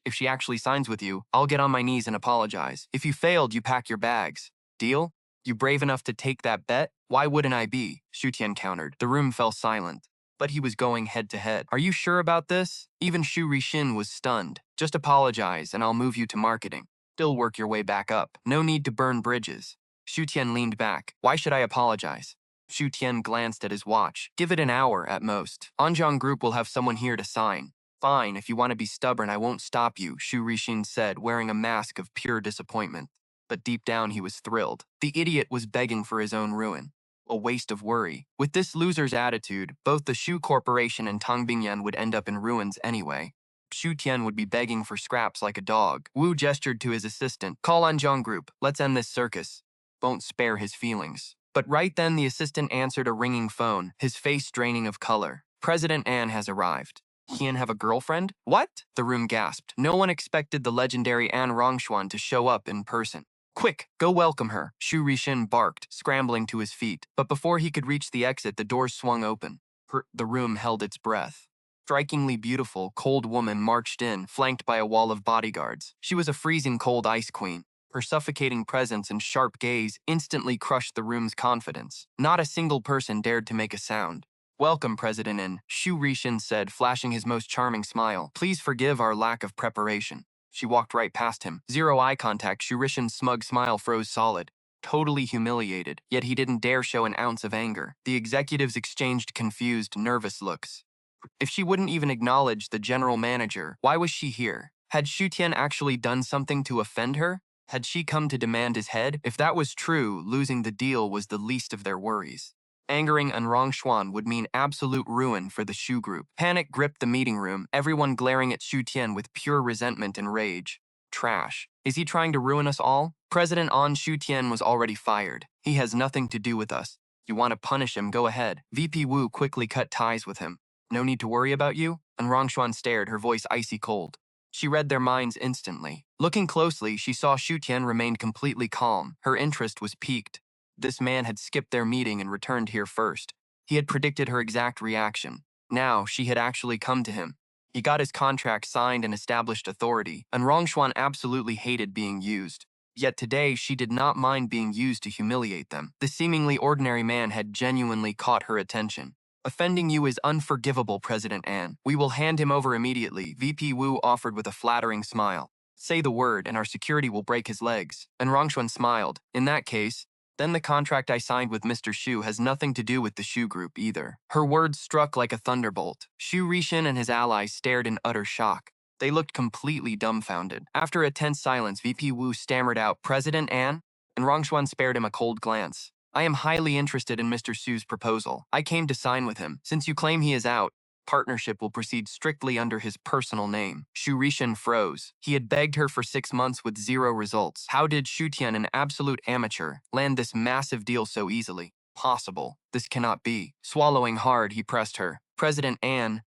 If she actually signs with you, I'll get on my knees and apologize. If you failed, you pack your bags. Deal? You brave enough to take that bet? Why wouldn't I be? Xu Tian countered. The room fell silent. But he was going head to head. Are you sure about this? Even Xu Rixin was stunned. Just apologize and I'll move you to marketing. Still work your way back up. No need to burn bridges. Xu Tian leaned back. Why should I apologize? Xu Tian glanced at his watch. Give it an hour at most. Anjiang Group will have someone here to sign. Fine, if you want to be stubborn, I won't stop you, Xu Rixin said, wearing a mask of pure disappointment. But deep down he was thrilled. The idiot was begging for his own ruin. A waste of worry. With this loser's attitude, both the Xu Corporation and Tang Bingyan would end up in ruins anyway. Xu Tian would be begging for scraps like a dog. Wu gestured to his assistant. Call Anjiang Group. Let's end this circus. Won't spare his feelings. But right then the assistant answered a ringing phone, his face draining of color. President An has arrived. He have a girlfriend? What? The room gasped. No one expected the legendary An Rongshuan to show up in person. Quick, go welcome her, Xu Rixin barked, scrambling to his feet. But before he could reach the exit, the doors swung open. The room held its breath. Strikingly beautiful, cold woman marched in, flanked by a wall of bodyguards. She was a freezing cold ice queen. Her suffocating presence and sharp gaze instantly crushed the room's confidence. Not a single person dared to make a sound. "Welcome, President In," Xu Rishin said, flashing his most charming smile. "Please forgive our lack of preparation." She walked right past him. Zero eye contact, Xu Rishin's smug smile froze solid. Totally humiliated, yet he didn't dare show an ounce of anger. The executives exchanged confused, nervous looks. If she wouldn't even acknowledge the general manager, why was she here? Had Xu Tian actually done something to offend her? Had she come to demand his head? If that was true, losing the deal was the least of their worries. Angering An Rongshuan would mean absolute ruin for the Shu group. Panic gripped the meeting room, everyone glaring at Xu Tian with pure resentment and rage. Trash. Is he trying to ruin us all? President An Xu Tian was already fired. He has nothing to do with us. You want to punish him, go ahead. VP Wu quickly cut ties with him. No need to worry about you? And Rongshuan stared, her voice icy cold. She read their minds instantly. Looking closely, she saw Xu Tian remained completely calm. Her interest was piqued. This man had skipped their meeting and returned here first. He had predicted her exact reaction. Now, she had actually come to him. He got his contract signed and established authority, and Rongshuan absolutely hated being used. Yet today, she did not mind being used to humiliate them. The seemingly ordinary man had genuinely caught her attention. "Offending you is unforgivable, President An. We will hand him over immediately," VP Wu offered with a flattering smile. "Say the word, and our security will break his legs." And Rongshuan smiled. "In that case, then the contract I signed with Mr. Xu has nothing to do with the Xu group either." Her words struck like a thunderbolt. Xu Rishin and his allies stared in utter shock. They looked completely dumbfounded. After a tense silence, VP Wu stammered out, "President An?" And Rongshuan spared him a cold glance. "I am highly interested in Mr. Xu's proposal. I came to sign with him. Since you claim he is out, partnership will proceed strictly under his personal name." Xu Rishin froze. He had begged her for 6 months with zero results. How did Xu Tian, an absolute amateur, land this massive deal so easily? Possible. This cannot be. Swallowing hard, he pressed her. "President An,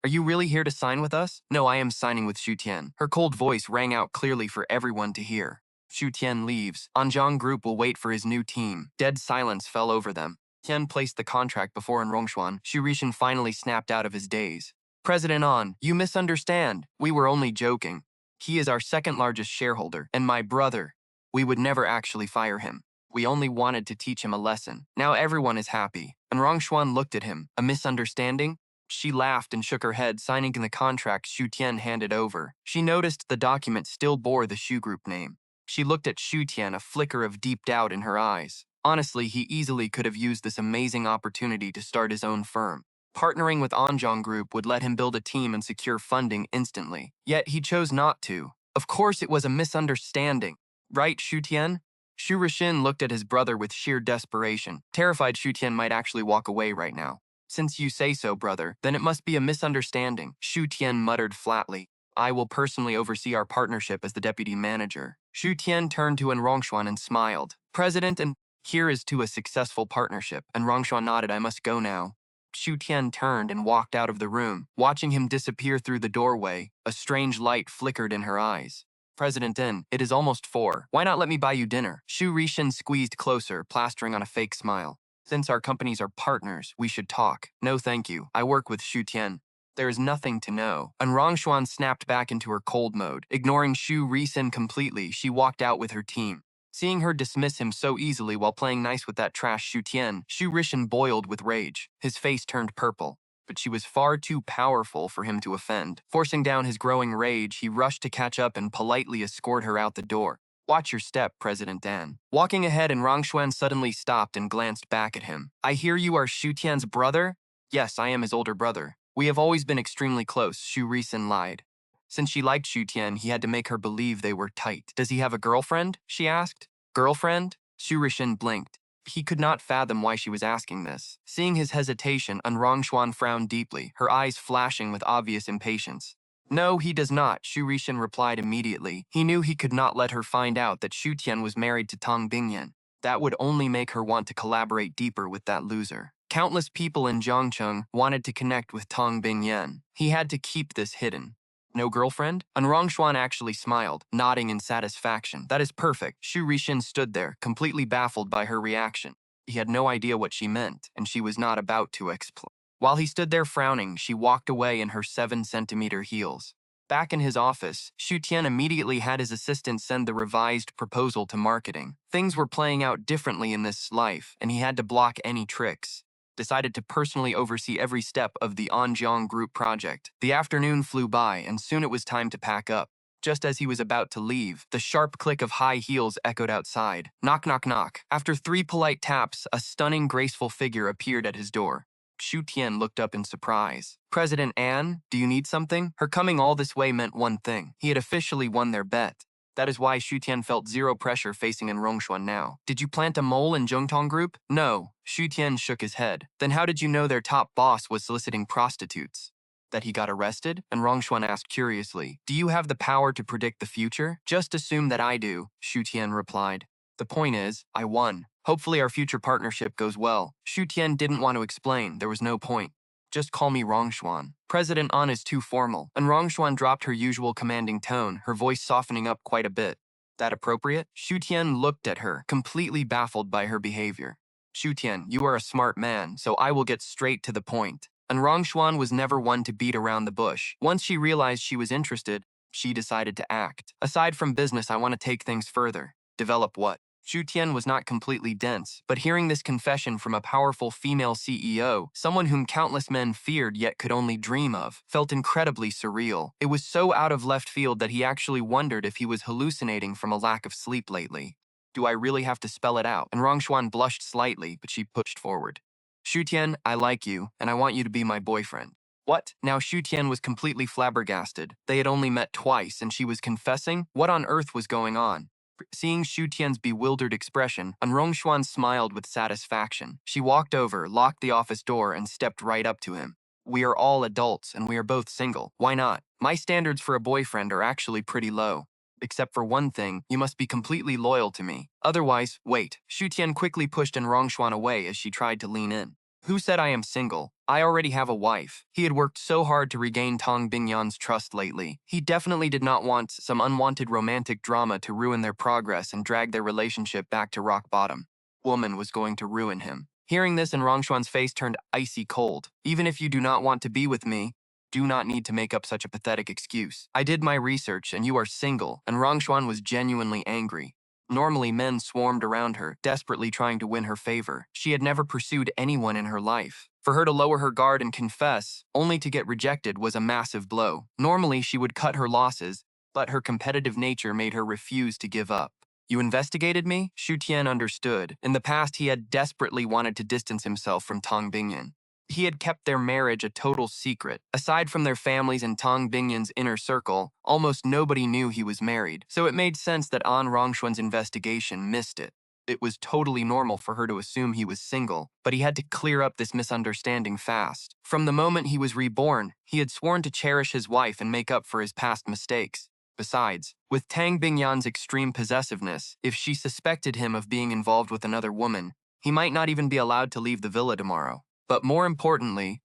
are you really here to sign with us?" "No, I am signing with Xu Tian." Her cold voice rang out clearly for everyone to hear. Xu Tian leaves. Anjiang Group will wait for his new team. Dead silence fell over them. Tian placed the contract before An Rongshuan. Xu Rishin finally snapped out of his daze. "President An, you misunderstand. We were only joking. He is our second largest shareholder, and my brother. We would never actually fire him. We only wanted to teach him a lesson. Now everyone is happy." And Rongshuan looked at him. A misunderstanding? She laughed and shook her head, signing the contract Xu Tian handed over. She noticed the document still bore the Xu Group name. She looked at Xu Tian, a flicker of deep doubt in her eyes. Honestly, he easily could have used this amazing opportunity to start his own firm. Partnering with Anjiang Group would let him build a team and secure funding instantly. Yet he chose not to. Of course it was a misunderstanding. Right, Xu Tian? Xu Rishin looked at his brother with sheer desperation, terrified Xu Tian might actually walk away right now. "Since you say so, brother, then it must be a misunderstanding," Xu Tian muttered flatly. "I will personally oversee our partnership as the deputy manager." Xu Tian turned to An Rongshuan and smiled. "President, and here is to a successful partnership." And Rongshuan nodded. "I must go now." Xu Tian turned and walked out of the room. Watching him disappear through the doorway, a strange light flickered in her eyes. "President In, it is almost 4. Why not let me buy you dinner?" Xu Rishin squeezed closer, plastering on a fake smile. "Since our companies are partners, we should talk." "No thank you. I work with Xu Tian. There is nothing to know." And Rongshuan snapped back into her cold mode. Ignoring Xu Rishin completely, she walked out with her team. Seeing her dismiss him so easily while playing nice with that trash Xu Tian, Xu Rishin boiled with rage. His face turned purple. But she was far too powerful for him to offend. Forcing down his growing rage, he rushed to catch up and politely escort her out the door. "Watch your step, President Dan." Walking ahead, and Rongshuan suddenly stopped and glanced back at him. "I hear you are Xu Tian's brother?" "Yes, I am his older brother. We have always been extremely close," Xu Rishin lied. Since she liked Xu Tian, he had to make her believe they were tight. "Does he have a girlfriend?" she asked. "Girlfriend?" Xu Rishin blinked. He could not fathom why she was asking this. Seeing his hesitation, An Rongshuan frowned deeply, her eyes flashing with obvious impatience. "No, he does not," Xu Rishin replied immediately. He knew he could not let her find out that Xu Tian was married to Tang Bingyan. That would only make her want to collaborate deeper with that loser. Countless people in Jiangcheng wanted to connect with Tang Bingyan. He had to keep this hidden. "No girlfriend?" And Rongshuan actually smiled, nodding in satisfaction. "That is perfect." Xu Rishin stood there, completely baffled by her reaction. He had no idea what she meant, and she was not about to explain. While he stood there frowning, she walked away in her 7-centimeter heels. Back in his office, Xu Tian immediately had his assistant send the revised proposal to marketing. Things were playing out differently in this life, and he had to block any tricks. Decided to personally oversee every step of the Anjiang Group project. The afternoon flew by, and soon it was time to pack up. Just as he was about to leave, the sharp click of high heels echoed outside. Knock, knock, knock. After 3 polite taps, a stunning, graceful figure appeared at his door. Xu Tian looked up in surprise. President An, do you need something? Her coming all this way meant one thing. He had officially won their bet. That is why Xu Tian felt zero pressure facing in Rongshuan now. Did you plant a mole in Jiangcheng Group? No. Xu Tian shook his head. Then how did you know their top boss was soliciting prostitutes? That he got arrested? And Rongshuan asked curiously. Do you have the power to predict the future? Just assume that I do, Xu Tian replied. The point is, I won. Hopefully our future partnership goes well. Xu Tian didn't want to explain. There was no point. Just call me Rongshuan. President An is too formal, and Rongshuan dropped her usual commanding tone, her voice softening up quite a bit. That appropriate? Xu Tian looked at her, completely baffled by her behavior. Xu Tian, you are a smart man, so I will get straight to the point. And Rongshuan was never one to beat around the bush. Once she realized she was interested, she decided to act. Aside from business, I want to take things further. Develop what? Xu Tian was not completely dense, but hearing this confession from a powerful female CEO, someone whom countless men feared yet could only dream of, felt incredibly surreal. It was so out of left field that he actually wondered if he was hallucinating from a lack of sleep lately. Do I really have to spell it out? And Rongshuan blushed slightly, but she pushed forward. Xu Tian, I like you, and I want you to be my boyfriend. What? Now Xu Tian was completely flabbergasted. They had only met twice, and she was confessing? What on earth was going on? Seeing Xu Tian's bewildered expression, Rongshuan smiled with satisfaction. She walked over, locked the office door, and stepped right up to him. We are all adults, and we are both single. Why not? My standards for a boyfriend are actually pretty low. Except for one thing, you must be completely loyal to me. Otherwise, wait. Xu Tian quickly pushed Rongshuan away as she tried to lean in. Who said I am single? I already have a wife. He had worked so hard to regain Tang Bingyan's trust lately. He definitely did not want some unwanted romantic drama to ruin their progress and drag their relationship back to rock bottom. Woman was going to ruin him. Hearing this, Rongshuan's face turned icy cold. Even if you do not want to be with me, do not need to make up such a pathetic excuse. I did my research and you are single, and Rongshuan was genuinely angry. Normally, men swarmed around her, desperately trying to win her favor. She had never pursued anyone in her life. For her to lower her guard and confess, only to get rejected, was a massive blow. Normally, she would cut her losses, but her competitive nature made her refuse to give up. You investigated me? Xu Tian understood. In the past, he had desperately wanted to distance himself from Tang Bingyan. He had kept their marriage a total secret. Aside from their families and Tang Bingyan's inner circle, almost nobody knew he was married, so it made sense that An Rongshuan's investigation missed it. It was totally normal for her to assume he was single, but he had to clear up this misunderstanding fast. From the moment he was reborn, he had sworn to cherish his wife and make up for his past mistakes. Besides, with Tang Bingyan's extreme possessiveness, if she suspected him of being involved with another woman, he might not even be allowed to leave the villa tomorrow. But more importantly,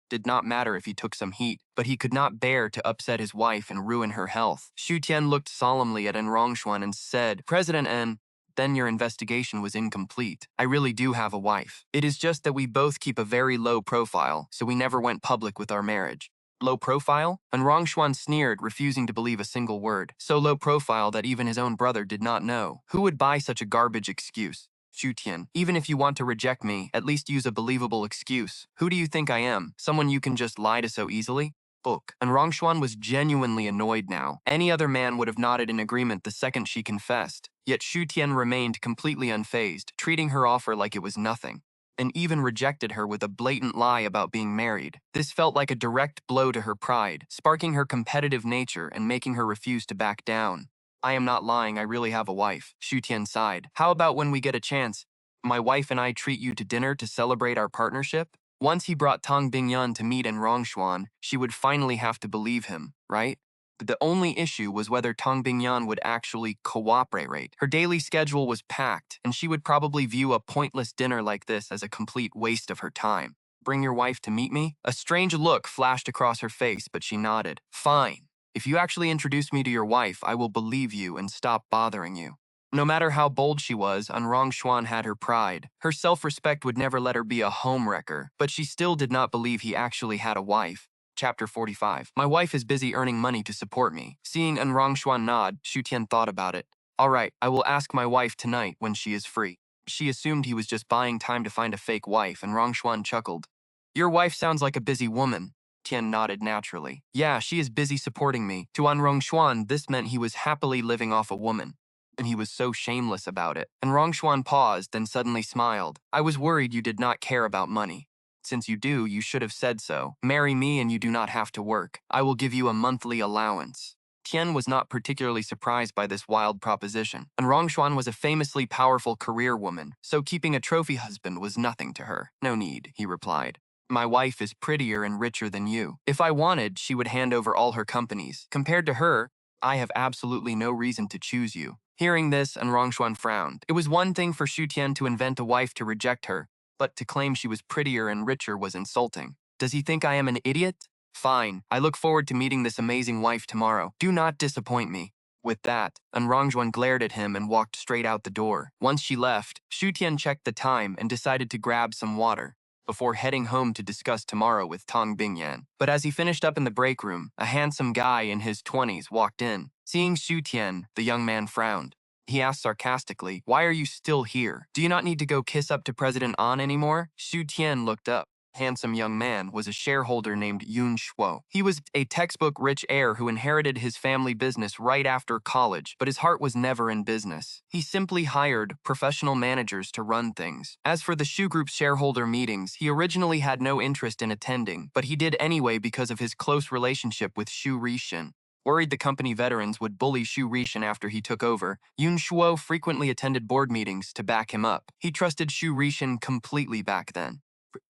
did not matter if he took some heat, but he could not bear to upset his wife and ruin her health. Xu Tian looked solemnly at Rongshuan and said, President N, then your investigation was incomplete. I really do have a wife. It is just that we both keep a very low profile, so we never went public with our marriage. Low profile? And Rongshuan sneered, refusing to believe a single word. So low profile that even his own brother did not know. Who would buy such a garbage excuse? Xu Tian, even if you want to reject me, at least use a believable excuse. Who do you think I am? Someone you can just lie to so easily? Book. And Rongshuan was genuinely annoyed now. Any other man would have nodded in agreement the second she confessed. Yet Xu Tian remained completely unfazed, treating her offer like it was nothing, and even rejected her with a blatant lie about being married. This felt like a direct blow to her pride, sparking her competitive nature and making her refuse to back down. I am not lying, I really have a wife, Xu Tian sighed. How about when we get a chance, my wife and I treat you to dinner to celebrate our partnership? Once he brought Tang Bingyan to meet Rongshuan, she would finally have to believe him, right? But the only issue was whether Tang Bingyan would actually cooperate. Her daily schedule was packed, and she would probably view a pointless dinner like this as a complete waste of her time. Bring your wife to meet me? A strange look flashed across her face, but she nodded. Fine. If you actually introduce me to your wife, I will believe you and stop bothering you. No matter how bold she was, An Rongshuan had her pride. Her self-respect would never let her be a homewrecker, but she still did not believe he actually had a wife. Chapter 45. My wife is busy earning money to support me. Seeing An Rongshuan nod, Xu Tian thought about it. All right, I will ask my wife tonight when she is free. She assumed he was just buying time to find a fake wife, and Rongshuan chuckled. Your wife sounds like a busy woman. Tian nodded naturally. Yeah, she is busy supporting me. To An Rongshuan, this meant he was happily living off a woman. And he was so shameless about it. And Rongshuan paused, then suddenly smiled. I was worried you did not care about money. Since you do, you should have said so. Marry me and you do not have to work. I will give you a monthly allowance. Tian was not particularly surprised by this wild proposition, and Rongshuan was a famously powerful career woman, so keeping a trophy husband was nothing to her. No need, he replied. My wife is prettier and richer than you. If I wanted, she would hand over all her companies. Compared to her, I have absolutely no reason to choose you. Hearing this, An Rongshuan frowned. It was one thing for Xu Tian to invent a wife to reject her, but to claim she was prettier and richer was insulting. Does he think I am an idiot? Fine, I look forward to meeting this amazing wife tomorrow. Do not disappoint me. With that, An Rongshuan glared at him and walked straight out the door. Once she left, Xu Tian checked the time and decided to grab some water before heading home to discuss tomorrow with Tong Bingyan. But as he finished up in the break room, a handsome guy in his 20s walked in. Seeing Xu Tian, the young man frowned. He asked sarcastically, why are you still here? Do you not need to go kiss up to President An anymore? Xu Tian looked up. Handsome young man was a shareholder named Yun Shuo. He was a textbook rich heir who inherited his family business right after college, but his heart was never in business. He simply hired professional managers to run things. As for the Shu Group's shareholder meetings, he originally had no interest in attending, but he did anyway because of his close relationship with Xu Rishin. Worried the company veterans would bully Xu Rishin after he took over, Yun Shuo frequently attended board meetings to back him up. He trusted Xu Rishin completely back then.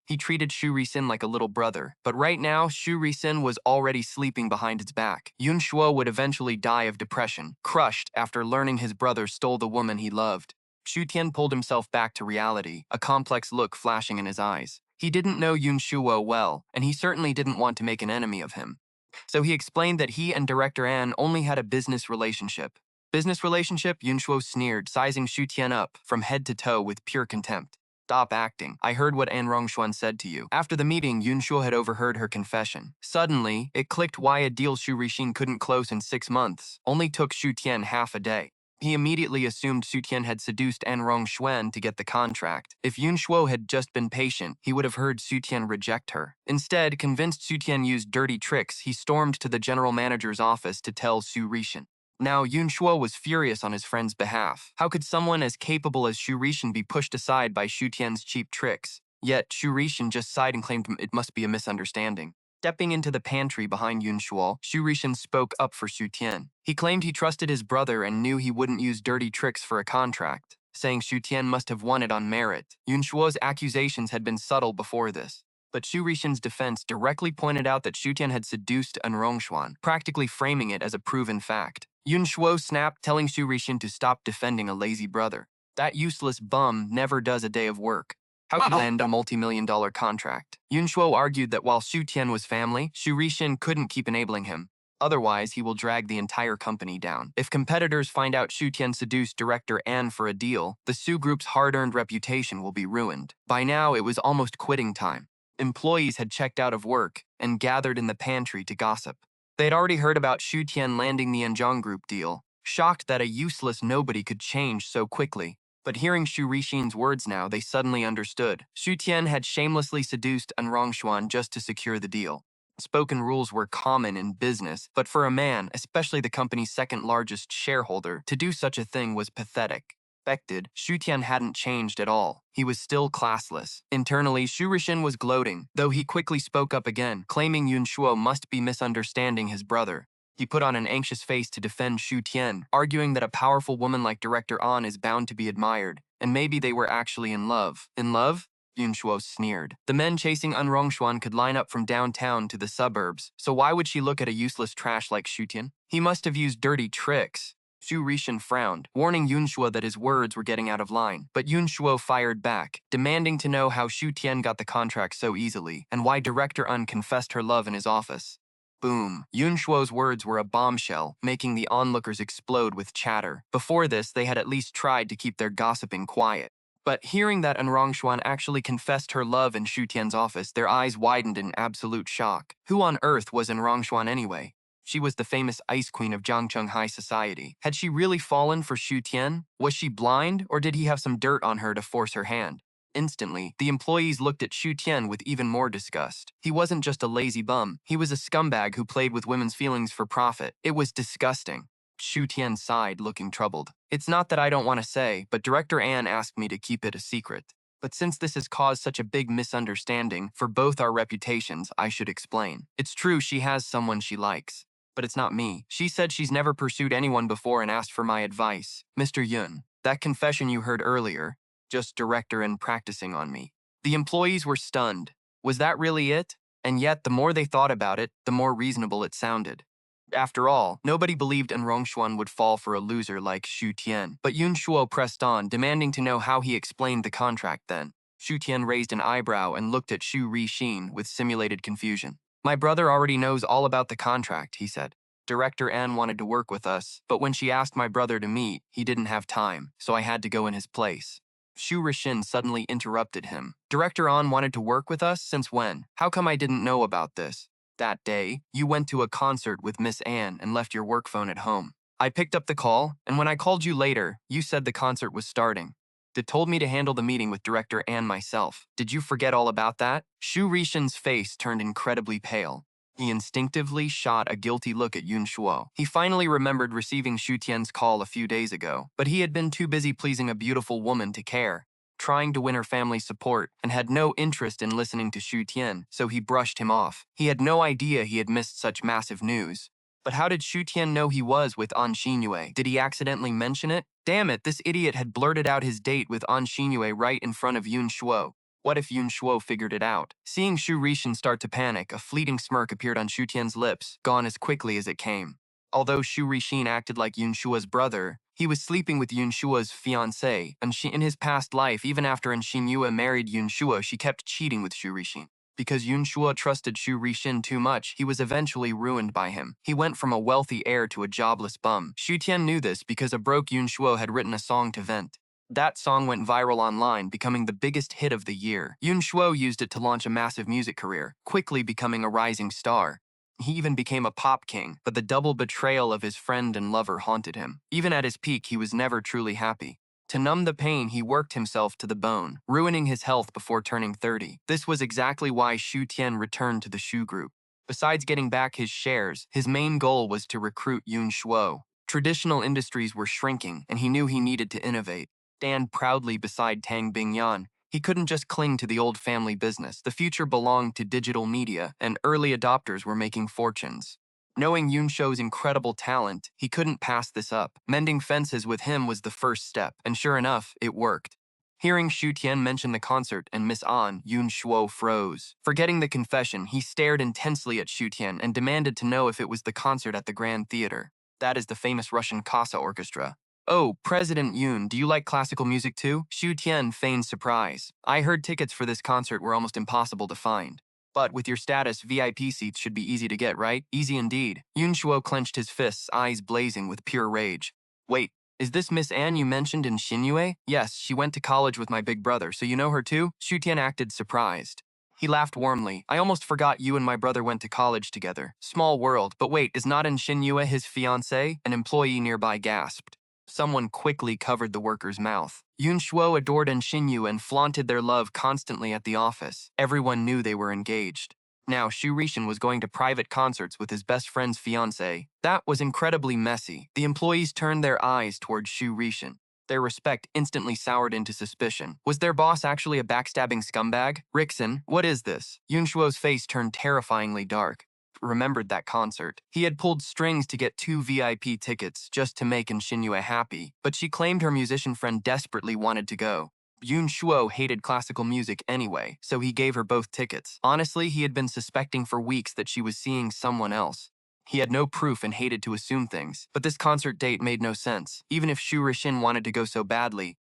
He treated Xu Rishin like a little brother, but right now, Xu Rishin was already sleeping behind his back. Yun Shuo would eventually die of depression, crushed after learning his brother stole the woman he loved. Xu Tian pulled himself back to reality, a complex look flashing in his eyes. He didn't know Yun Shuo well, and he certainly didn't want to make an enemy of him. So he explained that he and Director An only had a business relationship. Business relationship? Yun Shuo sneered, sizing Xu Tian up from head to toe with pure contempt. Stop acting. I heard what An Rongshuan said to you. After the meeting, Yun Shuo had overheard her confession. Suddenly, it clicked why a deal Xu Rishin couldn't close in 6 months only took Xu Tian half a day. He immediately assumed Xu Tian had seduced An Rongshuan to get the contract. If Yun Shuo had just been patient, he would have heard Xu Tian reject her. Instead, convinced Xu Tian used dirty tricks, he stormed to the general manager's office to tell Xu Rishin. Now, Yun Shuo was furious on his friend's behalf. How could someone as capable as Xu Rishin be pushed aside by Xu Tian's cheap tricks? Yet, Xu Rishin just sighed and claimed it must be a misunderstanding. Stepping into the pantry behind Yun Shuo, Xu Rishin spoke up for Xu Tian. He claimed he trusted his brother and knew he wouldn't use dirty tricks for a contract, saying Xu Tian must have won it on merit. Yun Shuo's accusations had been subtle before this, but Xu Rishin's defense directly pointed out that Xu Tian had seduced An Rongshuan, practically framing it as a proven fact. Yun Shuo snapped, telling Xu Rishin to stop defending a lazy brother. That useless bum never does a day of work. How could he land a multi-million-dollar contract? Yun Shuo argued that while Xu Tian was family, Xu Rishin couldn't keep enabling him. Otherwise, he will drag the entire company down. If competitors find out Xu Tian seduced Director An for a deal, the Xu Group's hard-earned reputation will be ruined. By now, it was almost quitting time. Employees had checked out of work and gathered in the pantry to gossip. They had already heard about Xu Tian landing the Anjiang Group deal, shocked that a useless nobody could change so quickly. But hearing Xu Rishin's words now, they suddenly understood. Xu Tian had shamelessly seduced An Rongshuan just to secure the deal. Spoken rules were common in business, but for a man, especially the company's second largest shareholder, to do such a thing was pathetic. Expected, Xu Tian hadn't changed at all. He was still classless. Internally, Xu Rishin was gloating, though he quickly spoke up again, claiming Yun Shuo must be misunderstanding his brother. He put on an anxious face to defend Xu Tian, arguing that a powerful woman like Director An is bound to be admired, and maybe they were actually in love. In love? Yun Shuo sneered. The men chasing An Rongshuan could line up from downtown to the suburbs, so why would she look at a useless trash like Xu Tian? He must have used dirty tricks. Xu Rishin frowned, warning Yun Shuo that his words were getting out of line. But Yun Shuo fired back, demanding to know how Xu Tian got the contract so easily, and why Director An confessed her love in his office. Boom. Yun Shuo's words were a bombshell, making the onlookers explode with chatter. Before this, they had at least tried to keep their gossiping quiet. But hearing that Rongxuan actually confessed her love in Xu Tian's office, their eyes widened in absolute shock. Who on earth was Rongxuan anyway? She was the famous ice queen of Jiangcheng high society. Had she really fallen for Xu Tian? Was she blind, or did he have some dirt on her to force her hand? Instantly, the employees looked at Xu Tian with even more disgust. He wasn't just a lazy bum. He was a scumbag who played with women's feelings for profit. It was disgusting. Xu Tian sighed, looking troubled. It's not that I don't want to say, but Director Anne asked me to keep it a secret. But since this has caused such a big misunderstanding for both our reputations, I should explain. It's true she has someone she likes, but it's not me. She said she's never pursued anyone before and asked for my advice. Mr. Yun, that confession you heard earlier, just Director Anne practicing on me. The employees were stunned. Was that really it? And yet, the more they thought about it, the more reasonable it sounded. After all, nobody believed Rongxuan would fall for a loser like Xu Tian. But Yun Shuo pressed on, demanding to know how he explained the contract then. Xu Tian raised an eyebrow and looked at Xu Rixin with simulated confusion. My brother already knows all about the contract, he said. Director Anne wanted to work with us, but when she asked my brother to meet, he didn't have time, so I had to go in his place. Xu Rixin suddenly interrupted him. Director An wanted to work with us? Since when? How come I didn't know about this? That day, you went to a concert with Miss Anne and left your work phone at home. I picked up the call, and when I called you later, you said the concert was starting. They told me to handle the meeting with Director Anne myself. Did you forget all about that? Xu Rixin's face turned incredibly pale. He instinctively shot a guilty look at Yun Shuo. He finally remembered receiving Xu Tian's call a few days ago, but he had been too busy pleasing a beautiful woman to care, trying to win her family's support, and had no interest in listening to Xu Tian, so he brushed him off. He had no idea he had missed such massive news. But how did Xu Tian know he was with An Xinyue? Did he accidentally mention it? Damn it, this idiot had blurted out his date with An Xinyue right in front of Yun Shuo. What if Yun Shuo figured it out? Seeing Xu Rixin start to panic, a fleeting smirk appeared on Xu Tian's lips, gone as quickly as it came. Although Xu Rixin acted like Yun Shuo's brother, he was sleeping with Yun Shuo's fiancée, and in his past life, even after An Xinyue married Yun Shuo, she kept cheating with Xu Rixin. Because Yun Shuo trusted Xu Rixin too much, he was eventually ruined by him. He went from a wealthy heir to a jobless bum. Xu Tian knew this because a broke Yun Shuo had written a song to vent. That song went viral online, becoming the biggest hit of the year. Yun Shuo used it to launch a massive music career, quickly becoming a rising star. He even became a pop king, but the double betrayal of his friend and lover haunted him. Even at his peak, he was never truly happy. To numb the pain, he worked himself to the bone, ruining his health before turning 30. This was exactly why Xu Tian returned to the Shu Group. Besides getting back his shares, his main goal was to recruit Yun Shuo. Traditional industries were shrinking, and he knew he needed to innovate. Stand proudly beside Tang Bingyan. He couldn't just cling to the old family business. The future belonged to digital media, and early adopters were making fortunes. Knowing Yun Shuo's incredible talent, he couldn't pass this up. Mending fences with him was the first step, and sure enough, it worked. Hearing Xu Tian mention the concert and Miss An, Yun Shuo froze. Forgetting the confession, he stared intensely at Xu Tian and demanded to know if it was the concert at the Grand Theater. That is the famous Russian Kasa Orchestra. Oh, President Yun, do you like classical music too? Xu Tian feigned surprise. I heard tickets for this concert were almost impossible to find. But with your status, VIP seats should be easy to get, right? Easy indeed. Yun Shuo clenched his fists, eyes blazing with pure rage. Wait, is this Miss Anne you mentioned in Xinyue? Yes, she went to college with my big brother, so you know her too? Xu Tian acted surprised. He laughed warmly. I almost forgot you and my brother went to college together. Small world, but wait, is not in Xinyue his fiancée? An employee nearby gasped. Someone quickly covered the worker's mouth. Yun Shuo adored An Xinyu and flaunted their love constantly at the office. Everyone knew they were engaged. Now, Xu Rixin was going to private concerts with his best friend's fiancée. That was incredibly messy. The employees turned their eyes toward Xu Rixin. Their respect instantly soured into suspicion. Was their boss actually a backstabbing scumbag? Rixin, what is this? Yun Shuo's face turned terrifyingly dark. Remembered that concert. He had pulled strings to get 2 VIP tickets just to make An Xinyue happy, but she claimed her musician friend desperately wanted to go. Yun Shuo hated classical music anyway, so he gave her both tickets. Honestly, he had been suspecting for weeks that she was seeing someone else. He had no proof and hated to assume things, but this concert date made no sense. Even if Xu Rixin wanted to go so badly,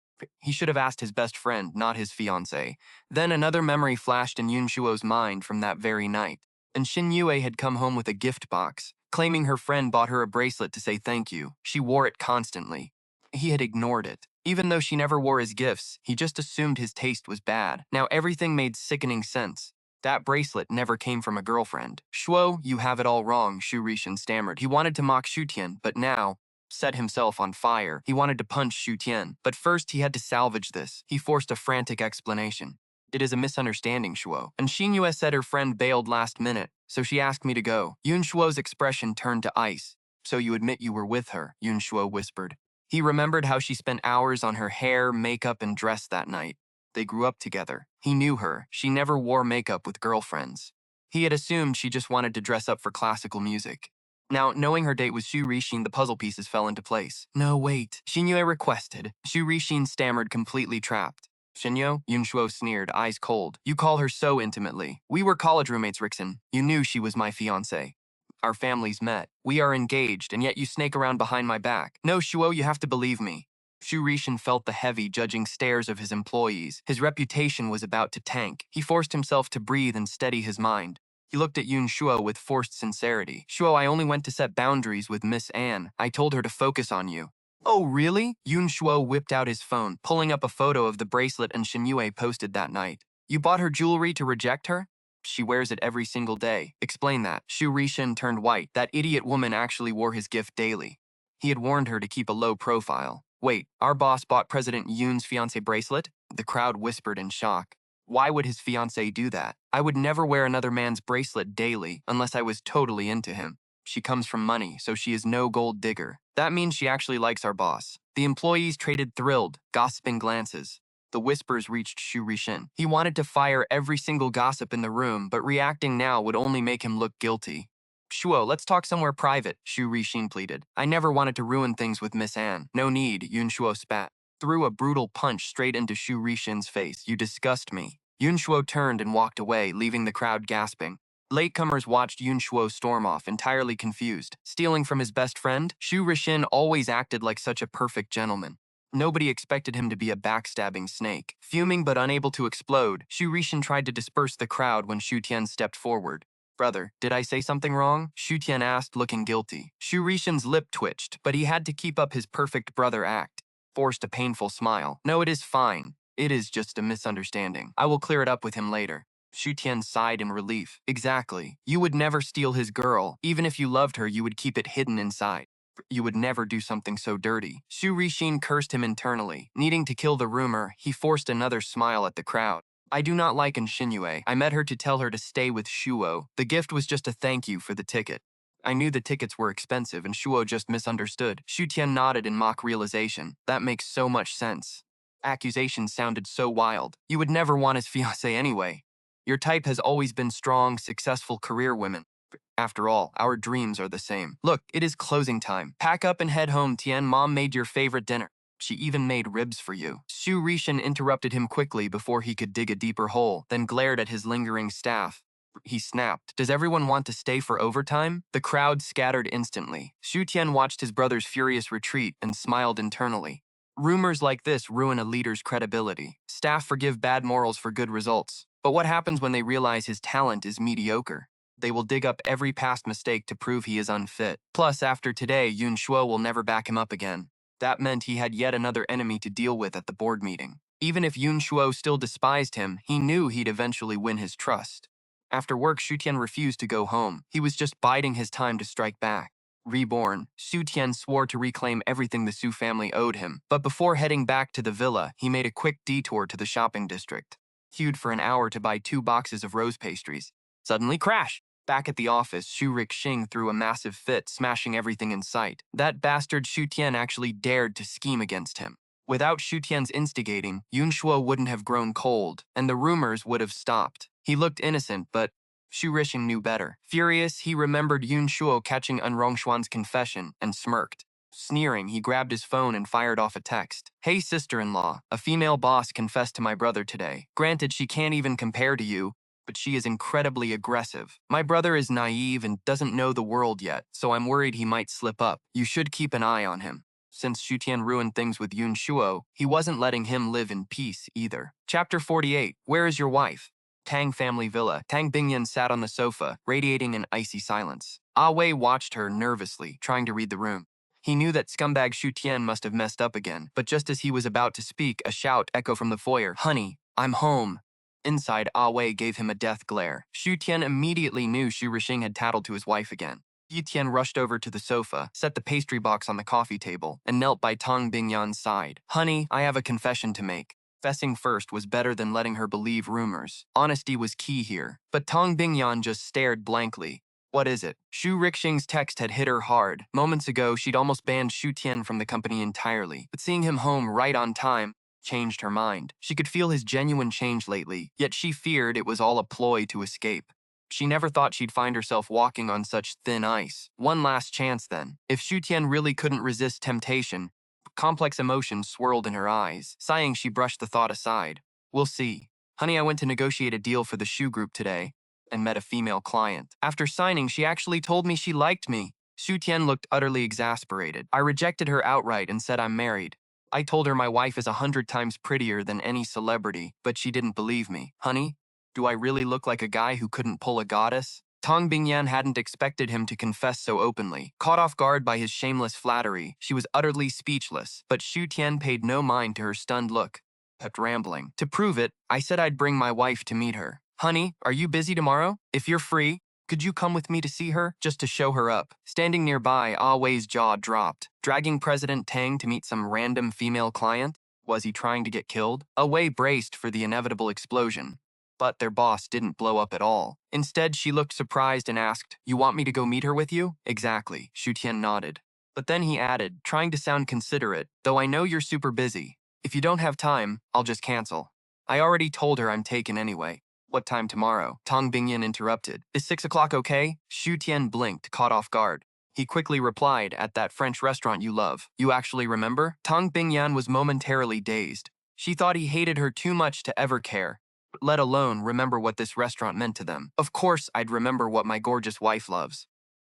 he should have asked his best friend, not his fiancée. Then another memory flashed in Yun Shuo's mind from that very night. and Xin Yue had come home with a gift box, claiming her friend bought her a bracelet to say thank you. She wore it constantly. He had ignored it. Even though she never wore his gifts, he just assumed his taste was bad. Now everything made sickening sense. That bracelet never came from a girlfriend. Shuo, you have it all wrong, Shu Rishan stammered. He wanted to mock Shu Tian, but now set himself on fire. He wanted to punch Shu Tian, but first he had to salvage this. He forced a frantic explanation. It is a misunderstanding, Shuo. And Xin Yue said her friend bailed last minute, so she asked me to go. Yun Shuo's expression turned to ice. So you admit you were with her, Yun Shuo whispered. He remembered how she spent hours on her hair, makeup, and dress that night. They grew up together. He knew her. She never wore makeup with girlfriends. He had assumed she just wanted to dress up for classical music. Now, knowing her date with Shu Rishin, the puzzle pieces fell into place. No, wait. Xinyue requested. Shu Rishin stammered, completely trapped. Shinyo? Yun Shuo sneered, eyes cold. You call her so intimately. We were college roommates, Rixon. You knew she was my fiancé. Our families met. We are engaged, and yet you snake around behind my back. No, Shuo, you have to believe me. Shu Rishin felt the heavy, judging stares of his employees. His reputation was about to tank. He forced himself to breathe and steady his mind. He looked at Yun Shuo with forced sincerity. Shuo, I only went to set boundaries with Miss Anne. I told her to focus on you. Oh, really? Yun Shuo whipped out his phone, pulling up a photo of the bracelet and Xinyue posted that night. You bought her jewelry to reject her? She wears it every single day. Explain that. Shu Rishin turned white. That idiot woman actually wore his gift daily. He had warned her to keep a low profile. Wait, our boss bought President Yoon's fiancé bracelet? The crowd whispered in shock. Why would his fiancé do that? I would never wear another man's bracelet daily unless I was totally into him. She comes from money, so she is no gold digger. That means she actually likes our boss. The employees traded thrilled, gossiping glances. The whispers reached Shu Rishin. He wanted to fire every single gossip in the room, but reacting now would only make him look guilty. Shuo, let's talk somewhere private, Shu Rishin pleaded. I never wanted to ruin things with Miss Anne. No need, Yun Shuo spat. Threw a brutal punch straight into Shu Rishin's face. You disgust me. Yun Shuo turned and walked away, leaving the crowd gasping. Latecomers watched Yun Shuo storm off, entirely confused. Stealing from his best friend, Shu Rishin always acted like such a perfect gentleman. Nobody expected him to be a backstabbing snake. Fuming but unable to explode, Shu Rishin tried to disperse the crowd when Shu Tian stepped forward. Brother, did I say something wrong? Shu Tian asked, looking guilty. Shu Rishin's lip twitched, but he had to keep up his perfect brother act. Forced a painful smile. No, it is fine. It is just a misunderstanding. I will clear it up with him later. Shu Tian sighed in relief. Exactly. You would never steal his girl. Even if you loved her, you would keep it hidden inside. You would never do something so dirty. Shu Rishin cursed him internally. Needing to kill the rumor, he forced another smile at the crowd. I do not like Xinyue. I met her to tell her to stay with Shuo. The gift was just a thank you for the ticket. I knew the tickets were expensive and Shuo just misunderstood. Shu Tian nodded in mock realization. That makes so much sense. Accusations sounded so wild. You would never want his fiancé anyway. Your type has always been strong, successful career women. After all, our dreams are the same. Look, it is closing time. Pack up and head home, Tian. Mom made your favorite dinner. She even made ribs for you. Shu Rishin interrupted him quickly before he could dig a deeper hole, then glared at his lingering staff. He snapped. Does everyone want to stay for overtime? The crowd scattered instantly. Shu Tian watched his brother's furious retreat and smiled internally. Rumors like this ruin a leader's credibility. Staff forgive bad morals for good results. But what happens when they realize his talent is mediocre? They will dig up every past mistake to prove he is unfit. Plus, after today, Yun Shuo will never back him up again. That meant he had yet another enemy to deal with at the board meeting. Even if Yun Shuo still despised him, he knew he'd eventually win his trust. After work, Shu Tian refused to go home. He was just biding his time to strike back. Reborn, Shu Tian swore to reclaim everything the Su family owed him. But before heading back to the villa, he made a quick detour to the shopping district. Queued for an hour to buy 2 boxes of rose pastries. Suddenly, crash! Back at the office, Shu Rixing threw a massive fit, smashing everything in sight. That bastard Shu Tian actually dared to scheme against him. Without Shu Tian's instigating, Yun Shuo wouldn't have grown cold, and the rumors would have stopped. He looked innocent, but Shu Rixing knew better. Furious, he remembered Yun Shuo catching An Rongshuan's confession and smirked. Sneering, he grabbed his phone and fired off a text. Hey sister-in-law, a female boss confessed to my brother today. Granted, she can't even compare to you, but she is incredibly aggressive. My brother is naive and doesn't know the world yet, so I'm worried he might slip up. You should keep an eye on him. Since Shu Tian ruined things with Yun Shuo, he wasn't letting him live in peace either. Chapter 48. Where is your wife? Tang family villa. Tang Bingyan sat on the sofa, radiating an icy silence. Ah Wei watched her nervously, trying to read the room. He knew that scumbag Shu Tian must have messed up again, but just as he was about to speak, a shout echoed from the foyer. "Honey, I'm home." Inside, Ah Wei gave him a death glare. Shu Tian immediately knew Xu Rixing had tattled to his wife again. Yi Tian rushed over to the sofa, set the pastry box on the coffee table, and knelt by Tang Bingyan's side. "Honey, I have a confession to make." Confessing first was better than letting her believe rumors. Honesty was key here. But Tang Bingyan just stared blankly. "What is it?" Xu Rixing's text had hit her hard. Moments ago, she'd almost banned Shu Tian from the company entirely. But seeing him home right on time changed her mind. She could feel his genuine change lately, yet she feared it was all a ploy to escape. She never thought she'd find herself walking on such thin ice. One last chance, then. If Shu Tian really couldn't resist temptation, complex emotions swirled in her eyes. Sighing, she brushed the thought aside. "We'll see. Honey, I went to negotiate a deal for the shoe group today and met a female client. After signing, she actually told me she liked me." Shu Tian looked utterly exasperated. "I rejected her outright and said I'm married. I told her my wife is 100 times prettier than any celebrity, but she didn't believe me. Honey, do I really look like a guy who couldn't pull a goddess?" Tang Bingyan hadn't expected him to confess so openly. Caught off guard by his shameless flattery, she was utterly speechless, but Shu Tian paid no mind to her stunned look. Kept rambling. "To prove it, I said I'd bring my wife to meet her. Honey, are you busy tomorrow? If you're free, could you come with me to see her, just to show her up?" Standing nearby, Ah Wei's jaw dropped. Dragging President Tang to meet some random female client? Was he trying to get killed? Ah Wei braced for the inevitable explosion. But their boss didn't blow up at all. Instead, she looked surprised and asked, "You want me to go meet her with you?" "Exactly," Shu Tian nodded. But then he added, trying to sound considerate, "Though I know you're super busy. If you don't have time, I'll just cancel." "I already told her I'm taken anyway." "What time tomorrow?" Tang Bingyan interrupted. "Is 6 o'clock okay?" Shu Tian blinked, caught off guard. He quickly replied, "At that French restaurant you love." "You actually remember?" Tang Bingyan was momentarily dazed. She thought he hated her too much to ever care, let alone remember what this restaurant meant to them. Of course I'd remember what my gorgeous wife loves.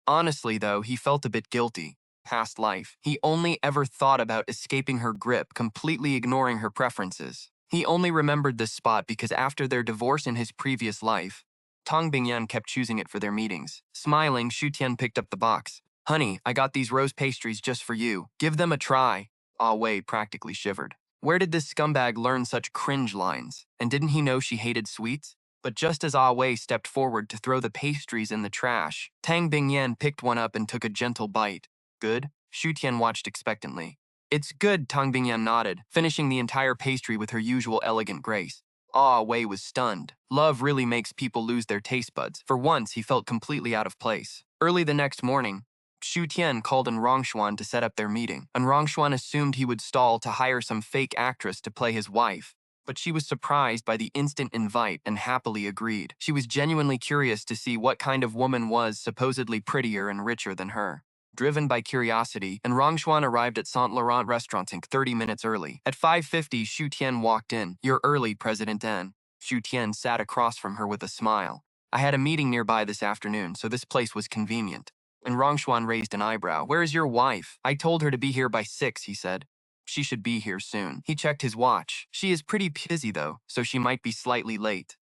Honestly, though, he felt a bit guilty. Past life, he only ever thought about escaping her grip, completely ignoring her preferences. He only remembered this spot because after their divorce in his previous life, Tang Bingyan kept choosing it for their meetings. Smiling, Shu Tian picked up the box. "Honey, I got these rose pastries just for you. Give them a try." Ah Wei practically shivered. Where did this scumbag learn such cringe lines? And didn't he know she hated sweets? But just as Ah Wei stepped forward to throw the pastries in the trash, Tang Bingyan picked one up and took a gentle bite. "Good?" Shu Tian watched expectantly. "It's good," Tang Bingyan nodded, finishing the entire pastry with her usual elegant grace. Ah Wei was stunned. Love really makes people lose their taste buds. For once, he felt completely out of place. Early the next morning, Shu Tian called on Rongshuan to set up their meeting, and Rongshuan assumed he would stall to hire some fake actress to play his wife. But she was surprised by the instant invite and happily agreed. She was genuinely curious to see what kind of woman was supposedly prettier and richer than her. Driven by curiosity, and Rongshuan arrived at Saint Laurent Restaurant Inc. 30 minutes early. At 5:50, Shu Tian walked in. "You're early, President N." Shu Tian sat across from her with a smile. "I had a meeting nearby this afternoon, so this place was convenient." And Rongshuan raised an eyebrow. "Where is your wife?" "I told her to be here by 6, he said. "She should be here soon." He checked his watch. "She is pretty busy, though, so she might be slightly late."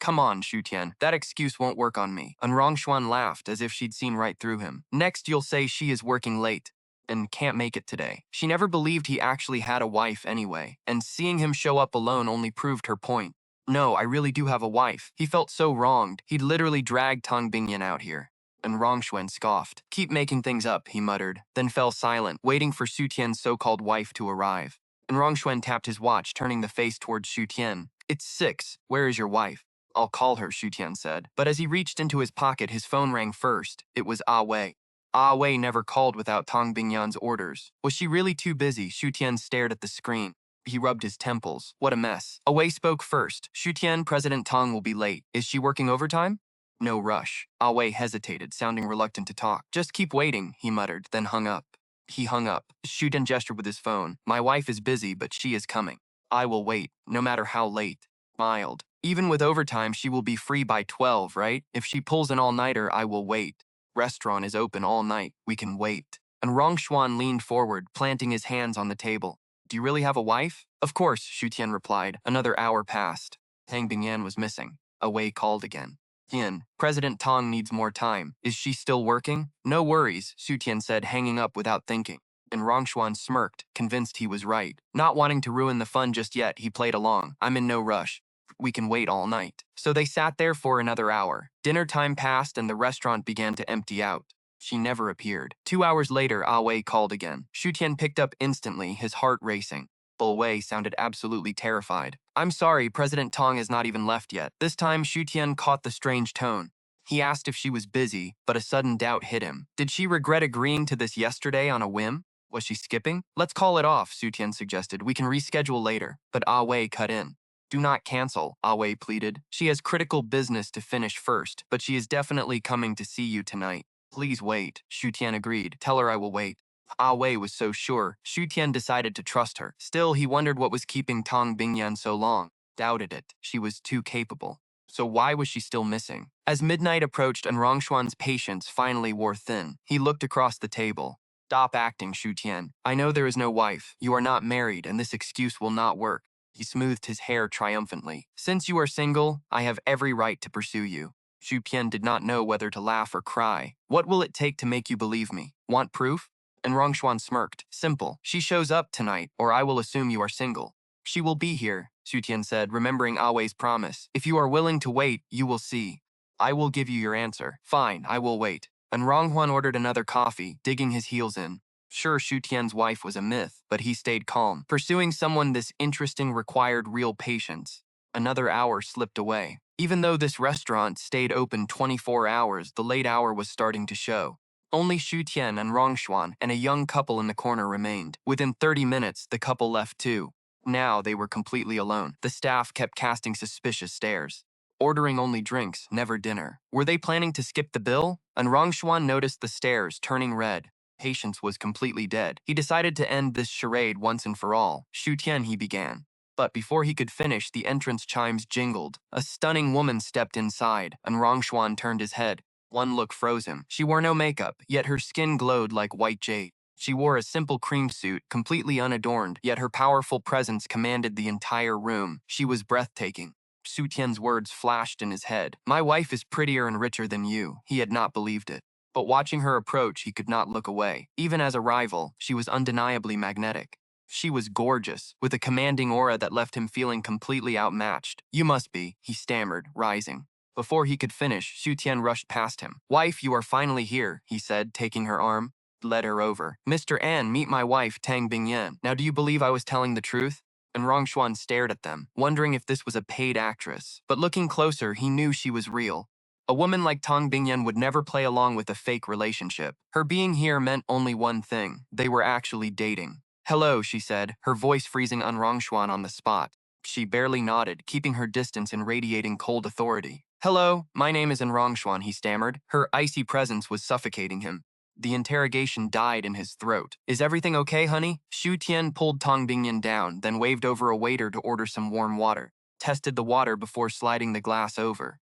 "Come on, Shu Tian, that excuse won't work on me." And Rongshuan laughed as if she'd seen right through him. "Next you'll say she is working late and can't make it today." She never believed he actually had a wife anyway, and seeing him show up alone only proved her point. "No, I really do have a wife." He felt so wronged. He'd literally dragged Tang Bingyan out here. And Rongshuan scoffed. "Keep making things up," he muttered, then fell silent, waiting for Shu Tian's so-called wife to arrive. And Rongshuan tapped his watch, turning the face towards Shu Tian. "It's 6. Where is your wife?" "I'll call her," Shu Tian said. But as he reached into his pocket, his phone rang first. It was Ah Wei. Ah Wei never called without Tang Bingyan's orders. Was she really too busy? Shu Tian stared at the screen. He rubbed his temples. What a mess. Ah Wei spoke first. "Shu Tian, President Tang will be late. Is she working overtime?" "No rush." Ah Wei hesitated, sounding reluctant to talk. "Just keep waiting," he muttered, then hung up. He hung up. Shu Tian gestured with his phone. "My wife is busy, but she is coming. I will wait, no matter how late." Smiled. "Even with overtime, she will be free by 12, right? If she pulls an all-nighter, I will wait. Restaurant is open all night. We can wait." And Rongshuan leaned forward, planting his hands on the table. "Do you really have a wife?" "Of course," Shu Tian replied. Another hour passed. Tang Bingyan was missing. Away called again. Yin, President Tong needs more time. Is she still working? No worries, Su Tian said, hanging up without thinking. And Rongshuan smirked, convinced he was right. Not wanting to ruin the fun just yet, he played along. I'm in no rush. We can wait all night. So they sat there for another hour. Dinner time passed and the restaurant began to empty out. She never appeared. 2 hours later, Ah Wei called again. Shu Tian picked up instantly, his heart racing. Bo Wei sounded absolutely terrified. I'm sorry, President Tong has not even left yet. This time, Shu Tian caught the strange tone. He asked if she was busy, but a sudden doubt hit him. Did she regret agreeing to this yesterday on a whim? Was she skipping? Let's call it off, Su Tian suggested. We can reschedule later. But Ah Wei cut in. Do not cancel, Ah Wei pleaded. She has critical business to finish first, but she is definitely coming to see you tonight. Please wait, Shu Tian agreed. Tell her I will wait. Ah Wei was so sure, Shu Tian decided to trust her. Still, he wondered what was keeping Tong Bingyan so long. Doubted it. She was too capable. So why was she still missing? As midnight approached and Rongshuan's patience finally wore thin, he looked across the table. Stop acting, Shu Tian. I know there is no wife. You are not married, and this excuse will not work. He smoothed his hair triumphantly. Since you are single, I have every right to pursue you. Shu Tian did not know whether to laugh or cry. What will it take to make you believe me? Want proof? And Rongshuan smirked. Simple. She shows up tonight, or I will assume you are single. She will be here, Shu Tian said, remembering Ah Wei's promise. If you are willing to wait, you will see. I will give you your answer. Fine, I will wait. And Ronghuan ordered another coffee, digging his heels in. Sure, Shu Tian's wife was a myth, but he stayed calm. Pursuing someone this interesting required real patience. Another hour slipped away. Even though this restaurant stayed open 24 hours, the late hour was starting to show. Only Shu Tian and Rongshuan and a young couple in the corner remained. Within 30 minutes, the couple left too. Now they were completely alone. The staff kept casting suspicious stares. Ordering only drinks, never dinner. Were they planning to skip the bill? And Rongshuan noticed the stares turning red. Patience was completely dead. He decided to end this charade once and for all. Shu Tian, he began. But before he could finish, the entrance chimes jingled. A stunning woman stepped inside, and Rongshuan turned his head. One look froze him. She wore no makeup, yet her skin glowed like white jade. She wore a simple cream suit, completely unadorned, yet her powerful presence commanded the entire room. She was breathtaking. Su Tian's words flashed in his head. My wife is prettier and richer than you. He had not believed it. But watching her approach, he could not look away. Even as a rival, she was undeniably magnetic. She was gorgeous, with a commanding aura that left him feeling completely outmatched. You must be, he stammered, rising. Before he could finish, Shu Tian rushed past him. Wife, you are finally here, he said, taking her arm. Led her over. Mr. An, meet my wife, Tang Bingyan. Now do you believe I was telling the truth? And Rongshuan stared at them, wondering if this was a paid actress. But looking closer, he knew she was real. A woman like Tang Bingyan would never play along with a fake relationship. Her being here meant only one thing. They were actually dating. Hello, she said, her voice freezing Rongshuan on the spot. She barely nodded, keeping her distance and radiating cold authority. Hello, my name is Rongshuan, he stammered. Her icy presence was suffocating him. The interrogation died in his throat. Is everything okay, honey? Shu Tian pulled Tang Bingyan down, then waved over a waiter to order some warm water. Tested the water before sliding the glass over.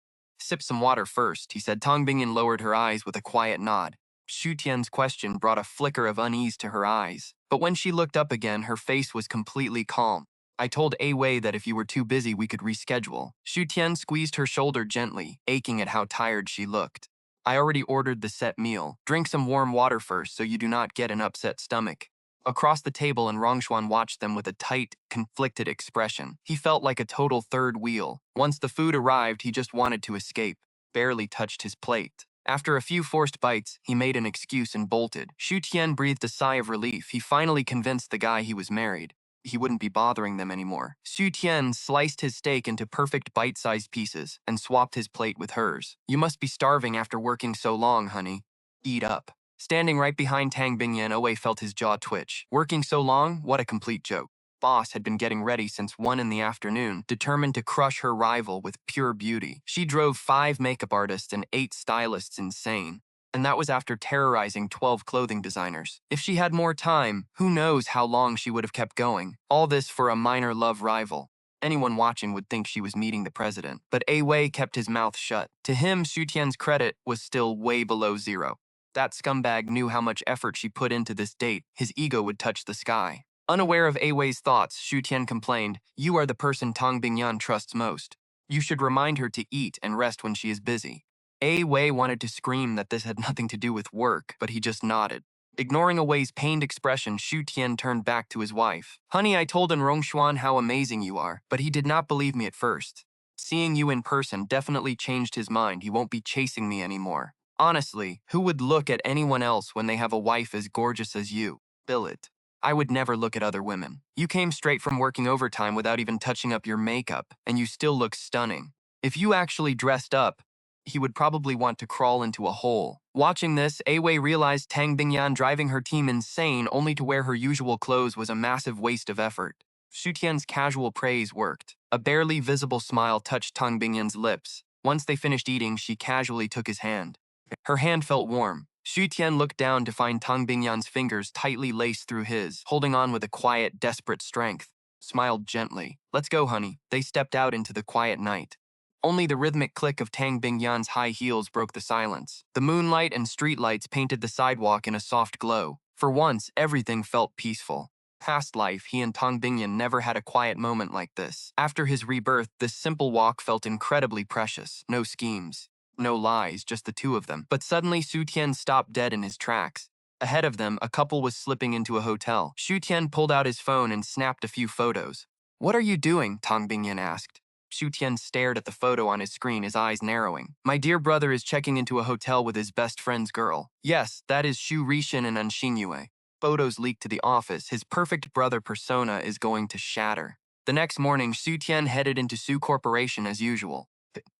Sip some water first, he said. Tang Bingyan lowered her eyes with a quiet nod. Shu Tian's question brought a flicker of unease to her eyes. But when she looked up again, her face was completely calm. I told A Wei that if you were too busy, we could reschedule. Shu Tian squeezed her shoulder gently, aching at how tired she looked. I already ordered the set meal. Drink some warm water first so you do not get an upset stomach. Across the table, and Rongshuan watched them with a tight, conflicted expression. He felt like a total third wheel. Once the food arrived, he just wanted to escape. Barely touched his plate. After a few forced bites, he made an excuse and bolted. Shu Tian breathed a sigh of relief. He finally convinced the guy he was married. He wouldn't be bothering them anymore. Shu Tian sliced his steak into perfect bite-sized pieces and swapped his plate with hers. You must be starving after working so long, honey. Eat up. Standing right behind Tang Bingyan, Oei felt his jaw twitch. Working so long? What a complete joke. Boss had been getting ready since 1 in the afternoon, determined to crush her rival with pure beauty. She drove 5 makeup artists and 8 stylists insane. And that was after terrorizing 12 clothing designers. If she had more time, who knows how long she would have kept going. All this for a minor love rival. Anyone watching would think she was meeting the president. But A Wei kept his mouth shut. To him, Shu Tian's credit was still way below 0. That scumbag knew how much effort she put into this date. His ego would touch the sky. Unaware of A Wei's thoughts, Shu Tian complained, You are the person Tang Bingyan trusts most. You should remind her to eat and rest when she is busy. A Wei wanted to scream that this had nothing to do with work, but he just nodded. Ignoring Awei's pained expression, Xu Tian turned back to his wife. Honey, I told Rongxuan how amazing you are, but he did not believe me at first. Seeing you in person definitely changed his mind. He won't be chasing me anymore. Honestly, who would look at anyone else when they have a wife as gorgeous as you? Billet. I would never look at other women. You came straight from working overtime without even touching up your makeup, and you still look stunning. If you actually dressed up, he would probably want to crawl into a hole. Watching this, Awei realized Tang Bingyan driving her team insane only to wear her usual clothes was a massive waste of effort. Xu Tian's casual praise worked. A barely visible smile touched Tang Bingyan's lips. Once they finished eating, she casually took his hand. Her hand felt warm. Xu Tian looked down to find Tang Bingyan's fingers tightly laced through his, holding on with a quiet, desperate strength. Smiled gently. Let's go, honey. They stepped out into the quiet night. Only the rhythmic click of Tang Bingyan's high heels broke the silence. The moonlight and streetlights painted the sidewalk in a soft glow. For once, everything felt peaceful. Past life, he and Tang Bingyan never had a quiet moment like this. After his rebirth, this simple walk felt incredibly precious. No schemes, no lies, just the two of them. But suddenly, Xu Tian stopped dead in his tracks. Ahead of them, a couple was slipping into a hotel. Xu Tian pulled out his phone and snapped a few photos. What are you doing? Tang Bingyan asked. Xu Tian stared at the photo on his screen, his eyes narrowing. My dear brother is checking into a hotel with his best friend's girl. Yes, that is Xu Rishin and Xingyue. Photos leaked to the office. His perfect brother persona is going to shatter. The next morning, Xu Tian headed into Su Corporation as usual.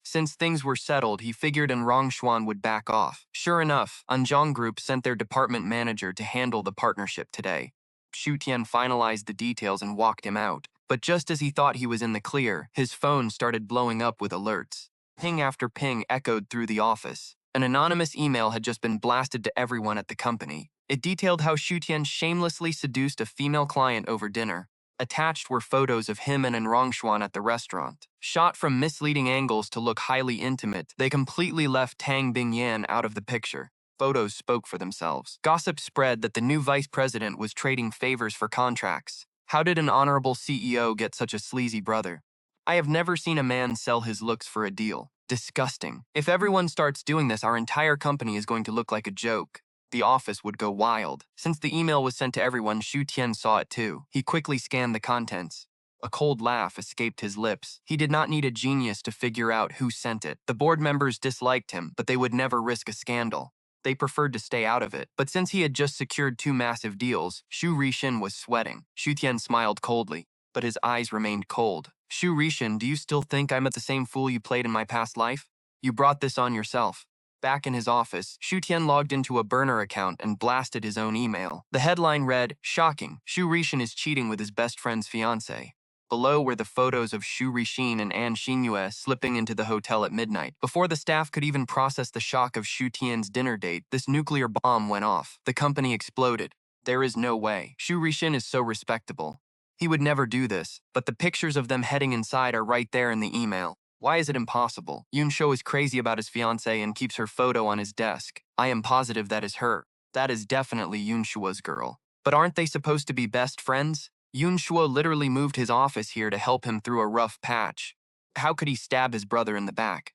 Since things were settled, he figured Rongxuan would back off. Sure enough, Anzhong Group sent their department manager to handle the partnership today. Xu Tian finalized the details and walked him out. But just as he thought he was in the clear, his phone started blowing up with alerts. Ping after ping echoed through the office. An anonymous email had just been blasted to everyone at the company. It detailed how Xu Tian shamelessly seduced a female client over dinner. Attached were photos of him and Rongxuan at the restaurant. Shot from misleading angles to look highly intimate, they completely left Tang Bingyan out of the picture. Photos spoke for themselves. Gossip spread that the new vice president was trading favors for contracts. How did an honorable CEO get such a sleazy brother? I have never seen a man sell his looks for a deal. Disgusting. If everyone starts doing this, our entire company is going to look like a joke. The office would go wild. Since the email was sent to everyone, Xu Tian saw it too. He quickly scanned the contents. A cold laugh escaped his lips. He did not need a genius to figure out who sent it. The board members disliked him, but they would never risk a scandal. They preferred to stay out of it. But since he had just secured 2 massive deals, Xu Rishin was sweating. Xu Tian smiled coldly, but his eyes remained cold. Xu Rishin, do you still think I'm the same fool you played in my past life? You brought this on yourself. Back in his office, Xu Tian logged into a burner account and blasted his own email. The headline read, Shocking, Xu Rishin is cheating with his best friend's fiancée. Below were the photos of Xu Rishin and Xingyue slipping into the hotel at midnight. Before the staff could even process the shock of Xu Tian's dinner date, this nuclear bomb went off. The company exploded. There is no way. Xu Rishin is so respectable. He would never do this, but the pictures of them heading inside are right there in the email. Why is it impossible? Yun Shuo is crazy about his fiancée and keeps her photo on his desk. I am positive that is her. That is definitely Yun Shuo's girl. But aren't they supposed to be best friends? Yun Shuo literally moved his office here to help him through a rough patch. How could he stab his brother in the back?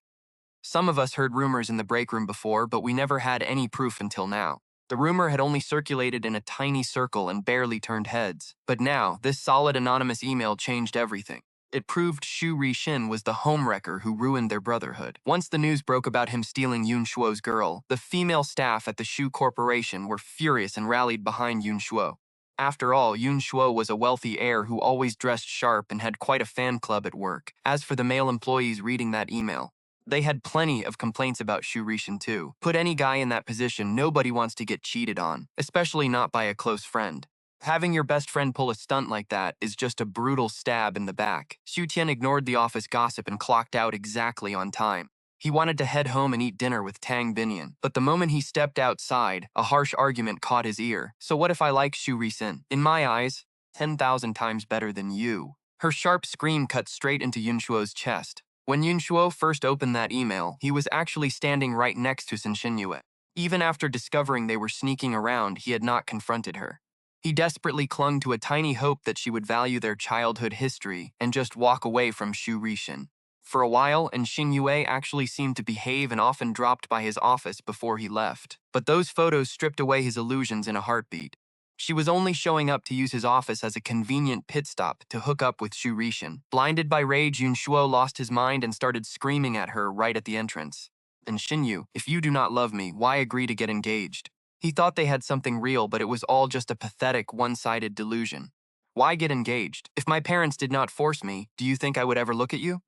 Some of us heard rumors in the break room before, but we never had any proof until now. The rumor had only circulated in a tiny circle and barely turned heads. But now, this solid anonymous email changed everything. It proved Xu Rishin was the homewrecker who ruined their brotherhood. Once the news broke about him stealing Yun Shuo's girl, the female staff at the Xu Corporation were furious and rallied behind Yun Shuo. After all, Yun Shuo was a wealthy heir who always dressed sharp and had quite a fan club at work. As for the male employees reading that email, they had plenty of complaints about Xu Rishin too. Put any guy in that position, nobody wants to get cheated on, especially not by a close friend. Having your best friend pull a stunt like that is just a brutal stab in the back. Xu Tian ignored the office gossip and clocked out exactly on time. He wanted to head home and eat dinner with Tang Binian, but the moment he stepped outside, a harsh argument caught his ear. So what if I like Xu Rishin? In my eyes, 10,000 times better than you. Her sharp scream cut straight into Yun Shuo's chest. When Yun Shuo first opened that email, he was actually standing right next to Xingyue. Even after discovering they were sneaking around, he had not confronted her. He desperately clung to a tiny hope that she would value their childhood history and just walk away from Xu Rishin. For a while, and Xing Yue actually seemed to behave and often dropped by his office before he left. But those photos stripped away his illusions in a heartbeat. She was only showing up to use his office as a convenient pit stop to hook up with Xu Rishan. Blinded by rage, Yun Shuo lost his mind and started screaming at her right at the entrance. And Xinyu, if you do not love me, why agree to get engaged? He thought they had something real, but it was all just a pathetic, one-sided delusion. Why get engaged? If my parents did not force me, do you think I would ever look at you?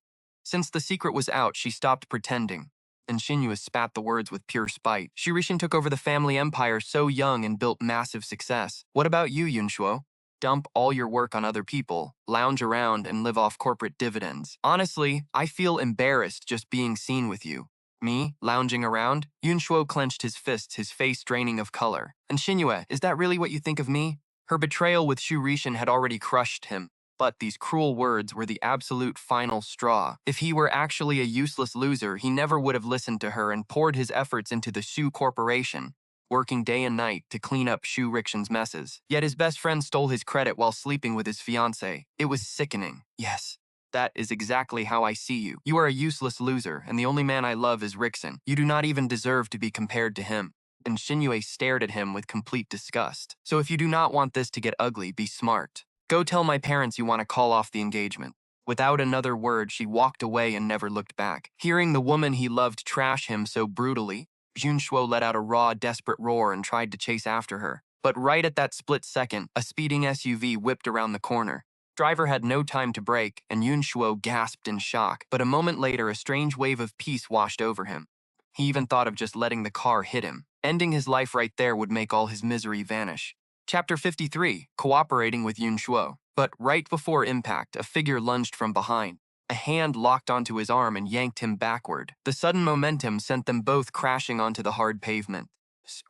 Since the secret was out, she stopped pretending, and Xinyu spat the words with pure spite. Xu Rishan took over the family empire so young and built massive success. What about you, Yunshuo? Dump all your work on other people, lounge around, and live off corporate dividends. Honestly, I feel embarrassed just being seen with you. Me, lounging around? Yunshuo clenched his fists, his face draining of color. And Xinyu, is that really what you think of me? Her betrayal with Xu Rishan had already crushed him. But these cruel words were the absolute final straw. If he were actually a useless loser, he never would have listened to her and poured his efforts into the Xu Corporation, working day and night to clean up Xu Rishan's messes. Yet his best friend stole his credit while sleeping with his fiancée. It was sickening. Yes, that is exactly how I see you. You are a useless loser, and the only man I love is Rickson. You do not even deserve to be compared to him. And Xinyu stared at him with complete disgust. So if you do not want this to get ugly, be smart. Go tell my parents you want to call off the engagement. Without another word, she walked away and never looked back. Hearing the woman he loved trash him so brutally, Junshuo let out a raw, desperate roar and tried to chase after her. But right at that split second, a speeding SUV whipped around the corner. Driver had no time to brake, and Yunshuo gasped in shock. But a moment later, a strange wave of peace washed over him. He even thought of just letting the car hit him. Ending his life right there would make all his misery vanish. Chapter 53, Cooperating with Yun Shuo. But right before impact, a figure lunged from behind. A hand locked onto his arm and yanked him backward. The sudden momentum sent them both crashing onto the hard pavement.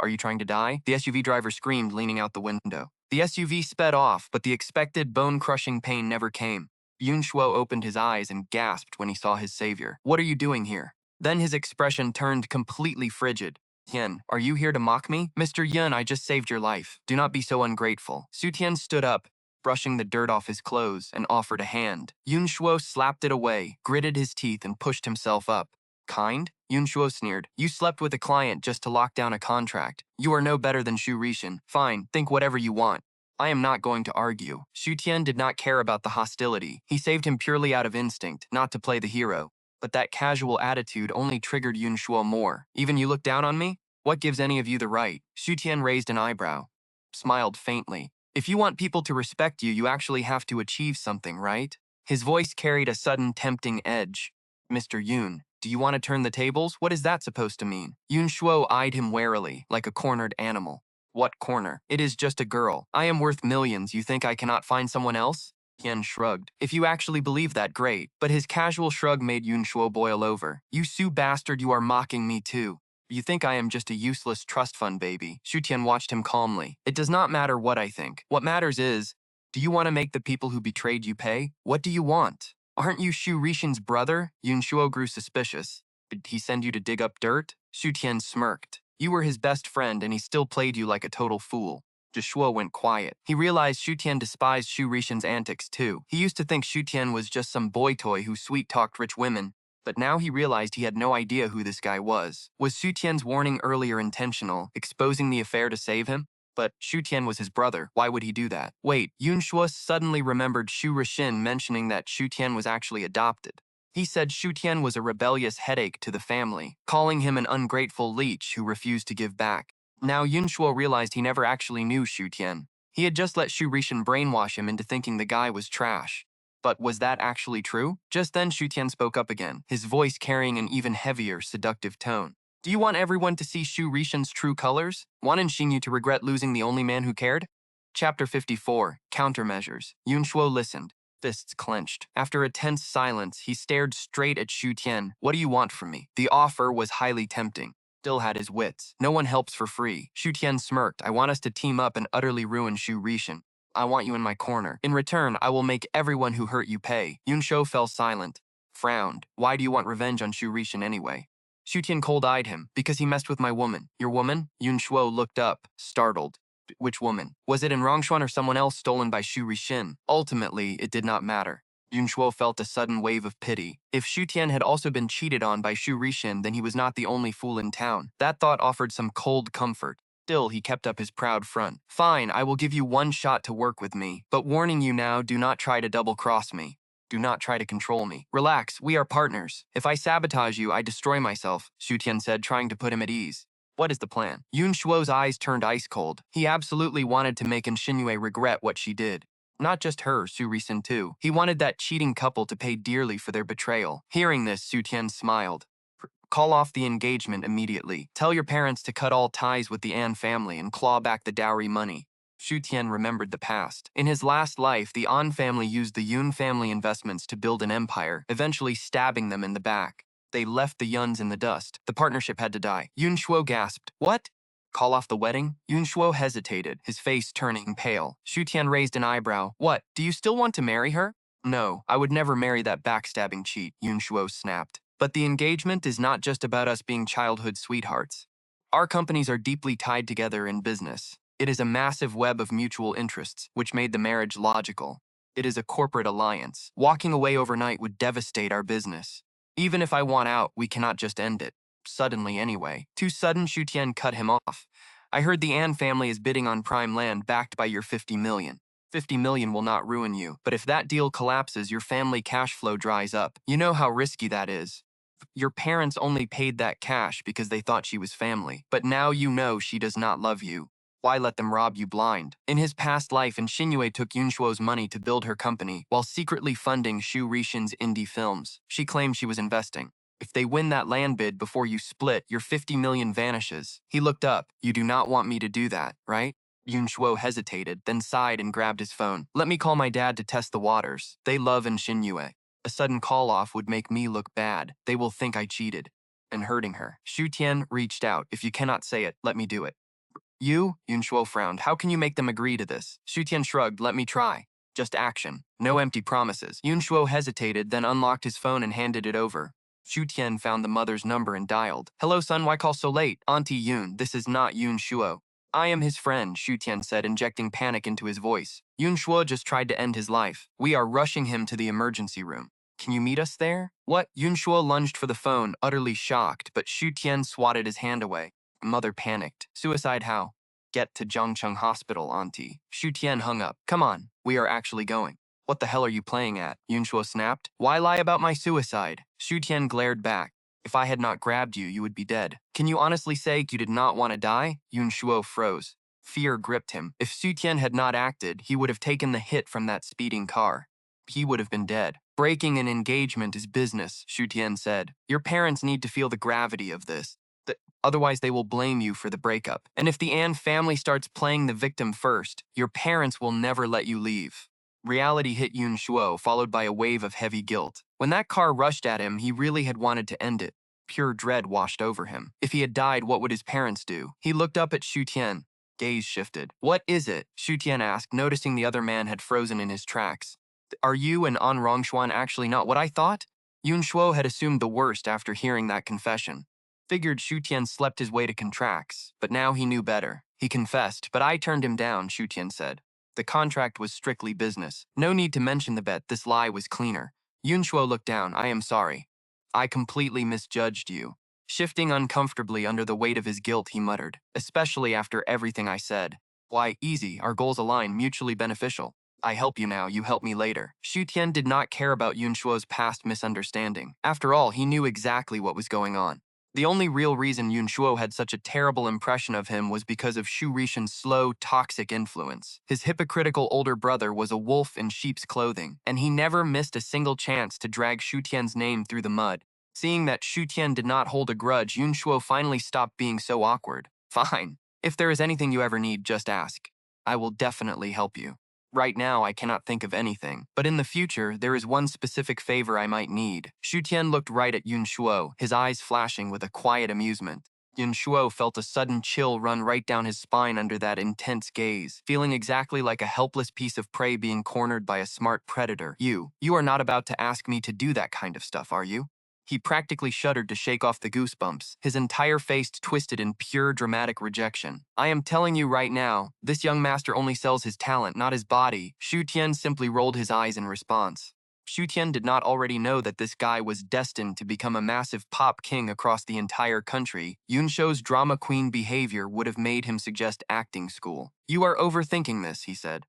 Are you trying to die? The SUV driver screamed, leaning out the window. The SUV sped off, but the expected bone-crushing pain never came. Yun Shuo opened his eyes and gasped when he saw his savior. What are you doing here? Then his expression turned completely frigid. Tian, are you here to mock me? Mr. Yun, I just saved your life. Do not be so ungrateful. Su Tian stood up, brushing the dirt off his clothes, and offered a hand. Yun Shuo slapped it away, gritted his teeth, and pushed himself up. Kind? Yun Shuo sneered. You slept with a client just to lock down a contract. You are no better than Xu Rishan. Fine, think whatever you want. I am not going to argue. Xu Tian did not care about the hostility. He saved him purely out of instinct, not to play the hero. But that casual attitude only triggered Yun Shuo more. Even you look down on me? What gives any of you the right? Xu Tian raised an eyebrow, smiled faintly. If you want people to respect you, you actually have to achieve something, right? His voice carried a sudden tempting edge. Mr. Yun, do you want to turn the tables? What is that supposed to mean? Yun Shuo eyed him warily, like a cornered animal. What corner? It is just a girl. I am worth millions. You think I cannot find someone else? Tian shrugged. If you actually believe that, great. But his casual shrug made Yun Shuo boil over. You Su bastard, you are mocking me too. You think I am just a useless trust fund baby. Xu Tian watched him calmly. It does not matter what I think. What matters is, do you want to make the people who betrayed you pay? What do you want? Aren't you Xu Rishan's brother? Yun Shuo grew suspicious. Did he send you to dig up dirt? Xu Tian smirked. You were his best friend and he still played you like a total fool. Shuo went quiet. He realized Xu Tian despised Xu Rishan's antics too. He used to think Xu Tian was just some boy toy who sweet-talked rich women, but now he realized he had no idea who this guy was. Was Xu Tian's warning earlier intentional, exposing the affair to save him? But Xu Tian was his brother. Why would he do that? Wait, Yun Shuo suddenly remembered Xu Rishan mentioning that Xu Tian was actually adopted. He said Xu Tian was a rebellious headache to the family, calling him an ungrateful leech who refused to give back. Now Yun Shuo realized he never actually knew Xu Tian. He had just let Xu Rishan brainwash him into thinking the guy was trash. But was that actually true? Just then Xu Tian spoke up again, his voice carrying an even heavier, seductive tone. Do you want everyone to see Xu Rishan's true colors? Want Xinyu to regret losing the only man who cared? Chapter 54, Countermeasures. Yun Shuo listened, fists clenched. After a tense silence, he stared straight at Xu Tian. What do you want from me? The offer was highly tempting. Still had his wits. No one helps for free. Xu Tian smirked. I want us to team up and utterly ruin Xu Rishan. I want you in my corner. In return, I will make everyone who hurt you pay. Yun Shuo fell silent, frowned. Why do you want revenge on Xu Rishan anyway? Xu Tian cold-eyed him. Because he messed with my woman. Your woman? Yun Shuo looked up, startled. Which woman? Was it in Rongshuan or someone else stolen by Xu Rishan? Ultimately, it did not matter. Yunshuo felt a sudden wave of pity. If Shu Tian had also been cheated on by Shu Rishin, then he was not the only fool in town. That thought offered some cold comfort. Still, he kept up his proud front. Fine, I will give you one shot to work with me. But warning you now, do not try to double-cross me. Do not try to control me. Relax, we are partners. If I sabotage you, I destroy myself, Shu Tian said, trying to put him at ease. What is the plan? Yun Shuo's eyes turned ice cold. He absolutely wanted to make Xinyue regret what she did. Not just her, Su Risin too. He wanted that cheating couple to pay dearly for their betrayal. Hearing this, Su Tian smiled. Call off the engagement immediately. Tell your parents to cut all ties with the An family and claw back the dowry money. Shu Tian remembered the past. In his last life, the An family used the Yun family investments to build an empire, eventually stabbing them in the back. They left the Yuns in the dust. The partnership had to die. Yun Shuo gasped. What? Call off the wedding? Yun Shuo hesitated, his face turning pale. Shu Tian raised an eyebrow. What, do you still want to marry her? No, I would never marry that backstabbing cheat, Yun Shuo snapped. But the engagement is not just about us being childhood sweethearts. Our companies are deeply tied together in business. It is a massive web of mutual interests, which made the marriage logical. It is a corporate alliance. Walking away overnight would devastate our business. Even if I want out, we cannot just end it. Suddenly anyway. Too sudden, Shu Tian cut him off. I heard the An family is bidding on prime land backed by your 50 million. 50 million will not ruin you, but if that deal collapses, your family cash flow dries up. You know how risky that is. Your parents only paid that cash because they thought she was family, but now you know she does not love you. Why let them rob you blind? In his past life, Xinyue took Yunshuo's money to build her company while secretly funding Shu Rishin's indie films. She claimed she was investing. If they win that land bid before you split, your 50 million vanishes. He looked up. You do not want me to do that, right? Yunshuo hesitated, then sighed and grabbed his phone. Let me call my dad to test the waters. They love Xinyue. A sudden call-off would make me look bad. They will think I cheated. And hurting her. Shu Tian reached out. If you cannot say it, let me do it. You? Yunshuo frowned. How can you make them agree to this? Shu Tian shrugged. Let me try. Just action. No empty promises. Yunshuo hesitated, then unlocked his phone and handed it over. Shu Tian found the mother's number and dialed. Hello, son, why call so late? Auntie Yun, this is not Yun Shuo. I am his friend, Shu Tian said, injecting panic into his voice. Yun Shuo just tried to end his life. We are rushing him to the emergency room. Can you meet us there? What? Yun Shuo lunged for the phone, utterly shocked, but Shu Tian swatted his hand away. Mother panicked. Suicide how? Get to Jiangcheng Hospital, Auntie. Shu Tian hung up. Come on, we are actually going. What the hell are you playing at? Yun Shuo snapped. Why lie about my suicide? Shu Tian glared back. If I had not grabbed you, you would be dead. Can you honestly say you did not want to die? Yun Shuo froze. Fear gripped him. If Shu Tian had not acted, he would have taken the hit from that speeding car. He would have been dead. Breaking an engagement is business, Shu Tian said. Your parents need to feel the gravity of this. Otherwise, they will blame you for the breakup. And if the An family starts playing the victim first, your parents will never let you leave. Reality hit Yun Shuo, followed by a wave of heavy guilt. When that car rushed at him, he really had wanted to end it. Pure dread washed over him. If he had died, what would his parents do? He looked up at Shu Tian. Gaze shifted. What is it? Shu Tian asked, noticing the other man had frozen in his tracks. Are you and An Rongshuan actually not what I thought? Yun Shuo had assumed the worst after hearing that confession. Figured Shu Tian slept his way to contracts, but now he knew better. He confessed, but I turned him down, Shu Tian said. The contract was strictly business. No need to mention the bet, this lie was cleaner. Yun Shuo looked down. I am sorry. I completely misjudged you. Shifting uncomfortably under the weight of his guilt, he muttered, especially after everything I said. Why, easy, our goals align, mutually beneficial. I help you now, you help me later. Shu Tian did not care about Yun Shuo's past misunderstanding. After all, he knew exactly what was going on. The only real reason Yun Shuo had such a terrible impression of him was because of Shu Rishin's slow, toxic influence. His hypocritical older brother was a wolf in sheep's clothing, and he never missed a single chance to drag Shu Tian's name through the mud. Seeing that Shu Tian did not hold a grudge, Yun Shuo finally stopped being so awkward. Fine. If there is anything you ever need, just ask. I will definitely help you. Right now, I cannot think of anything, but in the future, there is one specific favor I might need. Shu Tian looked right at Yun Shuo, his eyes flashing with a quiet amusement. Yun Shuo felt a sudden chill run right down his spine under that intense gaze, feeling exactly like a helpless piece of prey being cornered by a smart predator. You are not about to ask me to do that kind of stuff, are you? He practically shuddered to shake off the goosebumps, his entire face twisted in pure dramatic rejection. I am telling you right now, this young master only sells his talent, not his body. Shu Tian simply rolled his eyes in response. Xu Tian did not already know that this guy was destined to become a massive pop king across the entire country. Yun Shuo's drama queen behavior would have made him suggest acting school. "You are overthinking this," he said.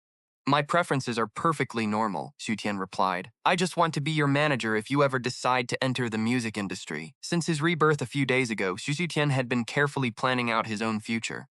"My preferences are perfectly normal," Xu Tian replied. "I just want to be your manager if you ever decide to enter the music industry." Since his rebirth a few days ago, Xu Tian had been carefully planning out his own future.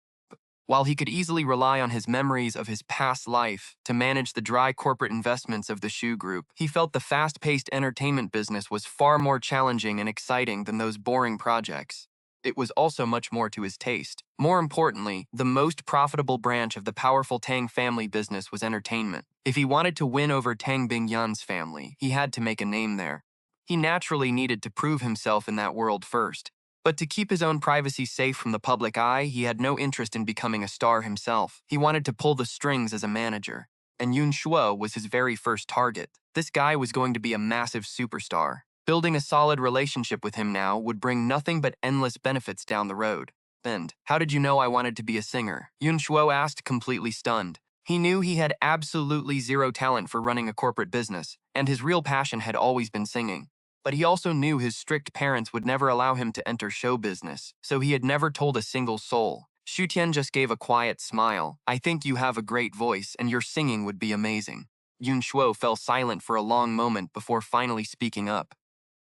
While he could easily rely on his memories of his past life to manage the dry corporate investments of the Shu Group, he felt the fast-paced entertainment business was far more challenging and exciting than those boring projects. It was also much more to his taste. More importantly, the most profitable branch of the powerful Tang family business was entertainment. If he wanted to win over Tang Bingyan's family, he had to make a name there. He naturally needed to prove himself in that world first. But to keep his own privacy safe from the public eye, he had no interest in becoming a star himself. He wanted to pull the strings as a manager. And Yun Shuo was his very first target. This guy was going to be a massive superstar. Building a solid relationship with him now would bring nothing but endless benefits down the road. "And how did you know I wanted to be a singer?" Yun Shuo asked, completely stunned. He knew he had absolutely zero talent for running a corporate business, and his real passion had always been singing. But he also knew his strict parents would never allow him to enter show business, so he had never told a single soul. Xu Tian just gave a quiet smile. "I think you have a great voice, and your singing would be amazing." Yun Shuo fell silent for a long moment before finally speaking up.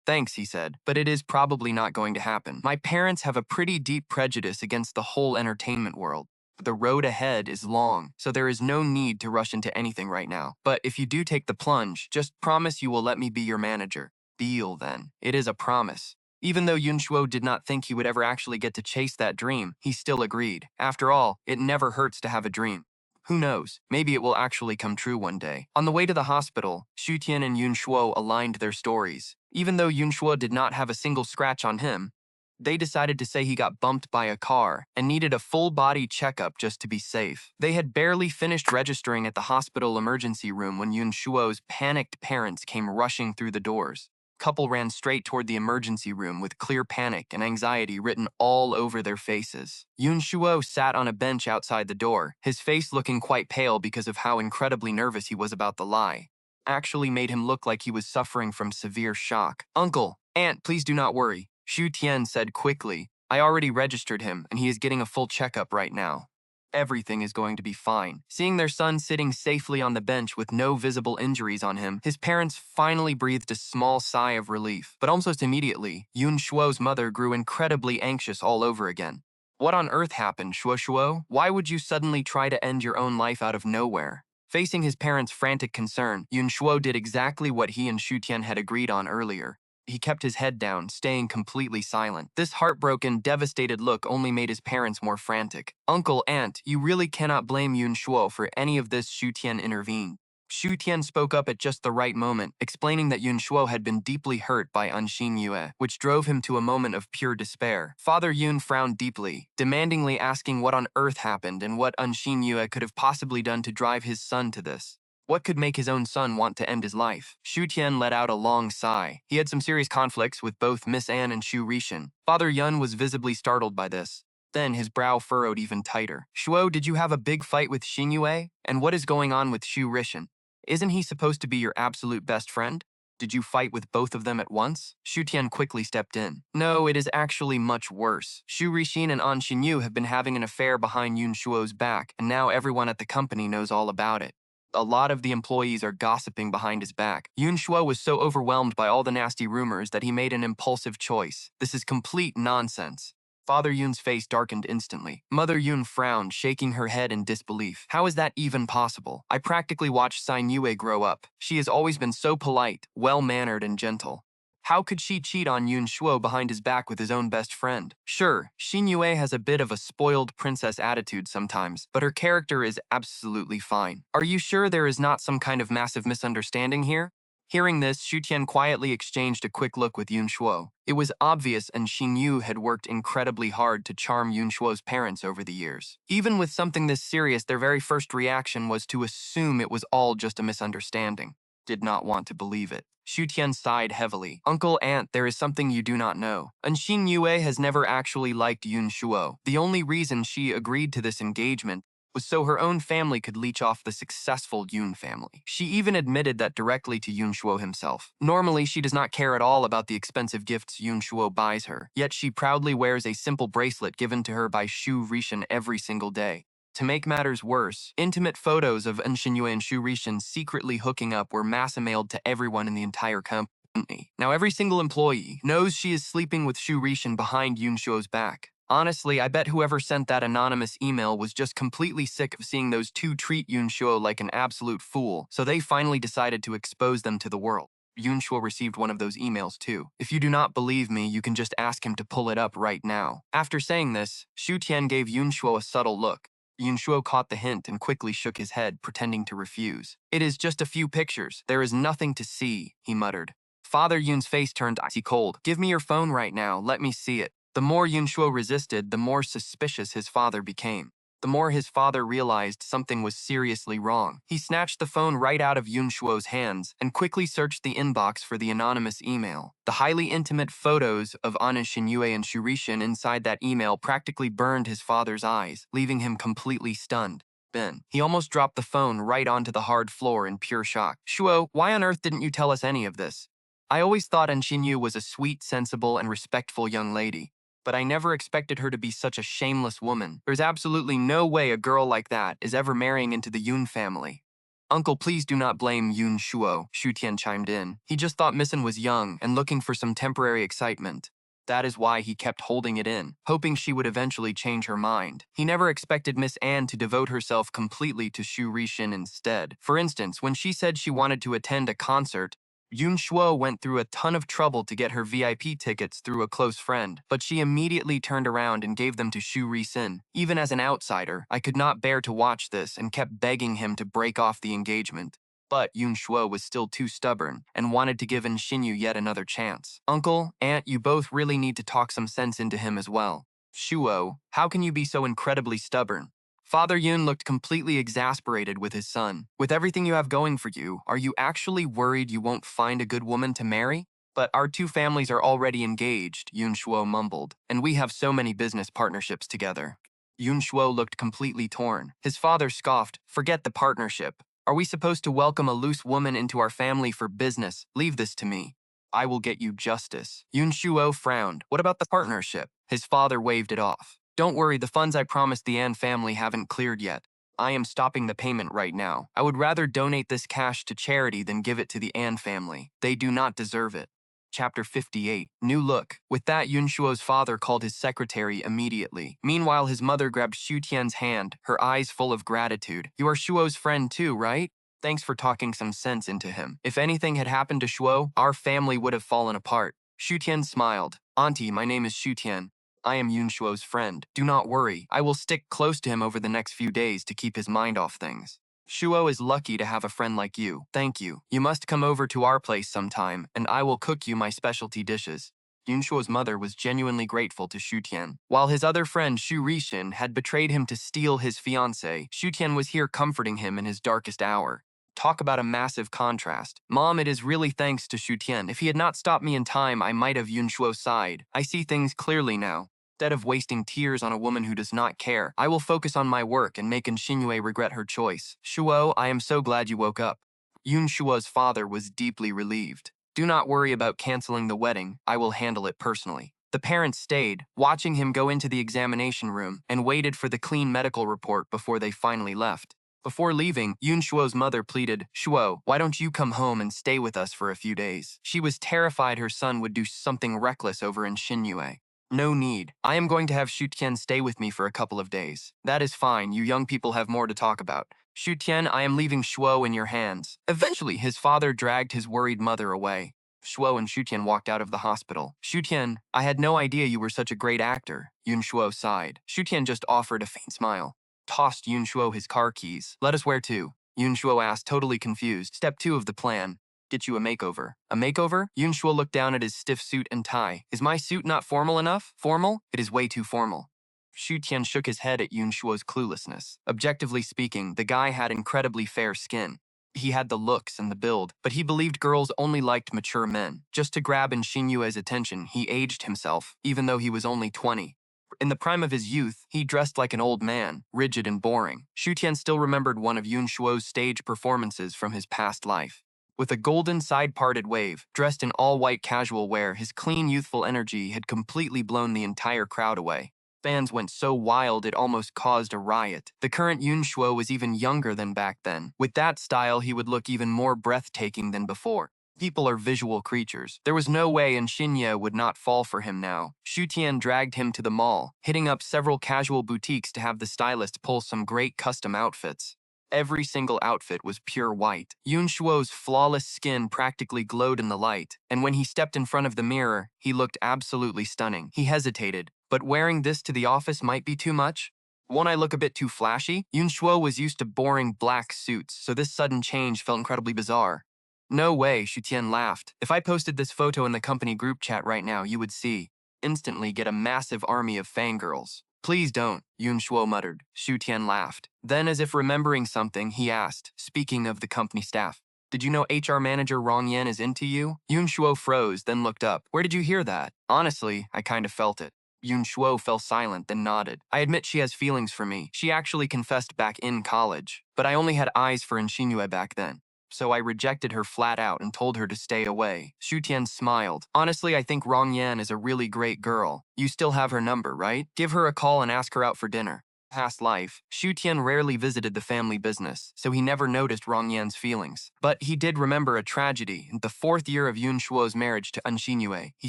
"Thanks," he said, "but it is probably not going to happen. My parents have a pretty deep prejudice against the whole entertainment world. The road ahead is long, so there is no need to rush into anything right now. But if you do take the plunge, just promise you will let me be your manager." "Deal, then. It is a promise." Even though Yun Shuo did not think he would ever actually get to chase that dream, he still agreed. After all, it never hurts to have a dream. Who knows, maybe it will actually come true one day. On the way to the hospital, Xu Tian and Yun Shuo aligned their stories. Even though Yun Shuo did not have a single scratch on him, they decided to say he got bumped by a car and needed a full-body checkup just to be safe. They had barely finished registering at the hospital emergency room when Yun Shuo's panicked parents came rushing through the doors. Couple ran straight toward the emergency room with clear panic and anxiety written all over their faces. Yun Shuo sat on a bench outside the door, his face looking quite pale because of how incredibly nervous he was about the lie. Actually made him look like he was suffering from severe shock. "Uncle, aunt, please do not worry," Xu Tian said quickly. "I already registered him, and he is getting a full checkup right now. Everything is going to be fine." Seeing their son sitting safely on the bench with no visible injuries on him, his parents finally breathed a small sigh of relief. But almost immediately, Yun Shuo's mother grew incredibly anxious all over again. "What on earth happened, Shuo Shuo? Why would you suddenly try to end your own life out of nowhere?" Facing his parents' frantic concern, Yun Shuo did exactly what he and Xu Tian had agreed on earlier. He kept his head down, staying completely silent. This heartbroken, devastated look only made his parents more frantic. "Uncle, aunt, you really cannot blame Yun Shuo for any of this," Xu Tian intervened. Xu Tian spoke up at just the right moment, explaining that Yun Shuo had been deeply hurt by Xin Yue, which drove him to a moment of pure despair. Father Yun frowned deeply, demandingly asking what on earth happened and what Xin Yue could have possibly done to drive his son to this. What could make his own son want to end his life? Xu Tian let out a long sigh. He had some serious conflicts with both Miss Anne and Xu Rishan. Father Yun was visibly startled by this. Then his brow furrowed even tighter. "Shuo, did you have a big fight with Xin Yue? And what is going on with Xu Rishan? Isn't he supposed to be your absolute best friend? Did you fight with both of them at once?" Xu Tian quickly stepped in. "No, it is actually much worse. Xu Rishin and An Xinyu have been having an affair behind Yun Shuo's back, and now everyone at the company knows all about it. A lot of the employees are gossiping behind his back." Yun Shuo was so overwhelmed by all the nasty rumors that he made an impulsive choice. "This is complete nonsense." Father Yun's face darkened instantly. Mother Yun frowned, shaking her head in disbelief. "How is that even possible? I practically watched Xin Yue grow up. She has always been so polite, well-mannered, and gentle. How could she cheat on Yun Shuo behind his back with his own best friend? Sure, Xin Yue has a bit of a spoiled princess attitude sometimes, but her character is absolutely fine. Are you sure there is not some kind of massive misunderstanding here?" Hearing this, Xu Tian quietly exchanged a quick look with Yun Shuo. It was obvious Xin Yu had worked incredibly hard to charm Yun Shuo's parents over the years. Even with something this serious, their very first reaction was to assume it was all just a misunderstanding. Did not want to believe it. Xu Tian sighed heavily. "Uncle, aunt, there is something you do not know. Xin Yue has never actually liked Yun Shuo. The only reason she agreed to this engagement was so her own family could leech off the successful Yun family. She even admitted that directly to Yun Shuo himself. Normally, she does not care at all about the expensive gifts Yun Shuo buys her, yet she proudly wears a simple bracelet given to her by Shu Rishan every single day. To make matters worse, intimate photos of Enshinyue and Shu Rishan secretly hooking up were mass-mailed to everyone in the entire company. Now every single employee knows she is sleeping with Shu Rishan behind Yun Shuo's back. Honestly, I bet whoever sent that anonymous email was just completely sick of seeing those two treat Yun Shuo like an absolute fool, so they finally decided to expose them to the world. Yun Shuo received one of those emails too. If you do not believe me, you can just ask him to pull it up right now. After saying this, Shu Tian gave Yun Shuo a subtle look. Yun Shuo caught the hint and quickly shook his head, pretending to refuse. It is just a few pictures. There is nothing to see, he muttered. Father Yun's face turned icy cold. Give me your phone right now, let me see it. The more Yun Shuo resisted, the more suspicious his father became. The more his father realized something was seriously wrong. He snatched the phone right out of Yun Shuo's hands and quickly searched the inbox for the anonymous email. The highly intimate photos of Anna Xinyue and Shu Rishan inside that email practically burned his father's eyes, leaving him completely stunned. Then, he almost dropped the phone right onto the hard floor in pure shock. Shuo, why on earth didn't you tell us any of this? I always thought Enshinyu was a sweet, sensible, and respectful young lady, but I never expected her to be such a shameless woman. There's absolutely no way a girl like that is ever marrying into the Yun family. Uncle, please do not blame Yun Shuo, Shu Tian chimed in. He just thought Missin was young and looking for some temporary excitement. That is why he kept holding it in, hoping she would eventually change her mind. He never expected Miss Anne to devote herself completely to Shu Rishin instead. For instance, when she said she wanted to attend a concert, Yun Shuo went through a ton of trouble to get her VIP tickets through a close friend, but she immediately turned around and gave them to Shu Risin. Even as an outsider, I could not bear to watch this and kept begging him to break off the engagement. But Yun Shuo was still too stubborn and wanted to give Enshinyu yet another chance. Uncle, Aunt, you both really need to talk some sense into him as well. Shuo, how can you be so incredibly stubborn? Father Yun looked completely exasperated with his son. With everything you have going for you, are you actually worried you won't find a good woman to marry? But our two families are already engaged, Yun Shuo mumbled, and we have so many business partnerships together. Yun Shuo looked completely torn. His father scoffed, forget the partnership. Are we supposed to welcome a loose woman into our family for business? Leave this to me. I will get you justice. Yun Shuo frowned. What about the partnership? His father waved it off. Don't worry, the funds I promised the Anne family haven't cleared yet. I am stopping the payment right now. I would rather donate this cash to charity than give it to the Anne family. They do not deserve it. Chapter 58. New Look. With that, Yun Shuo's father called his secretary immediately. Meanwhile, his mother grabbed Shu Tian's hand, her eyes full of gratitude. You are Shuo's friend too, right? Thanks for talking some sense into him. If anything had happened to Shuo, our family would have fallen apart. Shu Tian smiled. Auntie, my name is Shu Tian. I am Yun Shuo's friend. Do not worry. I will stick close to him over the next few days to keep his mind off things. Shuo is lucky to have a friend like you. Thank you. You must come over to our place sometime, and I will cook you my specialty dishes. Yun Shuo's mother was genuinely grateful to Shu Tian. While his other friend Shu Rishin had betrayed him to steal his fiancée, Shu Tian was here comforting him in his darkest hour. Talk about a massive contrast. Mom, it is really thanks to Shu Tian. If he had not stopped me in time, I might have Yun Shuo's side. I see things clearly now. Instead of wasting tears on a woman who does not care, I will focus on my work and make Enshinyue regret her choice. Shuo, I am so glad you woke up. Yun Shuo's father was deeply relieved. Do not worry about canceling the wedding. I will handle it personally. The parents stayed, watching him go into the examination room, and waited for the clean medical report before they finally left. Before leaving, Yun Shuo's mother pleaded, Shuo, why don't you come home and stay with us for a few days? She was terrified her son would do something reckless over Enshinyue. No need. I am going to have Shu Tian stay with me for a couple of days. That is fine, you young people have more to talk about. Shu Tian, I am leaving Shuo in your hands. Eventually, his father dragged his worried mother away. Shuo and Shu Tian walked out of the hospital. Shu Tian, I had no idea you were such a great actor. Yun Shuo sighed. Shu Tian just offered a faint smile. Tossed Yun Shuo his car keys. Let us where to? Yun Shuo asked, totally confused. Step 2 of the plan. Get you a makeover. A makeover? Yun Shuo looked down at his stiff suit and tie. Is my suit not formal enough? Formal? It is way too formal. Shu Tian shook his head at Yun Shuo's cluelessness. Objectively speaking, the guy had incredibly fair skin. He had the looks and the build, but he believed girls only liked mature men. Just to grab Enshinyue's attention, he aged himself, even though he was only 20. In the prime of his youth, he dressed like an old man, rigid and boring. Xu Tian still remembered one of Yun Shuo's stage performances from his past life. With a golden side-parted wave, dressed in all-white casual wear, his clean, youthful energy had completely blown the entire crowd away. Fans went so wild it almost caused a riot. The current Yun Shuo was even younger than back then. With that style, he would look even more breathtaking than before. People are visual creatures. There was no way Xinye would not fall for him now. Xu Tian dragged him to the mall, hitting up several casual boutiques to have the stylist pull some great custom outfits. Every single outfit was pure white. Yun Shuo's flawless skin practically glowed in the light, and when he stepped in front of the mirror, he looked absolutely stunning. He hesitated, but wearing this to the office might be too much? Won't I look a bit too flashy? Yun Shuo was used to boring black suits, so this sudden change felt incredibly bizarre. No way, Xu Tian laughed. If I posted this photo in the company group chat right now, you would see. Instantly get a massive army of fangirls. Please don't, Yun Shuo muttered. Xu Tian laughed. Then, as if remembering something, he asked, speaking of the company staff, "Did you know HR manager Rong Yan is into you?" Yun Shuo froze, then looked up. "Where did you hear that?" "Honestly, I kind of felt it." Yun Shuo fell silent, then nodded. "I admit she has feelings for me. She actually confessed back in college. But I only had eyes for Xinye back then. So I rejected her flat out and told her to stay away." Xu Tian smiled. "Honestly, I think Rong Yan is a really great girl. You still have her number, right? Give her a call and ask her out for dinner." Past life, Xu Tian rarely visited the family business, so he never noticed Rong Yan's feelings. But he did remember a tragedy. In the 4th year of Yun Shuo's marriage to Xinye, he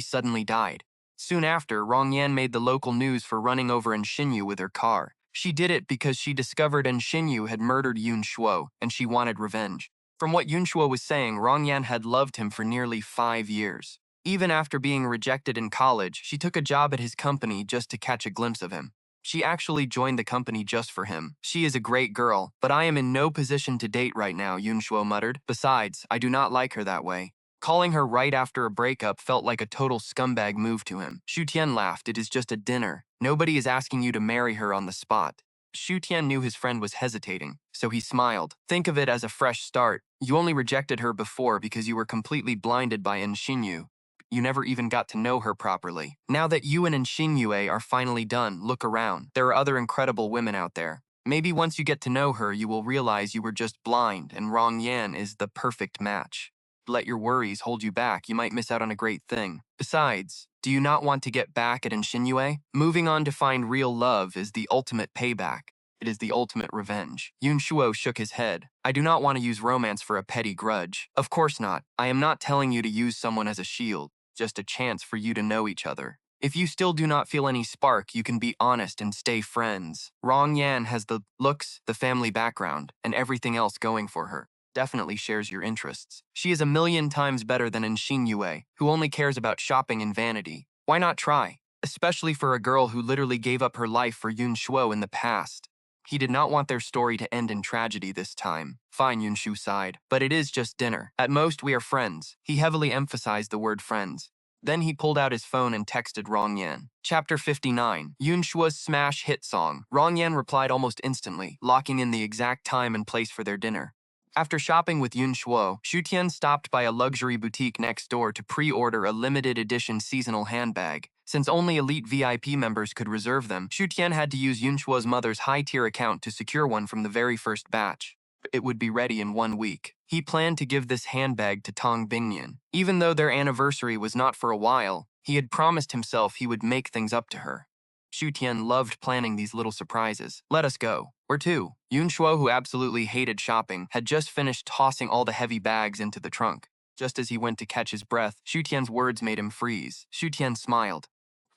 suddenly died. Soon after, Rong Yan made the local news for running over Xinye with her car. She did it because she discovered Xinye had murdered Yun Shuo, and she wanted revenge. From what Yun Shuo was saying, Rong Yan had loved him for nearly 5 years. Even after being rejected in college, she took a job at his company just to catch a glimpse of him. She actually joined the company just for him. "She is a great girl, but I am in no position to date right now," Yun Shuo muttered. "Besides, I do not like her that way." Calling her right after a breakup felt like a total scumbag move to him. Xu Tian laughed. "It is just a dinner. Nobody is asking you to marry her on the spot." Xu Tian knew his friend was hesitating, so he smiled. "Think of it as a fresh start. You only rejected her before because you were completely blinded by Xinye. You never even got to know her properly. Now that you and Xinye are finally done, look around. There are other incredible women out there. Maybe once you get to know her, you will realize you were just blind and Rong Yan is the perfect match. Let your worries hold you back. You might miss out on a great thing. Besides, do you not want to get back at Xinye? Moving on to find real love is the ultimate payback. It is the ultimate revenge." Yun Shuo shook his head. "I do not want to use romance for a petty grudge. Of course not. I am not telling you to use someone as a shield, just a chance for you to know each other. If you still do not feel any spark, you can be honest and stay friends. Rong Yan has the looks, the family background, and everything else going for her. Definitely shares your interests. She is a million times better than Xinye, who only cares about shopping and vanity. Why not try? Especially for a girl who literally gave up her life for Yun Shuo in the past." He did not want their story to end in tragedy this time. "Fine," Yun Shu sighed, "but it is just dinner. At most, we are friends." He heavily emphasized the word friends. Then he pulled out his phone and texted Rong Yan. Chapter 59, Yun Shuo's smash hit song. Rong Yan replied almost instantly, locking in the exact time and place for their dinner. After shopping with Yun Shuo, Xu Tian stopped by a luxury boutique next door to pre-order a limited edition seasonal handbag. Since only elite VIP members could reserve them, Xu Tian had to use Yun Shuo's mother's high-tier account to secure one from the very first batch. It would be ready in 1 week. He planned to give this handbag to Tong Bingyan. Even though their anniversary was not for a while, he had promised himself he would make things up to her. Xu Tian loved planning these little surprises. "Let us go." "Where to?" Yun Shuo, who absolutely hated shopping, had just finished tossing all the heavy bags into the trunk. Just as he went to catch his breath, Xu Tian's words made him freeze. Xu Tian smiled.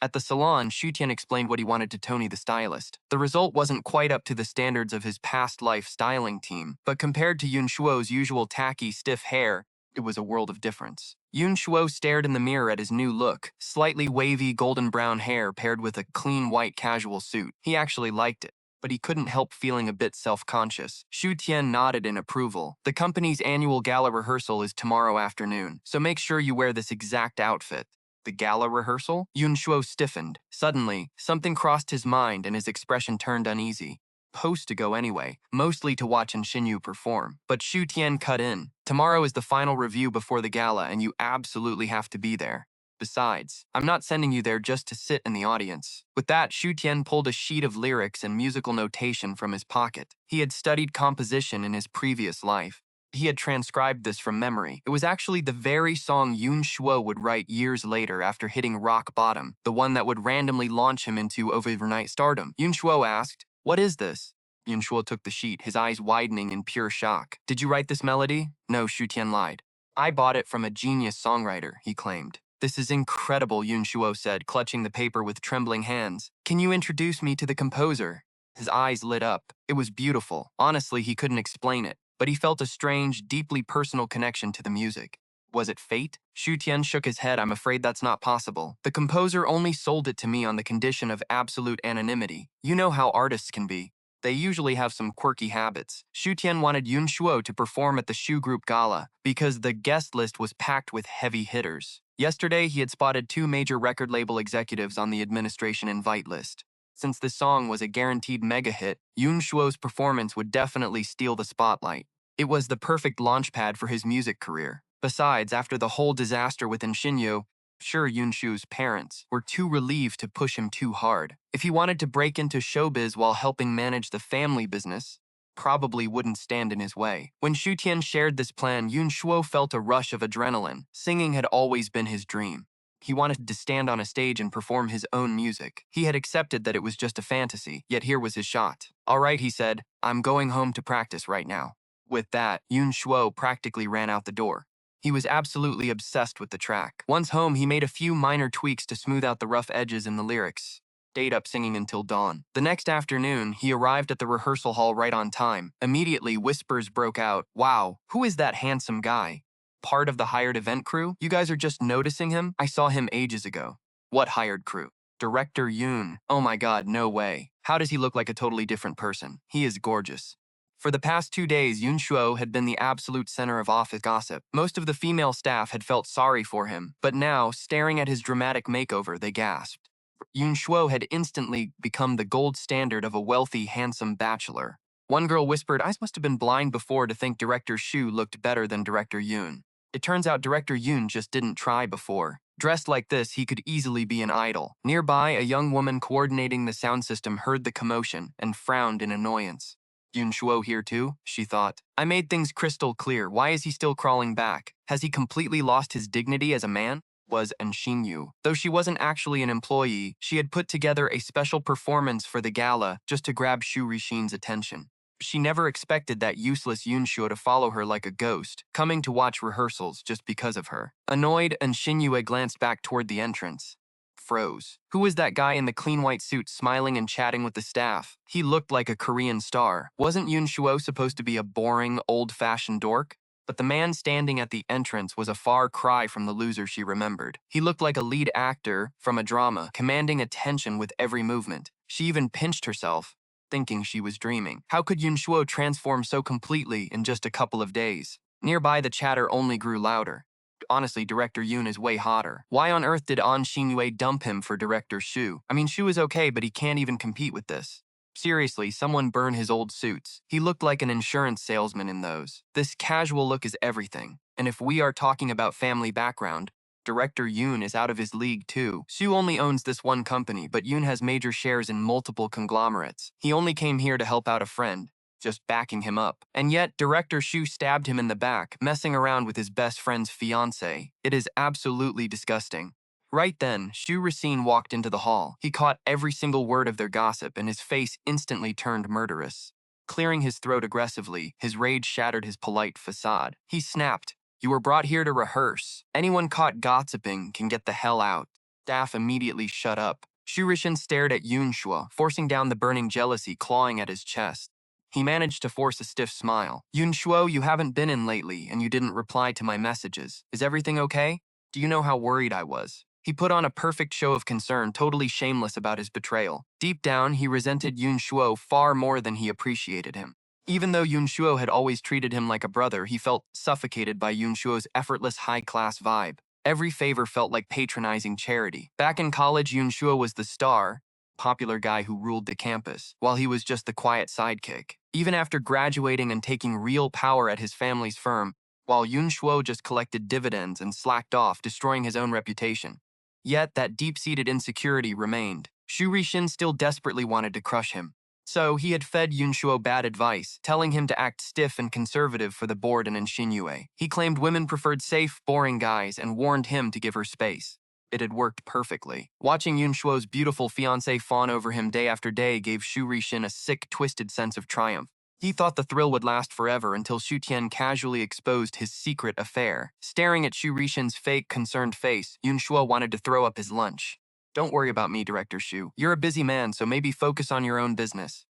At the salon, Xu Tian explained what he wanted to Tony the stylist. The result wasn't quite up to the standards of his past life styling team, but compared to Yun Shuo's usual tacky, stiff hair, it was a world of difference. Yun Shuo stared in the mirror at his new look, slightly wavy golden brown hair paired with a clean white casual suit. He actually liked it, but he couldn't help feeling a bit self-conscious. Xu Tian nodded in approval. "The company's annual gala rehearsal is tomorrow afternoon, so make sure you wear this exact outfit." The gala rehearsal? Yun Shuo stiffened. Suddenly, something crossed his mind and his expression turned uneasy. Supposed to go anyway, mostly to watch Xinye perform. But Xu Tian cut in. "Tomorrow is the final review before the gala and you absolutely have to be there." Besides, I'm not sending you there just to sit in the audience. With that, Xu Tian pulled a sheet of lyrics and musical notation from his pocket. He had studied composition in his previous life. He had transcribed this from memory. It was actually the very song Yun Shuo would write years later after hitting rock bottom, the one that would randomly launch him into overnight stardom. Yun Shuo asked, "What is this?" Yun Shuo took the sheet, his eyes widening in pure shock. "Did you write this melody?" No, Xu Tian lied. "I bought it from a genius songwriter," he claimed. "This is incredible," Yun Shuo said, clutching the paper with trembling hands. "Can you introduce me to the composer?" His eyes lit up. It was beautiful. Honestly, he couldn't explain it, but he felt a strange, deeply personal connection to the music. Was it fate? Xu Tian shook his head. "I'm afraid that's not possible. The composer only sold it to me on the condition of absolute anonymity. You know how artists can be. They usually have some quirky habits." Xu Tian wanted Yun Shuo to perform at the Shu Group Gala because the guest list was packed with heavy hitters. Yesterday, he had spotted 2 major record label executives on the administration invite list. Since the song was a guaranteed mega hit, Yun Shuo's performance would definitely steal the spotlight. It was the perfect launchpad for his music career. Besides, after the whole disaster with Xinyu, sure, Yun Shu's parents were too relieved to push him too hard. If he wanted to break into showbiz while helping manage the family business, probably wouldn't stand in his way. When Xu Tian shared this plan, Yun Shuo felt a rush of adrenaline. Singing had always been his dream. He wanted to stand on a stage and perform his own music. He had accepted that it was just a fantasy, yet here was his shot. "All right," he said, "I'm going home to practice right now." With that, Yun Shuo practically ran out the door. He was absolutely obsessed with the track. Once home, he made a few minor tweaks to smooth out the rough edges in the lyrics. Stayed up singing until dawn. The next afternoon, he arrived at the rehearsal hall right on time. Immediately, whispers broke out. "Wow, who is that handsome guy? Part of the hired event crew? You guys are just noticing him? I saw him ages ago." "What hired crew?" "Director Yoon." "Oh my god, no way. How does he look like a totally different person? He is gorgeous." For the past 2 days, Yun Shuo had been the absolute center of office gossip. Most of the female staff had felt sorry for him, but now, staring at his dramatic makeover, they gasped. Yun Shuo had instantly become the gold standard of a wealthy, handsome bachelor. One girl whispered, "I must have been blind before to think Director Shu looked better than Director Yoon." It turns out Director Yoon just didn't try before. Dressed like this, he could easily be an idol. Nearby, a young woman coordinating the sound system heard the commotion and frowned in annoyance. "Yun Shuo here too?" she thought. "I made things crystal clear. Why is he still crawling back? Has he completely lost his dignity as a man?" Was Xinyu. Though she wasn't actually an employee, she had put together a special performance for the gala just to grab Shu Rixin's attention. She never expected that useless Yun Shuo to follow her like a ghost, coming to watch rehearsals just because of her. Annoyed, Xinyu glanced back toward the entrance. Froze. Who was that guy in the clean white suit smiling and chatting with the staff? He looked like a Korean star. Wasn't Yun Shuo supposed to be a boring, old-fashioned dork? But the man standing at the entrance was a far cry from the loser she remembered. He looked like a lead actor from a drama, commanding attention with every movement. She even pinched herself, thinking she was dreaming. How could Yun Shuo transform so completely in just a couple of days? Nearby, the chatter only grew louder. Honestly, Director Yoon is way hotter. Why on earth did An Xinyu dump him for Director Shu? I mean, Shu is okay, but he can't even compete with this. Seriously, someone burn his old suits. He looked like an insurance salesman in those. This casual look is everything. And if we are talking about family background, Director Yoon is out of his league too. Shu only owns this one company, but Yoon has major shares in multiple conglomerates. He only came here to help out a friend, just backing him up. And yet, Director Shu stabbed him in the back, messing around with his best friend's fiancée. It is absolutely disgusting. Right then, Shu Racine walked into the hall. He caught every single word of their gossip, and his face instantly turned murderous. Clearing his throat aggressively, his rage shattered his polite facade. He snapped, "You were brought here to rehearse. Anyone caught gossiping can get the hell out." Staff immediately shut up. Shu Rixin stared at Yun Shuo, forcing down the burning jealousy clawing at his chest. He managed to force a stiff smile. "Yun Shuo, you haven't been in lately, and you didn't reply to my messages. Is everything okay? Do you know how worried I was?" He put on a perfect show of concern, totally shameless about his betrayal. Deep down, he resented Yun Shuo far more than he appreciated him. Even though Yun Shuo had always treated him like a brother, he felt suffocated by Yun Shuo's effortless high-class vibe. Every favor felt like patronizing charity. Back in college, Yun Shuo was the star, popular guy who ruled the campus, while he was just the quiet sidekick. Even after graduating and taking real power at his family's firm, while Yun Shuo just collected dividends and slacked off, destroying his own reputation. Yet that deep-seated insecurity remained. Xu Rixin still desperately wanted to crush him. So he had fed Yunshuo bad advice, telling him to act stiff and conservative for the board and Nshinyue. He claimed women preferred safe, boring guys and warned him to give her space. It had worked perfectly. Watching Yunshuo's beautiful fiancée fawn over him day after day gave Xu Rixin a sick, twisted sense of triumph. He thought the thrill would last forever until Xu Tian casually exposed his secret affair. Staring at Xu Rixin's fake, concerned face, Yunshuo wanted to throw up his lunch. Don't worry about me, Director Xu. You're a busy man, so maybe focus on your own business.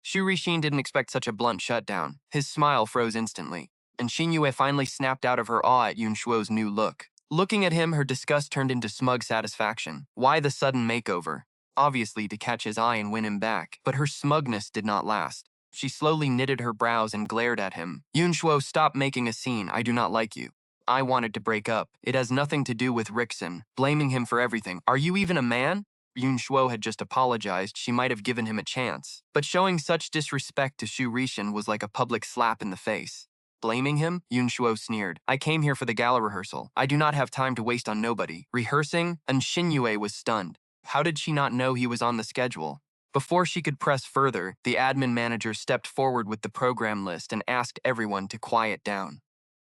Xu Rixin didn't expect such a blunt shutdown. His smile froze instantly, and Xinyue finally snapped out of her awe at Yunshuo's new look. Looking at him, her disgust turned into smug satisfaction. Why the sudden makeover? Obviously to catch his eye and win him back, but her smugness did not last. She slowly knitted her brows and glared at him. Yunshuo, stop making a scene. I do not like you. I wanted to break up. It has nothing to do with Rixin, blaming him for everything. Are you even a man? Yunshuo had just apologized. She might have given him a chance. But showing such disrespect to Xu Rixin was like a public slap in the face. Blaming him? Yunshuo sneered. I came here for the gala rehearsal. I do not have time to waste on nobody. Rehearsing? And Xinyue was stunned. How did she not know he was on the schedule? Before she could press further, the admin manager stepped forward with the program list and asked everyone to quiet down.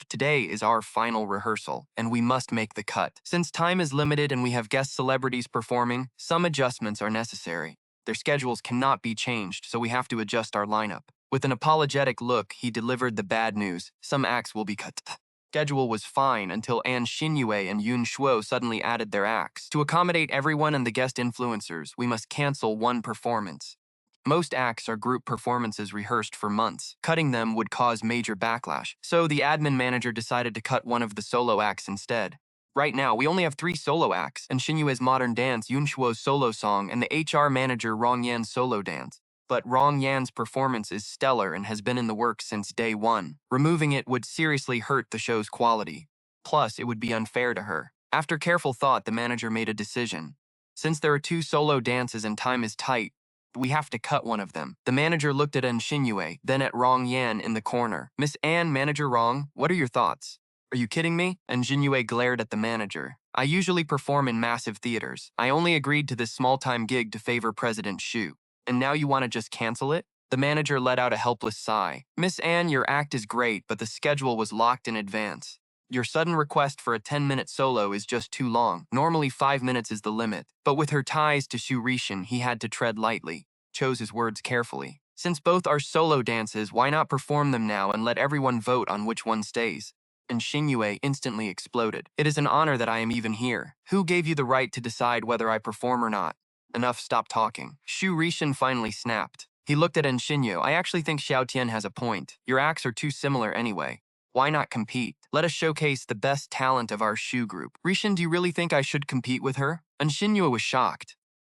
Today is our final rehearsal, and we must make the cut. Since time is limited and we have guest celebrities performing, some adjustments are necessary. Their schedules cannot be changed, so we have to adjust our lineup. With an apologetic look, he delivered the bad news. Some acts will be cut. Schedule was fine until An Xinyue and Yun Shuo suddenly added their acts. To accommodate everyone and the guest influencers, we must cancel one performance. Most acts are group performances rehearsed for months. Cutting them would cause major backlash, so the admin manager decided to cut one of the solo acts instead. Right now, we only have 3 solo acts, and Xinyue's modern dance, Yunshuo's solo song, and the HR manager Rong Yan's solo dance. But Rong Yan's performance is stellar and has been in the works since day one. Removing it would seriously hurt the show's quality. Plus, it would be unfair to her. After careful thought, the manager made a decision. Since there are 2 solo dances and time is tight, we have to cut one of them. The manager looked at Nshinyue, then at Rong Yan in the corner. Miss Anne, Manager Rong, what are your thoughts? Are you kidding me? Nshinyue glared at the manager. I usually perform in massive theaters. I only agreed to this small-time gig to favor President Xu. And now you want to just cancel it? The manager let out a helpless sigh. Miss Anne, your act is great, but the schedule was locked in advance. Your sudden request for a 10-minute solo is just too long. Normally 5 minutes is the limit. But with her ties to Xu Rixin, he had to tread lightly. Chose his words carefully. Since both are solo dances, why not perform them now and let everyone vote on which one stays? And Xinyue instantly exploded. It is an honor that I am even here. Who gave you the right to decide whether I perform or not? Enough, stop talking. Xu Rixin finally snapped. He looked at Nshinyu. I actually think Xiao Tian has a point. Your acts are too similar anyway. Why not compete? Let us showcase the best talent of our Shu group. Rixin, do you really think I should compete with her? Nshinyu was shocked.